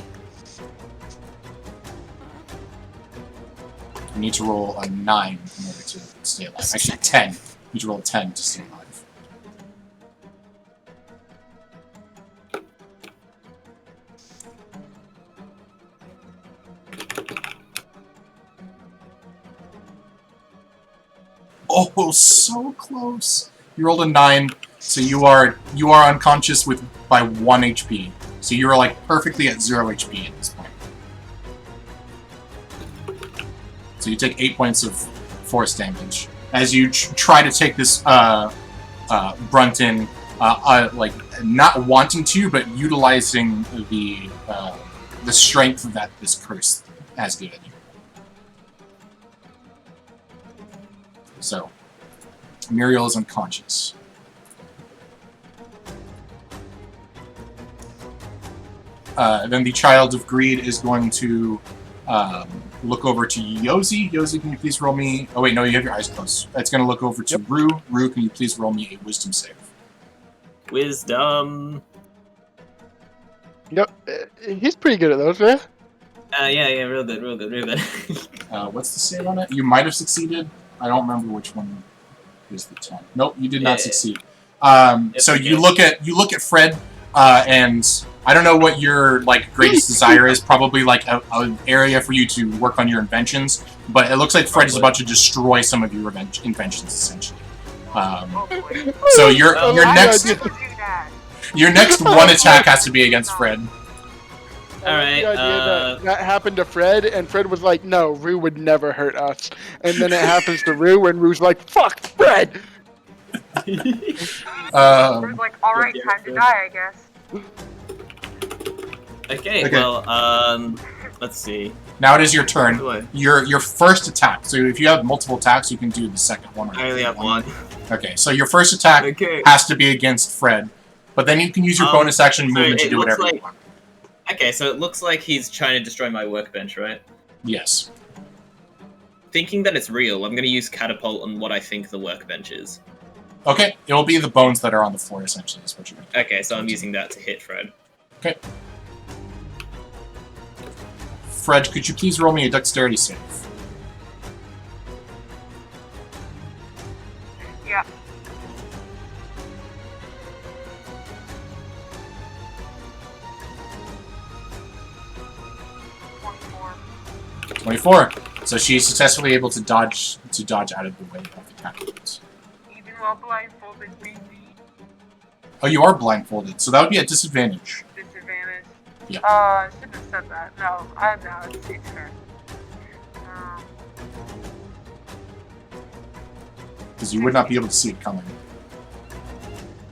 Speaker 5: You need to roll a 9 in order to stay alive. Actually, 10. You need to roll a 10 to stay alive. Oh, so close. You rolled a 9, so you are unconscious by 1 HP. So you're like perfectly at 0 HP at this point. So you take 8 points of force damage as you try to take this Brunton, like not wanting to, but utilizing the strength that this curse has given you. So, Muriel is unconscious. Then the Child of Greed is going to look over to Yozi. Yozi, can you please roll me... Oh wait, no, you have your eyes closed. It's going to look over to Rue. Rue, can you please roll me a Wisdom save?
Speaker 10: Wisdom.
Speaker 7: Yep, he's pretty good at those, right?
Speaker 10: Yeah, real good.
Speaker 5: What's the save on it? You might have succeeded. I don't remember which one is the 10. Nope, you did not succeed. So you look at Fred, and I don't know what your like greatest desire is. Probably like an area for you to work on your inventions. But it looks like Fred is about to destroy some of your inventions, essentially. So your next one attack has to be against Fred.
Speaker 10: Alright,
Speaker 7: The idea that happened to Fred, and Fred was like, no, Rue would never hurt us. And then it happens to Rue, and Rue's like, fuck, Fred!
Speaker 9: It's like, alright, time to die, I guess.
Speaker 10: Okay, well, let's see.
Speaker 5: Now it is your turn. Your first attack. So if you have multiple attacks, you can do the second one.
Speaker 10: I only have one.
Speaker 5: Okay, so your first attack has to be against Fred. But then you can use your bonus action movement to do whatever you want.
Speaker 10: Okay, so it looks like he's trying to destroy my workbench, right?
Speaker 5: Yes.
Speaker 10: thinking that it's real, I'm gonna use catapult on what I think the workbench is.
Speaker 5: Okay, it will be the bones that are on the floor, essentially, is what you're going to do.
Speaker 10: Okay, so I'm using that to hit Fred.
Speaker 5: Okay. Fred, could you please roll me a dexterity save?
Speaker 9: Yeah. $24.
Speaker 5: 24. So she's successfully able to dodge out of the way of the catapults.
Speaker 9: Even while blindfolded, baby.
Speaker 5: Oh, you are blindfolded, so that would be a disadvantage.
Speaker 9: Disadvantage.
Speaker 5: Yeah.
Speaker 9: I shouldn't have said that. No, it's fair.
Speaker 5: Because you would not be able to see it coming.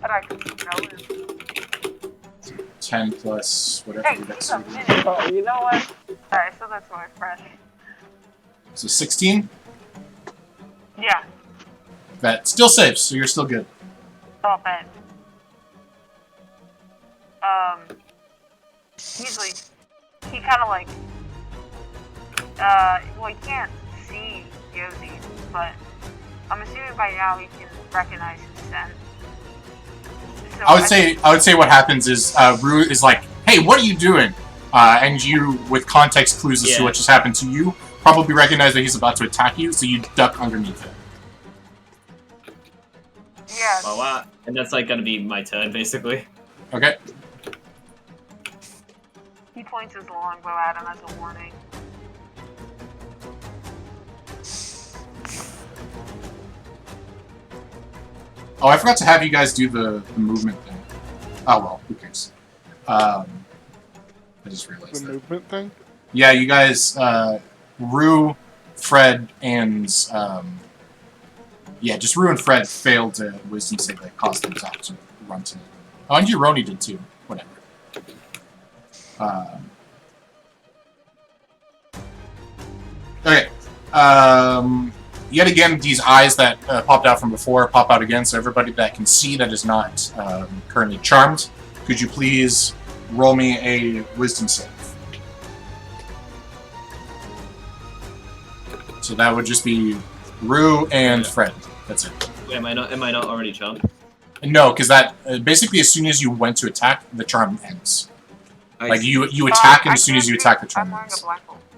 Speaker 9: But I could smell it.
Speaker 5: 10 plus whatever
Speaker 9: Hey,
Speaker 5: your
Speaker 9: what's up,
Speaker 5: dexterity.
Speaker 9: minute? Oh, you know what? Alright, so that's my fresh.
Speaker 5: So 16?
Speaker 9: Yeah.
Speaker 5: That still saves, so you're still good.
Speaker 9: Oh, bet. Usually, he kind of like, well, he can't see Yosi, but I'm assuming by now he can recognize his scent. So
Speaker 5: I would say what happens is Rue is like, "Hey, what are you doing?" And you, with context clues as to what just happened to you, probably recognize that he's about to attack you, so you duck underneath it.
Speaker 9: Yeah.
Speaker 10: Oh wow, and that's like gonna be my turn basically.
Speaker 5: Okay.
Speaker 9: He points his longbow at him as a warning.
Speaker 5: Oh, I forgot to have you guys do the movement thing. Oh well, who cares? I just realized
Speaker 7: The
Speaker 5: that.
Speaker 7: movement thing?
Speaker 5: Yeah, you guys, Rue, Fred, and just Rue and Fred failed to wisdom save that caused them to have to run to. Oh, and you Roni did too. Whatever. Okay. Yet again, these eyes that popped out from before pop out again, so everybody that can see that is not currently charmed, could you please roll me a wisdom save? So that would just be Rue and Fred. That's it.
Speaker 10: Wait, am I not already charmed?
Speaker 5: No, because that basically as soon as you went to attack, the charm ends. Like you attack, and as soon as you attack, the charm ends.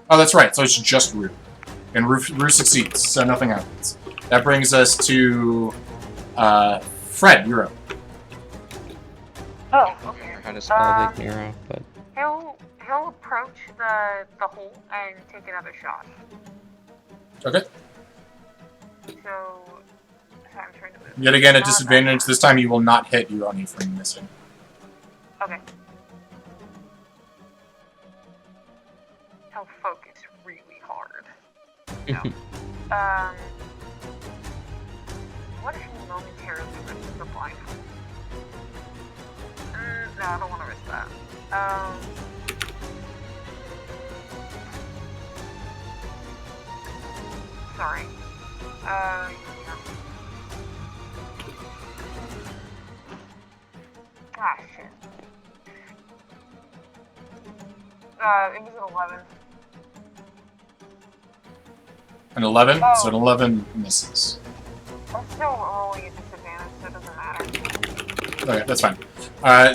Speaker 5: Oh, that's right. So it's just Rue. And Rue succeeds, so nothing happens. That brings us to Fred. You're up.
Speaker 9: Oh, okay.
Speaker 4: How to spell Big Nero, but
Speaker 9: He'll approach the hole and take another shot.
Speaker 5: Okay.
Speaker 9: So I'm trying to move.
Speaker 5: Yet again, a disadvantage. This time you will not hit Urani for missing.
Speaker 9: Okay. He'll focus really hard. No. What if he momentarily rips the blindfold? No, I don't want to risk that. Sorry. Yeah. Ah, shit. It was an 11.
Speaker 5: An 11?
Speaker 9: Oh.
Speaker 5: So an 11 misses.
Speaker 9: I'm still rolling at disadvantage, so it doesn't matter.
Speaker 5: Okay, that's fine.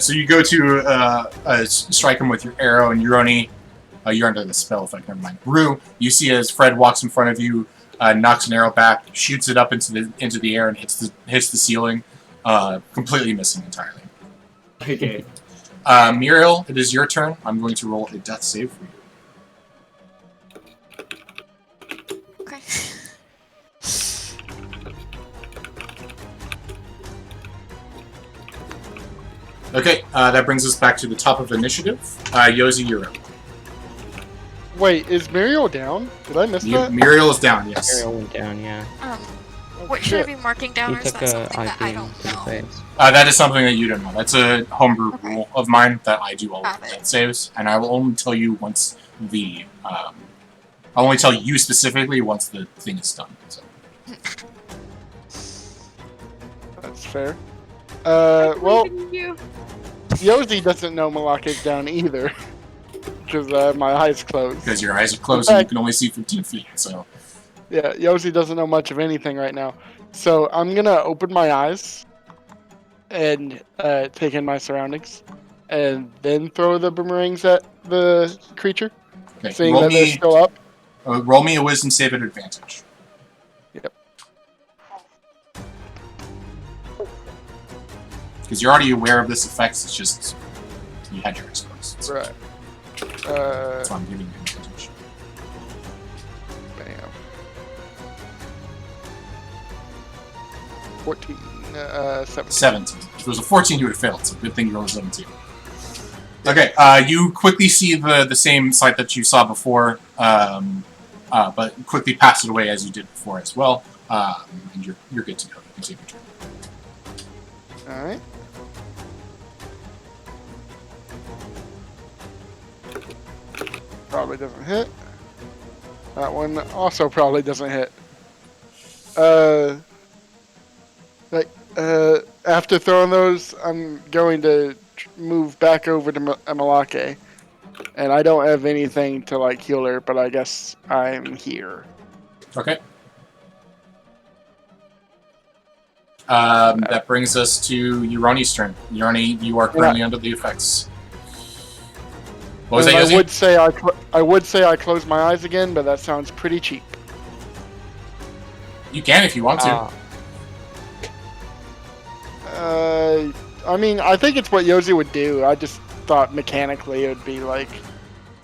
Speaker 5: So you go to strike him with your arrow, and Uroni, you're under the spell effect, never mind. Rue, you see as Fred walks in front of you, knocks an arrow back, shoots it up into the air, and hits the ceiling, completely missing entirely.
Speaker 10: Okay.
Speaker 5: Muriel, it is your turn. I'm going to roll a death save for you.
Speaker 6: Okay.
Speaker 5: Okay, that brings us back to the top of initiative. Yosi, you're up.
Speaker 7: Wait, is Muriel down? Did I miss that?
Speaker 5: Muriel is down, yes.
Speaker 4: Ariel went down, yeah.
Speaker 6: What should I be marking down,
Speaker 4: He
Speaker 6: or is
Speaker 4: took
Speaker 6: that
Speaker 4: a
Speaker 6: something that I
Speaker 4: IV
Speaker 6: don't
Speaker 4: to the
Speaker 6: know?
Speaker 4: face.
Speaker 5: That is something that you don't know. That's a homebrew
Speaker 6: Okay.
Speaker 5: rule of mine that I do all of
Speaker 6: Got
Speaker 5: the
Speaker 6: it.
Speaker 5: death saves, and I will only tell you once the I'll only tell you specifically once the thing is done. So.
Speaker 7: That's fair. Well,
Speaker 8: You.
Speaker 7: Yosi doesn't know Malak is down either. Because my eyes closed.
Speaker 5: Because your eyes are closed and you can only see 15 feet, so
Speaker 7: Yeah, Yoshi doesn't know much of anything right now. So I'm gonna open my eyes and take in my surroundings, and then throw the boomerangs at the creature,
Speaker 5: Okay,
Speaker 7: seeing
Speaker 5: roll
Speaker 7: that they're
Speaker 5: me,
Speaker 7: still up.
Speaker 5: roll me a wisdom save at advantage.
Speaker 7: Yep.
Speaker 5: Because you're already aware of this effect, it's just you had your exposed. So
Speaker 7: Right.
Speaker 5: that's why I'm giving you advantage.
Speaker 7: Bam. 14. 17.
Speaker 5: 17. If it was a 14, you would have failed, so good thing you rolled a 17. Okay, you quickly see the same sight that you saw before, but quickly pass it away as you did before as well, and you're good to go. You can take your turn.
Speaker 7: Alright. Probably doesn't hit. That one also probably doesn't hit. After throwing those, I'm going to move back over to Amalake. And I don't have anything to, like, heal her, but I guess I'm here.
Speaker 5: Okay. That brings us to Urani's turn. Urani, you are currently under the effects. What was that, Yoshi?
Speaker 7: I would say I close my eyes again, but that sounds pretty cheap.
Speaker 5: You can if you want to.
Speaker 7: I mean, I think it's what Yoshi would do. I just thought mechanically it would be like.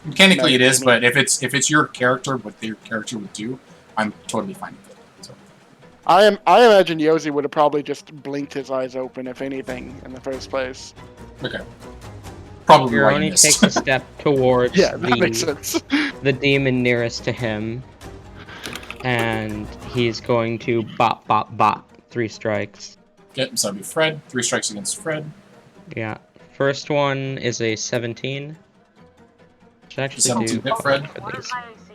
Speaker 5: Mechanically, it is, but if it's your character, what their character would do, I'm totally fine with it. So.
Speaker 7: I imagine Yoshi would have probably just blinked his eyes open, if anything, in the first place.
Speaker 5: Okay. Probably
Speaker 4: You're
Speaker 5: right
Speaker 4: only
Speaker 5: in this.
Speaker 4: takes a step towards
Speaker 7: Yeah, that makes sense.
Speaker 4: the demon nearest to him, and he's going to bop, bop, bop 3 strikes.
Speaker 5: Okay, so that'd be Fred. 3 strikes against Fred.
Speaker 4: Yeah. First one is a 17. Should actually
Speaker 5: 17
Speaker 4: do
Speaker 5: hit Fred.
Speaker 4: for
Speaker 9: What
Speaker 4: these.
Speaker 9: is my AC?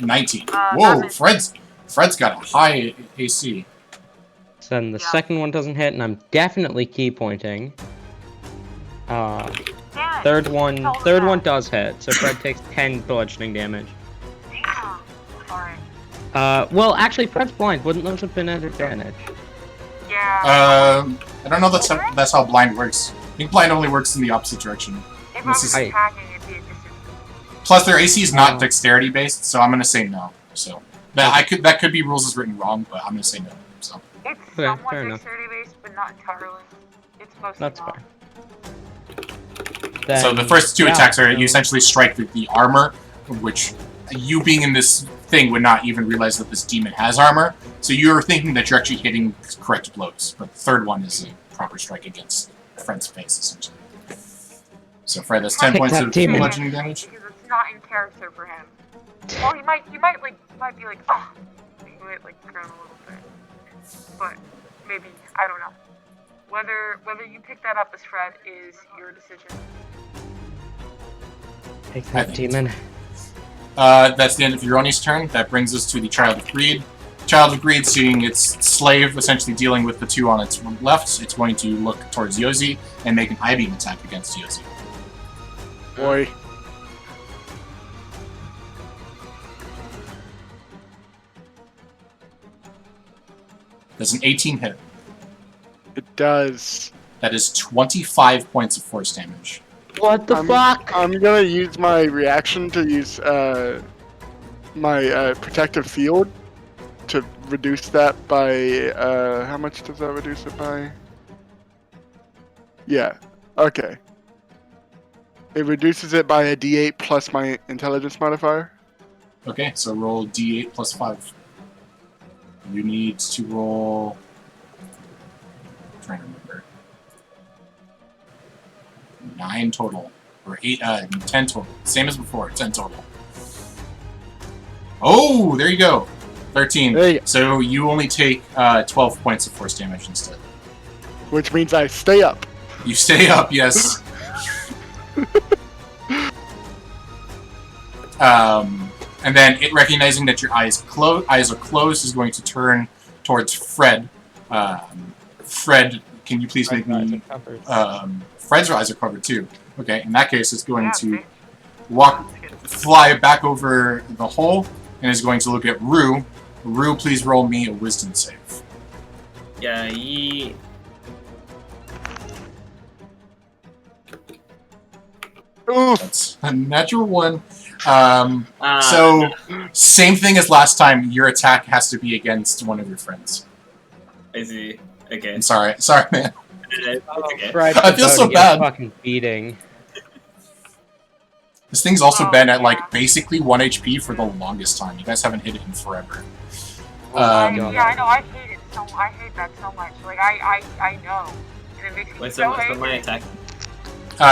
Speaker 5: 19. Whoa, Fred's got a high AC.
Speaker 4: So then the second one doesn't hit, and I'm definitely key pointing.
Speaker 9: Damn it.
Speaker 4: Third one does hit, so Fred takes 10 bludgeoning damage.
Speaker 9: Damn. Alright.
Speaker 4: Well, actually, Fred's blind. Wouldn't those have been at advantage?
Speaker 9: Yeah.
Speaker 5: I don't know that's how blind works. I think blind only works in the opposite direction.
Speaker 9: If
Speaker 5: This is-
Speaker 9: I was attacking, it'd be a disadvantage.
Speaker 5: Plus, their AC is not dexterity based, so I'm gonna say no. So that could be rules is written wrong, but I'm gonna say no. So
Speaker 9: It's
Speaker 4: Okay,
Speaker 9: somewhat
Speaker 4: fair enough.
Speaker 9: dexterity based, but not entirely. It's supposed
Speaker 4: That's
Speaker 9: to be.
Speaker 4: fair.
Speaker 5: so the first 2 attacks are you essentially strike the armor, which you being in this thing would not even realize that this demon has armor. So you're thinking that you're actually hitting correct blows, but the third one is a proper strike against Fred's face, essentially. So Fred, that's 10
Speaker 4: Take
Speaker 5: points
Speaker 4: that,
Speaker 5: of
Speaker 4: demon.
Speaker 5: bludgeoning damage.
Speaker 9: Because it's not in character for him. Well, he might be like, oh, he might like groan a little bit, but maybe I don't know. Whether you pick that up as Fred is your decision.
Speaker 4: Take that, demon.
Speaker 5: That's the end of Uroni's turn. That brings us to the Child of Greed. Child of Greed, seeing its slave essentially dealing with the 2 on its left, it's going to look towards Yoshi and make an I-beam attack against Yoshi.
Speaker 7: Boy.
Speaker 5: That's an 18 hit.
Speaker 7: It does.
Speaker 5: That is 25 points of force damage.
Speaker 4: What the fuck?
Speaker 7: I'm gonna use my reaction to use my protective field to reduce that by how much does that reduce it by? Yeah. Okay. It reduces it by a D8 plus my intelligence modifier.
Speaker 5: Okay, so roll D8 plus 5. You need to roll. I'm trying to remember. 9 total. Or 10 total. Same as before, 10 total. Oh, there you go. 13.
Speaker 7: There you go.
Speaker 5: So you only take 12 points of force damage instead.
Speaker 7: Which means I stay up.
Speaker 5: You stay up, yes. And then it recognizing that your eyes are closed is going to turn towards Fred. Fred, can you please make me... Fred's eyes are covered too. Okay, in that case, it's going to fly back over the hole and is going to look at Rue Rue, please roll me a wisdom save.
Speaker 10: Yeah, ye.
Speaker 7: Oof.
Speaker 5: That's a natural 1.
Speaker 10: Ah,
Speaker 5: So, same thing as last time. Your attack has to be against one of your friends.
Speaker 10: I see. Okay.
Speaker 5: I'm sorry, man.
Speaker 10: It's okay.
Speaker 4: Fred's
Speaker 5: I feel
Speaker 4: about
Speaker 5: so
Speaker 4: to get a
Speaker 5: bad.
Speaker 4: fucking beating.
Speaker 5: This thing's also
Speaker 9: Oh,
Speaker 5: been at
Speaker 9: yeah.
Speaker 5: like basically 1 HP for the longest time. You guys haven't hit it in forever.
Speaker 4: God.
Speaker 9: Yeah, I know. I hate it so. I hate that so much. Like I know. And it makes me
Speaker 10: Wait,
Speaker 9: so
Speaker 10: so what's
Speaker 9: angry.
Speaker 10: my attack?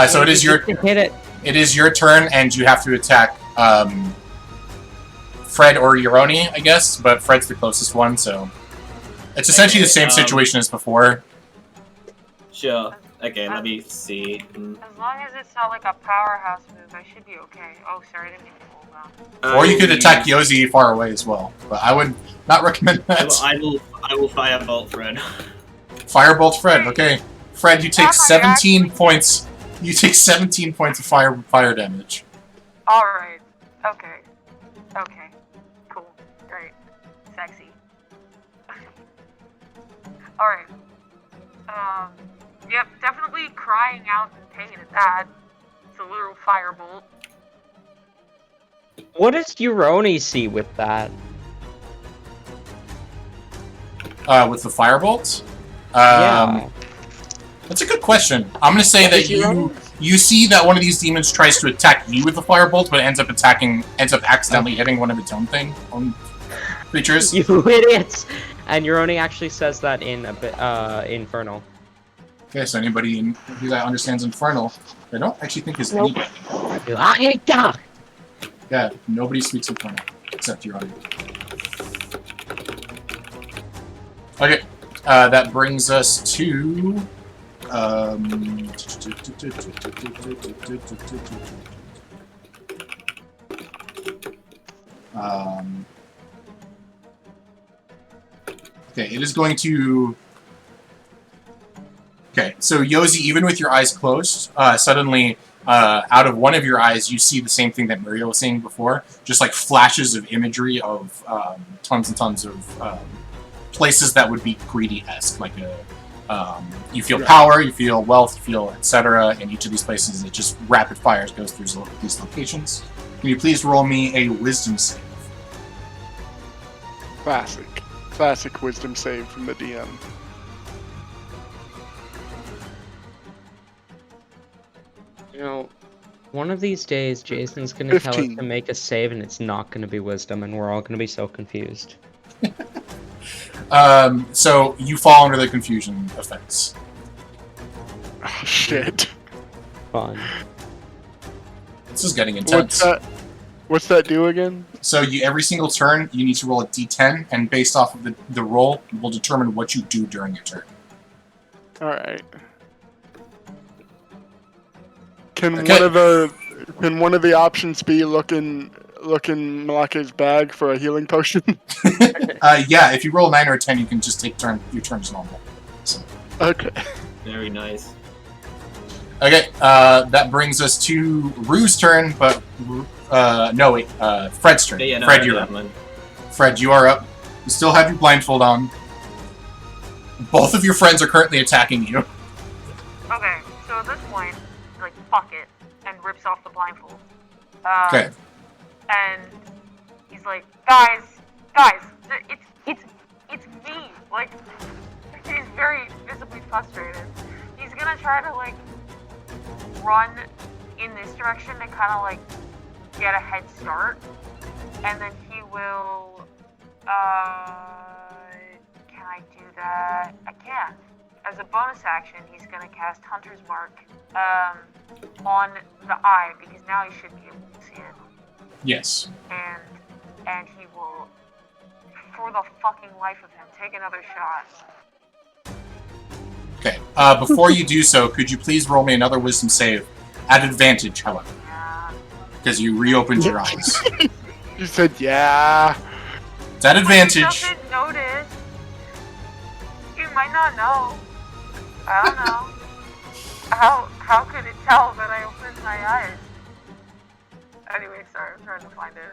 Speaker 5: So it is your
Speaker 4: Hit it.
Speaker 5: it is your turn, and you have to attack Fred or Euroni, I guess. But Fred's the closest one, so it's essentially the same situation as before.
Speaker 10: Sure. Okay, let me see.
Speaker 9: As long as it's not like a powerhouse move, I should be okay. Oh, sorry, I didn't mean to pull that.
Speaker 5: Or you could attack Yozi far away as well, but I would not recommend that.
Speaker 10: I will firebolt Fred.
Speaker 5: Firebolt Fred, okay. Fred, you take
Speaker 9: Oh my
Speaker 5: 17 points. You take 17 points of fire damage.
Speaker 9: Alright. Okay. Okay. Cool. Great. Sexy. Alright. Yep, definitely crying out in pain at that. It's a literal firebolt.
Speaker 4: What does Euroni see with that?
Speaker 5: With the firebolt?
Speaker 4: Yeah.
Speaker 5: That's a good question. I'm gonna say that you see that one of these demons tries to attack you with the firebolt, but ends up accidentally hitting one of its own creatures.
Speaker 4: You idiots! And Euroni actually says that in a bit, Infernal.
Speaker 5: Okay, so anybody who that understands Infernal, I don't actually think is anybody. Yeah, nobody speaks Infernal except Euroni. Okay, that brings us to. Okay, it is going to. Okay, so Yozi, even with your eyes closed, suddenly, out of one of your eyes, you see the same thing that Muriel was saying before, just like flashes of imagery of tons and tons of places that would be greedy-esque, like you feel power, you feel wealth, you feel etc. In each of these places, it just rapid fires goes through these locations. Can you please roll me a wisdom save?
Speaker 7: Classic wisdom save from the DM.
Speaker 4: You know, one of these days, Jason's gonna tell us
Speaker 7: 15.
Speaker 4: to make a save, and it's not gonna be wisdom, and we're all gonna be so confused.
Speaker 5: So you fall under the confusion effects.
Speaker 7: Oh shit.
Speaker 4: Fun.
Speaker 5: This is getting intense.
Speaker 7: What's that do again?
Speaker 5: So every single turn, you need to roll a d10, and based off of the roll, will determine what you do during your turn.
Speaker 7: Alright. Can
Speaker 5: Okay.
Speaker 7: one of the options be looking Malake's bag for a healing potion?
Speaker 5: Yeah, if you roll a 9 or a 10, you can just take your turns normal. So.
Speaker 7: Okay.
Speaker 10: Very nice.
Speaker 5: Okay, that brings us to Rue's turn, but no wait, Fred's turn.
Speaker 10: Yeah, no,
Speaker 5: Fred, you're up. Fred, you are up. You still have your blindfold on. Both of your friends are currently attacking you.
Speaker 9: Okay, so at this point, he's like, fuck it, and rips off the blindfold.
Speaker 5: Okay.
Speaker 9: And he's like, guys, it's me. Like, he's very visibly frustrated. He's gonna try to, like, run in this direction to kind of, like, get a head start. And then he will, can I do that? I can. As a bonus action, he's gonna cast Hunter's Mark, on the eye, because now he should be able to see it.
Speaker 5: Yes.
Speaker 9: And he will, for the fucking life of him, take another shot.
Speaker 5: Okay. Before you do so, could you please roll me another wisdom save? At advantage, however.
Speaker 9: Yeah.
Speaker 5: Because you reopened your eyes.
Speaker 7: You said yeah.
Speaker 5: It's at
Speaker 9: He
Speaker 5: advantage.
Speaker 9: doesn't notice. You might not know. I don't know. How could it tell that I opened my eyes? Anyway, sorry, I'm trying to find it.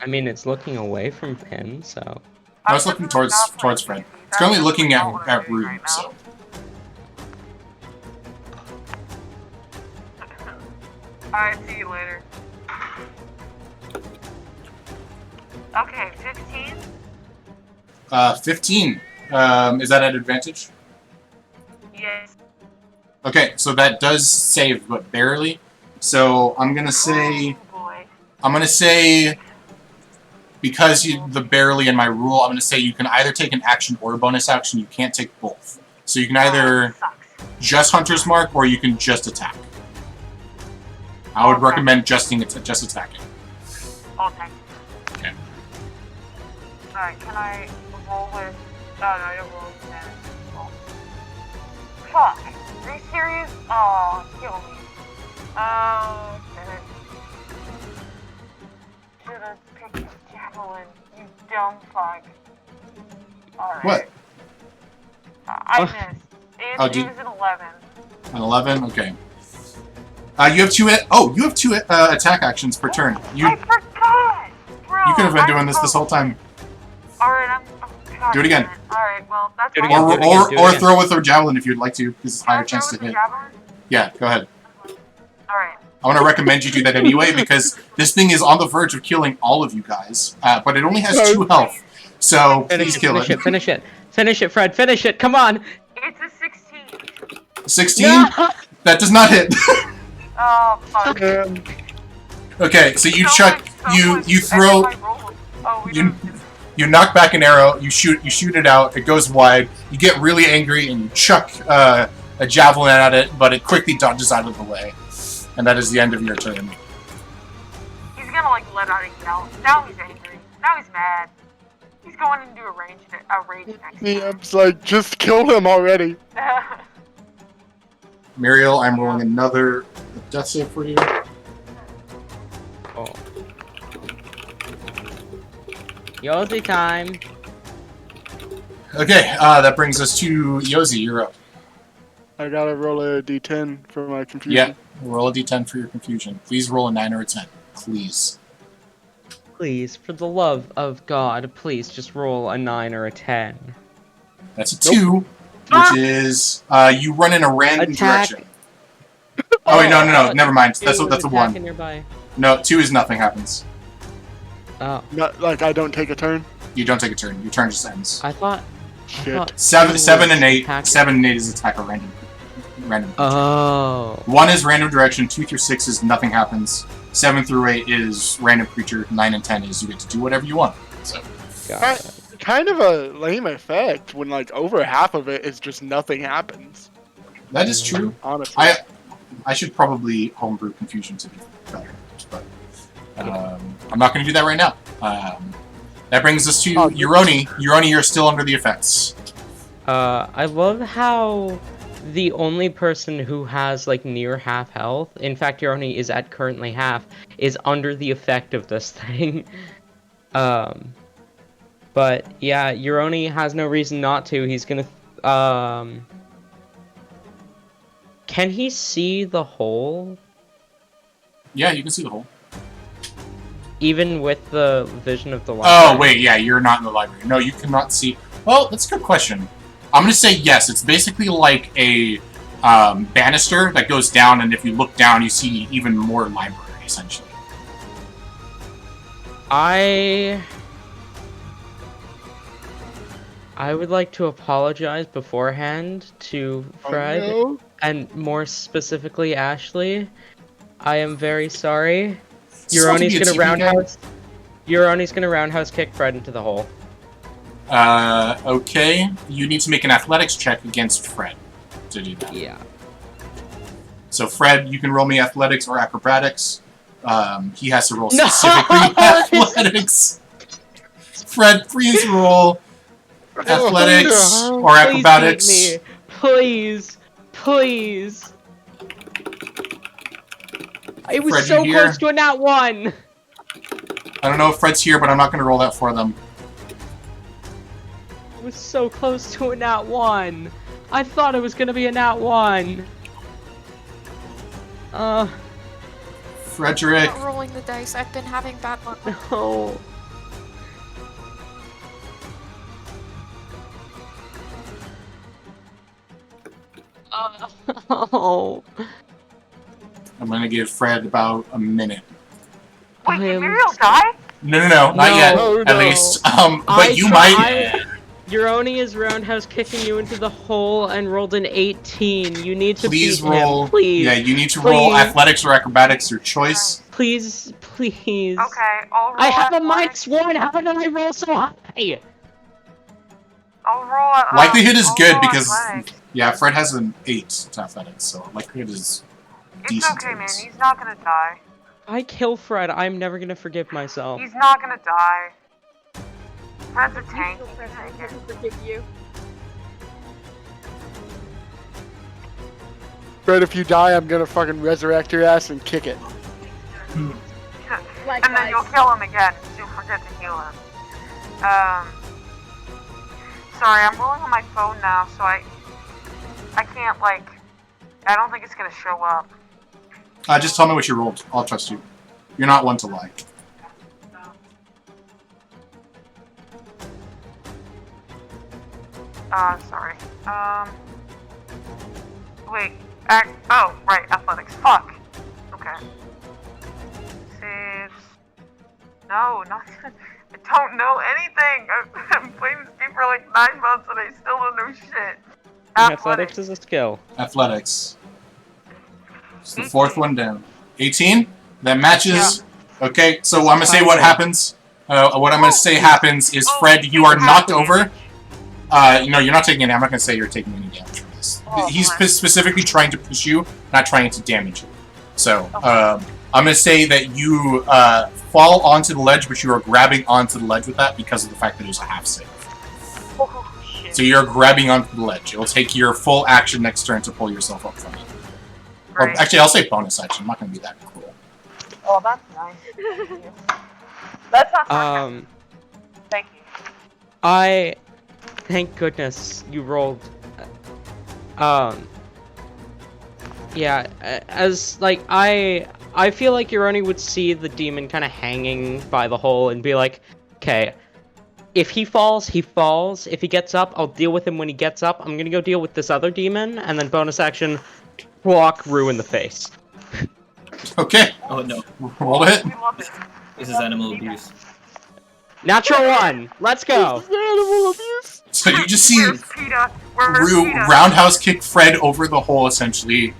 Speaker 4: I mean, it's looking away from him, so...
Speaker 5: I was looking towards Fred. It's currently looking at Rue,
Speaker 9: right now.
Speaker 5: so.
Speaker 9: Alright, see you later. Okay, 15?
Speaker 5: 15. Is that at advantage?
Speaker 9: Yes.
Speaker 5: Okay, so that does save, but barely. So I'm gonna say,
Speaker 9: Oh, boy.
Speaker 5: because the barely in my rule, I'm gonna say you can either take an action or a bonus action. You can't take both. So you can either
Speaker 9: Sucks.
Speaker 5: just Hunter's Mark or you can just attack. I would recommend just attacking.
Speaker 9: Okay.
Speaker 5: Okay.
Speaker 9: Alright, can I roll with... Oh, no, I don't roll with damage. Oh. Fuck. Are you serious? Oh, kill me. Oh, okay. Should've picked the javelin, you dumb fuck. Alright.
Speaker 5: What?
Speaker 9: I missed. It was an 11.
Speaker 5: An 11. Okay. You have two attack actions per turn.
Speaker 9: I forgot! Bro,
Speaker 5: You could have been doing this whole time.
Speaker 9: Alright, God
Speaker 5: Do it again.
Speaker 9: damn it. Alright, well, that's
Speaker 4: Do it
Speaker 9: fine.
Speaker 4: again,
Speaker 5: Or throw with a javelin if you'd like to, because it's a higher chance to hit. Yeah, go ahead.
Speaker 9: Alright.
Speaker 5: I want to recommend you do that anyway, because this thing is on the verge of killing all of you guys. But it only has 2 health, so please kill it.
Speaker 4: Finish it. Finish it, Fred. Finish it. Come on.
Speaker 9: It's a 16.
Speaker 5: 16? That does not hit.
Speaker 9: Oh, fuck.
Speaker 5: Okay, so you throw, you knock back an arrow, you shoot it out, it goes wide, you get really angry and you chuck a javelin at it, but it quickly dodges out of the way. And that is the end of your turn.
Speaker 9: He's gonna, like, let out a yell. Now he's angry. Now he's mad. He's going into a rage next
Speaker 7: Yeah, it's like, just kill him already.
Speaker 5: Muriel, I'm rolling another death save for you.
Speaker 4: Oh. Yozi time.
Speaker 5: Okay, that brings us to Yozi, you're up.
Speaker 7: I gotta roll a d10 for my confusion.
Speaker 5: Yeah, roll a d10 for your confusion. Please roll a 9 or a 10. Please.
Speaker 4: Please, for the love of God, please just roll a 9 or a 10.
Speaker 5: That's a 2, which is, you run in a random
Speaker 4: Attack.
Speaker 5: direction. Oh wait, no, never mind. That's a
Speaker 4: Attack
Speaker 5: 1.
Speaker 4: nearby.
Speaker 5: No, 2 is nothing happens.
Speaker 4: Oh,
Speaker 7: Not like I don't take a turn.
Speaker 5: You don't take a turn. Your turn just ends.
Speaker 4: I thought.
Speaker 7: Shit.
Speaker 5: 7 and 8.
Speaker 4: Attack.
Speaker 5: 7 and 8 is attack or random.
Speaker 4: Oh.
Speaker 5: 1 is random direction. 2 through 6 is nothing happens. 7 through 8 is random creature. 9 and 10 is you get to do whatever you want. So
Speaker 4: Got it.
Speaker 7: Kind of a lame effect when like over half of it is just nothing happens.
Speaker 5: that is true.
Speaker 7: Honestly.
Speaker 5: I should probably homebrew confusion to be better, but I'm not going to do that right now. That brings us to Uroni. Uroni, you're still under the effects.
Speaker 4: I love how the only person who has like near half health, in fact Uroni is at currently half, is under the effect of this thing. But yeah, Uroni has no reason not to. He's gonna can he see the hole?
Speaker 5: Yeah, you can see the hole.
Speaker 4: Even with the vision of the light?
Speaker 5: Oh, wait, yeah, you're not in the library. No, you cannot see. Well, that's a good question. I'm going to say yes. It's basically like a banister that goes down, and if you look down, you see even more library, essentially.
Speaker 4: I would like to apologize beforehand to Fred,
Speaker 7: Oh,
Speaker 4: and more specifically Ashley. I am very sorry.
Speaker 5: Is this supposed to be a TV game?
Speaker 4: Uroni's gonna roundhouse kick Fred into the hole.
Speaker 5: Okay. You need to make an athletics check against Fred to do that.
Speaker 4: Yeah.
Speaker 5: So, Fred, you can roll me athletics or acrobatics. He has to roll specifically athletics. Fred, please roll athletics or acrobatics.
Speaker 4: Please beat me. Please. Please. It was
Speaker 5: Fred,
Speaker 4: so
Speaker 5: you here?
Speaker 4: close to a nat 1!
Speaker 5: I don't know if Fred's here, but I'm not going to roll that for them.
Speaker 4: It was so close to a nat 1! I thought it was gonna be a nat 1!
Speaker 5: Frederick.
Speaker 6: Not rolling the dice. I've been having bad luck.
Speaker 4: No. Oh.
Speaker 5: I'm gonna give Fred about a minute.
Speaker 9: Wait,
Speaker 4: I
Speaker 9: did
Speaker 4: am-
Speaker 9: Muriel die?
Speaker 5: No, not yet.
Speaker 7: No,
Speaker 5: At
Speaker 7: no.
Speaker 5: least. But you
Speaker 4: tried-
Speaker 5: might.
Speaker 4: Euroni is roundhouse kicking you into the hole and rolled an 18. You need to
Speaker 5: Please
Speaker 4: beat
Speaker 5: roll.
Speaker 4: him. Please.
Speaker 5: Yeah, you need to roll
Speaker 4: Please.
Speaker 5: athletics or acrobatics, your choice.
Speaker 4: Please. Please.
Speaker 9: Okay, I'll roll.
Speaker 4: I have a
Speaker 9: athletics.
Speaker 4: -1. How did I roll so high?
Speaker 9: I'll roll.
Speaker 5: Likelihood is
Speaker 9: I'll
Speaker 5: good
Speaker 9: roll
Speaker 5: because
Speaker 9: athletics.
Speaker 5: yeah, Fred has an 8 to athletics, so likelihood is
Speaker 9: It's
Speaker 5: decent.
Speaker 9: okay,
Speaker 5: to
Speaker 9: man.
Speaker 5: this.
Speaker 9: He's not gonna die.
Speaker 4: I kill Fred. I'm never gonna forgive myself.
Speaker 9: He's not gonna die. Fred's a tank. He can take it.
Speaker 8: Forgive you.
Speaker 7: Fred, if you die, I'm gonna fucking resurrect your ass and kick it.
Speaker 9: And then you'll kill him again. So you'll forget to heal him. Sorry, I'm rolling on my phone now, so I can't like. I don't think it's gonna show up.
Speaker 5: Just tell me what you rolled. I'll trust you. You're not one to lie.
Speaker 9: Sorry. Wait. Oh, right. Athletics. Fuck. Okay. Saves. No, not. I don't know anything. I've been playing this game for like 9 months and I still don't know shit.
Speaker 4: Athletics is a skill.
Speaker 5: Athletics. It's the fourth one down. 18? That matches. Okay, so I'm gonna say what happens. What I'm gonna say happens is, Fred, you are knocked over. No, you're not taking any. I'm not gonna say you're taking any damage from this. He's specifically trying to push you, not trying to damage you. So, I'm gonna say that you fall onto the ledge, but you are grabbing onto the ledge with that because of the fact that it was a half save.
Speaker 9: Oh, shit.
Speaker 5: So you're grabbing onto the ledge. It'll take your full action next turn to pull yourself up from it. Or
Speaker 9: Right.
Speaker 5: actually, I'll say bonus action. I'm not gonna be that cruel.
Speaker 9: Oh, that's nice. Thank you. That's not sarcastic. Thank you.
Speaker 4: Thank goodness you rolled. Yeah, as like I feel like Euroni would see the demon kind of hanging by the hole and be like, okay, if he falls, he falls. If he gets up, I'll deal with him when he gets up. I'm gonna go deal with this other demon, and then bonus action, walk Rue in the face.
Speaker 5: Okay,
Speaker 10: Oh no,
Speaker 5: roll it.
Speaker 9: We love it.
Speaker 10: this is animal abuse.
Speaker 4: Natural 1. Let's go.
Speaker 7: Animal abuse.
Speaker 5: So you just see
Speaker 9: Where's PETA? Where's
Speaker 5: Rue
Speaker 9: PETA?
Speaker 5: roundhouse kick Fred over the hole, essentially.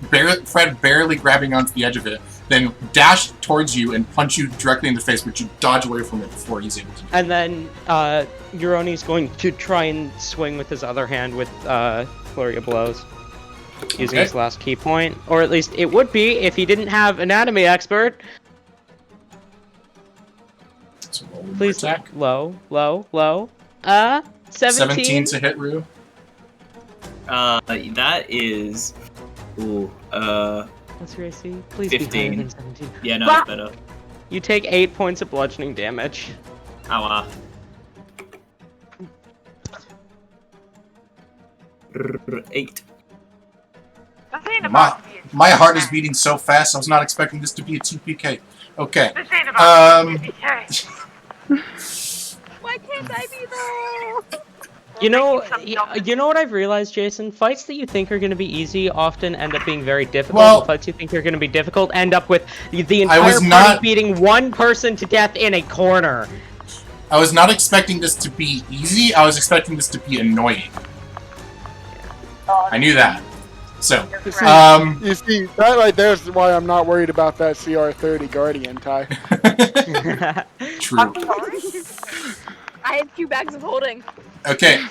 Speaker 5: Fred barely grabbing onto the edge of it, then dash towards you and punch you directly in the face, but you dodge away from it before he's able to.
Speaker 4: And then Euroni's going to try and swing with his other hand with Flurry of Blows. Using
Speaker 5: Okay.
Speaker 4: his last key point. Or at least it would be if he didn't have Anatomy Expert.
Speaker 5: So roll one more
Speaker 4: Please,
Speaker 5: attack.
Speaker 4: low. 17?
Speaker 5: To hit Rue.
Speaker 10: That is. Ooh,
Speaker 4: What's your AC? Please be higher
Speaker 10: 15.
Speaker 4: than 17.
Speaker 10: yeah, no,
Speaker 4: Bah!
Speaker 10: it's better.
Speaker 4: You take 8 points of bludgeoning damage.
Speaker 10: Ow, 8.
Speaker 9: This ain't about to be a
Speaker 5: My heart is
Speaker 9: TPK.
Speaker 5: beating so fast, I was not expecting this to be a TPK. Okay.
Speaker 9: This ain't about to be a TPK.
Speaker 8: Why can't I be there?
Speaker 4: You know,
Speaker 9: Some dumb-
Speaker 4: you know what I've realized, Jason? Fights that you think are going to be easy often end up being very difficult.
Speaker 5: Well-
Speaker 4: The fights you think are going to be difficult end up with the
Speaker 5: I
Speaker 4: entire
Speaker 5: was
Speaker 4: party
Speaker 5: not-
Speaker 4: beating one person to death in a corner.
Speaker 5: I was not expecting this to be easy, I was expecting this to be annoying. I knew that. So,
Speaker 7: You see, that right there is why I'm not worried about that CR30 Guardian, Ty.
Speaker 5: true.
Speaker 9: I'm sorry.
Speaker 8: I had 2 bags of holding.
Speaker 5: Okay.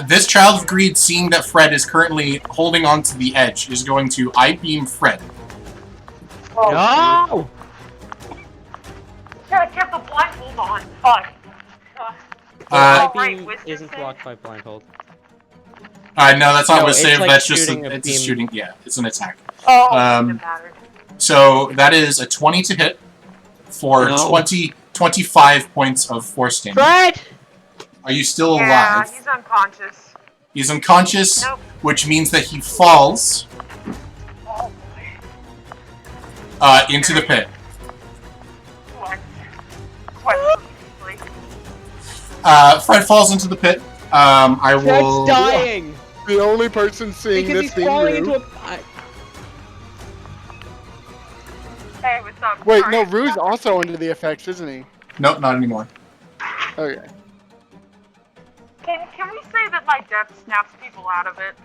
Speaker 5: This Child of Greed, seeing that Fred is currently holding on to the edge, is going to I-beam Fred.
Speaker 4: No!
Speaker 9: Should have kept the blindfold on. Fuck.
Speaker 4: I-beam
Speaker 9: Wisdom
Speaker 4: isn't
Speaker 9: save?
Speaker 4: blocked by blindfold.
Speaker 5: No, that's not
Speaker 4: No,
Speaker 5: with
Speaker 4: it's
Speaker 5: save,
Speaker 4: like
Speaker 5: that's just
Speaker 4: shooting a
Speaker 5: it's
Speaker 4: beam.
Speaker 5: a shooting, yeah, it's an attack.
Speaker 9: Oh,
Speaker 5: Um,
Speaker 9: it mattered.
Speaker 5: So that is a 20 to hit for
Speaker 4: No.
Speaker 5: 25 points of force damage.
Speaker 4: Fred!
Speaker 5: Are you still
Speaker 9: Yeah,
Speaker 5: alive?
Speaker 9: he's unconscious.
Speaker 5: He's unconscious,
Speaker 9: Nope.
Speaker 5: which means that he falls
Speaker 9: Oh boy.
Speaker 5: into the pit.
Speaker 9: Sweat. Sweat.
Speaker 5: Fred falls into the pit. I
Speaker 4: Fred's
Speaker 5: will.
Speaker 4: dying!
Speaker 7: The only person seeing
Speaker 4: Because
Speaker 7: this
Speaker 4: he's
Speaker 7: being
Speaker 4: falling
Speaker 7: Rue.
Speaker 4: into a...
Speaker 9: Hey, what's up?
Speaker 7: Wait,
Speaker 9: Sorry.
Speaker 7: no, Rue's also under the effects, isn't he?
Speaker 5: Nope, not anymore.
Speaker 7: Okay.
Speaker 9: Can we say that my death snaps people out of it?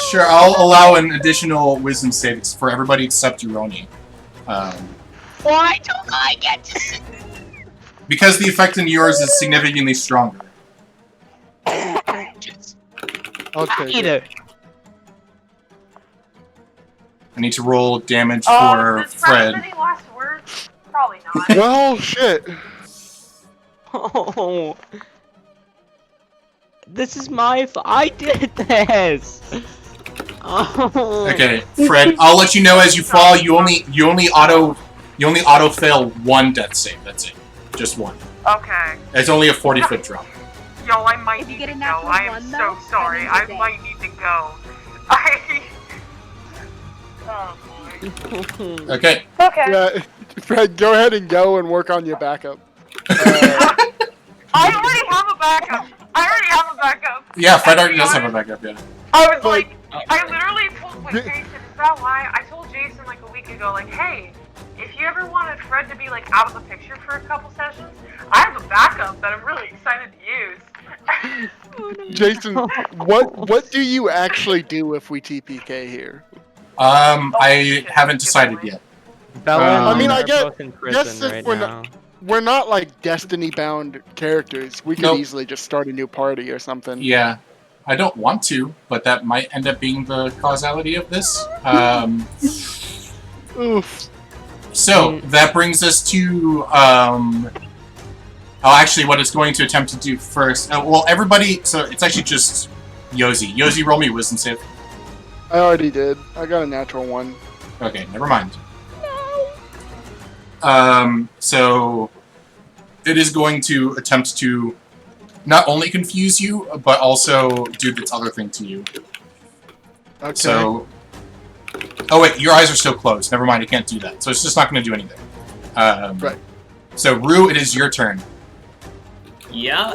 Speaker 5: Sure, I'll allow an additional wisdom save for everybody except Uroni.
Speaker 3: Why don't I get to?
Speaker 5: Because the effect in yours is significantly stronger.
Speaker 7: I'll take it.
Speaker 5: I need to roll damage for
Speaker 9: Does Fred
Speaker 5: Fred.
Speaker 9: have any last words? Probably not.
Speaker 7: Well, shit.
Speaker 4: Oh. This is my I did this! Oh.
Speaker 5: Okay, Fred, I'll let you know as you fall, you only auto fail one death save, that's it. Just one.
Speaker 9: Okay.
Speaker 5: It's only a 40-foot drop.
Speaker 9: Yo, I might
Speaker 11: If you
Speaker 9: need
Speaker 11: get
Speaker 9: to
Speaker 11: a
Speaker 9: go.
Speaker 11: natural
Speaker 9: I am
Speaker 11: one,
Speaker 9: so
Speaker 11: though,
Speaker 9: sorry.
Speaker 11: that
Speaker 9: I
Speaker 11: means you're
Speaker 9: might need to go. Oh boy.
Speaker 5: Okay.
Speaker 9: Okay.
Speaker 7: Yeah, Fred, go ahead and go and work on your backup.
Speaker 9: I already have a backup.
Speaker 5: Yeah, Fred already does have a backup, yeah.
Speaker 9: I was like, I literally told, wait, Jason, is that why? I told Jason like a week ago, like, hey, if you ever wanted Fred to be like out of the picture for a couple sessions, I have a backup that I'm really excited to use.
Speaker 7: Jason, what do you actually do if we TPK here?
Speaker 5: I haven't decided yet.
Speaker 4: Bella
Speaker 7: I mean, I
Speaker 4: are
Speaker 7: get-
Speaker 4: both in
Speaker 7: guess
Speaker 4: prison
Speaker 7: if
Speaker 4: right
Speaker 7: we're
Speaker 4: now.
Speaker 7: We're not like Destiny-bound characters. We could
Speaker 5: Nope.
Speaker 7: easily just start a new party or something.
Speaker 5: Yeah. I don't want to, but that might end up being the causality of this.
Speaker 7: Oof.
Speaker 5: So, that brings us to, actually, what it's going to attempt to do first... well, everybody... So, it's actually just Yozi. Yozi, roll me a wisdom save.
Speaker 7: I already did. I got a natural one.
Speaker 5: Okay, never mind. No! So... It is going to attempt to not only confuse you, but also do this other thing to you.
Speaker 7: Okay.
Speaker 5: So... Oh wait, your eyes are still closed. Never mind, it can't do that. So it's just not going to do anything.
Speaker 7: Right.
Speaker 5: So, Rue, it is your turn.
Speaker 10: Yeah?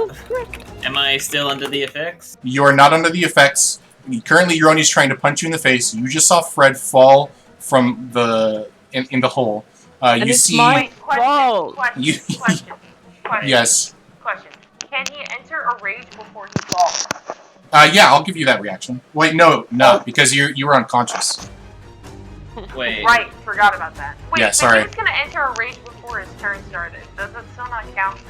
Speaker 10: Am I still under the effects?
Speaker 5: You are not under the effects. Currently, Euroni's trying to punch you in the face. You just saw Fred fall from the... in the hole.
Speaker 4: And
Speaker 5: you
Speaker 4: it's
Speaker 5: see...
Speaker 4: my
Speaker 9: Wait,
Speaker 4: fault!
Speaker 5: You-
Speaker 9: question.
Speaker 5: Yes.
Speaker 9: Question. Can he enter a rage before he falls?
Speaker 5: Yeah, I'll give you that reaction. Wait, no, because you were unconscious.
Speaker 10: Wait.
Speaker 9: Right, forgot about that. Wait,
Speaker 5: Yeah,
Speaker 9: so
Speaker 5: sorry.
Speaker 9: he was gonna enter a rage before his turn started. Does that still not count?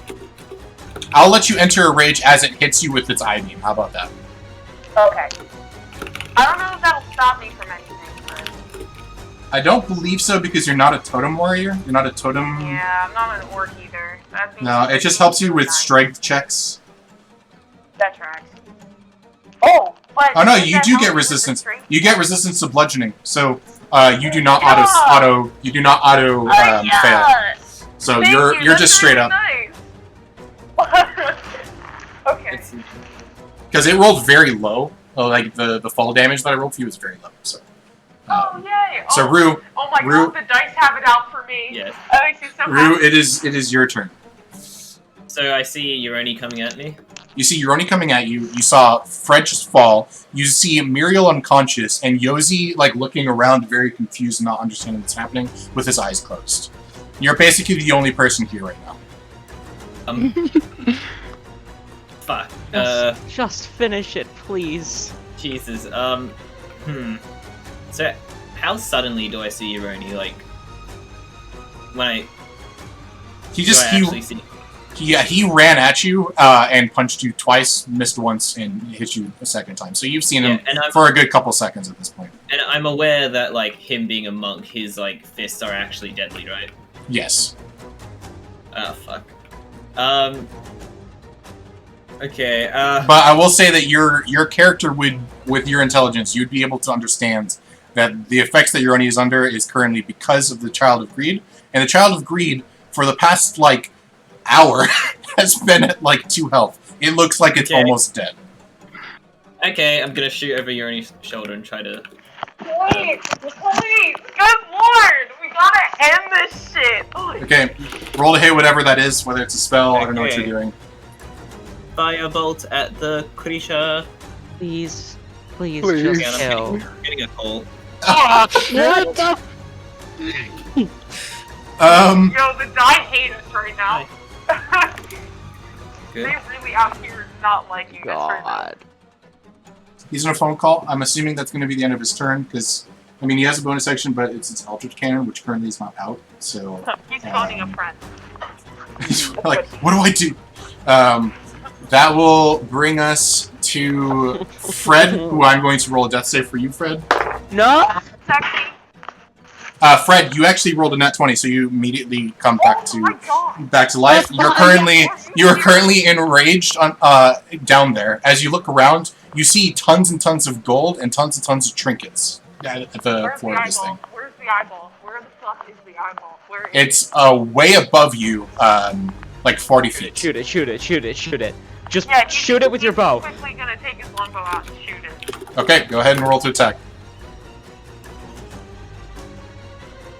Speaker 5: I'll let you enter a rage as it hits you with its eye beam. How about that?
Speaker 9: Okay. I don't know if that'll stop me from anything, but...
Speaker 5: I don't believe so because you're not a totem warrior. You're not a totem...
Speaker 9: Yeah, I'm not an orc either. That'd be
Speaker 5: No, it just helps you with strength checks.
Speaker 9: That tracks. Oh, but...
Speaker 5: Oh no,
Speaker 9: does
Speaker 5: you
Speaker 9: that
Speaker 5: do
Speaker 9: help
Speaker 5: get
Speaker 9: with the
Speaker 5: resistance.
Speaker 9: strength?
Speaker 5: You get resistance to bludgeoning. So, you do not
Speaker 9: Yeah.
Speaker 5: auto fail. So
Speaker 9: Thank
Speaker 5: you're
Speaker 9: you, that's
Speaker 5: just straight
Speaker 9: really
Speaker 5: up.
Speaker 9: Nice. Okay.
Speaker 5: Because it rolled very low. Like the fall damage that I rolled for you was very low. So.
Speaker 9: Oh yay!
Speaker 5: So Rue,
Speaker 9: Oh my
Speaker 5: Rue-
Speaker 9: god, the dice have it out for me.
Speaker 10: Yes.
Speaker 9: That makes me so
Speaker 5: Rue,
Speaker 9: happy.
Speaker 5: it is your turn.
Speaker 10: So I see Uroni coming at me.
Speaker 5: You see Uroni coming at you. You saw Fred just fall. You see Muriel unconscious, and Yozi like looking around, very confused, not understanding what's happening, with his eyes closed. You're basically the only person here right now.
Speaker 10: Fuck.
Speaker 4: Just finish it, please.
Speaker 10: Jesus. So, how suddenly do I see Uroni? Like, when I...
Speaker 5: He
Speaker 10: do I
Speaker 5: just
Speaker 10: actually see...
Speaker 5: he ran at you and punched you twice, missed once, and hit you a second time. So you've seen him
Speaker 10: and
Speaker 5: for a good couple seconds at this point.
Speaker 10: And I'm aware that, like, him being a monk, his, like, fists are actually deadly, right?
Speaker 5: Yes.
Speaker 10: Oh, fuck. Okay,
Speaker 5: But I will say that your character would, with your intelligence, you'd be able to understand that the effects that Uroni is under is currently because of the Child of Greed, and the Child of Greed for the past like hour has been at like 2 health. It looks like it's
Speaker 10: Okay.
Speaker 5: almost dead.
Speaker 10: Okay, I'm gonna shoot over Uroni's shoulder and try to...
Speaker 9: Please, please, good lord! We gotta end this shit.
Speaker 5: Okay, roll to hit whatever that is, whether it's a spell. I don't know what you're
Speaker 10: Okay.
Speaker 5: doing.
Speaker 10: Firebolt at the creature.
Speaker 4: Please, please,
Speaker 7: Please.
Speaker 4: just
Speaker 10: Yeah,
Speaker 4: kill.
Speaker 10: I'm getting a call.
Speaker 7: Ah, shit!
Speaker 9: Yo, the die hate us right now.
Speaker 10: Good.
Speaker 9: They really out here not liking us right now.
Speaker 2: God.
Speaker 5: He's on a phone call. I'm assuming that's going to be the end of his turn, because, I mean, he has a bonus action, but it's Eldritch Cannon, which currently is not out, so...
Speaker 9: He's phoning a friend.
Speaker 5: He's like, what do I do? That will bring us to Fred, who I'm going to roll a death save for you, Fred.
Speaker 2: No!
Speaker 9: Sexy.
Speaker 5: Fred, you actually rolled a nat 20, so you immediately come back
Speaker 9: Oh my god.
Speaker 5: to life. You are currently enraged on down there. As you look around, you see tons and tons of gold and tons of trinkets at the
Speaker 9: Where's the
Speaker 5: floor of this thing.
Speaker 9: eyeball? Where's the eyeball? Where the fuck is the eyeball? Where is
Speaker 5: It's way above you, like 40 feet.
Speaker 4: Shoot it, shoot it, shoot it, shoot it. Just
Speaker 9: Yeah,
Speaker 4: shoot it with your bow.
Speaker 9: He's quickly gonna take his longbow out and shoot it.
Speaker 5: Okay, go ahead and roll to attack.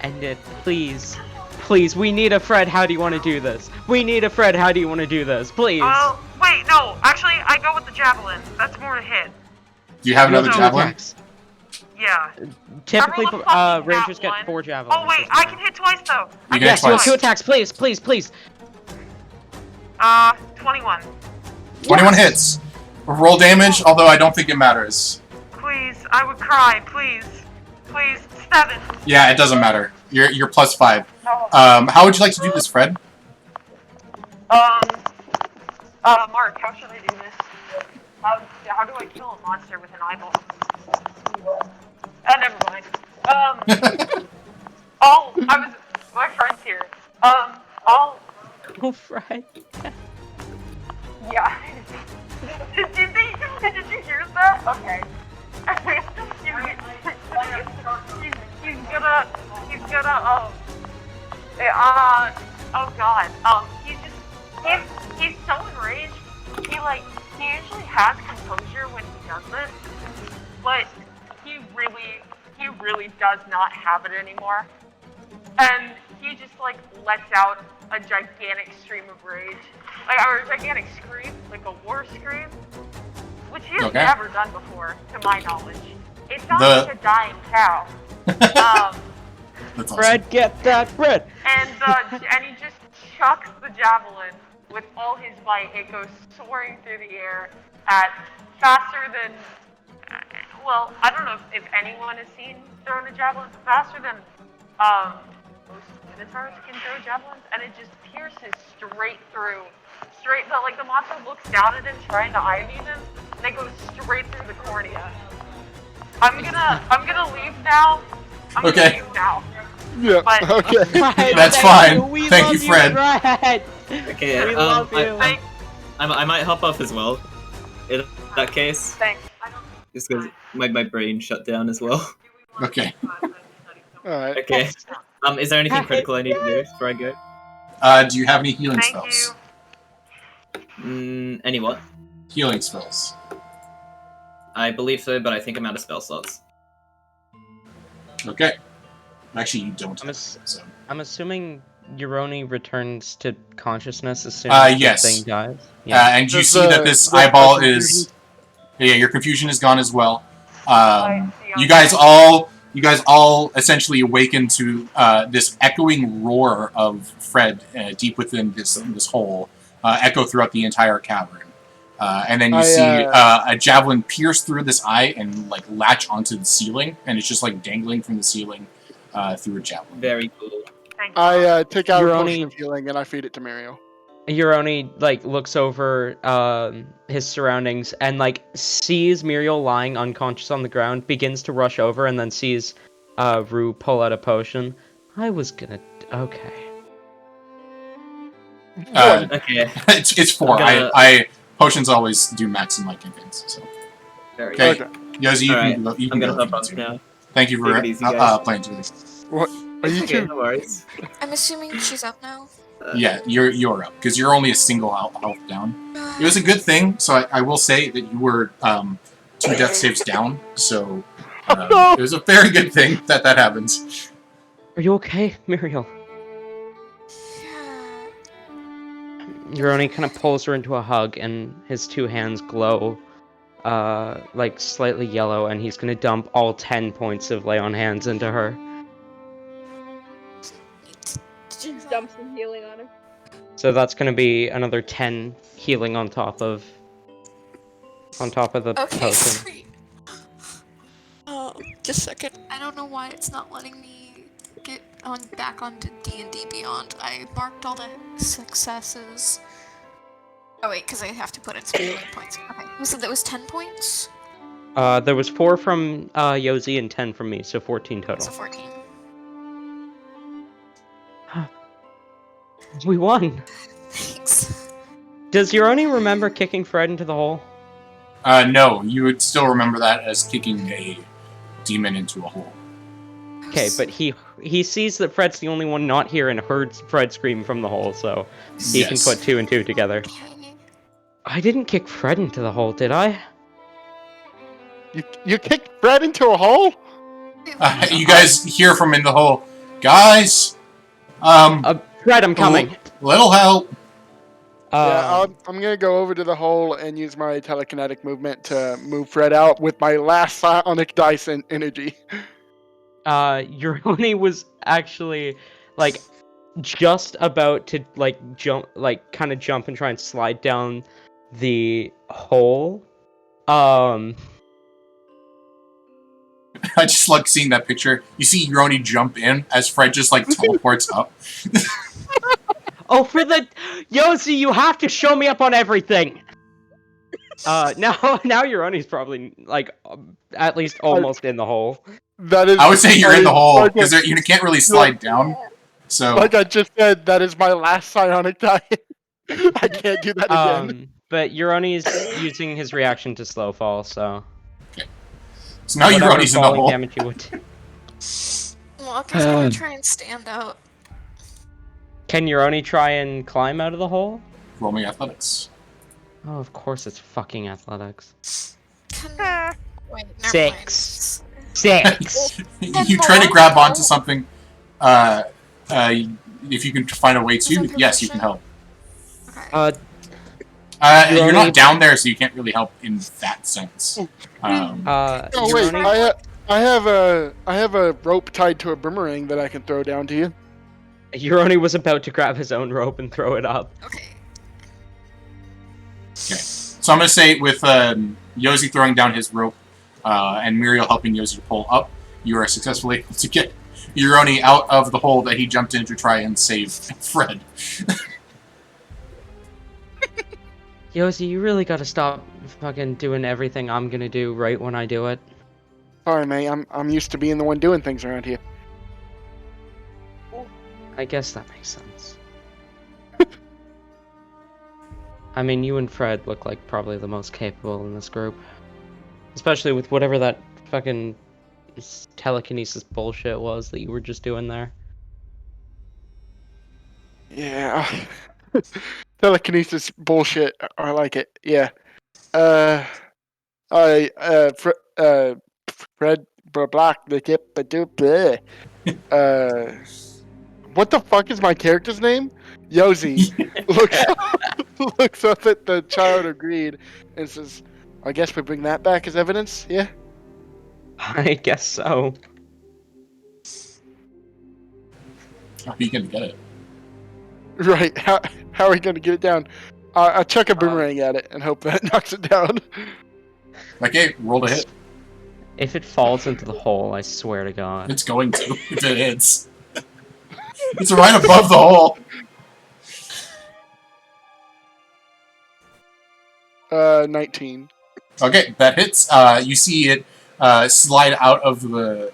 Speaker 4: End it, please. Please, we need a Fred. How do you want to do this? We need a Fred. How do you want to do this? Please.
Speaker 9: Oh, wait, no. Actually, I go with the javelin. That's more to hit.
Speaker 5: Do you have another
Speaker 9: No.
Speaker 5: javelin?
Speaker 4: Attacks.
Speaker 9: Yeah.
Speaker 4: Typically,
Speaker 9: Remember the fucking
Speaker 4: Rangers
Speaker 9: nat one?
Speaker 4: get 4 javelins.
Speaker 9: Oh, wait, I can hit twice, though.
Speaker 5: You can
Speaker 4: Yes,
Speaker 5: hit twice.
Speaker 4: 2 attacks, please, please, please.
Speaker 9: 21.
Speaker 5: 21 hits. Roll damage, although I don't think it matters.
Speaker 9: Please, I would cry. Please. Please. 7.
Speaker 5: Yeah, it doesn't matter. You're plus 5.
Speaker 9: No.
Speaker 5: How would you like to do this, Fred?
Speaker 9: Mark, how should I do this? How do I kill a monster with an eyeball? Never mind. My friend's here.
Speaker 4: Oh, Fred.
Speaker 9: Yeah. Did you hear that? Okay. he's gonna, oh god. He's so enraged. He usually has composure when he does this, but he really does not have it anymore. And he just, lets out a gigantic stream of rage. Or a gigantic scream, like a war scream, which he has
Speaker 5: Okay.
Speaker 9: never done before, to my knowledge. It sounds
Speaker 5: The-
Speaker 9: like a dying cow.
Speaker 5: That's awesome.
Speaker 4: Fred, get that Fred.
Speaker 9: And he just chucks the javelin with all his might. It goes soaring through the air at faster than, well, I don't know if anyone has seen throwing a javelin, faster than most minotaurs can throw javelins, and it just pierces straight through. The monster looks down at him trying to ivy him, and it goes straight through the cornea. I'm gonna leave now. I'm
Speaker 5: Okay.
Speaker 9: gonna leave now.
Speaker 7: Yeah,
Speaker 9: But-
Speaker 7: okay.
Speaker 4: Fred,
Speaker 5: That's
Speaker 4: thank
Speaker 5: fine.
Speaker 4: you. We
Speaker 5: Thank
Speaker 4: love
Speaker 5: you, Fred.
Speaker 4: Fred.
Speaker 10: Okay,
Speaker 4: We love you.
Speaker 10: I might hop off as well. In that case,
Speaker 9: Thanks.
Speaker 10: just because my brain shut down as well.
Speaker 5: Okay.
Speaker 7: Alright.
Speaker 10: Okay. Is there anything critical I need to do before I go?
Speaker 5: Do you have any healing
Speaker 9: Thank
Speaker 5: spells?
Speaker 10: Any what?
Speaker 5: Healing spells.
Speaker 10: I believe so, but I think I'm out of spell slots.
Speaker 5: Okay. Actually, you don't.
Speaker 4: I'm
Speaker 5: Have
Speaker 4: ass-
Speaker 5: it, so.
Speaker 4: I'm assuming Euroni returns to consciousness as soon as
Speaker 5: yes.
Speaker 4: the thing dies.
Speaker 5: And you
Speaker 7: Does
Speaker 5: see that this
Speaker 7: the
Speaker 5: eyeball
Speaker 7: confusion-
Speaker 5: is. Yeah, your confusion is gone as well.
Speaker 9: I see.
Speaker 5: You guys all essentially awaken to this echoing roar of Fred deep within this hole, echo throughout the entire cavern. And then you see a javelin pierce through this eye and latch onto the ceiling, and it's just dangling from the ceiling through a javelin.
Speaker 10: Very cool.
Speaker 9: Thank you.
Speaker 7: I take out a
Speaker 4: You're
Speaker 7: potion
Speaker 4: only-
Speaker 7: of healing and I feed it to Mario.
Speaker 4: Euroni looks over his surroundings and sees Muriel lying unconscious on the ground, begins to rush over, and then sees Rue pull out a potion. I was gonna. Okay.
Speaker 10: Okay.
Speaker 5: It's 4.
Speaker 10: I'm
Speaker 5: I potions always do max in campaigns. So
Speaker 10: Very
Speaker 5: okay,
Speaker 10: good.
Speaker 5: Yosi, you
Speaker 10: Alright,
Speaker 5: can go. You
Speaker 10: I'm
Speaker 5: can
Speaker 10: gonna
Speaker 5: go
Speaker 10: hop
Speaker 5: if
Speaker 10: off
Speaker 5: you need to.
Speaker 10: now.
Speaker 5: Thank you for
Speaker 10: Take it easy, guys.
Speaker 5: playing to this.
Speaker 7: What? Are you
Speaker 10: Okay,
Speaker 7: two?
Speaker 10: no worries.
Speaker 6: I'm assuming she's up now.
Speaker 5: Yeah, you're up because you're only a single health down. It was a good thing, so I will say that you were 2 death saves down. So it was a very good thing that happens.
Speaker 4: Are you okay, Muriel?
Speaker 6: Yeah.
Speaker 4: Euroni kind of pulls her into a hug, and his two hands glow, like slightly yellow, and he's gonna dump all 10 points of lay on hands into her.
Speaker 3: Just dump some healing on her.
Speaker 4: So that's gonna be another 10 healing on top of the
Speaker 6: Okay,
Speaker 4: potion.
Speaker 6: sweet. Just a second. I don't know why it's not letting me get back onto D&D Beyond. I marked all the successes. Oh wait, because I have to put in some healing points. Okay, you said that was 10 points?
Speaker 4: There was 4 from Yozi and 10 from me, so 14 total.
Speaker 6: So 14.
Speaker 4: We won!
Speaker 6: Thanks.
Speaker 4: Does Euroni remember kicking Fred into the hole?
Speaker 5: No, you would still remember that as kicking a demon into a hole.
Speaker 4: Okay, but he sees that Fred's the only one not here and heard Fred scream from the hole, so he can
Speaker 5: Yes.
Speaker 4: put 2 and 2 together.
Speaker 6: Okay.
Speaker 4: I didn't kick Fred into the hole, did I?
Speaker 7: You kicked Fred into a hole?
Speaker 5: You guys hear from in the hole, guys.
Speaker 4: Fred, I'm coming.
Speaker 5: Little help.
Speaker 7: Yeah, I'm gonna go over to the hole and use my telekinetic movement to move Fred out with my last psionic dice and energy.
Speaker 4: Euroni was actually, like, just about to, like, jump and try and slide down the hole.
Speaker 5: I just like seeing that picture. You see Euroni jump in as Fred just like teleports up.
Speaker 4: Oh, for the Yosi, you have to show me up on everything. Now Euroni's probably like at least almost in the hole.
Speaker 7: That is.
Speaker 5: I would say you're in the hole because you can't really slide down. So,
Speaker 7: like I just said, that is my last psionic die. I can't do that again.
Speaker 4: But Euroni's using his reaction to slow fall, so.
Speaker 5: Okay. So now Euroni's in the hole.
Speaker 4: Damage you would.
Speaker 6: Well, I'm just gonna try and stand out.
Speaker 4: Can Euroni try and climb out of the hole?
Speaker 5: Roll me athletics.
Speaker 4: Oh, of course it's fucking athletics.
Speaker 6: Wait, never
Speaker 4: 6.
Speaker 6: mind.
Speaker 4: 6.
Speaker 5: You try to grab onto something. If you can find a way to, yes, you can help.
Speaker 6: Okay.
Speaker 5: You're not down there, so you can't really help in that sense.
Speaker 7: Oh wait, I have a rope tied to a boomerang that I can throw down to you.
Speaker 4: Euroni was about to grab his own rope and throw it up.
Speaker 6: Okay.
Speaker 5: Okay. So I'm going to say with Yosi throwing down his rope and Muriel helping Yosi to pull up, you are successfully able to get Euroni out of the hole that he jumped in to try and save Fred.
Speaker 4: Yosi, you really gotta stop fucking doing everything I'm gonna do right when I do it.
Speaker 7: Sorry, mate. I'm used to being the one doing things around here.
Speaker 4: I guess that makes sense. I mean, you and Fred look like probably the most capable in this group. Especially with whatever that fucking telekinesis bullshit was that you were just doing there.
Speaker 7: Yeah. Telekinesis bullshit. I like it. Yeah. Fred Black the tip bleh. What the fuck is my character's name? Yosi looks up at the child of greed and says, I guess we bring that back as evidence, yeah?
Speaker 4: I guess so.
Speaker 5: How are you going to get it?
Speaker 7: Right, how are we going to get it down? I chuck a boomerang at it and hope that knocks it down.
Speaker 5: Okay, roll to hit.
Speaker 4: If it falls into the hole, I swear to God.
Speaker 5: It's going to, if it hits. It's right above the hole.
Speaker 7: 19.
Speaker 5: Okay, that hits. You see it slide out of the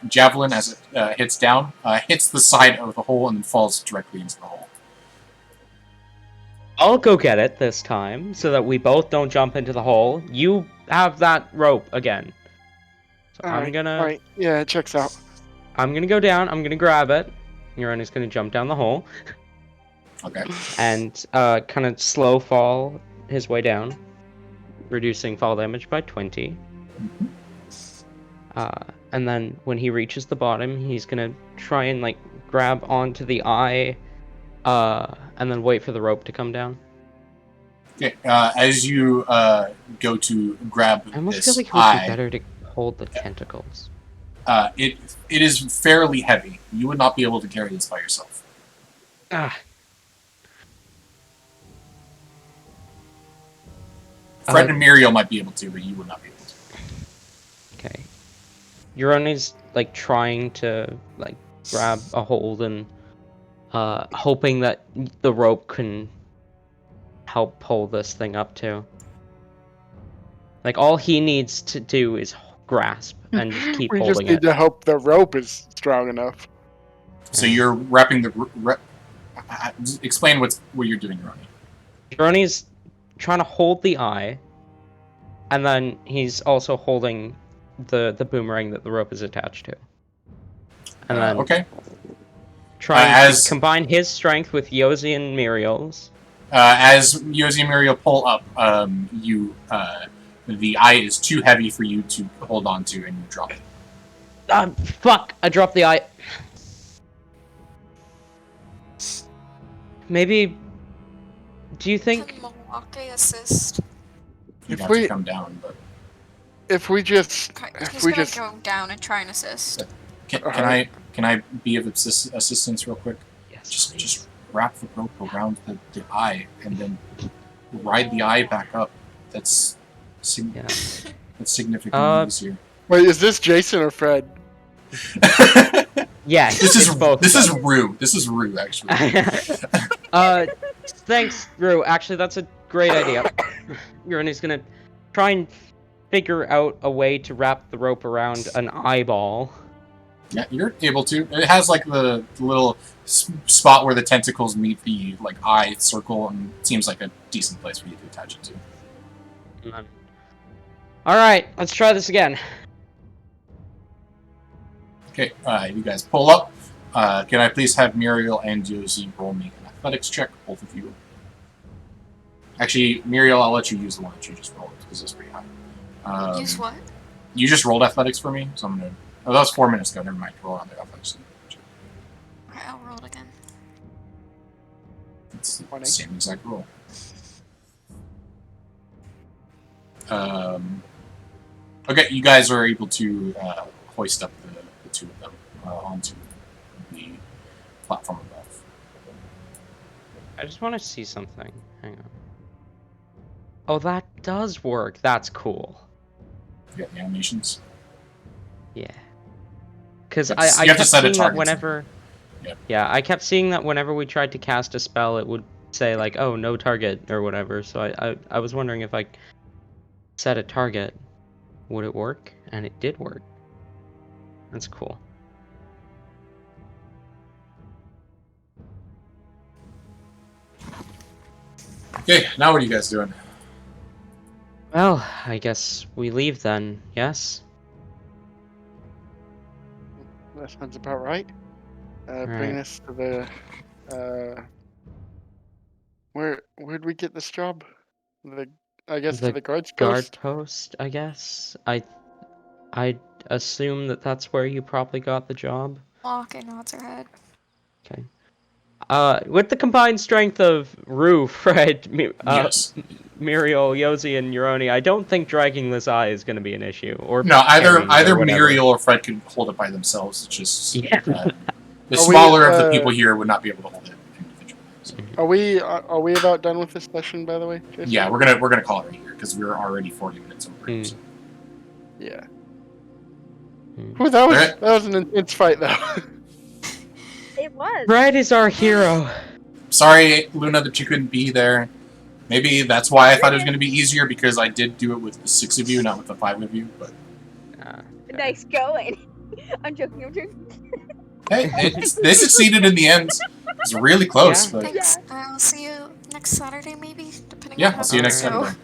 Speaker 5: javelin as it hits down, hits the side of the hole, and then falls directly into the hole.
Speaker 4: I'll go get it this time, so that we both don't jump into the hole. You have that rope again. So
Speaker 7: Alright, yeah, it checks out.
Speaker 4: I'm gonna go down, I'm gonna grab it. Euroni's gonna jump down the hole.
Speaker 5: Okay.
Speaker 4: And kind of slow fall his way down, reducing fall damage by 20. and then when he reaches the bottom, he's gonna try and like grab onto the eye, and then wait for the rope to come down.
Speaker 5: Okay, as you go to grab
Speaker 4: I almost
Speaker 5: this
Speaker 4: feel like it would
Speaker 5: eye,
Speaker 4: be better to hold the tentacles.
Speaker 5: it is fairly heavy. You would not be able to carry this by yourself.
Speaker 4: Ah.
Speaker 5: Fred and Muriel might be able to, but you would not be able to.
Speaker 4: Okay. Euroni's like trying to like grab a hold and hoping that the rope can help pull this thing up too. Like all he needs to do is grasp and just keep
Speaker 7: We just
Speaker 4: holding
Speaker 7: need
Speaker 4: it.
Speaker 7: to hope the rope is strong enough.
Speaker 5: So you're wrapping the... explain what you're doing, Ronnie.
Speaker 4: Euroni's trying to hold the eye, and then he's also holding the boomerang that the rope is attached to. And then
Speaker 5: Okay.
Speaker 4: trying to combine his strength with Yosi and Muriel's.
Speaker 5: As Yosi and Muriel pull up, the eye is too heavy for you to hold on to, and you drop it.
Speaker 4: Fuck! I dropped the eye. Maybe... Do you think...
Speaker 6: Can Milwaukee assist?
Speaker 5: You'd
Speaker 7: If
Speaker 5: have
Speaker 7: we-
Speaker 5: to come down, but...
Speaker 7: If we just,
Speaker 6: Okay,
Speaker 7: if
Speaker 6: he's
Speaker 7: we
Speaker 6: gonna
Speaker 7: just,
Speaker 6: go down and try and assist.
Speaker 5: Can
Speaker 7: Alright.
Speaker 5: I be of assistance real quick?
Speaker 4: Yes,
Speaker 5: Just wrap the rope around the eye, and then ride the eye back up. That's
Speaker 4: Yeah.
Speaker 5: that's significantly easier.
Speaker 7: wait, is this Jason or Fred?
Speaker 4: Yes,
Speaker 5: This is
Speaker 4: it's both.
Speaker 5: this is Rue. This is Rue, actually.
Speaker 4: Thanks, Rue. Actually, that's a great idea. Euroni's gonna try and figure out a way to wrap the rope around an eyeball.
Speaker 5: Yeah, you're able to. It has like the little spot where the tentacles meet the like eye circle, and it seems like a decent place for you to attach it to.
Speaker 4: Alright, let's try this again.
Speaker 5: Okay, you guys pull up. Can I please have Muriel and Josie roll me an athletics check, both of you? Actually, Muriel, I'll let you use the one that you just rolled, because it's pretty high.
Speaker 6: Use what?
Speaker 5: You just rolled athletics for me, so I'm gonna... Oh, that was 4 minutes ago, never mind. Roll on the athletics.
Speaker 6: Alright, I'll roll it again.
Speaker 5: It's the
Speaker 7: 20.
Speaker 5: same exact roll. Okay, you guys are able to hoist up the two of them onto the platform above.
Speaker 4: I just want to see something. Hang on. Oh, that does work. That's cool.
Speaker 5: You got the animations?
Speaker 4: Yeah. Because
Speaker 5: You
Speaker 4: I
Speaker 5: have to
Speaker 4: kept
Speaker 5: set a
Speaker 4: seeing that
Speaker 5: target.
Speaker 4: whenever...
Speaker 5: Yep.
Speaker 4: Yeah, I kept seeing that whenever we tried to cast a spell, it would say, like, oh, no target, or whatever. So I was wondering if I set a target, would it work? And it did work. That's cool.
Speaker 5: Okay, now what are you guys doing?
Speaker 4: Well, I guess we leave then, yes?
Speaker 7: That sounds about right. Bring
Speaker 4: Alright.
Speaker 7: us to the. Where'd we get this job? I guess
Speaker 4: The
Speaker 7: to the guards
Speaker 4: Guard
Speaker 7: post.
Speaker 4: post, I guess? I'd assume that that's where you probably got the job.
Speaker 6: Milwaukee nods her head.
Speaker 4: Okay. With the combined strength of Rue, Fred,
Speaker 5: Yes.
Speaker 4: Muriel, Yosi, and Euroni, I don't think dragging this eye is going to be an issue. Or
Speaker 5: No,
Speaker 4: carrying it or
Speaker 5: either
Speaker 4: whatever.
Speaker 5: Muriel or Fred could hold it by themselves. It's just
Speaker 4: Yeah.
Speaker 5: the
Speaker 7: we,
Speaker 5: smaller of the people here would not be able to hold it individually. So.
Speaker 7: Are we about done with this session, by the way? Jason?
Speaker 5: Yeah, we're gonna call it right here because we're already 40 minutes over.
Speaker 4: Mm.
Speaker 5: So.
Speaker 7: Yeah.
Speaker 4: Hmm.
Speaker 7: Ooh, that was
Speaker 5: Alright.
Speaker 7: that was an intense fight, though.
Speaker 8: It was.
Speaker 4: Fred is our hero.
Speaker 5: Sorry, Luna, that you couldn't be there. Maybe that's why I thought it was going to be easier, because I did do it with the 6 of you, not with the 5 of you. But
Speaker 8: Nice going. I'm joking. I'm joking.
Speaker 5: hey, they succeeded in the end. It was really close.
Speaker 4: Yeah.
Speaker 5: But
Speaker 6: Thanks. I'll see you next Saturday, maybe, depending on
Speaker 5: yeah,
Speaker 6: how
Speaker 5: I'll see you next
Speaker 6: things go.
Speaker 5: Saturday.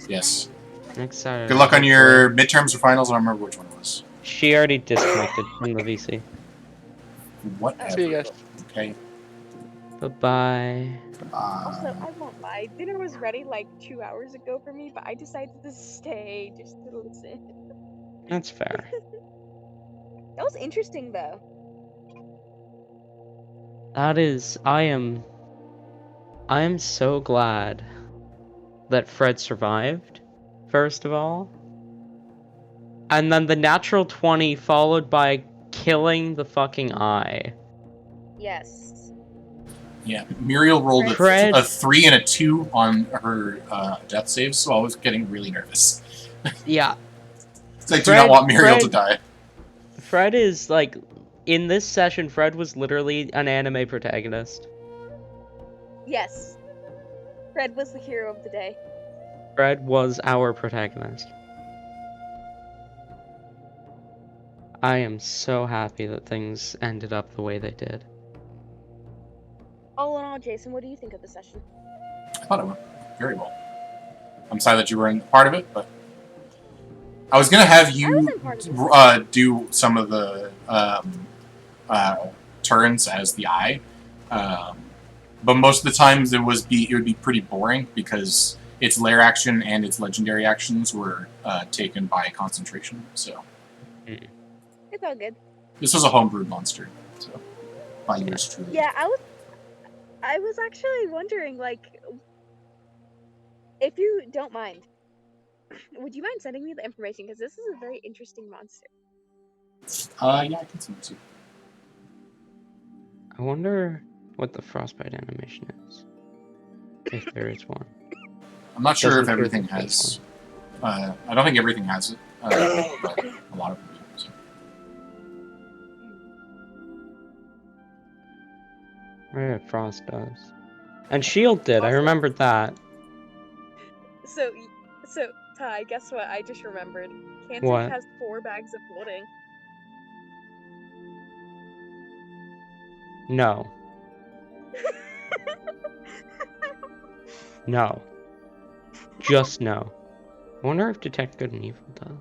Speaker 5: Yes.
Speaker 4: Next Saturday.
Speaker 5: Good luck on your midterms or finals. I don't remember which one it was.
Speaker 4: She already disconnected from the VC.
Speaker 5: Whatever.
Speaker 7: See you guys.
Speaker 5: Okay.
Speaker 4: Bye-bye.
Speaker 8: Also, I won't lie. Dinner was ready like 2 hours ago for me, but I decided to stay just to listen.
Speaker 4: That's fair.
Speaker 11: That was interesting, though.
Speaker 4: That is, I am so glad that Fred survived, first of all. And then the natural 20 followed by killing the fucking eye.
Speaker 11: Yes.
Speaker 5: Yeah, Muriel rolled
Speaker 4: Fred-
Speaker 5: a 3 and a 2 on her death saves, so I was getting really nervous.
Speaker 4: Yeah.
Speaker 5: I do not want Muriel to
Speaker 4: Fred-
Speaker 5: die.
Speaker 4: Fred is, like, in this session, Fred was literally an anime protagonist.
Speaker 11: Yes. Fred was the hero of the day.
Speaker 4: Fred was our protagonist. I am so happy that things ended up the way they did.
Speaker 11: All in all, Jason, what do you think of the session?
Speaker 5: I thought it went very well. I'm sorry that you weren't part of it, but I was gonna have you do some of the turns as the eye, but most of the times it would be pretty boring because its lair action and its legendary actions were taken by concentration. So
Speaker 11: It's all good.
Speaker 5: this was a homebrewed monster, so by yours truly.
Speaker 11: Yeah, I was actually wondering, like, if you don't mind, would you mind sending me the information? Because this is a very interesting monster.
Speaker 5: Yeah, I can send it to you.
Speaker 4: I wonder what the frostbite animation is. If there is one.
Speaker 5: I'm not sure
Speaker 4: Doesn't
Speaker 5: if
Speaker 4: appear
Speaker 5: everything
Speaker 4: that there's
Speaker 5: has. I don't think everything has it, but a lot of them do. So.
Speaker 4: Right, Frost does. And Shield did, I remembered that.
Speaker 11: So, Ty, guess what? I just remembered. Kansas
Speaker 4: What?
Speaker 11: has 4 bags of pudding.
Speaker 4: No. No. Just no. I wonder if Detect Good and Evil does.